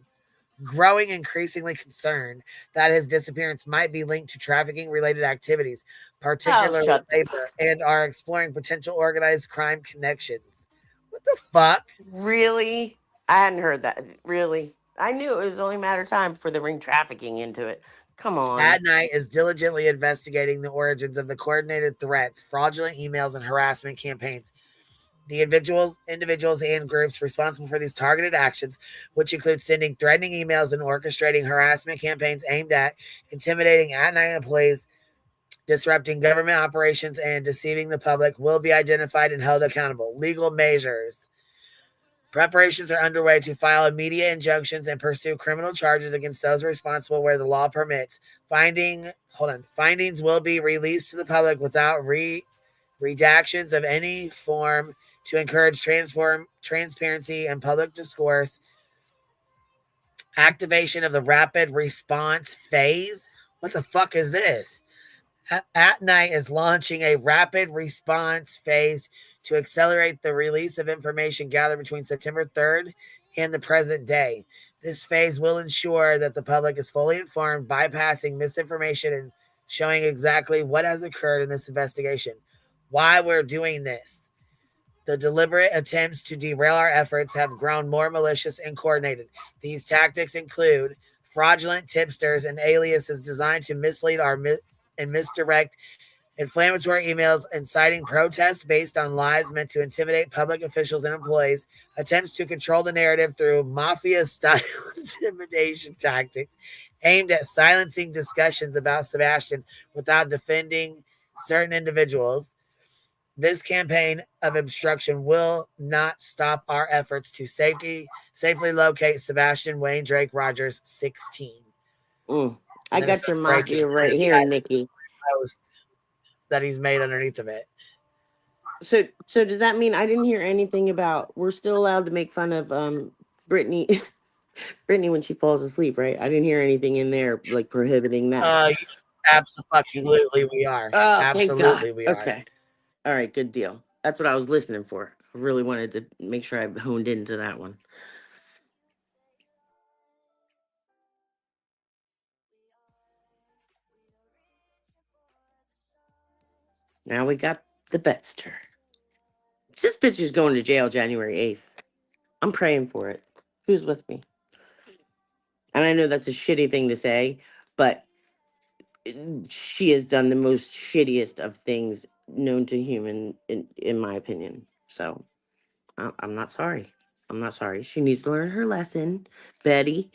growing increasingly concerned that his disappearance might be linked to trafficking-related activities, particularly labor, and are exploring potential organized crime connections. What the fuck? Really? I hadn't heard that. Really? I knew it was only a matter of time before they bring trafficking into it. Come on. At Night is diligently investigating the origins of the coordinated threats, fraudulent emails, and harassment campaigns. The individuals and groups responsible for these targeted actions, which include sending threatening emails and orchestrating harassment campaigns aimed at intimidating At Night employees, disrupting government operations, and deceiving the public, will be identified and held accountable. Legal measures. Preparations are underway to file immediate injunctions and pursue criminal charges against those responsible where the law permits. Findings will be released to the public without redactions of any form to encourage transparency and public discourse. Activation of the rapid response phase. What the fuck is this? At Night is launching a rapid response phase to accelerate the release of information gathered between September 3rd and the present day. This phase will ensure that the public is fully informed, bypassing misinformation and showing exactly what has occurred in this investigation. Why we're doing this. The deliberate attempts to derail our efforts have grown more malicious and coordinated. These tactics include fraudulent tipsters and aliases designed to mislead and misdirect inflammatory emails inciting protests based on lies meant to intimidate public officials and employees, attempts to control the narrative through mafia-style intimidation tactics aimed at silencing discussions about Sebastian without defending certain individuals. This campaign of obstruction will not stop our efforts to safely locate Sebastian Wayne Drake Rogers, 16. I got your mafia right here, Nikki. Post that he's made underneath of it. So does that mean I didn't hear anything about we're still allowed to make fun of Brittany when she falls asleep, right? I didn't hear anything in there like prohibiting that. Absolutely we are. Oh, absolutely we are. Okay. All right, good deal. That's what I was listening for. I really wanted to make sure I honed into that one. Now we got the Betster. This bitch is going to jail January 8th. I'm praying for it. Who's with me? And I know that's a shitty thing to say, but she has done the most shittiest of things known to human, in my opinion. So I'm not sorry. I'm not sorry. She needs to learn her lesson. Betty,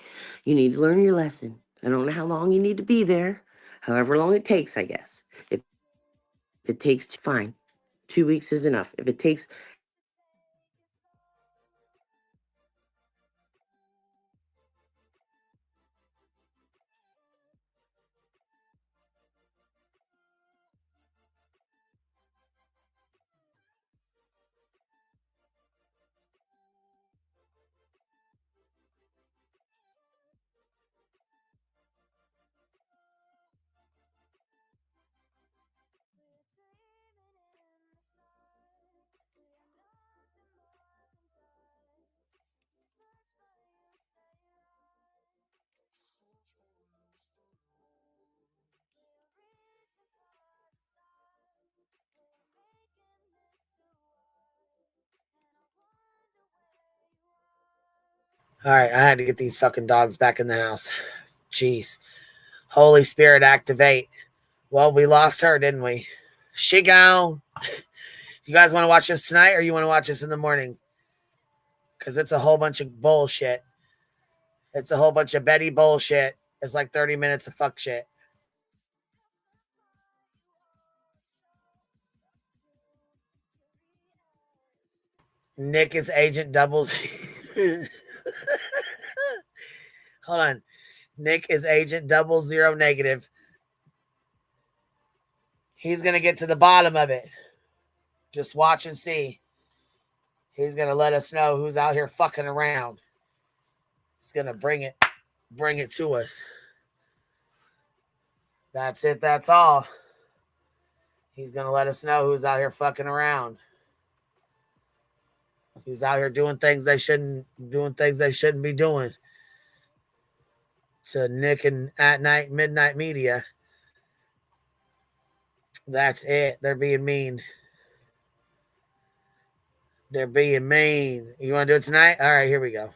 you need to learn your lesson. I don't know how long you need to be there. However long it takes, I guess. If it takes, fine. 2 weeks is enough. If it takes All right, I had to get these fucking dogs back in the house. Jeez. Holy Spirit, activate. Well, we lost her, didn't we? She gone. You guys want to watch this tonight or you want to watch this in the morning? Because it's a whole bunch of bullshit. It's a whole bunch of Betty bullshit. It's like 30 minutes of fuck shit. Nick is Agent Doubles. Hold on. Nick is Agent 00 negative. He's going to get to the bottom of it. Just watch and see. He's going to let us know who's out here fucking around. He's going to bring it to us. That's it. That's all. He's going to let us know who's out here fucking around. Who's out here doing things they shouldn't be doing. To Nick and At Night Midnight Media. That's it. They're being mean. They're being mean. You want to do it tonight? All right, here we go.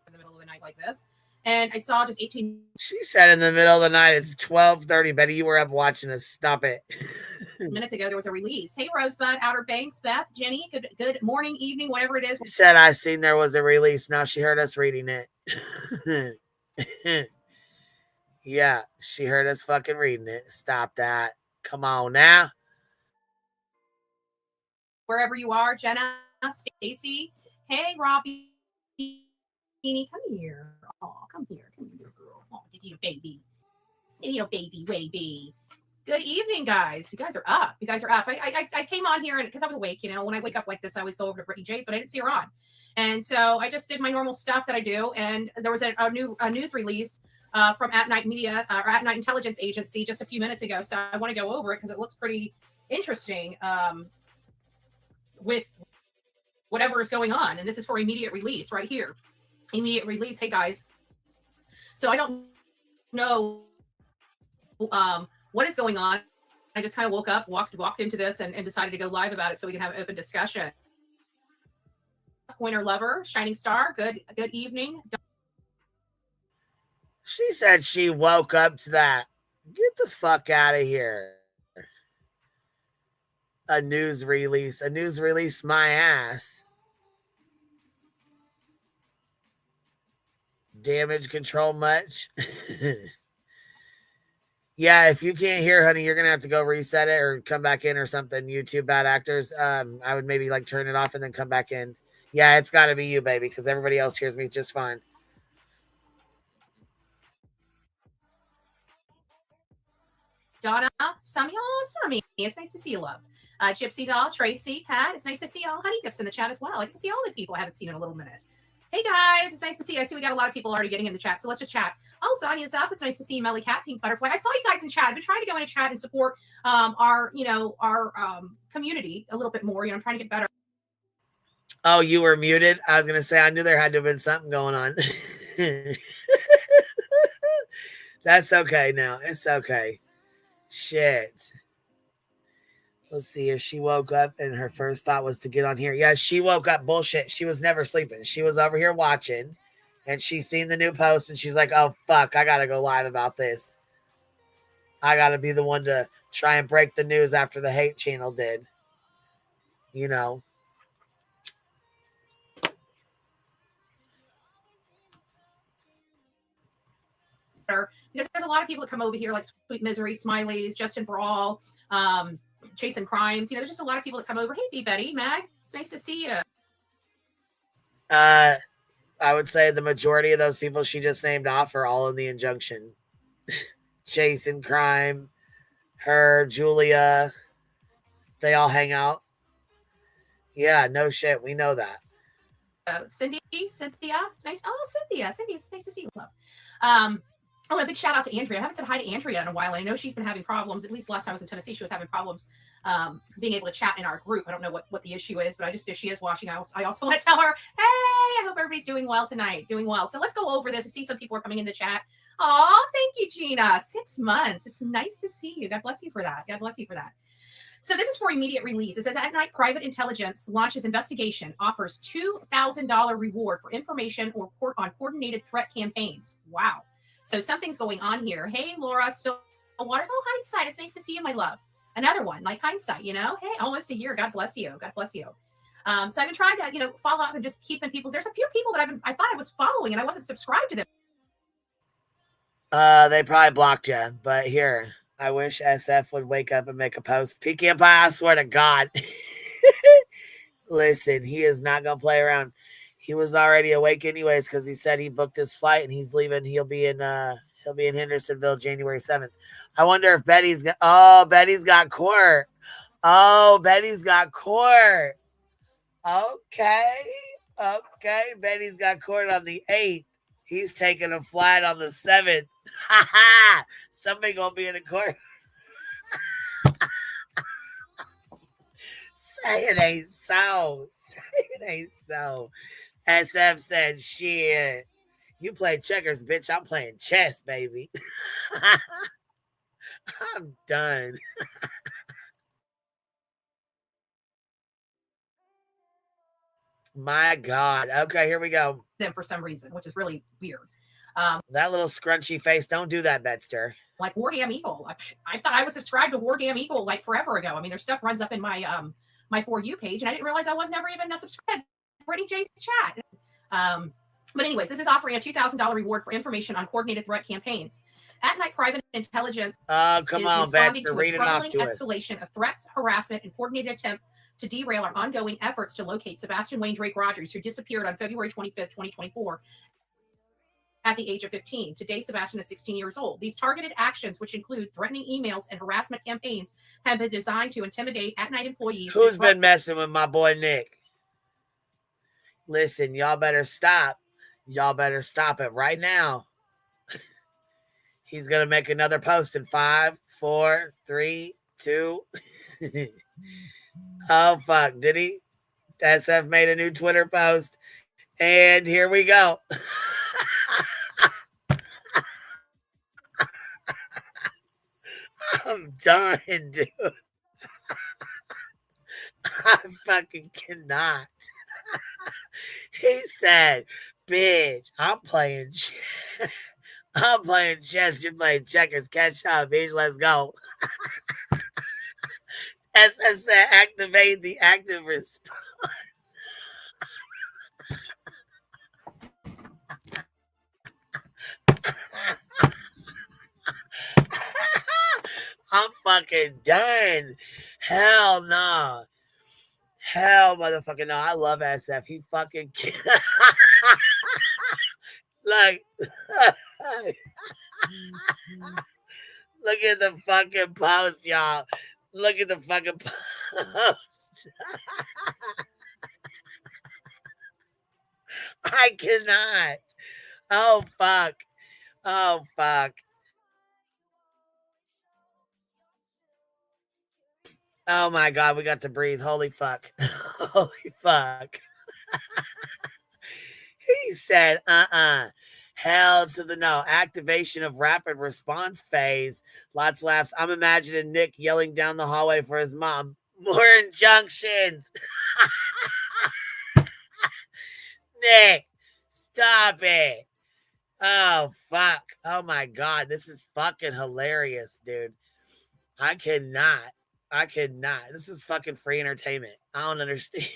In the middle of the night like this. and I saw just 18. She said in the middle of the night, it's 12:30. Betty, you were up watching us. Stop it. minutes ago, there was a release. Hey, Rosebud, Outer Banks, Beth, Jenny, good morning, evening, whatever it is. She said I seen there was a release. Now she heard us reading it. Yeah, she heard us fucking reading it. Stop that. Come on now. Wherever you are, Jenna, Stacy. Hey, Robbie. Come here. Oh, come here, girl. Oh, you a baby. You baby. Good evening, guys. You guys are up. I came on here because I was awake. When I wake up like this, I always go over to Brittany J's, but I didn't see her on. And so I just did my normal stuff that I do. And there was a news release from At Night Media or At Night Intelligence Agency just a few minutes ago. So I want to go over it because it looks pretty interesting with whatever is going on. And this is for immediate release right here. Immediate release. Hey, guys. So I don't know what is going on. I just kind of woke up, walked into this and decided to go live about it so we can have an open discussion. Pointer lover, shining star, good evening. She said she woke up to that. Get the fuck out of here. A news release my ass. Damage control much? Yeah, if you can't hear, honey, you're gonna have to go reset it or come back in or something. YouTube bad actors. I would maybe turn it off and then come back in. Yeah, it's got to be you, baby, because everybody else hears me just fine. Donna, Sammy, it's nice to see you, love. Gypsy Doll, Tracy, Pat, it's nice to see all Honey Dips in the chat as well. I can see all the people I haven't seen in a little minute. Hey guys, it's nice to see you. I see we got a lot of people already getting in the chat, so let's just chat. Oh, Sonia's up. It's nice to see you, Melly Cat, Pink Butterfly. I saw you guys in chat. I've been trying to go into chat and support our community a little bit more. I'm trying to get better. Oh, you were muted? I was gonna say I knew there had to have been something going on. That's okay now. It's okay. Shit. Let's see if she woke up and her first thought was to get on here. Yeah, she woke up. Bullshit. She was never sleeping. She was over here watching and she's seen the new post and she's like, oh, fuck, I got to go live about this. I got to be the one to try and break the news after the hate channel did. Because there's a lot of people that come over here like Sweet Misery, Smileys, Justin for All, Chasing Crimes. There's just a lot of people that come over. Hey, B. Betty, Mag, it's nice to see you. I would say the majority of those people she just named off are all in the injunction. Chasing Crime, her, Julia, they all hang out. Yeah, no shit. We know that. Cynthia, it's nice. Oh, Cynthia, it's nice to see you, love. Oh, a big shout out to Andrea. I haven't said hi to Andrea in a while. And I know she's been having problems. At least last time I was in Tennessee, she was having problems being able to chat in our group. I don't know what the issue is, but I just, if she is watching, I also want to tell her, hey, I hope everybody's doing well tonight. Doing well. So let's go over this. I see some people are coming in the chat. Oh, thank you, Gina. 6 months. It's nice to see you. God bless you for that. God bless you for that. So this is for immediate release. It says, at night, private intelligence launches investigation, offers $2,000 reward for information or on coordinated threat campaigns. Wow. So something's going on here. Hey, Laura, Stillwater's. Oh, Hindsight. It's nice to see you, my love. Another one, like Hindsight, Hey, almost a year. God bless you. God bless you. So I've been trying to, follow up and just keeping people's. There's a few people that I thought I was following and I wasn't subscribed to them. They probably blocked you, but here, I wish SF would wake up and make a post. Pecan Pie, I swear to God. Listen, he is not going to play around. He was already awake anyways because he said he booked his flight and he's leaving. He'll be in Hendersonville January 7th. I wonder if Betty's got court. Oh, Betty's got court. Okay. Betty's got court on the 8th. He's taking a flight on the 7th. Ha ha! Somebody gonna be in the court. Say it ain't so. Say it ain't so. SF said, shit. You play checkers, bitch. I'm playing chess, baby. I'm done. My God. Okay, here we go. Them for some reason, which is really weird. That little scrunchy face. Don't do that, Betster. Like War Damn Eagle. I thought I was subscribed to War Damn Eagle like forever ago. I mean, their stuff runs up in my my For You page, and I didn't realize I was never even subscribed to Brittany J's chat. But anyways, this is offering a $2,000 reward for information on coordinated threat campaigns. At Night Private Intelligence is responding to a troubling escalation of threats, harassment, and coordinated attempt to derail our ongoing efforts to locate Sebastian Wayne Drake Rogers, who disappeared on February 25th, 2024. At the age of 15. Today, Sebastian is 16 years old. These targeted actions, which include threatening emails and harassment campaigns, have been designed to intimidate at-night employees. Who's been messing with my boy Nick? Listen, y'all better stop. Y'all better stop it right now. He's going to make another post in 5, 4, 3, 2. Oh, fuck. Did he? SF made a new Twitter post. And here we go. I'm done, dude. I fucking cannot. He said, bitch, I'm playing chess. You're playing checkers. Catch up, bitch. Let's go. SF said, activate the active response. I'm fucking done. Hell no. Hell motherfucking no. I love SF. He fucking like look at the fucking post, y'all. Look at the fucking post. I cannot. Oh fuck. Oh fuck. Oh my God, we got to breathe. Holy fuck. Holy fuck. He said, hell to the no. Activation of rapid response phase. Lots of laughs. I'm imagining Nick yelling down the hallway for his mom. More injunctions. Nick, stop it. Oh, fuck. Oh my God. This is fucking hilarious, dude. I cannot. This is fucking free entertainment. I don't understand.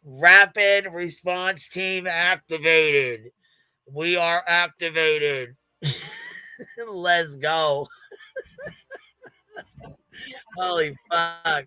Rapid response team activated. We are activated. Let's go. Holy fuck.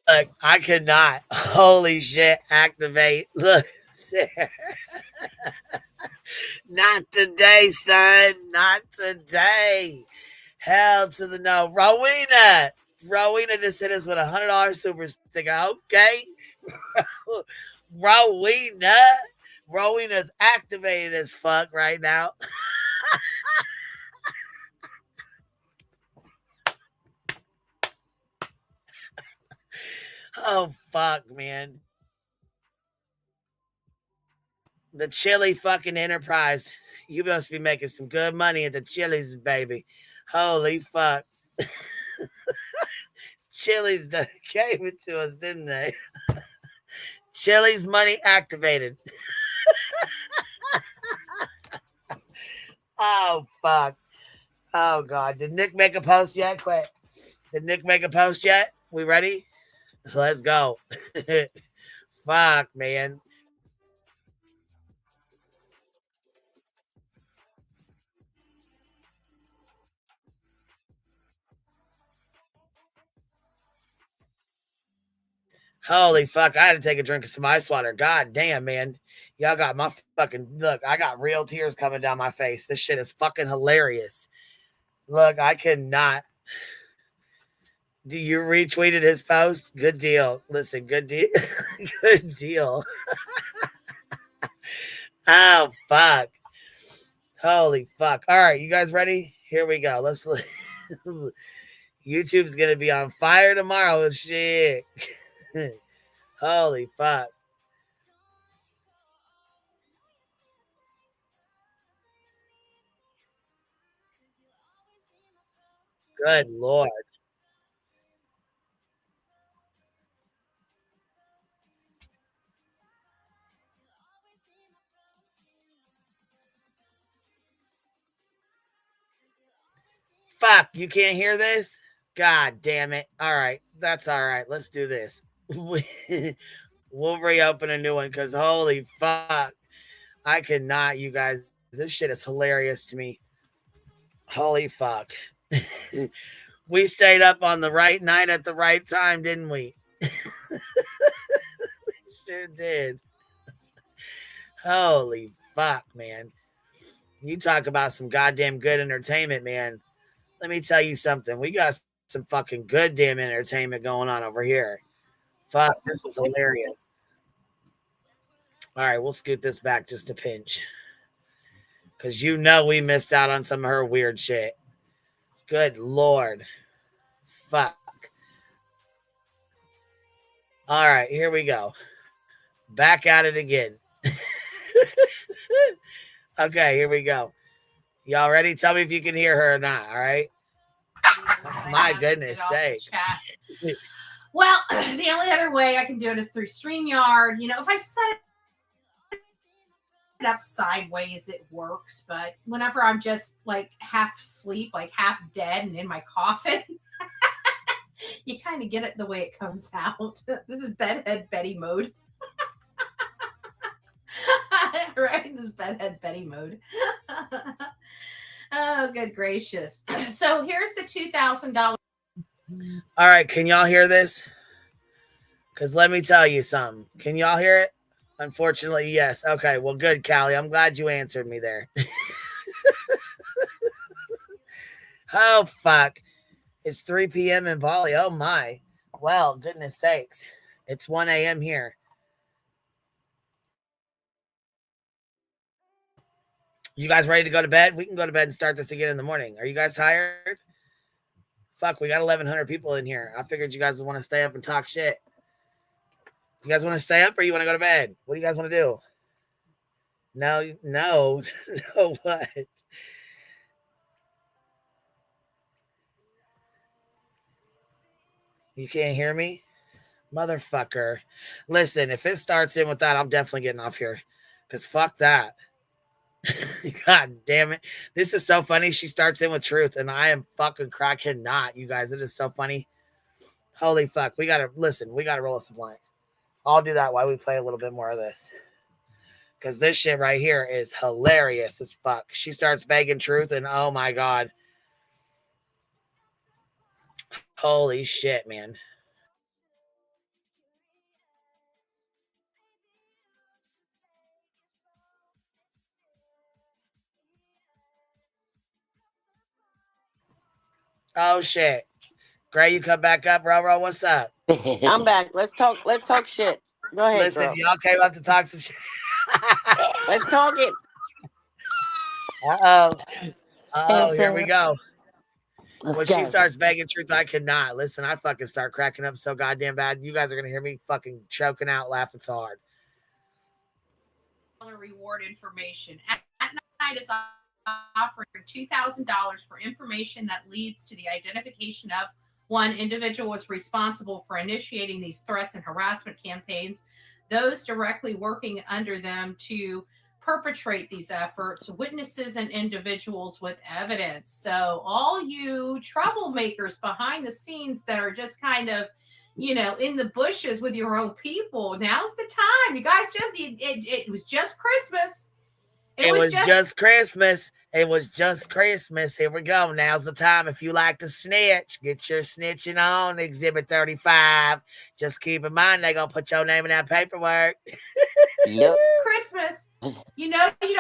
Look, I could not. Holy shit, activate. Look. Not today, son. Not today. Hell to the no. Rowena just hit us with $100 super sticker. Okay. Rowena's activated as fuck right now. Oh, fuck, man. The Chili fucking Enterprise. You must be making some good money at the Chili's, baby. Holy fuck. Chili's gave it to us, didn't they? Chili's money activated. Oh, fuck. Oh, God. Did Nick make a post yet? Quick. Did Nick make a post yet? We ready? Let's go. Fuck, man. Holy fuck, I had to take a drink of some ice water. God damn, man. Y'all got my fucking look. I got real tears coming down my face. This shit is fucking hilarious. Look, I cannot. Do you retweeted his post? Good deal. Listen, good deal. Good deal. Oh, fuck. Holy fuck. All right, you guys ready? Here we go. Let's YouTube's going to be on fire tomorrow. Shit. Holy fuck. Good Lord. Fuck, you can't hear this? God damn it. All right, that's all right. Let's do this. We'll reopen a new one because holy fuck. I cannot, you guys. This shit is hilarious to me. Holy fuck. We stayed up on the right night at the right time, didn't we? We sure did. Holy fuck, man. You talk about some goddamn good entertainment, man. Let me tell you something. We got some fucking good damn entertainment going on over here. Fuck, this is hilarious. All right, we'll scoot this back just a pinch. Because you know we missed out on some of her weird shit. Good Lord. Fuck. All right, here we go. Back at it again. Okay, here we go. Y'all ready? Tell me if you can hear her or not, all right? My goodness sakes. Well, the only other way I can do it is through StreamYard. You know, if I set it up sideways, it works. But whenever I'm just like half asleep, like half dead and in my coffin, you kind of get it the way it comes out. This is bedhead Betty mode. Right? This is bedhead Betty mode. Oh, good gracious. So here's the $2,000. All right, can y'all hear this? Because let me tell you something. Can y'all hear it? Unfortunately, yes. Okay, well, good, Callie. I'm glad you answered me there. Oh, fuck. It's 3 p.m. in Bali. Oh, my. Well, goodness sakes. It's 1 a.m. here. You guys ready to go to bed? We can go to bed and start this again in the morning. Are you guys tired? Fuck, we got 1,100 people in here. I figured you guys would want to stay up and talk shit. You guys want to stay up or you want to go to bed? What do you guys want to do? No. No, what? You can't hear me? Motherfucker. Listen, if it starts in with that, I'm definitely getting off here. Because fuck that. God damn it. This is so funny. She starts in with truth, and I am fucking cracking not, you guys. It is so funny. Holy fuck. We got to roll us a blank. I'll do that while we play a little bit more of this. Because this shit right here is hilarious as fuck. She starts begging truth, and oh my God. Holy shit, man. Oh shit. Gray, you come back up, bro. What's up? I'm back. Let's talk shit. Go ahead, Listen, girl. y'all came up to talk some shit. Let's talk it. Uh-oh, here we go. Let's When go. she starts begging truth, I cannot. Listen, I fucking start cracking up so goddamn bad. You guys are going to hear me fucking choking out laughing so hard. Reward information. At night is offering $2,000 for information that leads to the identification of one individual was responsible for initiating these threats and harassment campaigns, those directly working under them to perpetrate these efforts, witnesses and individuals with evidence. So all you troublemakers behind the scenes that are just kind of, you know, in the bushes with your own people, now's the time. You guys it was just Christmas. It was just Christmas. It was just Christmas. Here we go. Now's the time. If you like to snitch, get your snitching on. Exhibit 35. Just keep in mind, they're going to put your name in that paperwork. Yep. Christmas. You know, you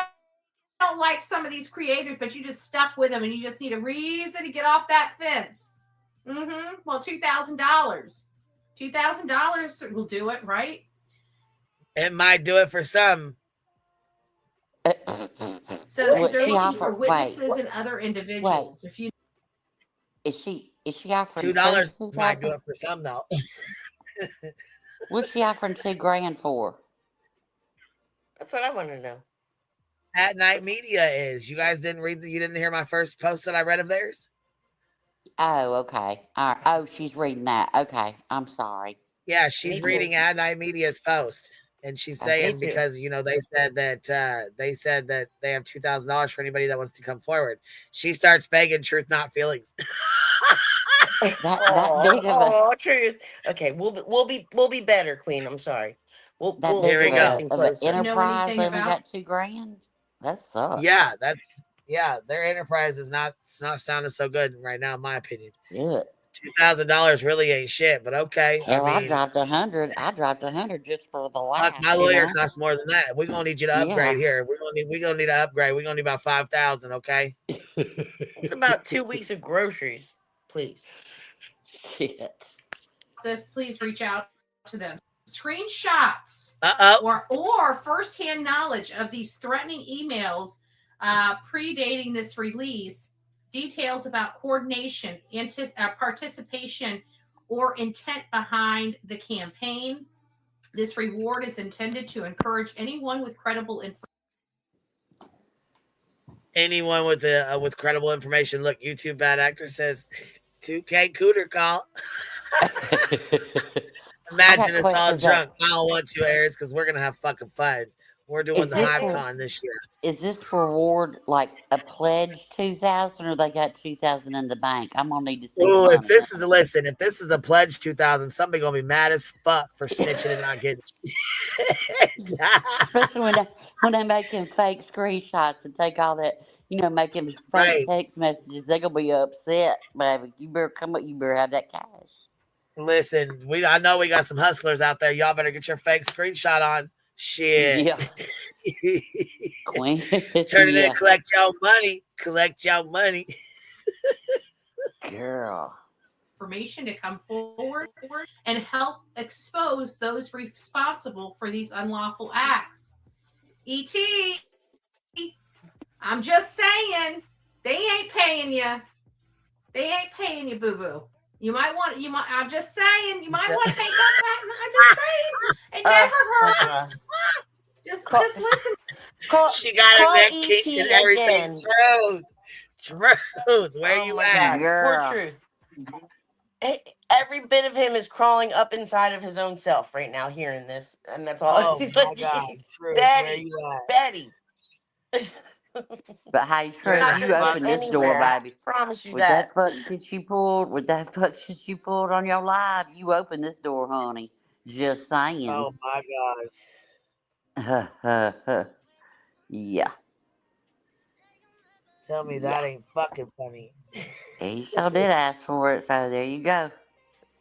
don't like some of these creators, but you just stuck with them and you just need a reason to get off that fence. Well, $2,000. $2,000 will do it, right? It might do it for some. So they're looking for witnesses and other individuals. If you is she offering $2 might do it for some though. What's she offering $2,000 for? That's what I want to know. At Night Media is. You guys didn't you didn't hear my first post that I read of theirs? Oh, okay. All right. Oh, she's reading that. Okay. I'm sorry. Yeah, she's reading At Night Media's post. And she's saying because, you know, they said that they have $2,000 for anybody that wants to come forward. She starts begging truth, not feelings. that big of a truth. Okay, we'll be better, Queen. I'm sorry. We'll big we go. of an enterprise. They only got $2,000. That sucks. Yeah, their enterprise is not sounding so good right now, in my opinion. Yeah. $2,000 really ain't shit, but okay. Hell, I dropped 100. I dropped 100 just for the laugh. My lawyer costs more than that. We're gonna need you to upgrade here. We're gonna need to upgrade. We're gonna need about 5,000. Okay. It's about 2 weeks of groceries, please. Shit. please reach out to them. Screenshots or firsthand knowledge of these threatening emails predating this release. Details about coordination, participation, or intent behind the campaign. This reward is intended to encourage anyone with credible information. Anyone with credible information. Look, YouTube bad actor says 2K cooter call. Imagine us all drunk. I don't want to, Aries, because we're gonna have fucking fun. We're doing the HiveCon this year. Is this reward like a pledge 2,000 or they got 2,000 in the bank? I'm gonna need to see. Oh, if this is a pledge 2,000, somebody gonna be mad as fuck for snitching and not getting. Especially when they making fake screenshots and take all that, making fake text messages. They're gonna be upset, baby. You better come up. You better have that cash. Listen, I know we got some hustlers out there. Y'all better get your fake screenshot on. Shit. Yeah. Queen. Turn it in, collect y'all money. Collect y'all money. Girl. Information to come forward and help expose those responsible for these unlawful acts. E.T., I'm just saying, they ain't paying you. They ain't paying you, boo-boo. I'm just saying, you might want to take that. I'm just saying, it never hurts. Just listen. She got a neck kicked and everything. Truth. Where you at? Poor Truth. Every bit of him is crawling up inside of his own self right now, hearing this, and that's all. Oh my God, Truth, Betty, where you at? Betty. But hey, Truth, you open this door, baby. Promise you with that. Fuck shit you pulled on your live, you open this door, honey. Just saying. Oh my God. Yeah. Tell me that ain't fucking funny. He sure did ask for it, so there you go.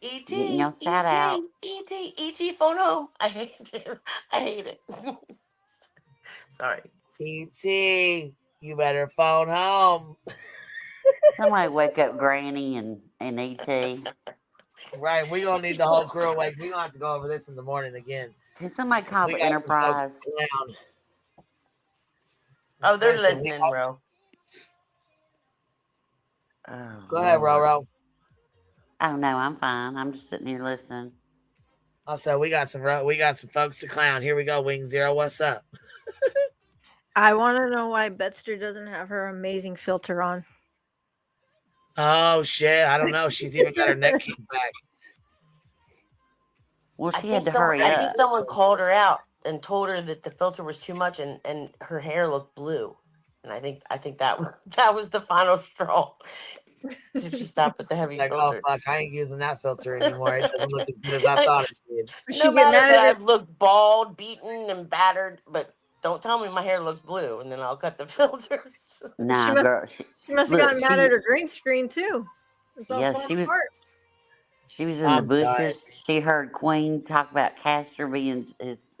E.T. Getting your shout out. E.T. phone home. I hate it. I hate it. Sorry. E.T., you better phone home. Somebody wake up Granny and E.T. Right, we gonna need the whole crew awake. We gonna have to go over this in the morning again. Can somebody call the Enterprise? Oh, they're listening, bro. Oh, go ahead, Roro. Oh no, I'm fine. I'm just sitting here listening. Also, we got some folks to clown. Here we go, Wing Zero. What's up? I want to know why Betster doesn't have her amazing filter on. Oh shit! I don't know. She's even got her neck kicked back. Well, she had to hurry I up. think someone called her out and told her that the filter was too much and her hair looked blue. And I think that was the final straw. So she stopped with the heavy Like, oh filters. fuck, I ain't using that filter anymore. It doesn't look as good as I thought it did. No matter that I've looked bald, beaten, and battered, but don't tell me my hair looks blue, and then I'll cut the filters. Nah, must- girl. She must have look, gotten mad at her green screen too. It's all Yeah, falling she was. apart. She was in the I'm done. bushes. She heard Queen talk about Castor being his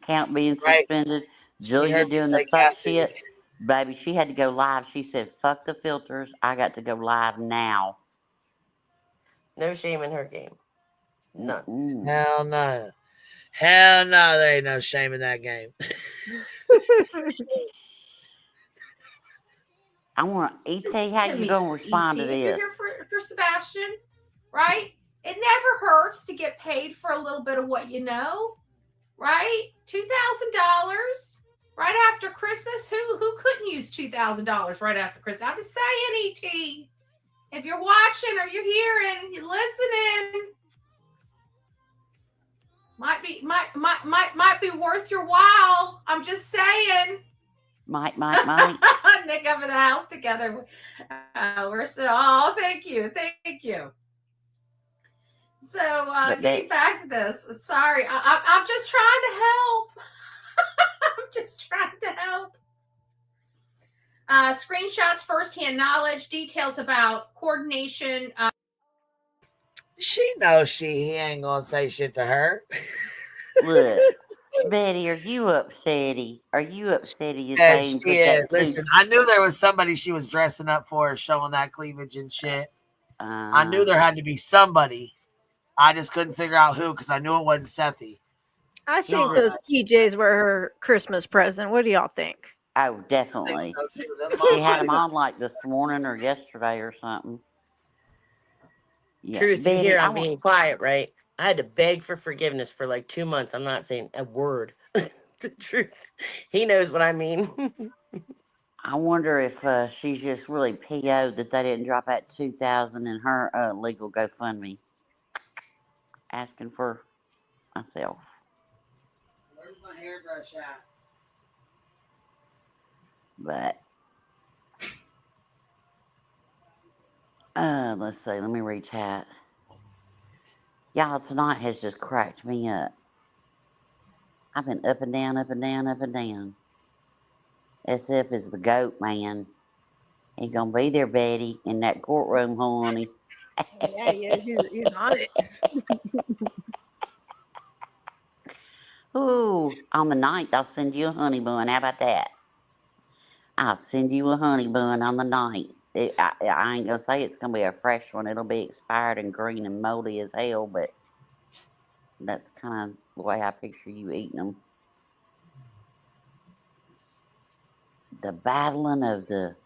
account being Right. suspended. She Julia heard me doing the say fuck Castor. shit. Baby, she had to go live. She said, "Fuck the filters. I got to go live now." No shame in her game. None. Hell no. Hell no, there ain't no shame in that game. I want ET. How you gonna respond to If you're this? here for Sebastian, right? It never hurts to get paid for a little bit of what you know, right? $2,000 right after Christmas. Who couldn't use $2,000 right after Christmas? I'm just saying, ET. If you're watching or you're hearing, you're listening, might be worth your while. I'm just saying. Might. Nick up in the house together. We're so. Oh, thank you. So getting back to this. Sorry, I'm just trying to help. I'm just trying to help. Screenshots, firsthand knowledge, details about coordination. She knows he ain't gonna say shit to her. Look, Betty, are you upsetty? Are you upsetty? You Yeah, saying she is. Listen, I knew there was somebody she was dressing up for, showing that cleavage and shit. I knew there had to be somebody. I just couldn't figure out who because I knew it wasn't Sethy. I think those PJs were her Christmas present. What do y'all think? Oh, definitely. So She had them on like this morning or yesterday or something. Yeah. Truth, you Betty, hear I I'm being quiet, right? I had to beg for forgiveness for like 2 months. I'm not saying a word. The truth. He knows what I mean. I wonder if she's just really PO'd that they didn't drop that $2,000 in her legal GoFundMe. Asking for myself. Where's my hairbrush at? But let's see. Let me read chat. Y'all, tonight has just cracked me up. I've been up and down, up and down, up and down. SF is the GOAT, man. He's gonna be there, Betty, in that courtroom, honey. Yeah, he's on it. Ooh, on the 9th, I'll send you a honey bun. How about that? I'll send you a honey bun on the 9th. I ain't gonna say it's gonna be a fresh one. It'll be expired and green and moldy as hell, but that's kind of the way I picture you eating them. The battling of the...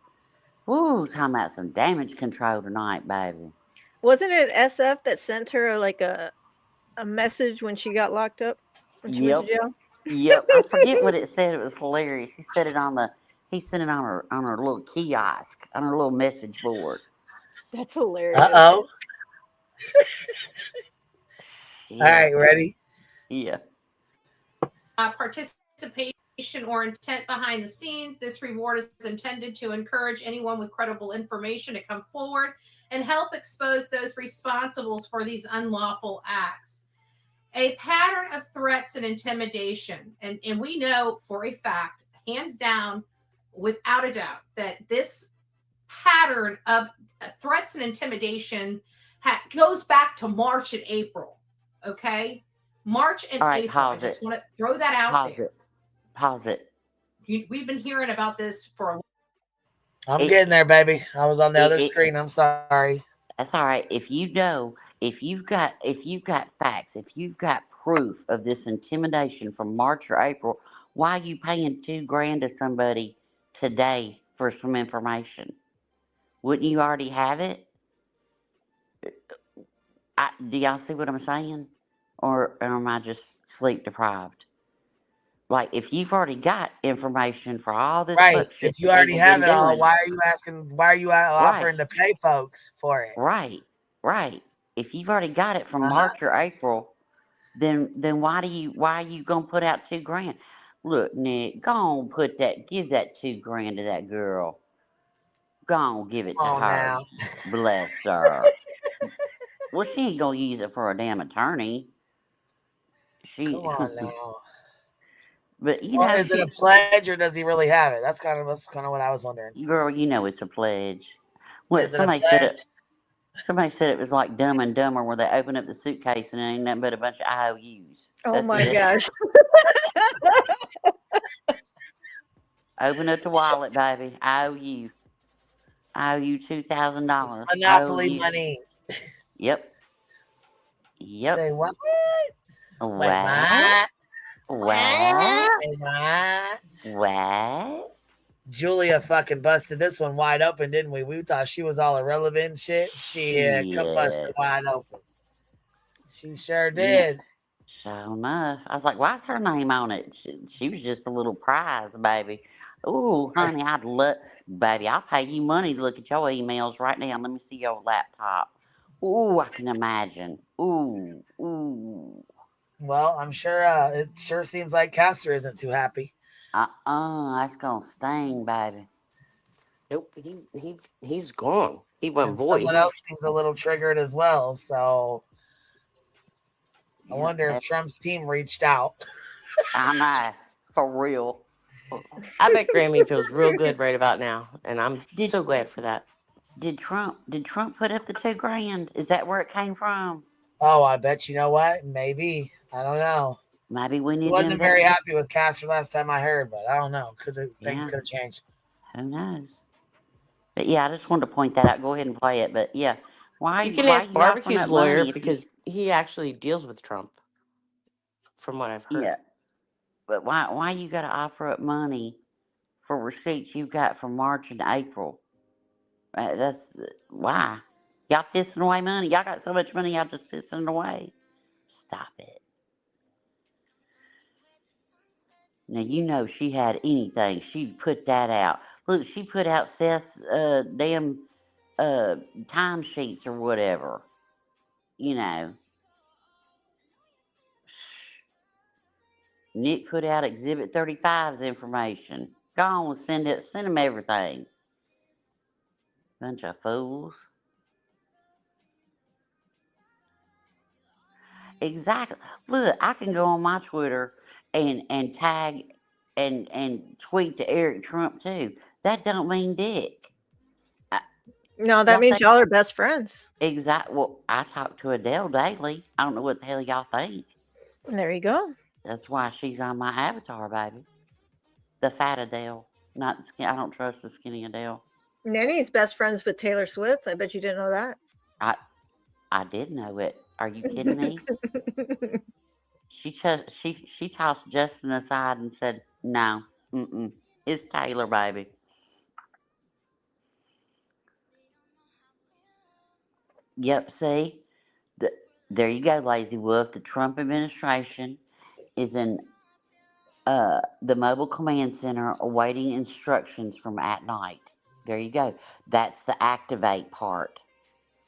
Woo, talking about some damage control tonight, baby. Wasn't it SF that sent her like a message when she got locked up? When she went to jail? Yep. I forget what it said. It was hilarious. He said it on the... He sent it on her little kiosk, on her little message board. That's hilarious. Uh-oh. Yeah. All right, ready? Yeah. Participation or intent behind the scenes. This reward is intended to encourage anyone with credible information to come forward and help expose those responsible for these unlawful acts. A pattern of threats and intimidation. And we know for a fact, hands down, without a doubt, that this pattern of threats and intimidation goes back to March and April. Okay? March and All right, April. I pause just it. want to throw that out there. Pause it. We've been hearing about this for a while. I'm getting there, baby. I was on the other screen. I'm sorry. That's all right. If you know, if you've got facts, if you've got proof of this intimidation from March or April, why are you paying $2,000 to somebody today for some information? Wouldn't you already have it? Do y'all see what I'm saying? Or am I just sleep deprived? Like, if you've already got information for all this Right. fuck shit If you that already they've have been it all, doing, why are you asking? Why are you offering to pay folks for it? Right. If you've already got it from March or April, then why are you gonna put out $2,000? Look, Nick, go on, give that $2,000 to that girl. Go on, give it to Oh, her. now. Bless her. Well, she ain't gonna use it for a damn attorney. Come on now. But you Well, know, is it a pledge or does he really have it? That's kind of what I was wondering. girl, you know it's a pledge. Well, Is it a pledge? Somebody said it was like Dumb and Dumber, where they open up the suitcase and it ain't nothing but a bunch of IOUs. Oh That's my it. gosh. Open up the wallet, baby. I owe you $2,000. Monopoly money. Yep. Say what? What? Julia fucking busted this one wide open, didn't we? We thought she was all irrelevant and shit. She come busted wide open. She sure did. So enough. I was like, why's her name on it? She was just a little prize, baby. Ooh, honey, baby, I'll pay you money to look at your emails right now. Let me see your laptop. Ooh, I can imagine. Ooh. Well, I'm sure it sure seems like Castor isn't too happy. That's gonna sting, baby. Nope, he's gone. He went And voice. someone else seems a little triggered as well. So I wonder if Trump's team reached out. I know, for real. I bet Grammy feels real good right about now, and I'm so glad for that. Did Trump put up the $2,000? Is that where it came from? Oh, I bet you know what? Maybe. I don't know. Maybe we need. He wasn't very happy with Castor last time I heard, but I don't know. Things could have changed. Who knows? But yeah, I just wanted to point that out. Go ahead and play it. But yeah, why You can why ask you offering Barbecue's up lawyer money if because he actually deals with Trump, from what I've heard. Yeah, but why you got to offer up money for receipts you got from March and April? That's why y'all pissing away money. Y'all got so much money, y'all just pissing it away. Stop it. Now you know she had anything, she'd put that out. Look, she put out Seth's damn timesheets or whatever. You know. Nick put out Exhibit 35's information. Go on, send them everything. Bunch of fools. Exactly. Look, I can go on my Twitter and tag and tweet to Eric Trump too. That don't mean dick. No, that means y'all are best friends. Exactly. Well, I talk to Adele daily. I don't know what the hell y'all think. There you go. That's why she's on my avatar, baby. The fat Adele, not the skin. I don't trust the skinny Adele. Nanny's best friends with Taylor Swift. I bet you didn't know that. I did know it. Are you kidding me? She tossed Justin aside and said, "No, it's Taylor, baby." Yep. See, there you go, Lazy Wolf. The Trump administration is in the mobile command center awaiting instructions from at night. There you go. That's the activate part.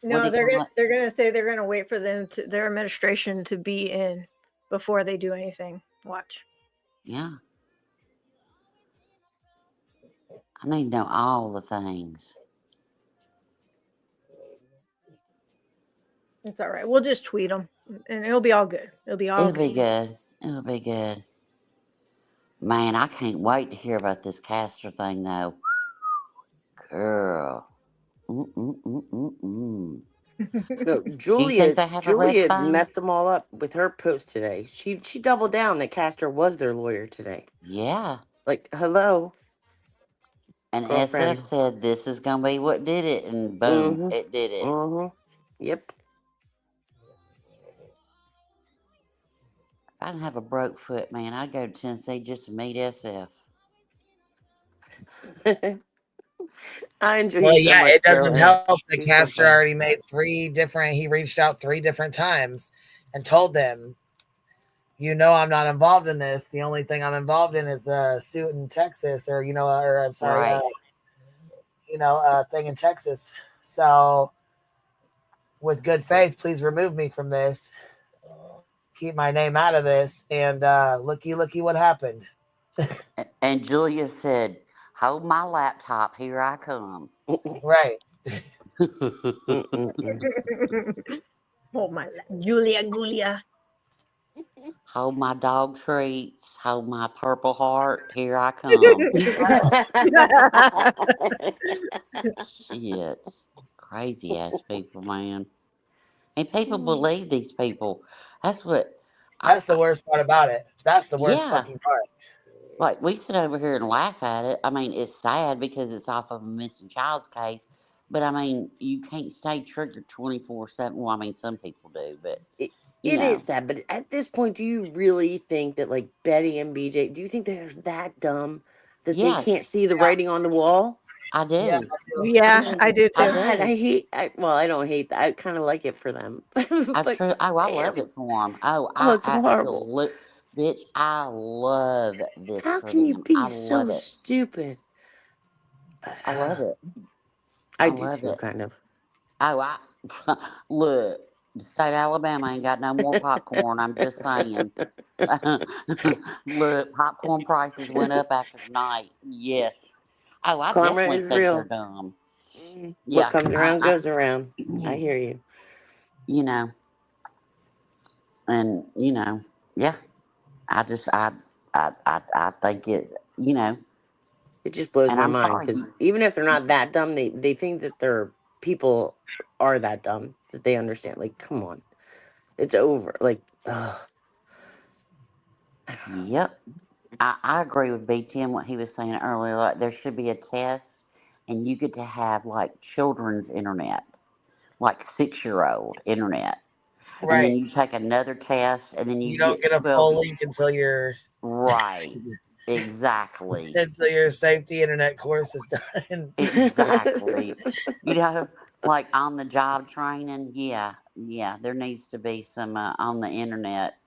No, they're gonna say they're gonna wait for their administration to be in before they do anything. Watch. Yeah. I need to know all the things. It's all right. We'll just tweet them, and it'll be all good. It'll be all It'll be good. It'll be good. Man, I can't wait to hear about this Castor thing, though. Girl. No, Do you Julia think they have a red phone? messed them all up with her post today. She doubled down that Castor was their lawyer today. Yeah. Like, hello. And Girlfriend. SF said this is going to be what did it, and boom, it did it. Yep. If I didn't have a broke foot, man, I'd go to Tennessee just to meet SF. I enjoy Well, you so much, it doesn't Joe, help that he's so Castor fun. already made he reached out 3 different times and told them, I'm not involved in this. The only thing I'm involved in is the suit in Texas thing in Texas. So with good faith, please remove me from this. keep my name out of this. And looky what happened. And Julia said, "Hold my laptop, here I come." Right. Oh my, Julia. Hold my dog treats, hold my Purple Heart, here I come. Shit. Crazy ass people, man. And people believe these people. That's what. That's the worst part about it. That's the worst Yeah. fucking part. Like, we sit over here and laugh at it. I mean, it's sad because it's off of a missing child's case. But, I mean, you can't stay triggered 24/7. Well, I mean, some people do, but, It you know. is sad, but at this point, do you really think that, like, Betty and BJ, do you think they're that dumb that they Yes. can't see the writing on the wall? I do. Yeah, Yeah, I do too. I God, do. I don't hate that. I kind of like it for them. I love damn. it for them. Oh, Oh, I it's horrible. absolutely, bitch, I love this How for can you them. be I so love it. stupid? I love it. I I do love too, it. kind of. Oh, look, the state of Alabama ain't got no more popcorn. I'm just saying. Look, popcorn prices went up after tonight. Yes. Oh, I Karma definitely is think they're real. dumb. What Yeah. comes around goes around. I hear you. You know, and yeah. I just, I think it. It just blows And my I'm mind sorry. because even if they're not that dumb, they think that their people are that dumb that they understand. Like, come on, it's over. Like, ugh. Yep. I agree with BT what he was saying earlier. Like, there should be a test, and you get to have like children's internet, like 6-year-old internet, and then Right. you take another test, and then You you don't get get a 12. full link until you're Right. Exactly. until your safety internet course is done. Exactly. Like on the job training. Yeah. There needs to be some on the internet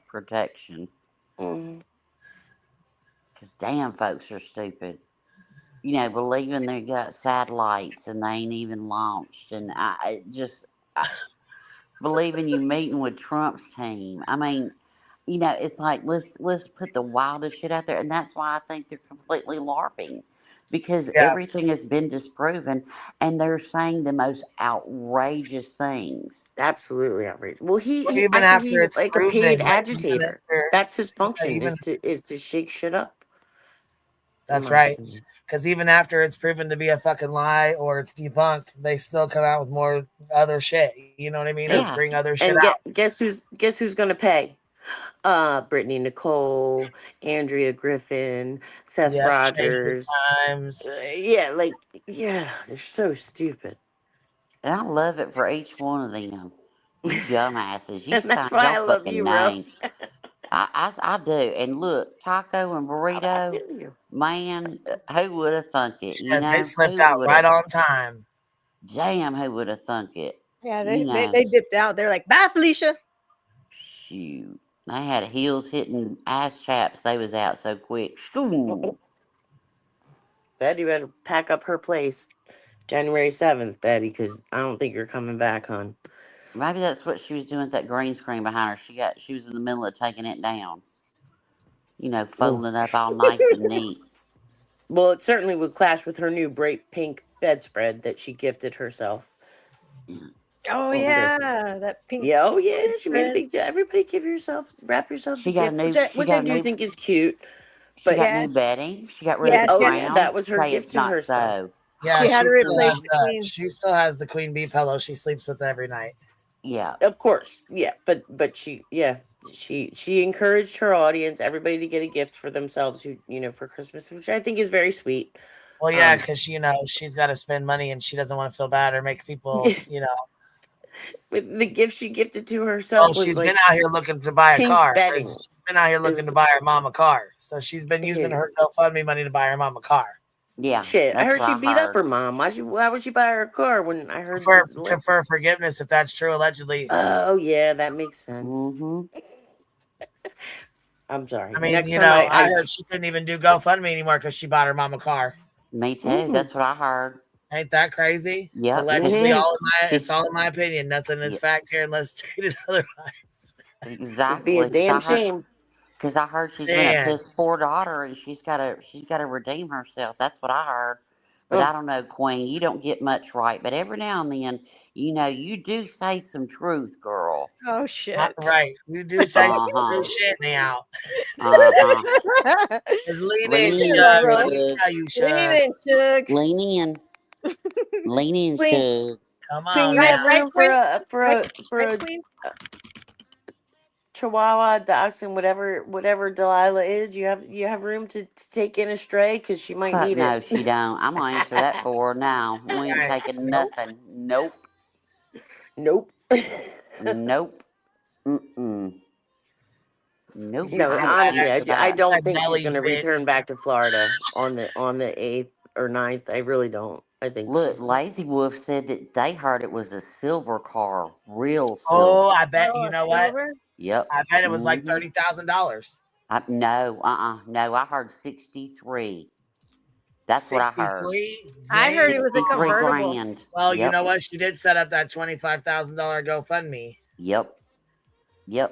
protection. Mhm. Because damn, folks are stupid. Believing they got satellites and they ain't even launched, and I believing you meeting with Trump's team. I mean, it's like let's put the wildest shit out there, and that's why I think they're completely LARPing, because Yeah. everything has been disproven, and they're saying the most outrageous things. Absolutely outrageous. Well, Even I think after he's it's like a proven, paid like, even agitator. after, That's his function even is to shake shit up. that's right. Because even after it's proven to be a fucking lie or it's debunked, they still come out with more other shit. You know what I mean? Or Yeah. bring other shit And out. guess who's gonna pay? Brittany Nicole, Andrea Griffin, Seth Yeah, Rogers. Times. Yeah, they're so stupid. And I love it for each one of them. You dumbasses, you And that's signed why your I love fucking you, Ro. name. I do. And look, Taco and Burrito, man, who would have thunk it? Shit, they slipped out Who right would have? on time. Damn, who would have thunk it? Yeah, they dipped out. They're like, bye, Felicia. Shoot. They had heels hitting ass chaps. They was out so quick. Shoo. Betty better pack up her place January 7th, Betty, because I don't think you're coming back, hon. Maybe that's what she was doing with that green screen behind her. She was in the middle of taking it down. Folding it up all nice and neat. Well, it certainly would clash with her new bright pink bedspread that she gifted herself. Oh for yeah, Christmas. that pink. Yeah, oh yeah, she made a bedspread. big deal. Everybody wrap yourselves She a got a gift, new. She which got I a do new. think is cute. She But got new bedding. She got rid of the crown. that was her Say gift it's to not herself. so. Yeah, She had to still replace has the that. queen. She still has the queen bee pillow she sleeps with every night. Yeah, of course, yeah. But she encouraged her audience, everybody, to get a gift for themselves, who for Christmas, which I think is very sweet. Well, yeah, because she's got to spend money and she doesn't want to feel bad or make people, With the gift she gifted to herself was she's like been out here looking to buy a pink car. bedding. She's been out here looking to buy her mom a car. So she's been using her GoFundMe money to buy her mom a car. Yeah. Shit, I heard she beat up her mom. Why would she buy her a car when I heard for forgiveness, if that's true, allegedly. Oh yeah, that makes sense. Mm-hmm. I'm sorry. I mean, Next time I heard she couldn't even do GoFundMe anymore because she bought her mom a car. Me too. That's what I heard. Ain't that crazy? Yep. Allegedly, it's all in my opinion. Nothing is fact here unless stated otherwise. It'd Exactly. be a damn shame. Because I heard she's been Man. up his poor daughter, and she's gotta redeem herself. That's what I heard. But I don't know, Queen. You don't get much right, but every now and then, you do say some truth, girl. Oh shit! Right, you do say some true shit now. Just lean in, Lean in, Shug. Let me Shug. tell you, Shug. Lean in, Shug. Lean in. Lean in, Queen. Shug. Come Queen, on you have now. room for a Right, Queen? Chihuahua, dachshund, whatever Delilah is. You have room to take in a stray because she might Fuck need no, it. she don't. I'm gonna answer that for her now. We ain't taking nothing. Nope. Nope. Nope. Mm-mm. Nope. No, I will honestly, answer I that. don't think she's going to return back to Florida on the 8th or 9th. I really don't. I think Look, she's. Lazy Wolf said that they heard it was a silver car, real silver. Oh, I bet you know what? Yep. I bet it was like $30,000. No, I heard 63. That's what I heard. 63. I heard it was a 63 convertible. grand. Well, you Yep. know what? She did set up that $25,000 GoFundMe. Yep.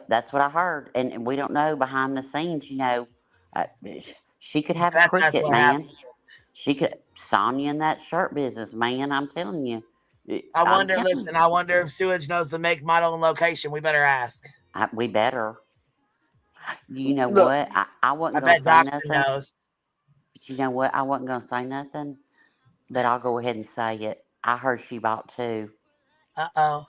That's what I heard, and we don't know behind the scenes. She could have a That's cricket, what man. happened. She could Sonya in that shirt business, man. I'm telling you. I wonder if Sewage knows the make, model, and location. We better ask. We better. You know Look, what? I wasn't I gonna bet say Doctor nothing. knows. But you know what? I wasn't gonna say nothing, but I'll go ahead and say it. I heard she bought 2. Oh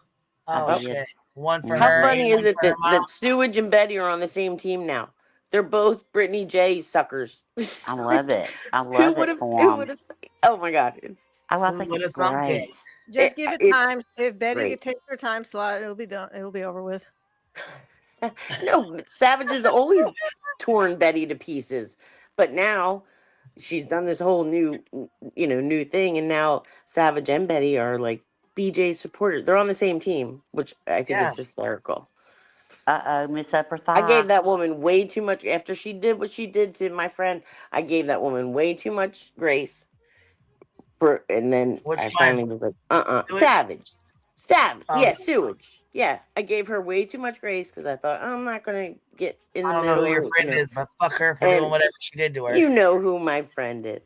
I did. shit! One for How her. funny and is one it for her mom. that Sewage and Betty are on the same team now? They're both Brittany J suckers. I love it. I Who love would it have? for Who them. would have? Oh my God! I think it's great. Just give it It's time. If Betty great. takes her time slot, it'll be done. It'll be over with. No, Savage has always torn Betty to pieces, but now she's done this whole new thing, and now Savage and Betty are like BJ supporters. They're on the same team, which I think is hysterical. Miss Upper Thigh. I gave that woman way too much after she did what she did to my friend. I gave that woman way too much grace. And then I finally was like, Savage. Yeah, Sewage. Yeah, I gave her way too much grace because I thought I'm not gonna get in the I don't middle. know who your friend is, but fuck her for And doing whatever she did to her. you know who my friend is.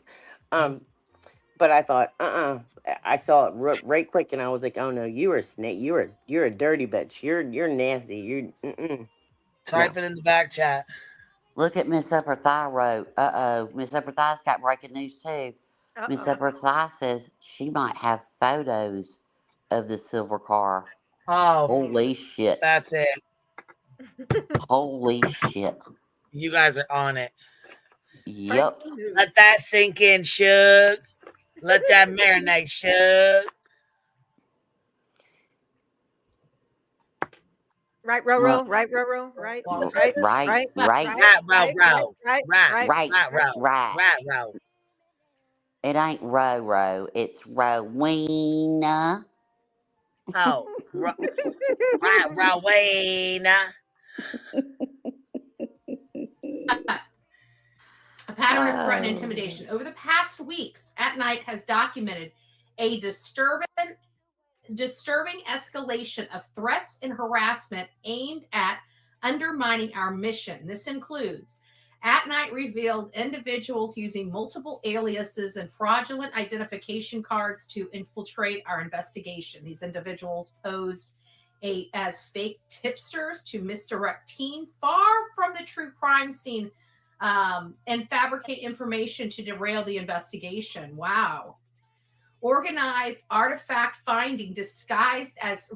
But I thought, I saw it right quick, and I was like, oh no, you're a snake. You're a dirty bitch. You're nasty. Type it in the back chat. Look at Miss Upper Thigh wrote. Miss Upper Thigh's got breaking news too. Miss Upper Thigh says she might have photos of the silver car. Oh, holy shit! That's it. Holy shit! You guys are on it. Yep. Let that sink in, Shug. Let that marinate, Shug. Right, row, right, row, right, right. It ain't row. It's Rowena. Oh, Rowena. A pattern of threat and intimidation. Over the past weeks, At Night has documented a disturbing escalation of threats and harassment aimed at undermining our mission. This includes At Night revealed individuals using multiple aliases and fraudulent identification cards to infiltrate our investigation. These individuals posed as fake tipsters to misdirect team far from the true crime scene and fabricate information to derail the investigation. Wow. Organized artifact finding disguised as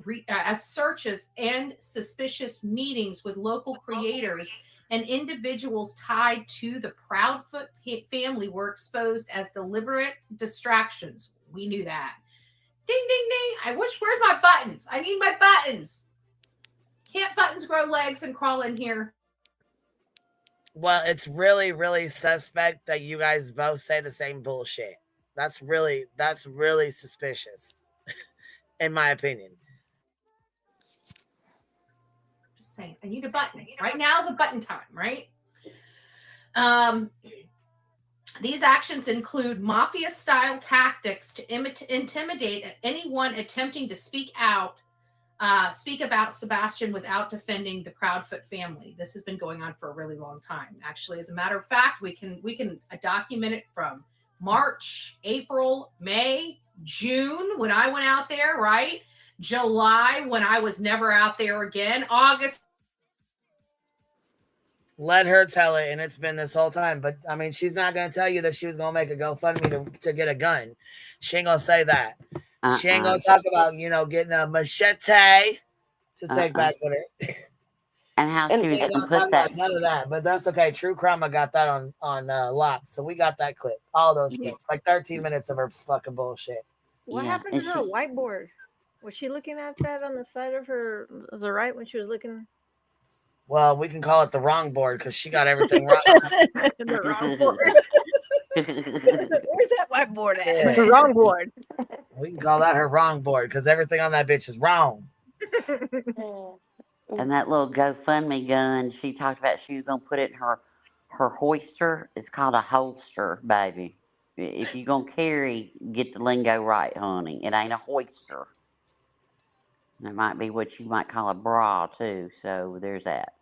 searches and suspicious meetings with local creators and individuals tied to the Proudfoot family were exposed as deliberate distractions. We knew that. Ding, ding, ding. Where's my buttons? I need my buttons. Can't buttons grow legs and crawl in here? Well, it's really, really suspect that you guys both say the same bullshit. That's really suspicious, in my opinion. Just saying, I need a button. Right now is a button time, right? These actions include mafia-style tactics to intimidate anyone attempting to speak out Speak about Sebastian without defending the Proudfoot family. This has been going on for a really long time. Actually, as a matter of fact, we can document it from March, April, May, June when I went out there, right? July when I was never out there again. August. Let her tell it, and it's been this whole time. But I mean, she's not gonna tell you that she was gonna make a GoFundMe to get a gun. She ain't gonna say that. She ain't gonna talk about getting a machete to take back with her. And how And she was we gonna don't put talk that. about none of that, but that's okay. True Crime, I got that on lock, so we got that clip. All those clips, like 13 minutes of her fucking bullshit. What happened to her whiteboard? Was she looking at that on the side of the right when she was looking? Well, we can call it the wrong board because she got everything wrong. The wrong board. Where's that whiteboard at? Yeah. The wrong board. We can call that her wrong board because everything on that bitch is wrong. And that little GoFundMe gun, she talked about she was gonna put it in her hoister. It's called a holster, baby. If you're gonna carry, get the lingo right, honey. It ain't a hoister. It might be what you might call a bra too. So there's that.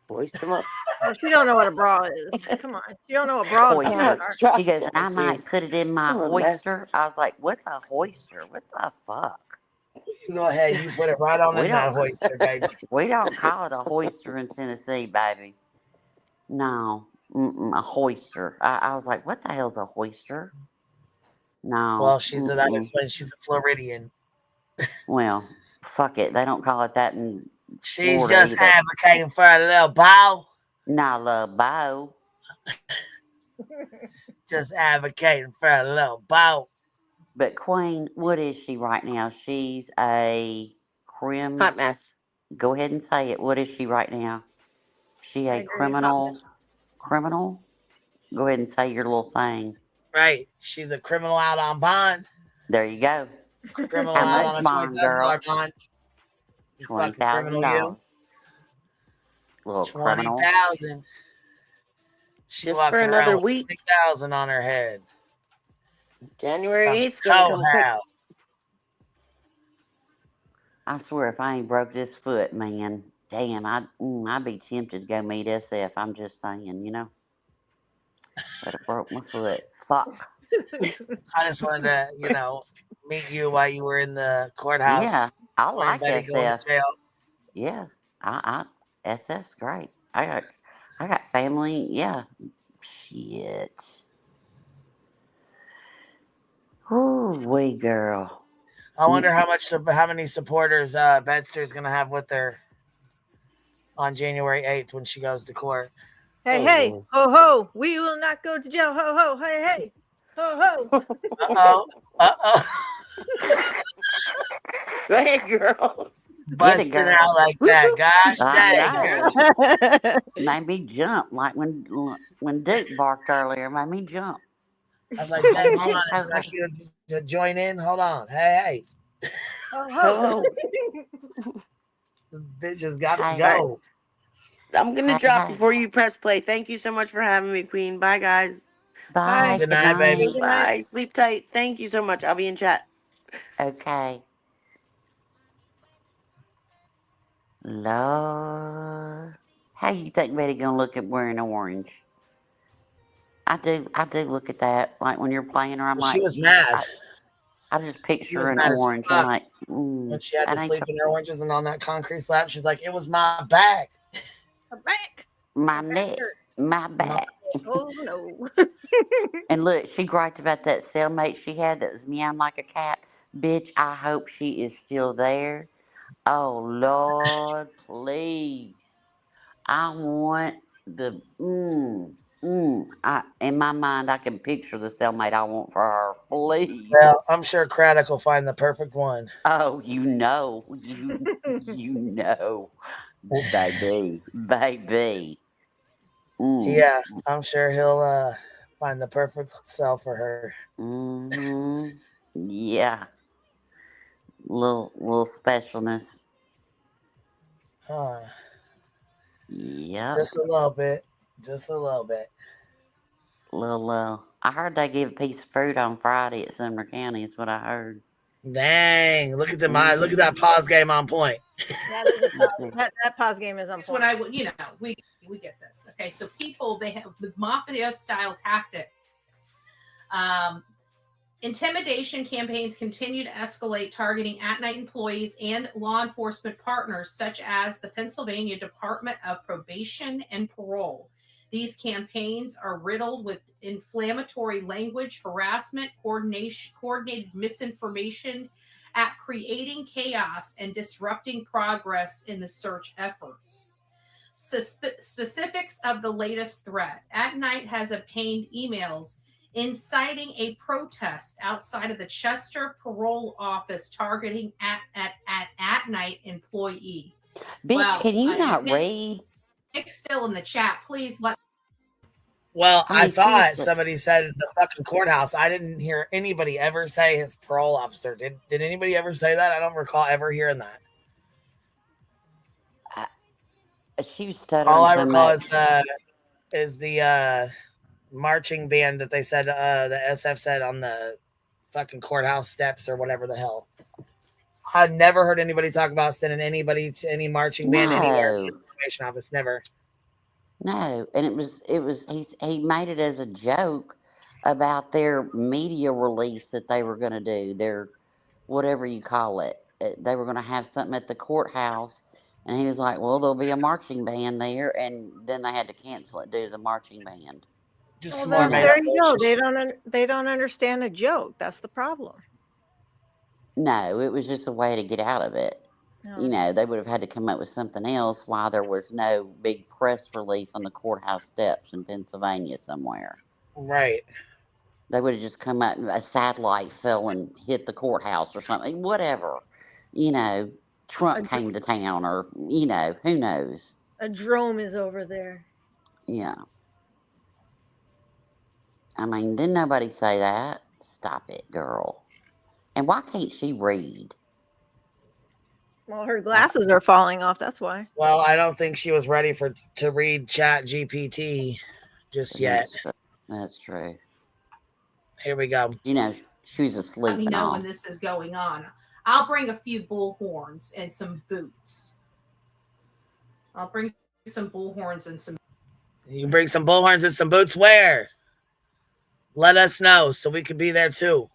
Hoist them up. Well, she don't know what a bra is. Come on, she don't know what bra and panties Hoister. are. She goes, I might put it in my hoister. I was like, what's a hoister? What the fuck? You go ahead, you put it right on in that hoister, baby. We don't call it a hoister in Tennessee, baby. No, a hoister. I was like, what the hell's a hoister? No. Well, that explains she's a Floridian. Well, fuck it. They don't call it that in She's Florida just either. advocating for a little bow. Not a little bow. Just advocating for a little bow. But Queen, what is she right now? She's a hot mess. Go ahead and say it. What is she right now? She a criminal? Criminal? Go ahead and say your little thing. Right. She's a criminal out on bond. There you go. Criminal How out much on a bond, girl? $20,000 bond. $20,000. Little criminal. 20,000. Just for another week. 20,000 on her head. January 8th gonna come quick. I swear, if I ain't broke this foot, man, damn, I'd be tempted to go meet SF. I'm just saying, But I broke my foot. Fuck. I just wanted to, meet you while you were in the courthouse. Yeah, I like Betty going to SF. jail. Yeah, SF's great. I got family. Yeah, shit. Ooh, wee girl. I wonder how many supporters Bedster's gonna have with her on January 8th when she goes to court. Hey, hey, ho, ho. We will not go to jail. Ho, ho. Hey, hey. Ho, ho. Uh-oh. Go ahead, girl. Busting out like that. Gosh dang, girl. Made me jump like when Duke barked earlier. Made me jump. I was like, dang, hold on. I'd like you to join in. Hold on. Hey, hey. Ho, ho. The bitch has got to go. I'm going to drop before you press play. Thank you so much for having me, Queen. Bye, guys. Bye. Good night, baby. Good night. Bye. Sleep tight. Thank you so much. I'll be in chat. Okay. Lord. How you think Betty gonna look at wearing orange? I do look at that. Like when you're playing her, I'm like, she was mad. I just picture an mad as orange. fuck. I'm like, when she had to that ain't sleep in her oranges and on that concrete slab, she's like, it was my back. my neck, my back. Oh, no. And look, she griped about that cellmate she had that was meowing like a cat. Bitch, I hope she is still there. Oh, Lord, please. I want the, in my mind, I can picture the cellmate I want for her. Please. Well, I'm sure Craddock will find the perfect one. Oh, you know. Baby. Yeah, I'm sure he'll find the perfect cell for her. Yeah. Little specialness. Huh. Yeah. Just a little bit. Little. I heard they give a piece of fruit on Friday at Sumner County. Is what I heard. Dang! Look at look at that pause game on point. Yeah, that pause game is on point. That's what we get this. Okay, so people, they have the mafia style tactics. Intimidation campaigns continue to escalate, targeting at-night employees and law enforcement partners, such as the Pennsylvania Department of Probation and Parole. These campaigns are riddled with inflammatory language, harassment, coordinated misinformation, at creating chaos and disrupting progress in the search efforts. Specifics of the latest threat. At Night has obtained emails inciting a protest outside of the Chester Parole Office targeting at Night employee. Bitch, can you not read? Nick's still in the chat. Please let. Well, I mean, I thought seriously. somebody said the fucking courthouse. I didn't hear anybody ever say his parole officer. Did anybody ever say that? I don't recall ever hearing that. She was stuttering All I so recall much. is the marching band that they said the SF said on the fucking courthouse steps or whatever the hell. I never heard anybody talk about sending anybody to any marching band anywhere to the probation office. Never. No, and it was he made it as a joke about their media release that they were going to do, their whatever you call it. They were going to have something at the courthouse, and he was like, "Well, there'll be a marching band there," and then they had to cancel it due to the marching band. Just Well, there you go. They don't understand a joke. That's the problem. No, it was just a way to get out of it. No. You know, they would have had to come up with something else while there was no big press release on the courthouse steps in Pennsylvania somewhere. Right. They would have just come up, a satellite fell and hit the courthouse or something, whatever. You know, Trump came to town or, you know, who knows? A drone is over there. Yeah. I mean, didn't nobody say that? Stop it, girl. And why can't she read? Well, her glasses are falling off. That's why. Well, I don't think she was ready to read Chat GPT just yet. That's true. Here we go. You know, she was asleep. Let me know when this is going on. I'll bring a few bullhorns and some boots. I'll bring some bullhorns and some. You can bring some bullhorns and some boots. Where? Let us know so we could be there too.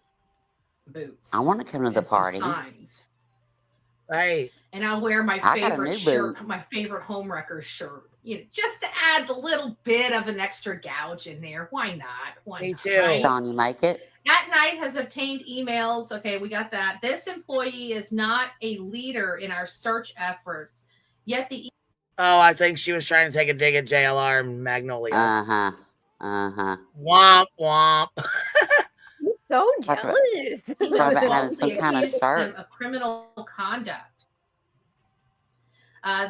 Boots. I want to come to the party. Signs. Right. And I'll wear my I got a favorite new shirt, boot. my favorite homewrecker shirt. You know, just to add a little bit of an extra gouge in there. Why not? Why Me not, too. right? Sonya, make it. At Night has obtained emails. Okay, we got that. This employee is not a leader in our search efforts. Yet the Oh, I think she was trying to take a dig at JLR and Magnolia. Womp womp. So Talk about- jealous. He talk was about having falsely some kind of accused shirt. him of criminal conduct.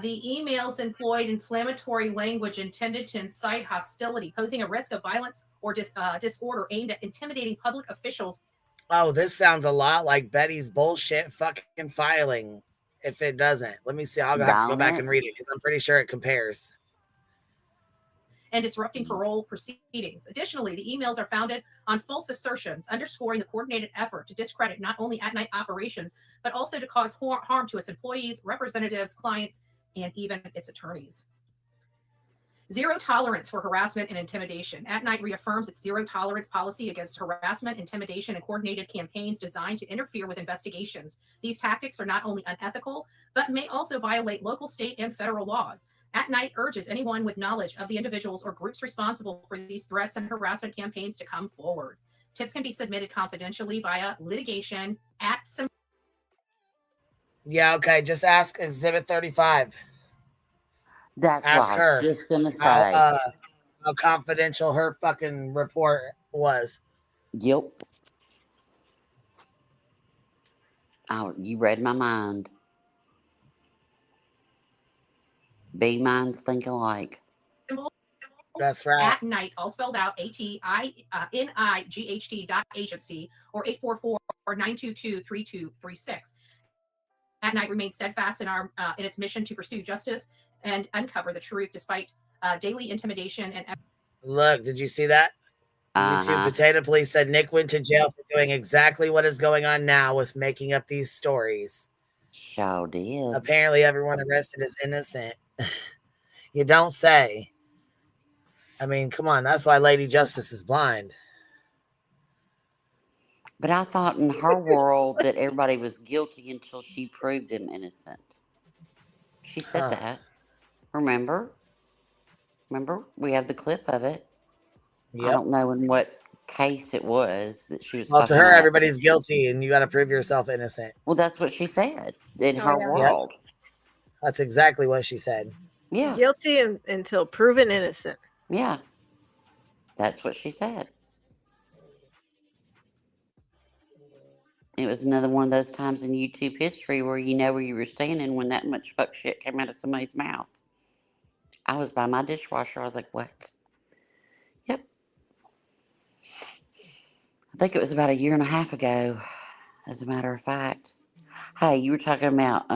The emails employed inflammatory language intended to incite hostility, posing a risk of violence or disorder aimed at intimidating public officials. Oh, this sounds a lot like Betty's bullshit fucking filing. If it doesn't, let me see. I'll have to go back and read it because I'm pretty sure it compares. And disrupting parole proceedings. Additionally, the emails are founded on false assertions, underscoring the coordinated effort to discredit not only at-night operations, but also to cause harm to its employees, representatives, clients, and even its attorneys. Zero tolerance for harassment and intimidation. At Night reaffirms its zero tolerance policy against harassment, intimidation, and coordinated campaigns designed to interfere with investigations. These tactics are not only unethical, but may also violate local, state, and federal laws. At Night urges anyone with knowledge of the individuals or groups responsible for these threats and harassment campaigns to come forward. Tips can be submitted confidentially via litigation at some. Yeah, okay. Just ask Exhibit 35. That's Ask what I her was just gonna say. how confidential her fucking report was. Yep. Oh, you read my mind. Be minds think alike. That's right. At Night, all spelled out, ATINIGHT.agency or 844-922-3236. At Night remains steadfast in its mission to pursue justice and uncover the truth despite daily intimidation and. Look, did you see that? YouTube Potato Police said Nick went to jail for doing exactly what is going on now with making up these stories. Sure did. Apparently, everyone arrested is innocent. You don't say. I mean, come on. That's why Lady Justice is blind. But I thought in her world that everybody was guilty until she proved them innocent. She said that. Remember? We have the clip of it. Yep. I don't know in what case it was that she was. Well, to her, everybody's guilty, and you got to prove yourself innocent. Well, that's what she said in her world. Yep. That's exactly what she said. Yeah. Guilty until proven innocent. Yeah. That's what she said. It was another one of those times in YouTube history where you know where you were standing when that much fuck shit came out of somebody's mouth. I was by my dishwasher. I was like, what? Yep. I think it was about 1.5 years ago, as a matter of fact. Hey, you were talking about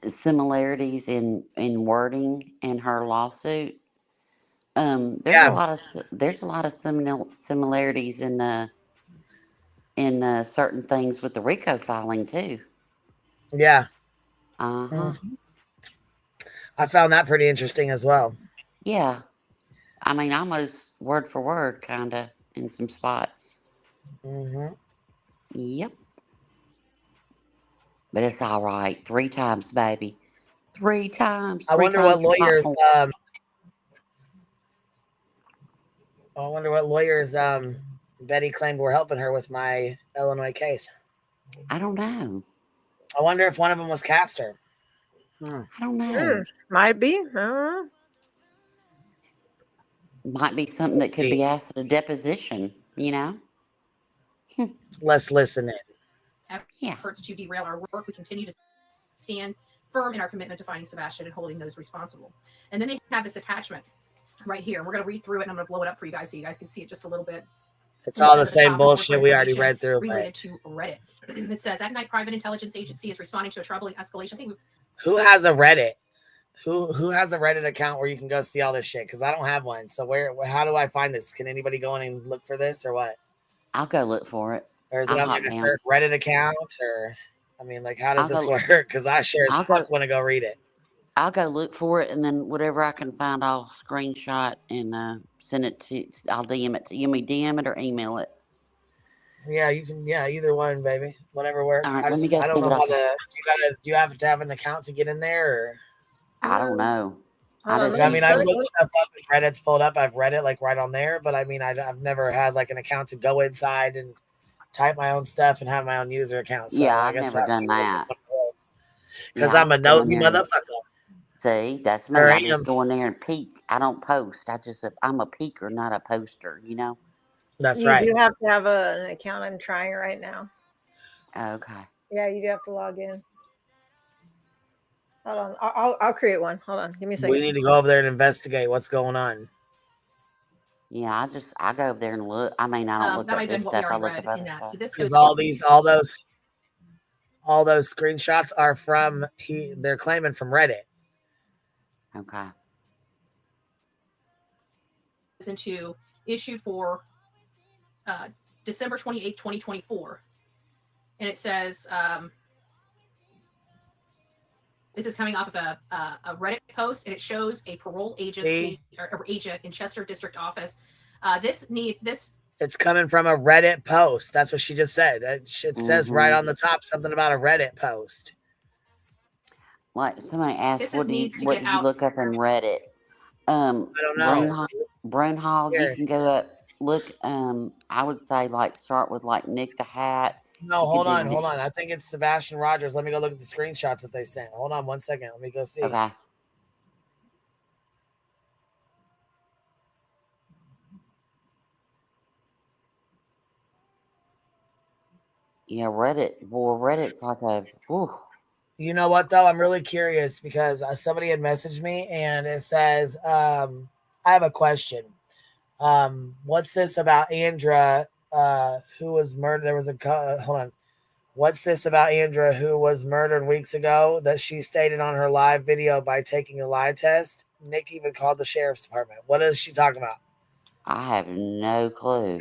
similarities in wording in her lawsuit. There's a lot of similarities in certain things with the RICO filing too. Yeah. Uh-huh. I found that pretty interesting as well. Yeah. I mean, almost word for word, kind of, in some spots. Yep. But it's all right. 3 times, baby. 3 times. I wonder what lawyers. I wonder what lawyers Betty claimed were helping her with my Illinois case. I don't know. I wonder if one of them was Castor. I don't know. Might be. I don't know. Might be something that could be asked at a deposition, you know? Let's listen in. Efforts to derail our work, we continue to stand firm in our commitment to finding Sebastian and holding those responsible. And then they have this attachment right here. We're going to read through it, and I'm going to blow it up for you guys so you guys can see it just a little bit. It's all the same bullshit we already read through. Related to Reddit. It says, at night, private intelligence agency is responding to a troubling escalation. I think who has a Reddit? Who has a Reddit account where you can go see all this shit? Because I don't have one. So how do I find this? Can anybody go in and look for this or what? I'll go look for it. Or is it on like a certain Reddit account? Or I mean, like, how does this work? Because I sure as fuck want to go read it. I'll go look for it, and then whatever I can find, I'll screenshot and send it to. I'll DM it to you. DM it or email it. Yeah, you can. Yeah, either one, baby. Whatever works. All right, I let me go don't see know what how I can. do you have to have an account to get in there? Or? I don't know. I mean, I've looked stuff up and Reddit's pulled up. I've read it like right on there, but I mean, I've never had like an account to go inside and type my own stuff and have my own user account. So Yeah, I I've guess never done that. Because I'm a nosy motherfucker. See, that's me. I just go in there and peek. I don't post. I'm a peeker, not a poster, you know? That's you do have to have an account. I'm trying right now. Okay. Yeah, you do have to log in. Hold on. I'll create one. Hold on. Give me a second. We need to go over there and investigate what's going on. Yeah, I go over there and look. I mean, I don't look up this stuff. I look up other stuff. Because all those screenshots are from they're claiming from Reddit. Okay. Into issue for December 28th, 2024. And it says, this is coming off of a Reddit post, and it shows a parole agency or agent in Chester District Office. It's coming from a Reddit post. That's what she just said. It says right on the top something about a Reddit post. Like somebody asked, what do you look up in Reddit? I don't know. Brunhog, you can go up. Look, I would say start with Nick the Hat. No, hold on. I think it's Sebastian Rogers. Let me go look at the screenshots that they sent. Hold on 1 second. Let me go see. Okay. Yeah, Reddit. Boy, Reddit's like a. Whew. You know what, though? I'm really curious because somebody had messaged me and it says, I have a question. What's this about Andra who was murdered? There was hold on. What's this about Andra who was murdered weeks ago that she stated on her live video by taking a lie test? Nick even called the sheriff's department. What is she talking about? I have no clue.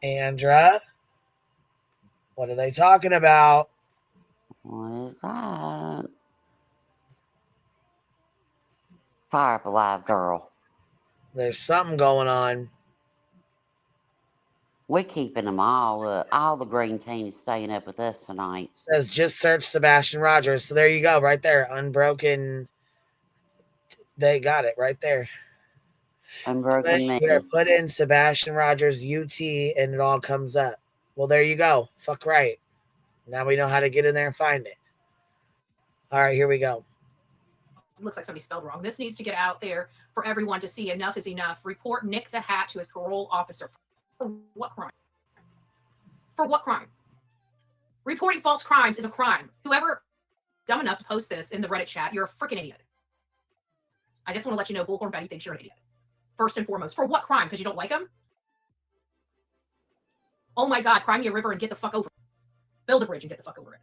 Andra, what are they talking about? What is that? Fire up a live girl. There's something going on. We're keeping them all the green team is staying up with us tonight. It says just search Sebastian Rogers. So there you go, right there. Unbroken. They got it right there. Unbroken me. Here, put in Sebastian Rogers UT and it all comes up. Well, there you go. Fuck right. Now we know how to get in there and find it. All right, here we go. It looks like somebody spelled wrong. This needs to get out there for everyone to see. Enough is enough. Report Nick the Hat to his parole officer. For what crime? For what crime? Reporting false crimes is a crime. Whoever dumb enough to post this in the Reddit chat, you're a freaking idiot. I just want to let you know Bullhorn Betty thinks you're an idiot. First and foremost. For what crime? Because you don't like him? Oh my God, cry me a river and get the fuck over it. Build a bridge and get the fuck over it.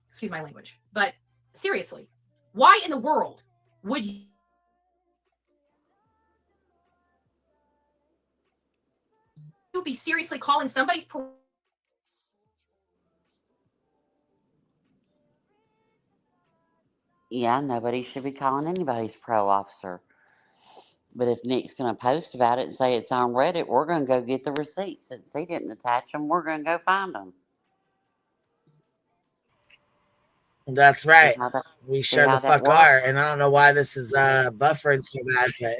Excuse my language. But seriously, why in the world would you be seriously calling somebody's Yeah, nobody should be calling anybody's parole officer. But if Nick's going to post about it and say it's on Reddit, we're going to go get the receipts. Since he didn't attach them, we're going to go find them. That's right. We sure the fuck are. And I don't know why this is buffering so bad, but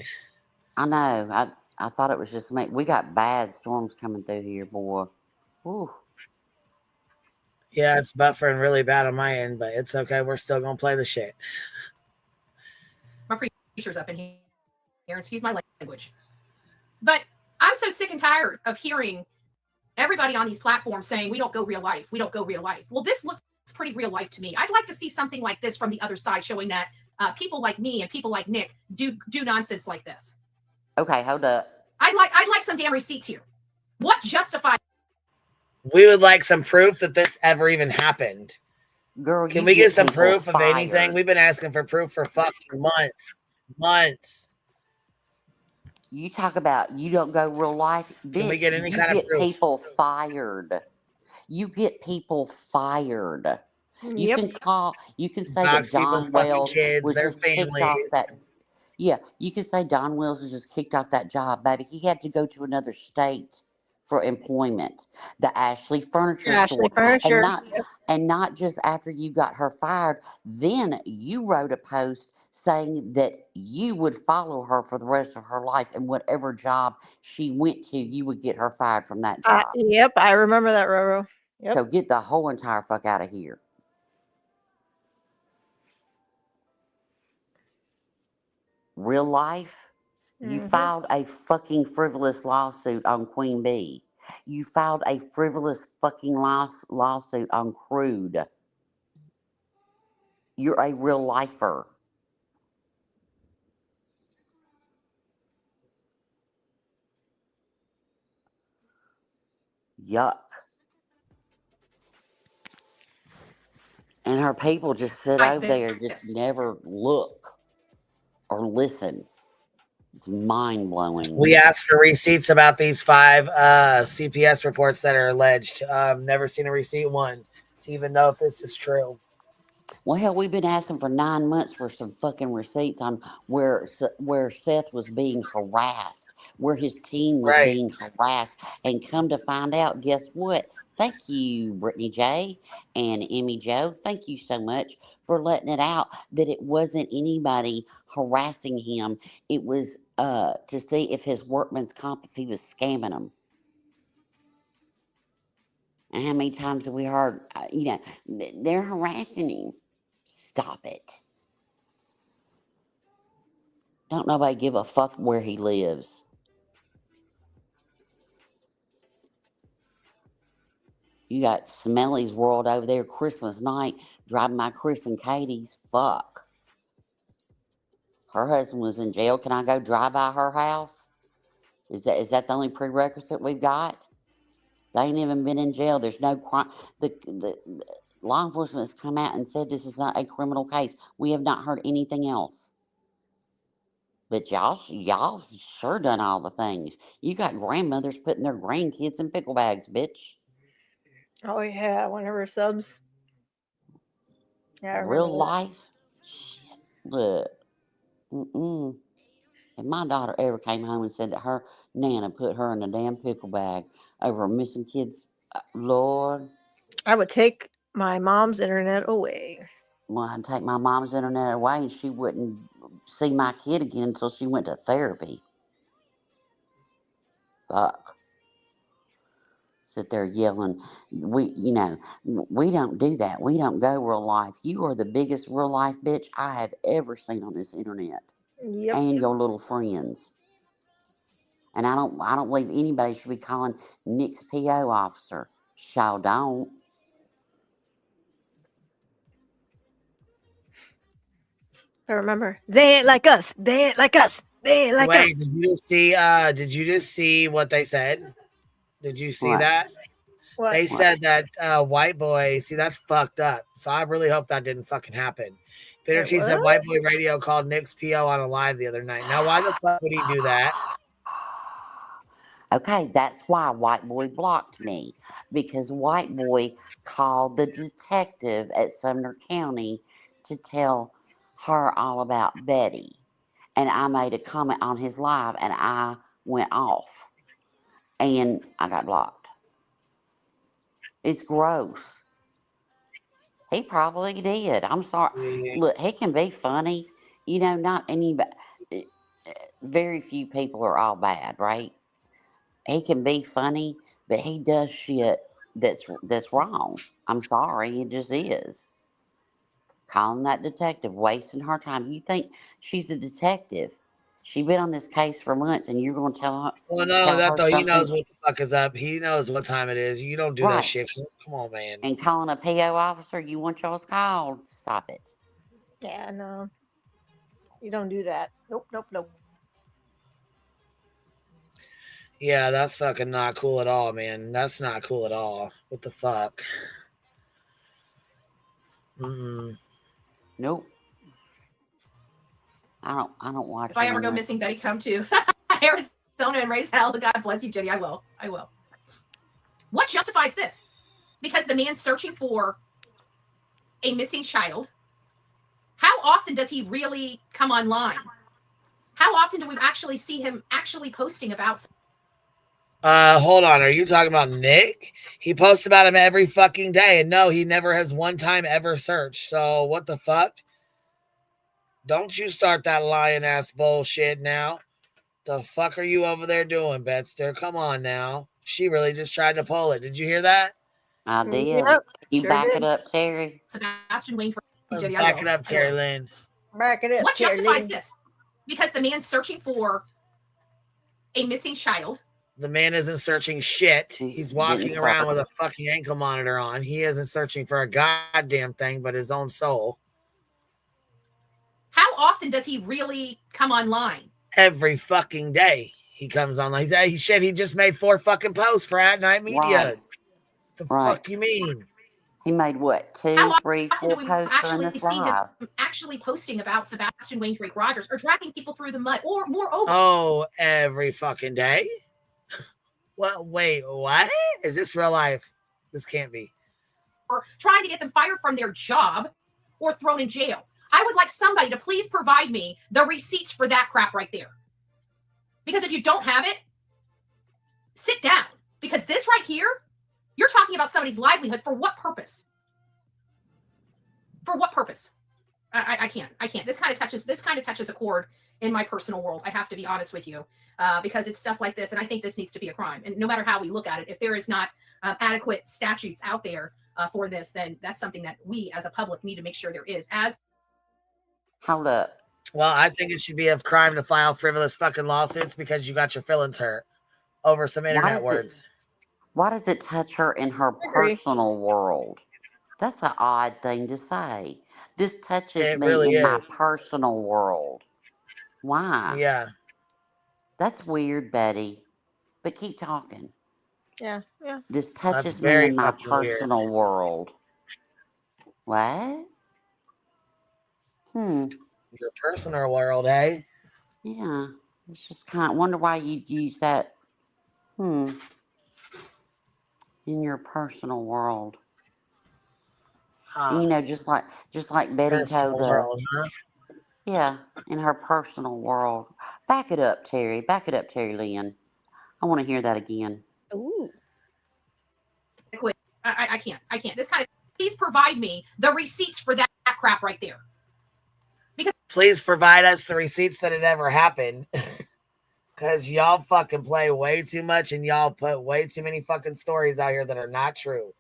I know. I thought it was just me. We got bad storms coming through here, boy. Whew. yeah, it's buffering really bad on my end, but it's okay. We're still going to play the shit. my preachers up in here, excuse my language. But I'm so sick and tired of hearing everybody on these platforms saying we don't go real life. We don't go real life. Well, this looks pretty real life to me. I'd like to see something like this from the other side, showing that people like me and people like Nick do nonsense like this. Okay, hold up. I'd like some damn receipts here. What justifies? We would like some proof that this ever even happened. Girl, can we get some proof of anything? We've been asking for proof for fucking months. You talk about you don't go real life. Can we get any kind of proof? People fired. You get people fired. You can call. You can say that Don Wells was just kicked off that. Yeah, you can say Don Wells was just kicked off that job, baby. He had to go to another state for employment. The Ashley Furniture store, and not just after you got her fired. Then you wrote a post saying that you would follow her for the rest of her life, and whatever job she went to, you would get her fired from that job. Yep, I remember that, Roro. Yep. So get the whole entire fuck out of here. Real life, you filed a fucking frivolous lawsuit on Queen Bee. You filed a frivolous fucking lawsuit on Crude. You're a real lifer. Yuck. And her people just sit over there, just never look or listen. It's mind blowing. We asked for receipts about these 5 CPS reports that are alleged. Never seen a receipt one to even know if this is true. Well, hell, we've been asking for 9 months for some fucking receipts on where Seth was being harassed, where his team was being harassed, and come to find out, guess what? Thank you, Brittany J. and Emmy Joe. Thank you so much for letting it out that it wasn't anybody harassing him. It was to see if his workman's comp, if he was scamming them. And how many times have we heard, they're harassing him? Stop it. Don't nobody give a fuck where he lives. You got Smelly's World over there Christmas night driving by Chris and Katie's. Fuck. Her husband was in jail. Can I go drive by her house? Is that the only prerequisite we've got? They ain't even been in jail. There's no crime. The law enforcement has come out and said this is not a criminal case. We have not heard anything else. But y'all sure done all the things. You got grandmothers putting their grandkids in pickle bags, bitch. Oh yeah, one of her subs. Yeah, I remember Real that. life. Shit. Look. Mm-mm. If my daughter ever came home and said that her Nana put her in a damn pickle bag over a missing kid's, Lord. I would take my mom's internet away. Well, I'd take my mom's internet away and she wouldn't see my kid again until she went to therapy. Fuck. Sit there yelling. We don't do that. We don't go real life. You are the biggest real life bitch I have ever seen on this internet. Yep. And your little friends. And I don't believe anybody should be calling Nick's PO officer. Sure don't. I remember. They ain't like us. They ain't like us. They ain't like Wait, us. did you just see what they said? Did you see What? that? What? They said that white boy, see, that's fucked up. So I really hope that didn't fucking happen. Bitter T said white boy radio called Nick's PO on a live the other night. Now, why the fuck would he do that? Okay, that's why White Boy blocked me. Because White Boy called the detective at Sumner County to tell her all about Betty. And I made a comment on his live and I went off. And I got blocked. It's gross. He probably did. I'm sorry. Look, he can be funny. Not anybody. Very few people are all bad, right? He can be funny, but he does shit that's wrong. I'm sorry, it just is. Calling that detective, wasting her time. You think she's a detective? She's been on this case for months, and you're going to tell her? Well, not only that, though, he something? knows what the fuck is up. He knows what time it is. You don't do that Right. shit. Come on, man. And calling a PO officer, you want yours called? Stop it. Yeah, no. You don't do that. Nope, nope, nope. Yeah, that's fucking not cool at all, man. That's not cool at all. What the fuck? Nope. I don't watch. If I ever go missing, Betty, come to Arizona and raise hell. God bless you, Jenny. I will. What justifies this? Because the man's searching for a missing child. How often does he really come online? How often do we actually see him actually posting about? Hold on. Are you talking about Nick? He posts about him every fucking day, and no, he never has one time ever searched. So what the fuck? Don't you start that lying ass bullshit now. The fuck are you over there doing, Betster? Come on now. She really just tried to pull it. Did you hear that? I did. Yep, You sure back did. it up, Terry. Sebastian Wayne for Jenny. Back it up, Terry Lynn. Back it up. What Terry justifies Lynn. this? Because the man's searching for a missing child. The man isn't searching shit. He's walking around with a fucking ankle monitor on. He isn't searching for a goddamn thing but his own soul. How often does he really come online? Every fucking day he comes online. He said he just made 4 fucking posts for At Night Media. Right. The fuck you mean? He made what? 2, 3, 4 posts during this live. Actually posting about Sebastian Wayne Drake Rogers or dragging people through the mud, or moreover. Oh, every fucking day? Well, wait, what? Is this real life? This can't be. Or trying to get them fired from their job or thrown in jail. I would like somebody to please provide me the receipts for that crap right there. Because if you don't have it, sit down. Because this right here, you're talking about somebody's livelihood. For what purpose? For what purpose? I can't. This kind of touches a chord in my personal world. I have to be honest with you, because it's stuff like this, and I think this needs to be a crime. And no matter how we look at it, if there is not adequate statutes out there for this, then that's something that we as a public need to make sure there is. Hold up. Well, I think it should be a crime to file frivolous fucking lawsuits because you got your feelings hurt over some internet words. Why does it touch her in her personal world? That's an odd thing to say. This touches me really in my is. personal world. Why? Yeah. That's weird, Betty. But keep talking. Yeah. This touches me very in my fucking weird. personal world. What? Your personal world, eh? Yeah, it's just kind of wonder why you'd use that. In your personal world. You know, just like Betty Personal told world, huh? yeah, in her personal world. Back it up, Terry. Back it up, Terry Lynn. I want to hear that again. Ooh. I can't. I can't. This kind of, please provide me the receipts for that crap right there. Because please provide us the receipts that it ever happened. Because y'all fucking play way too much and y'all put way too many fucking stories out here that are not true.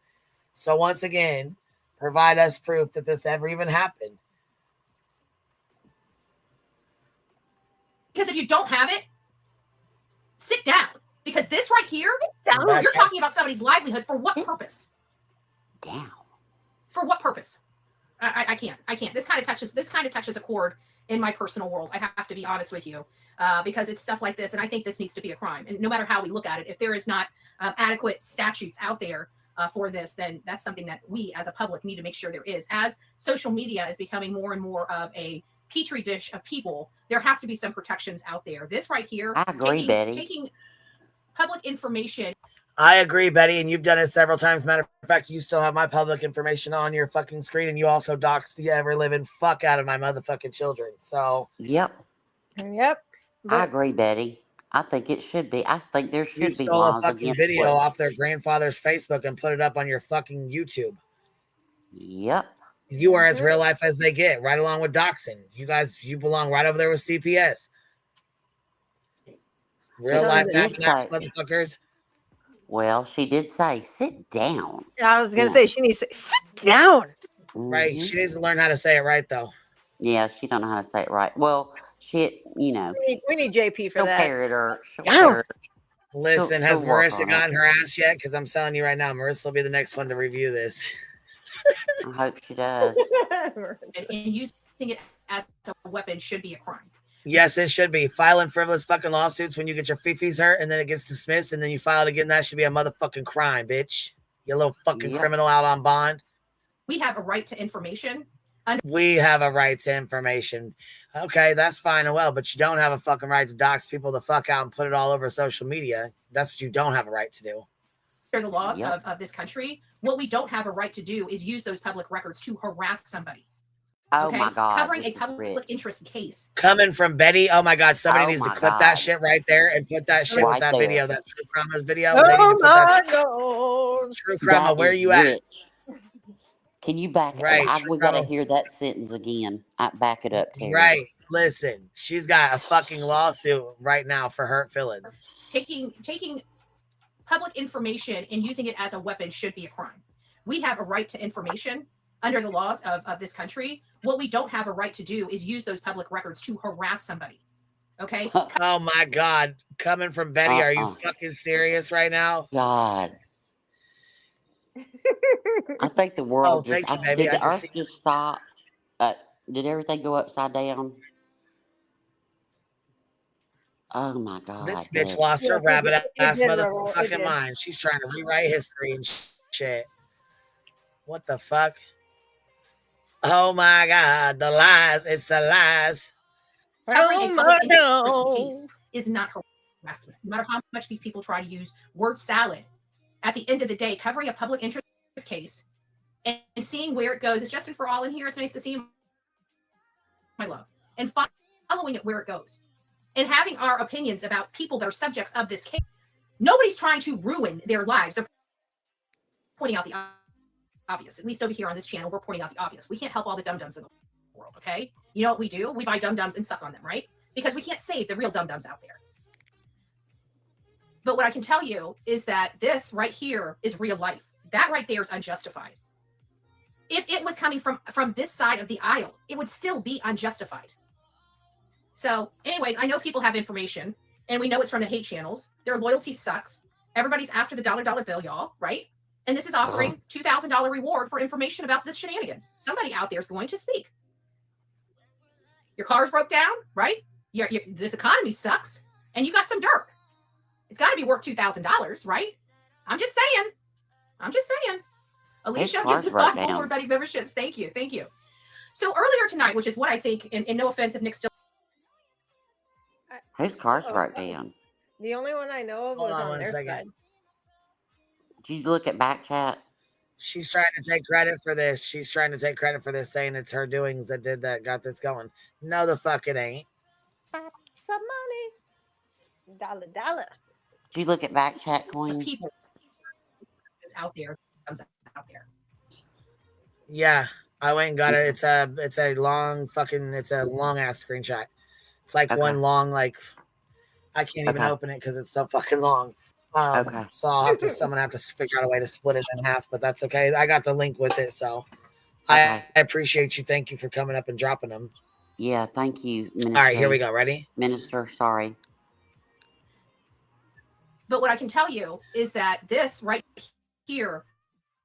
So once again, provide us proof that this ever even happened. Because if you don't have it, sit down. Because this right here, Back you're talking about somebody's livelihood for what purpose? Down. For what purpose? I can't. I can't. This kind of touches a chord in my personal world. I have to be honest with you, because it's stuff like this, and I think this needs to be a crime. And no matter how we look at it, if there is not adequate statutes out there for this, then that's something that we as a public need to make sure there is. As social media is becoming more and more of a petri dish of people, there has to be some protections out there. This right here, I agree, Betty. Taking public information. I agree, Betty, and you've done it several times. Matter of fact, you still have my public information on your fucking screen, and you also doxed the ever living fuck out of my motherfucking children. So Yep. I agree, Betty. I think it should be. I think there you should be stole a laws fucking against video what. off their grandfather's Facebook and put it up on your fucking YouTube. Yep. You are as real life as they get, right along with doxing. You belong right over there with CPS. Real life motherfuckers. Well, she did say, sit down. I was going to say, she needs to sit down. Right. She needs to learn how to say it right, though. Yeah, she don't know how to say it right. Well, shit, you know. We need JP for she'll that. Parrot her. She'll parrot her. Listen, has she'll work Marissa on gotten it. her ass yet? Because I'm telling you right now, Marissa will be the next one to review this. I hope she does. And using it as a weapon should be a crime. Yes, it should be. Filing frivolous fucking lawsuits when you get your fifis hurt and then it gets dismissed and then you file it again. That should be a motherfucking crime, bitch. You little fucking criminal out on bond. We have a right to information. We have a right to information. Okay, that's fine and well, but you don't have a fucking right to dox people the fuck out and put it all over social media. That's what you don't have a right to do. Under the laws of this country, what we don't have a right to do is use those public records to harass somebody. Oh my God. Covering a public interest case. Coming from Betty, oh my God, somebody needs to clip that shit right there and put that shit with that there. video, that True Crime video. Oh my God. True Crime, where are you at? Can you back it right, up? We got to hear that sentence again. Back it up, Terry. Right. Listen, she's got a fucking lawsuit right now for hurt feelings. Taking public information and using it as a weapon should be a crime. We have a right to information under the laws of this country. What we don't have a right to do is use those public records to harass somebody. Okay? Oh my God. Coming from Betty, are you fucking serious right now? God. I think the world did the earth just stop? Did everything go upside down? Oh my God. This bitch lost her rabbit ass motherfucking mind. She's trying to rewrite history and shit. What the fuck? Oh my God, the lies. It's the lies. Covering a public interest case is not harassment. No matter how much these people try to use word salad, at the end of the day, covering a public interest case and seeing where it goes. It's Justin for all in here. It's nice to see you, my love. And following it where it goes. And having our opinions about people that are subjects of this case. Nobody's trying to ruin their lives. They're pointing out the obvious. At least over here on this channel, we're pointing out the obvious. We can't help all the dum-dums in the world, okay? You know what we do? We buy dum-dums and suck on them, right? Because we can't save the real dum-dums out there. But what I can tell you is that this right here is real life. That right there is unjustified. If it was coming from this side of the aisle, it would still be unjustified. So anyways, I know people have information and we know it's from the hate channels. Their loyalty sucks. Everybody's after the dollar bill, y'all, right? And this is offering $2,000 reward for information about this shenanigans. Somebody out there is going to speak. Your car's broke down, right? This economy sucks and you got some dirt. It's got to be worth $2,000, right? I'm just saying. Alicia, gives to 5 more buddy memberships. Thank you. So earlier tonight, which is what I think, and no offense if Nick still Whose car's Oh, broke down? the only one I know of Hold was on on one their second. side. Did you look at back chat? She's trying to take credit for this. She's trying to take credit for this, saying it's her doings that did that, got this going. No, the fuck it ain't. Some money. Dollar. Did you look at back chat, The Queen? people is out there comes out there. Yeah, I went and got it. It's a long ass screenshot. It's like one long, like, I can't even open it because it's so fucking long. So someone have to figure out a way to split it in half, but that's okay. I got the link with it, so I appreciate you. Thank you for coming up and dropping them. Yeah, thank you, Minister. All right, here we go. Ready? Minister, sorry. But what I can tell you is that this right here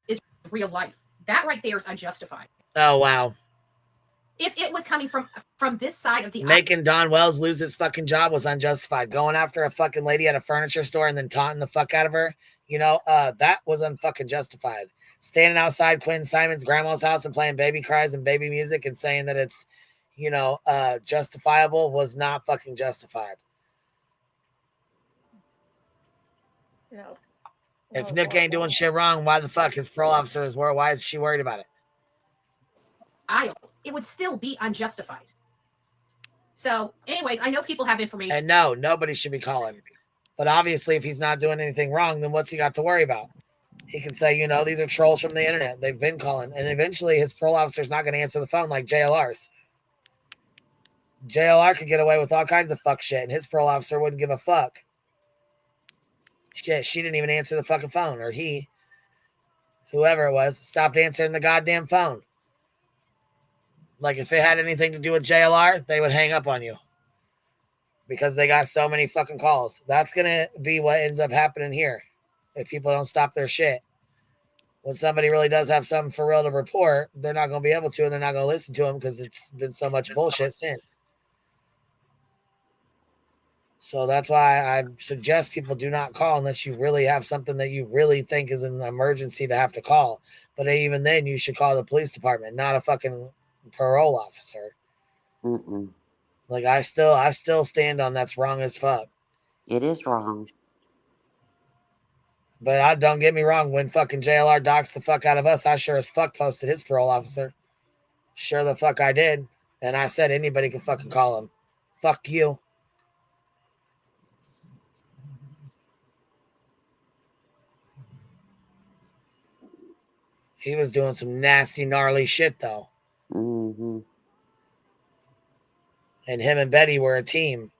is real life. That right there is unjustified. Oh, wow. If it was coming from this side of the Making Don Wells lose his fucking job was unjustified. Going after a fucking lady at a furniture store and then taunting the fuck out of her, that was unfucking justified. Standing outside Quinn Simon's grandma's house and playing baby cries and baby music and saying that it's, justifiable was not fucking justified. No. If Nick ain't doing shit wrong, why the fuck his parole officer is where? Why is she worried about it? It would still be unjustified. So, anyways, I know people have information. And no, nobody should be calling. But obviously, if he's not doing anything wrong, then what's he got to worry about? He can say, these are trolls from the internet. They've been calling. And eventually, his parole officer's not going to answer the phone like JLR's. JLR could get away with all kinds of fuck shit, and his parole officer wouldn't give a fuck. Shit, she didn't even answer the fucking phone. Or he, whoever it was, stopped answering the goddamn phone. Like, if it had anything to do with JLR, they would hang up on you. Because they got so many fucking calls. That's going to be what ends up happening here. If people don't stop their shit. When somebody really does have something for real to report, they're not going to be able to, and they're not going to listen to them because it's been so much bullshit since. So that's why I suggest people do not call unless you really have something that you really think is an emergency to have to call. But even then, you should call the police department, not a fucking parole officer. Like, I still stand on that's wrong as fuck. It is wrong. But don't get me wrong, when fucking JLR docks the fuck out of us, I sure as fuck posted his parole officer. Sure the fuck I did. And I said anybody can fucking call him. Fuck you. He was doing some nasty, gnarly shit, though. Mm-hmm. And him and Betty were a team.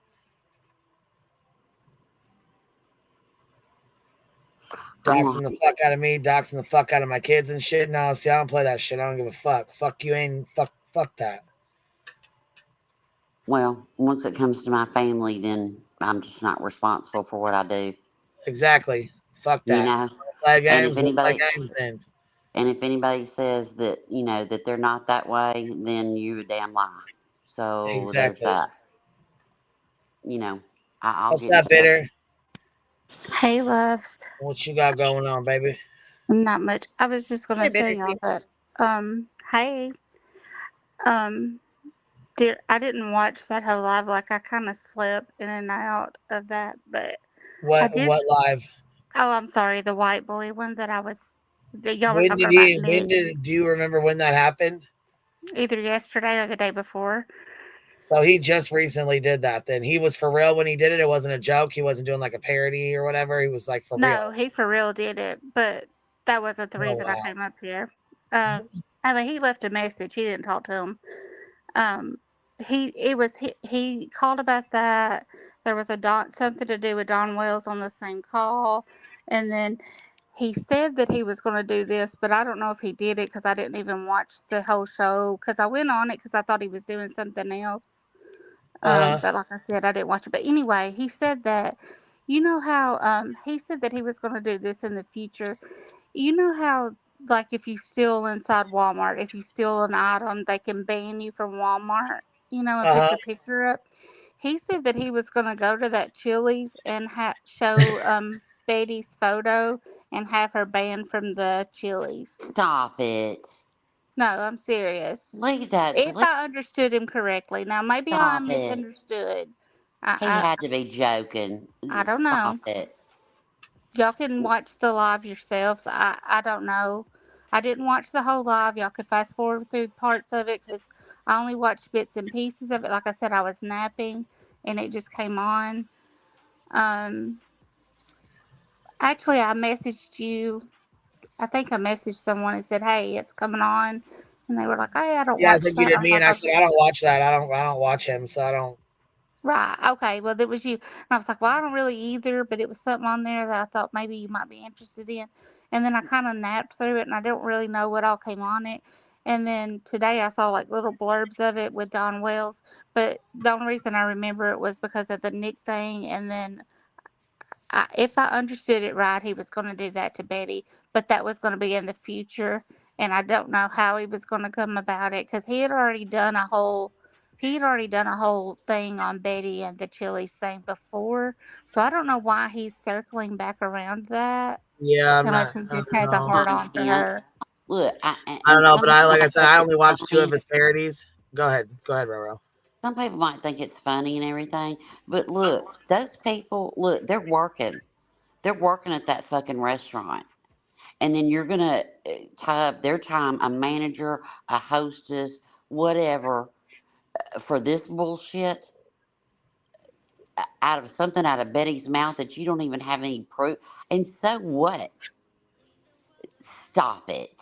Doxing the fuck out of me, doxing the fuck out of my kids and shit. No, see, I don't play that shit. I don't give a fuck. Fuck you, fuck that. Well, once it comes to my family, then I'm just not responsible for what I do. Exactly. Fuck that. Play games, play games then. And if anybody says that, that they're not that way, then you're a damn lie. So there's that. I'll What's get up, Bitter? Hey, loves. What you got going on, baby? Not much. I was just gonna say y'all that. Hey. Dear, I didn't watch that whole live. Like, I kind of slept in and out of that, but what live? Oh, I'm sorry, the white boy one that I was. Y'all were When talking did about he? Nick. Do you remember when that happened? Either yesterday or the day before. So he just recently did that. Then he was for real when he did it. It wasn't a joke. He wasn't doing like a parody or whatever. He was like for real. No, he for real did it, but that wasn't the reason I came up here. I mean, he left a message. He didn't talk to him. He called about that. There was something to do with Don Wells on the same call, and then he said that he was going to do this, but I don't know if he did it because I didn't even watch the whole show because I went on it because I thought he was doing something else. But like I said, I didn't watch it. But anyway, he said that, how he said that he was going to do this in the future. You know how, like, if you steal inside Walmart, if you steal an item, they can ban you from Walmart, and put your picture up. He said that he was going to go to that Chili's and show Betty's photo and have her banned from the Chili's. Stop it. No, I'm serious. Look at that. If I understood him correctly. Now, maybe I misunderstood. I, He I, had to be joking. I don't Stop know. it. Y'all can watch the live yourselves. I don't know. I didn't watch the whole live. Y'all could fast forward through parts of it because I only watched bits and pieces of it. Like I said, I was napping and it just came on. Um, Actually, I messaged you. I think I messaged someone and said, "Hey, it's coming on," and they were like, "Hey, I don't Yeah, I watch think you that." I did was me, like, and I "Oh, said I don't watch that. I don't watch him, so I don't. right, okay, well, it was you." And I was like, "Well, I don't really either," but it was something on there that I thought maybe you might be interested in. And then I kind of napped through it, and I don't really know what all came on it. And then today I saw like little blurbs of it with Don Wells, but the only reason I remember it was because of the Nick thing, and then if I understood it right, he was going to do that to Betty, but that was going to be in the future, and I don't know how he was going to come about it because he had already done a whole thing on Betty and the Chili's thing before, so I don't know why he's circling back around that Yeah, I'm unless not. he I just don't has a know. hard on for Yeah. her. Look, I don't and know, some but people like I might said, think I it's only watched 2 of funny. his parodies. Go ahead, Roro. Some people might think it's funny and everything, but look, those people, look, they're working. They're working at that fucking restaurant. And then you're going to tie up their time, a manager, a hostess, whatever, for this bullshit out of something out of Betty's mouth that you don't even have any proof. And so what? Stop it.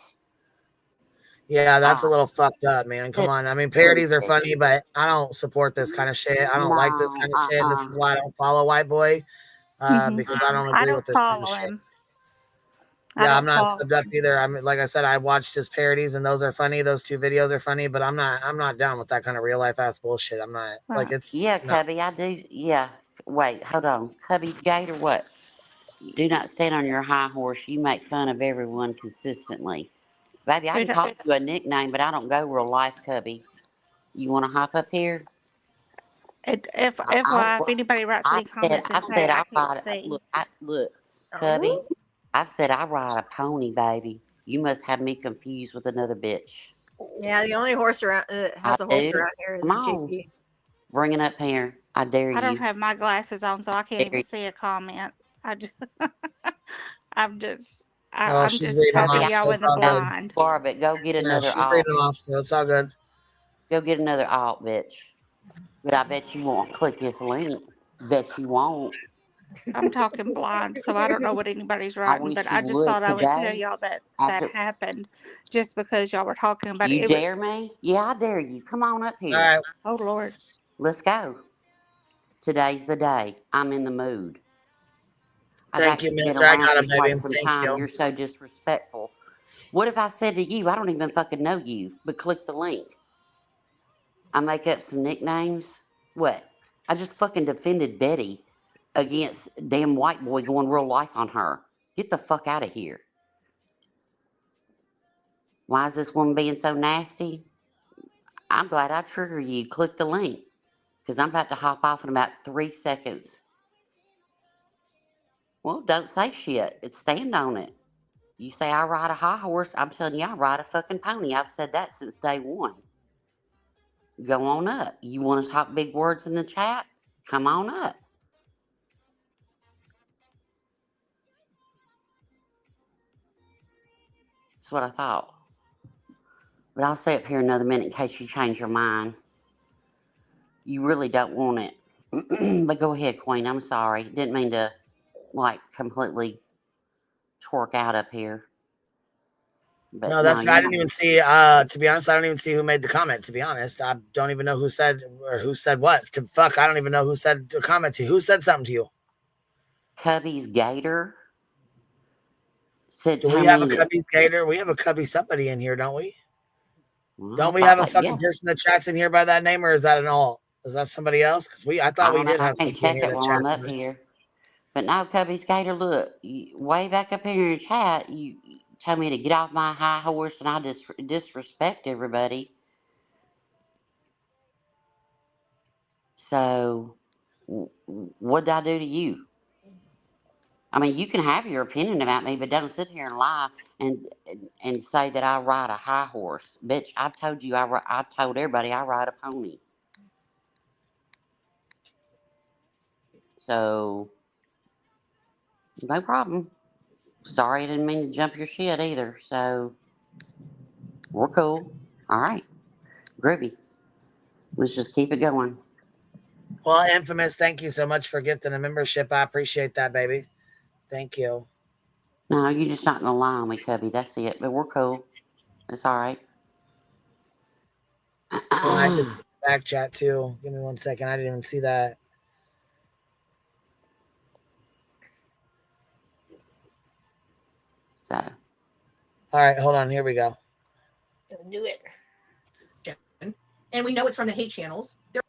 Yeah, that's a Stop. little fucked up, man. Come Just on. I mean, prove parodies are it. funny, but I don't support this kind of shit. I don't like this No, kind of shit, and this is why I don't follow White Boy because I don't I agree with don't this kind of follow shit. him. I Yeah, I'm don't not follow. subbed up either. I mean, like I said, I watched his parodies, and those are funny. Those 2 videos are funny, but I'm not down with that kind of real life ass bullshit. I'm not like Right. it's Yeah, no. Cubby, I do. Yeah. Wait, hold on. Cubby's gate or what? Do not stand on your high horse. You make fun of everyone consistently. Baby, I Who can do- call you a nickname, but I don't go real life, Cubby. You want to hop up here? If if anybody writes any comments in I've chat, said I I can't ride. see. Look, Cubby. I've said I ride a pony, baby. You must have me confused with another bitch. Yeah, the only horse around that I has a horse do. around here is Come on, JP. bring it up here. I dare I don't you. have my glasses on, so I can't Dare even you. see a comment. I just, I'm just, Oh, I'm she's just reading them talking Cubby, to off. I y'all So in it's the all good. blind. Barbie, go get Yeah, another she's alt. reading them off. So it's all good. Go get another alt, bitch. But I bet you won't click this link. Bet you won't. I'm talking blind, so I don't know what anybody's I writing, but wish I you just would thought I would tell today. y'all that that After happened just because y'all were talking about it. you It was, dare me? Yeah, I dare you. Come on up All here. right. oh Lord. Let's go. Today's the day. I'm in the mood. I've Thank you, actually been mister. I around got for it, baby. quite some Thank time. you. You're so disrespectful. What if I said to you, I don't even fucking know you, but click the link? I make up some nicknames. What? I just fucking defended Betty against damn white boy going real life on her. Get the fuck out of here. Why is this woman being so nasty? I'm glad I trigger you. Click the link because I'm about to hop off in about 3 seconds. Well, don't say shit. It's stand on it. You say I ride a high horse, I'm telling you I ride a fucking pony. I've said that since day one. Go on up. You want to talk big words in the chat? Come on up. That's what I thought. But I'll stay up here another minute in case you change your mind. You really don't want it. But go ahead, Queen. I'm sorry. Didn't mean to, like, completely twerk out up here. But No, no, that's I you're didn't not. even see. To be honest, I don't even see who made the comment. To be honest, I don't even know who said what. Fuck, I don't even know who said to comment to you. Who said something to you? Cubby's Gator said, Do we tell have a me that. Cubby's Gator? We have a Cubby somebody in here, don't we? Well, Don't I we have a thought, fucking yeah. person that chats in here by that name, or is that an alt? Is that somebody else? Because I I thought we don't know. did I have can somebody in check here it that while I'm chats. up here. But no, Cubby Skater, look, way back up here in your chat, you told me to get off my high horse and I disrespect everybody. So, what did I do to you? I mean, you can have your opinion about me, but don't sit here and lie and say that I ride a high horse. Bitch, I've told you, I told everybody I ride a pony. So, no problem. Sorry, I didn't mean to jump your shit either. So, we're cool. All right. Groovy. Let's just keep it going. Well, Infamous, thank you so much for gifting a membership. I appreciate that, baby. Thank you. No, you're just not going to lie on me, Cubby. That's it. But we're cool. It's all right. Well, I just back chat too. Give me 1 second. I didn't even see that. So. All right, hold on. Here we go. Do it. And we know it's from the hate channels. Their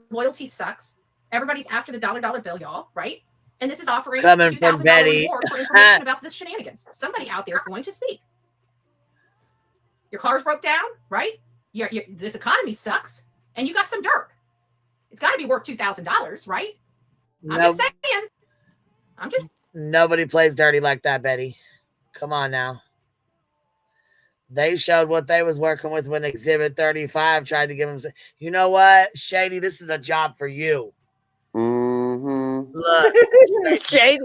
loyalty sucks. Everybody's after the dollar bill, y'all, right? And this is offering Coming from $2,000 Betty. reward for information about this shenanigans. Somebody out there is going to speak. Your car's broke down, right? This economy sucks, and you got some dirt. It's got to be worth $2,000, right? I'm just saying. Nobody plays dirty like that, Betty. Come on now. They showed what they was working with when Exhibit 35 tried to give them. You know what, Shady? This is a job for you. Mm-hmm. Look, Shady.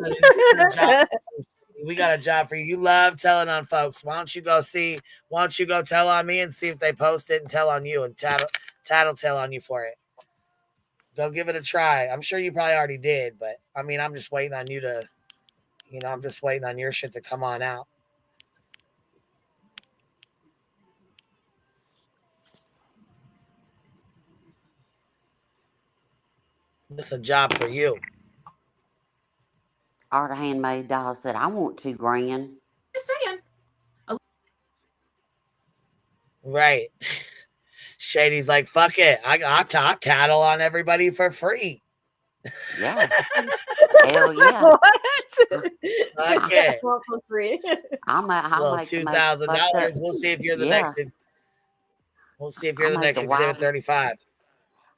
We got a job for you. You love telling on folks. Why don't you go tell on me and see if they post it and tell on you and tattletale on you for it. Go give it a try. I'm sure you probably already did, but I mean, I'm just waiting on you to, I'm just waiting on your shit to come on out. This is a job for you. Art of Handmade Doll said, I want $2,000. Just saying. Right. Shady's like, fuck it. I tattle on everybody for free. Yeah. Hell yeah. What? Okay. For free. I'll make $2,000. We'll see if you're the next. We'll see if you're the next Exhibit 35.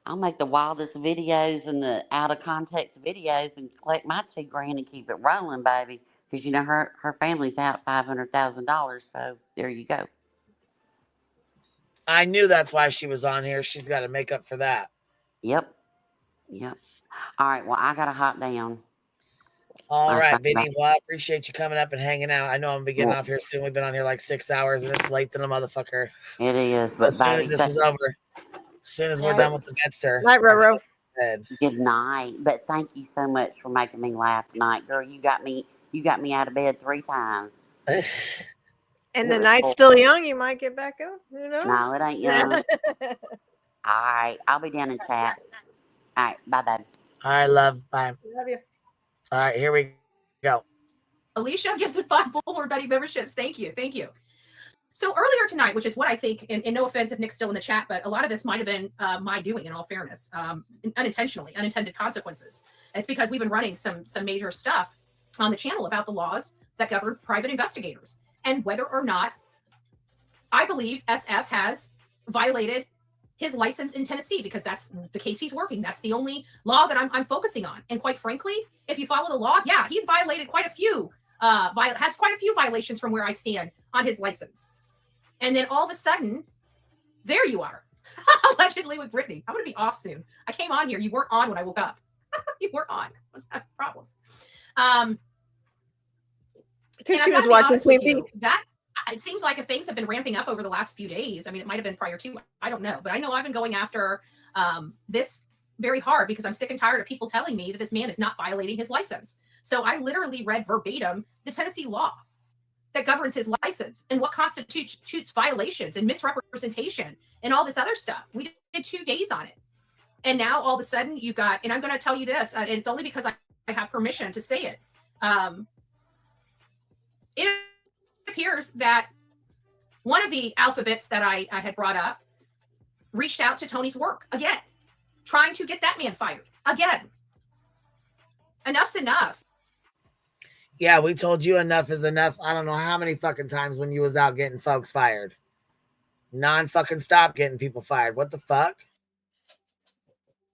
I'll make the wildest videos and the out of context videos and collect my $2,000 and keep it rolling, baby. Because her family's out $500,000. So there you go. I knew that's why she was on here. She's got to make up for that. Yep. All right. Well, I got to hop down. All right, Benny. Well, I appreciate you coming up and hanging out. I know I'm gonna be getting off here soon. We've been on here like 6 hours, and it's late than a motherfucker. It is, but as soon as this is over, as soon as we're done with the Bedster. Night, Roro. Good night. But thank you so much for making me laugh tonight, girl. You got me out of bed 3 times. And the night's still young. You might get back up. Who knows? No, it ain't young. All right. I'll be down in chat. All right. Bye-bye. All right, love. Bye. Love you. All right, here we go. Alicia gifted 5 Bullhorn Buddy memberships. Thank you. So earlier tonight, which is what I think, and no offense if Nick's still in the chat, but a lot of this might have been my doing, in all fairness, unintentionally, unintended consequences. It's because we've been running some major stuff on the channel about the laws that govern private investigators and whether or not I believe SF has violated his license in Tennessee, because that's the case he's working. That's the only law that I'm focusing on. And quite frankly, if you follow the law, yeah, he's violated quite a few, has quite a few violations from where I stand on his license. And then all of a sudden, there you are, allegedly with Brittany. I'm going to be off soon. I came on here. You weren't on when I woke up. You weren't on. What's that problems? Because she was watching TV. That it seems like if things have been ramping up over the last few days, I mean, it might have been prior to, I don't know, but I know I've been going after this very hard because I'm sick and tired of people telling me that this man is not violating his license. So I literally read verbatim the Tennessee law that governs his license and what constitutes violations and misrepresentation and all this other stuff. We did 2 days on it. And now all of a sudden you've got, and I'm going to tell you this, and it's only because I have permission to say it. It appears that one of the alphabets that I had brought up reached out to Tony's work again, trying to get that man fired again. Enough's enough. Yeah, we told you enough is enough. I don't know how many fucking times when you was out getting folks fired. Non-fucking stop getting people fired. What the fuck?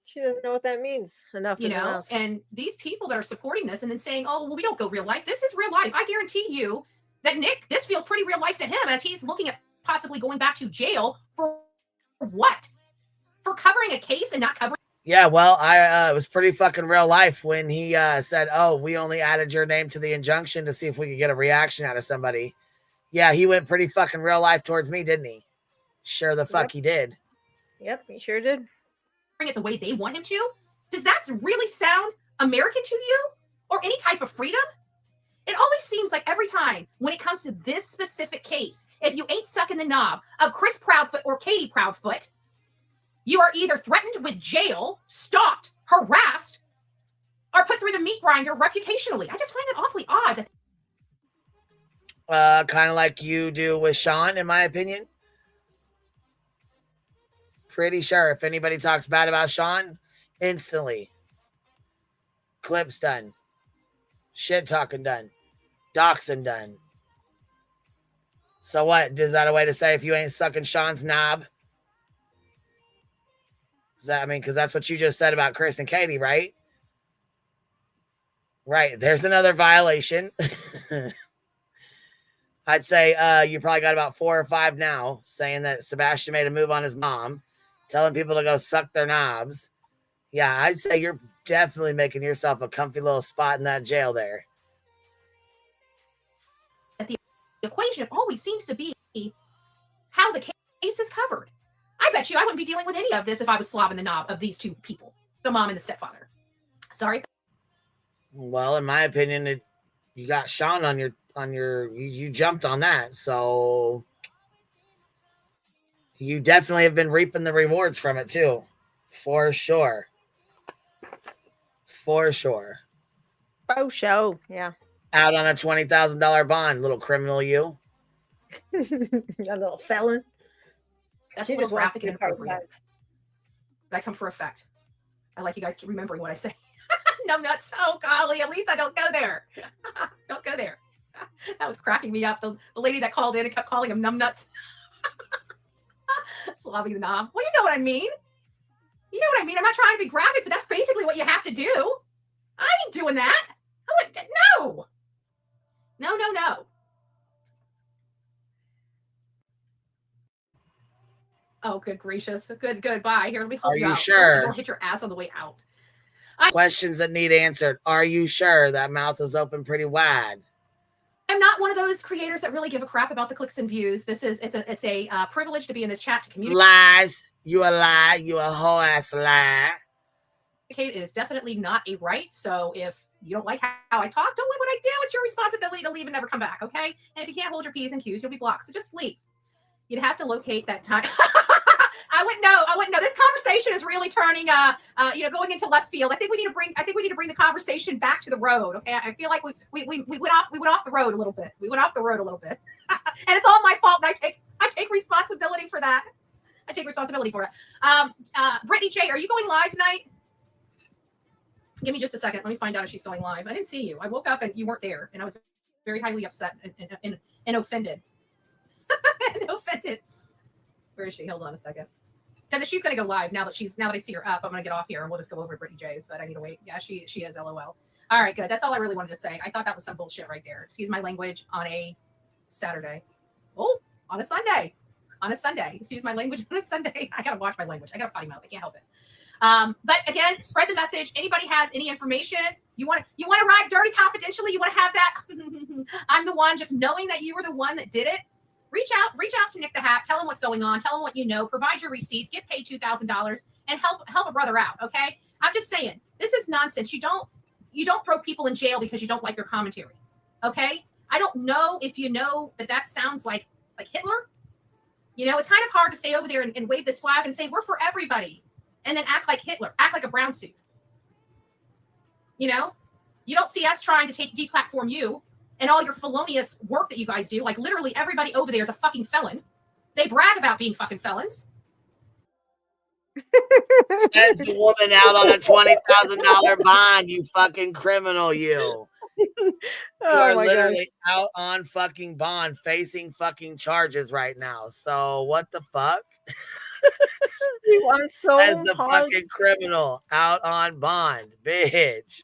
She doesn't know what that means. Enough is enough. And these people that are supporting this and then saying, oh, well, we don't go real life. This is real life. I guarantee you that Nick, this feels pretty real life to him as he's looking at possibly going back to jail for what? For covering a case and not covering Yeah, well, it was pretty fucking real life when he said, "Oh, we only added your name to the injunction to see if we could get a reaction out of somebody." Yeah, he went pretty fucking real life towards me, didn't he? Sure the fuck he did. Yep, he sure did. Bring it the way they want him to? Does that really sound American to you? Or any type of freedom? It always seems like every time when it comes to this specific case, if you ain't sucking the knob of Chris Proudfoot or Katie Proudfoot, you are either threatened with jail, stalked, harassed, or put through the meat grinder reputationally. I just find it awfully odd. Kind of like you do with Sean, in my opinion. Pretty sure if anybody talks bad about Sean, instantly. Clips done. Shit talking done. Doxing done. So what? Is that a way to say if you ain't sucking Sean's knob? Is that, I mean, because that's what you just said about Chris and Katie, right? Right. There's another violation. I'd say you probably got about 4 or 5 now saying that Sebastian made a move on his mom, telling people to go suck their knobs. Yeah, I'd say you're definitely making yourself a comfy little spot in that jail there. The equation always seems to be how the case is covered. I bet you I wouldn't be dealing with any of this if I was slobbing the knob of these 2 people, the mom and the stepfather. Sorry. Well, in my opinion, you got Sean on your you jumped on that, so you definitely have been reaping the rewards from it too, for sure. For sure. Oh, show, yeah. Out on a $20,000 bond, little criminal you. A little felon. That's She a little just wants graphic to and be part inappropriate. But I come for effect. I like you guys keep remembering what I say. Numbnuts. Oh, golly, Aletha, don't go there. Don't go there. That was cracking me up. The lady that called in and kept calling him numbnuts. Slobbing the knob. Well, you know what I mean. You know what I mean. I'm not trying to be graphic, but that's basically what you have to do. I ain't doing that. No. No. Oh, good gracious. Good. Bye. Here, let me help you out. Are you sure? Don't hit your ass on the way out. Questions that need answered. Are you sure that mouth is open pretty wide? I'm not one of those creators that really give a crap about the clicks and views. It's a privilege to be in this chat to communicate. Lies. You a lie. You a whole ass lie. It is definitely not a right. So if you don't like how I talk, don't like what I do. It's your responsibility to leave and never come back. Okay. And if you can't hold your P's and Q's, you'll be blocked. So just leave. You'd have to locate that time. I wouldn't know. This conversation is really turning, going into left field. I think we need to bring the conversation back to the road. Okay. I feel like we went off the road a little bit. And it's all my fault. And I take responsibility for that. Brittany J, are you going live tonight? Give me just a second. Let me find out if she's going live. I didn't see you. I woke up and you weren't there, and I was very highly upset and offended. Where is she? Hold on a second. Because she's going to go live now that I see her up. I'm going to get off here and we'll just go over to Brittany J's, but I need to wait. Yeah, she is. LOL. All right, good. That's all I really wanted to say. I thought that was some bullshit right there. Excuse my language on a Saturday. Oh, on a Sunday. Excuse my language on a Sunday. I got to watch my language. I got to potty mouth. I can't help it. But again, spread the message. Anybody has any information you want to ride dirty confidentially? You want to have that? I'm the one. Just knowing that you were the one that did it. Reach out to Nick the Hack. Tell him what's going on. Tell him what you know. Provide your receipts. Get paid $2,000 and help a brother out. Okay. I'm just saying this is nonsense. You don't throw people in jail because you don't like their commentary. Okay. I don't know if you know that sounds like Hitler. It's kind of hard to stay over there and wave this flag and say we're for everybody, and then act like Hitler, act like a brown suit. You don't see us trying to deplatform you and all your felonious work that you guys do. Like literally everybody over there is a fucking felon. They brag about being fucking felons. Says the woman out on a $20,000 bond, you fucking criminal, you. You are literally out on fucking bond, facing fucking charges right now. So what the fuck? I'm so As the fucking criminal out on bond, bitch.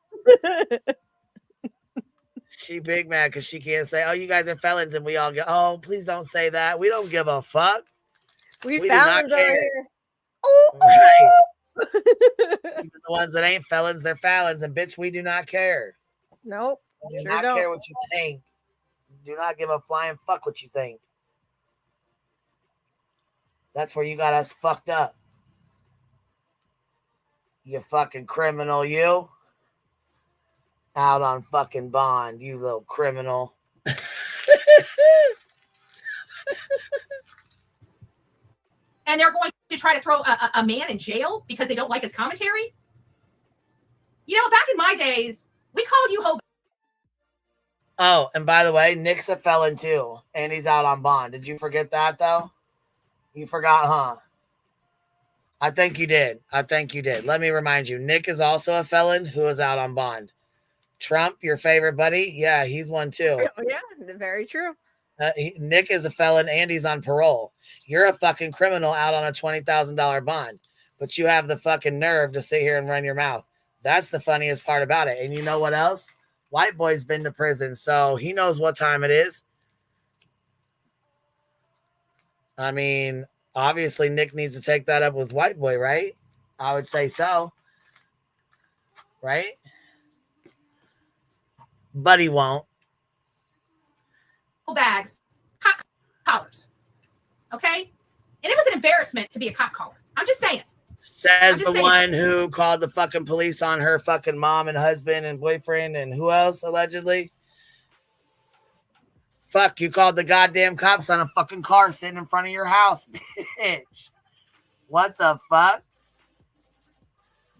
She big mad because she can't say, "Oh, you guys are felons," and we all go, "Oh, please don't say that. We don't give a fuck. We felons over here." Right. Even the ones that ain't felons, they're felons, and bitch, we do not care. Nope. We do Sure not don't. care what you think. Do not give a flying fuck what you think. That's where you got us fucked up. You fucking criminal, you. Out on fucking bond, you little criminal. And they're going to try to throw a man in jail because they don't like his commentary. You know, back in my days, we called you ho. Oh, and by the way, Nick's a felon too, and he's out on bond. Did you forget that though? You forgot, huh? I think you did. Let me remind you, Nick is also a felon who is out on bond. Trump, your favorite buddy? Yeah, he's one too. Yeah, very true. Nick is a felon and he's on parole. You're a fucking criminal out on a $20,000 bond, but you have the fucking nerve to sit here and run your mouth. That's the funniest part about it. And you know what else? White boy's been to prison, so he knows what time it is. I mean, obviously Nick needs to take that up with white boy, right? I would say so. Right? But he won't. Bags, cop collars. Okay? And it was an embarrassment to be a cop collar. I'm just saying. Says the one who called the fucking police on her fucking mom and husband and boyfriend and who else allegedly? Fuck, you called the goddamn cops on a fucking car sitting in front of your house, bitch. What the fuck?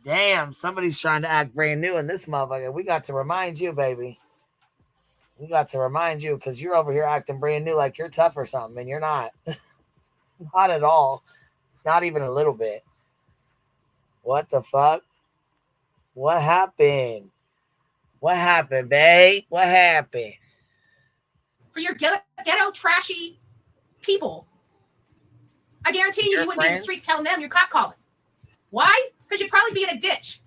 Damn, somebody's trying to act brand new in this motherfucker. We got to remind you, baby. We got to remind you because you're over here acting brand new like you're tough or something, and you're not. Not at all. Not even a little bit. What the fuck? What happened? What happened, babe? What happened? For your ghetto trashy people, I guarantee you wouldn't be in the streets telling them you're cop calling. Why? Because you'd probably be in a ditch.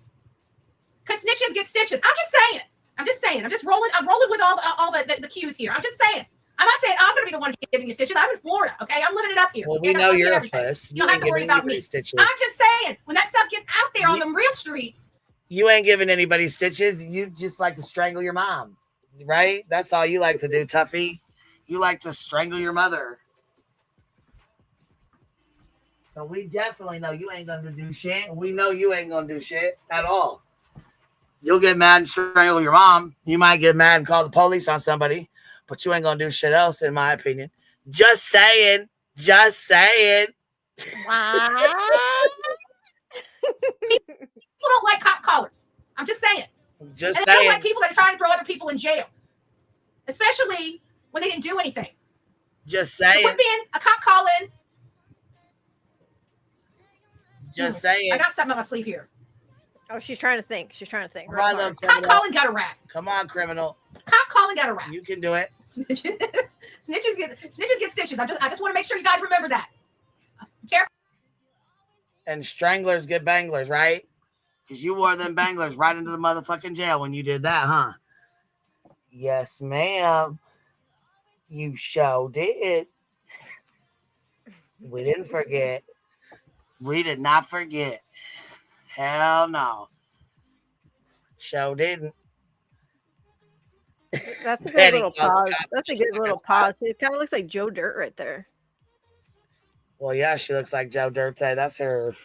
Because snitches get stitches. I'm just saying. I'm rolling with all the cues here. I'm just saying. I'm not saying I'm going to be the one giving you stitches. I'm in Florida, okay? I'm living it up here. Well, okay? we know you're a puss. You don't have to worry about me. Stitches. I'm just saying, when that stuff gets out there on the real streets. You ain't giving anybody stitches. You just like to strangle your mom, right? That's all you like to do, Tuffy. You like to strangle your mother. So we definitely know you ain't going to do shit. We know you ain't going to do shit at all. You'll get mad and strangle your mom. You might get mad and call the police on somebody, but you ain't going to do shit else, in my opinion. Just saying. What? People don't like cop collars. I'm just saying. They don't like people that are trying to throw other people in jail, especially when they didn't do anything. Just saying. So quit being a cop calling. Just saying. I got something on my sleeve here. Oh, she's trying to think. Cop calling got a rat. Come on, criminal. Cop calling got a rat. You can do it. Snitches get stitches. I just want to make sure you guys remember that. Be careful. And stranglers get banglers, right? Because you wore them banglers right into the motherfucking jail when you did that, huh? Yes, ma'am. You sure did. We didn't forget. We did not forget. Hell no. Sure didn't. That's a good little pause. It kind of looks like Joe Dirt right there. Well, yeah, she looks like Joe Dirt. That's her,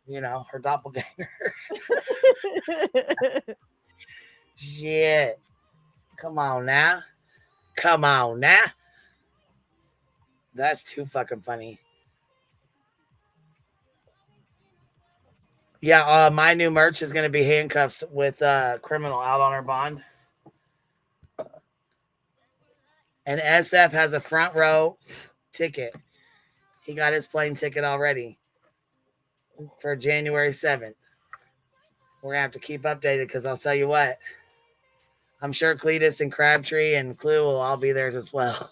her doppelganger. Shit. Come on now. That's too fucking funny. Yeah, my new merch is going to be handcuffs with criminal out on her bond. And SF has a front row ticket. He got his plane ticket already for January 7th. We're going to have to keep updated because I'll tell you what. I'm sure Cletus and Crabtree and Clue will all be there as well.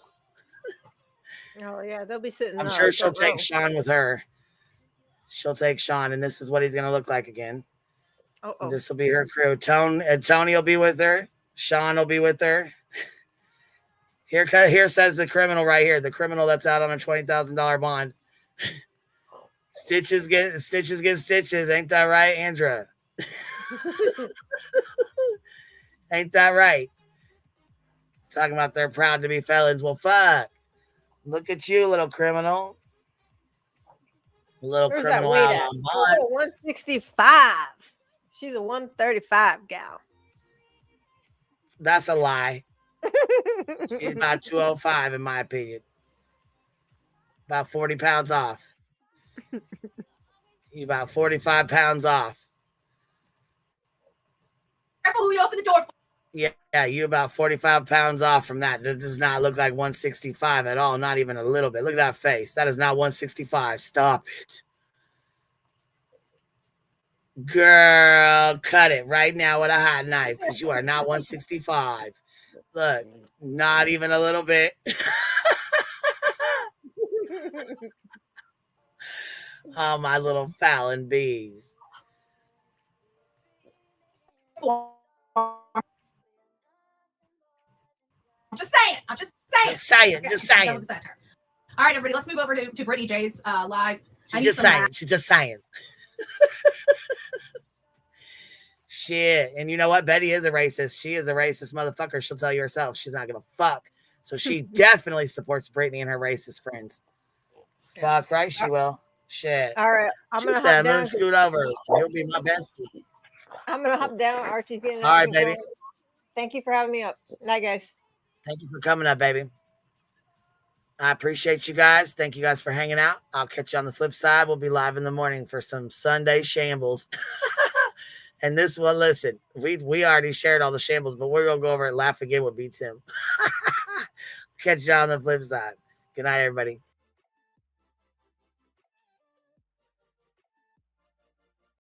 Oh, yeah, they'll be sitting. I'm sure she'll take Sean with her. She'll take Sean, and this is what he's going to look like again. Oh. This will be her crew. Tony will be with her. Sean will be with her. Here says the criminal right here. The criminal that's out on a $20,000 bond. Stitches get stitches. Ain't that right, Andra? Ain't that right? Talking about they're proud to be felons. Well, fuck. Look at you, little criminal. Little Where's criminal that weight out at? on bond. Oh, 165. She's a 135 gal. That's a lie. She's about 205 in my opinion. About 40 pounds off. You about 45 pounds off. Careful who you open the door for. Yeah, you about 45 pounds off from that. That does not look like 165 at all. Not even a little bit. Look at that face. That is not 165. Stop it. Girl, cut it right now with a hot knife because you are not 165. Look, not even a little bit. Oh, my little Fallon bees. I'm just saying. Just saying. All right, everybody, let's move over to Brittany J's live. She's just saying. Shit. And you know what? Betty is a racist. She is a racist motherfucker. She'll tell you herself. She's not gonna fuck. So she definitely supports Brittany and her racist friends. Fuck right, she will. Shit. All right, I'm gonna hop down. Scoot over. You'll be my bestie. I'm gonna hop down. Archie's getting all right, baby. Thank you for having me up. Night, guys. Thank you for coming up, baby. I appreciate you guys. Thank you guys for hanging out. I'll catch you on the flip side. We'll be live in the morning for some Sunday shambles. And this one, listen, we already shared all the shambles, but we're gonna go over and laugh again what beats him. Catch you on the flip side. Good night, everybody.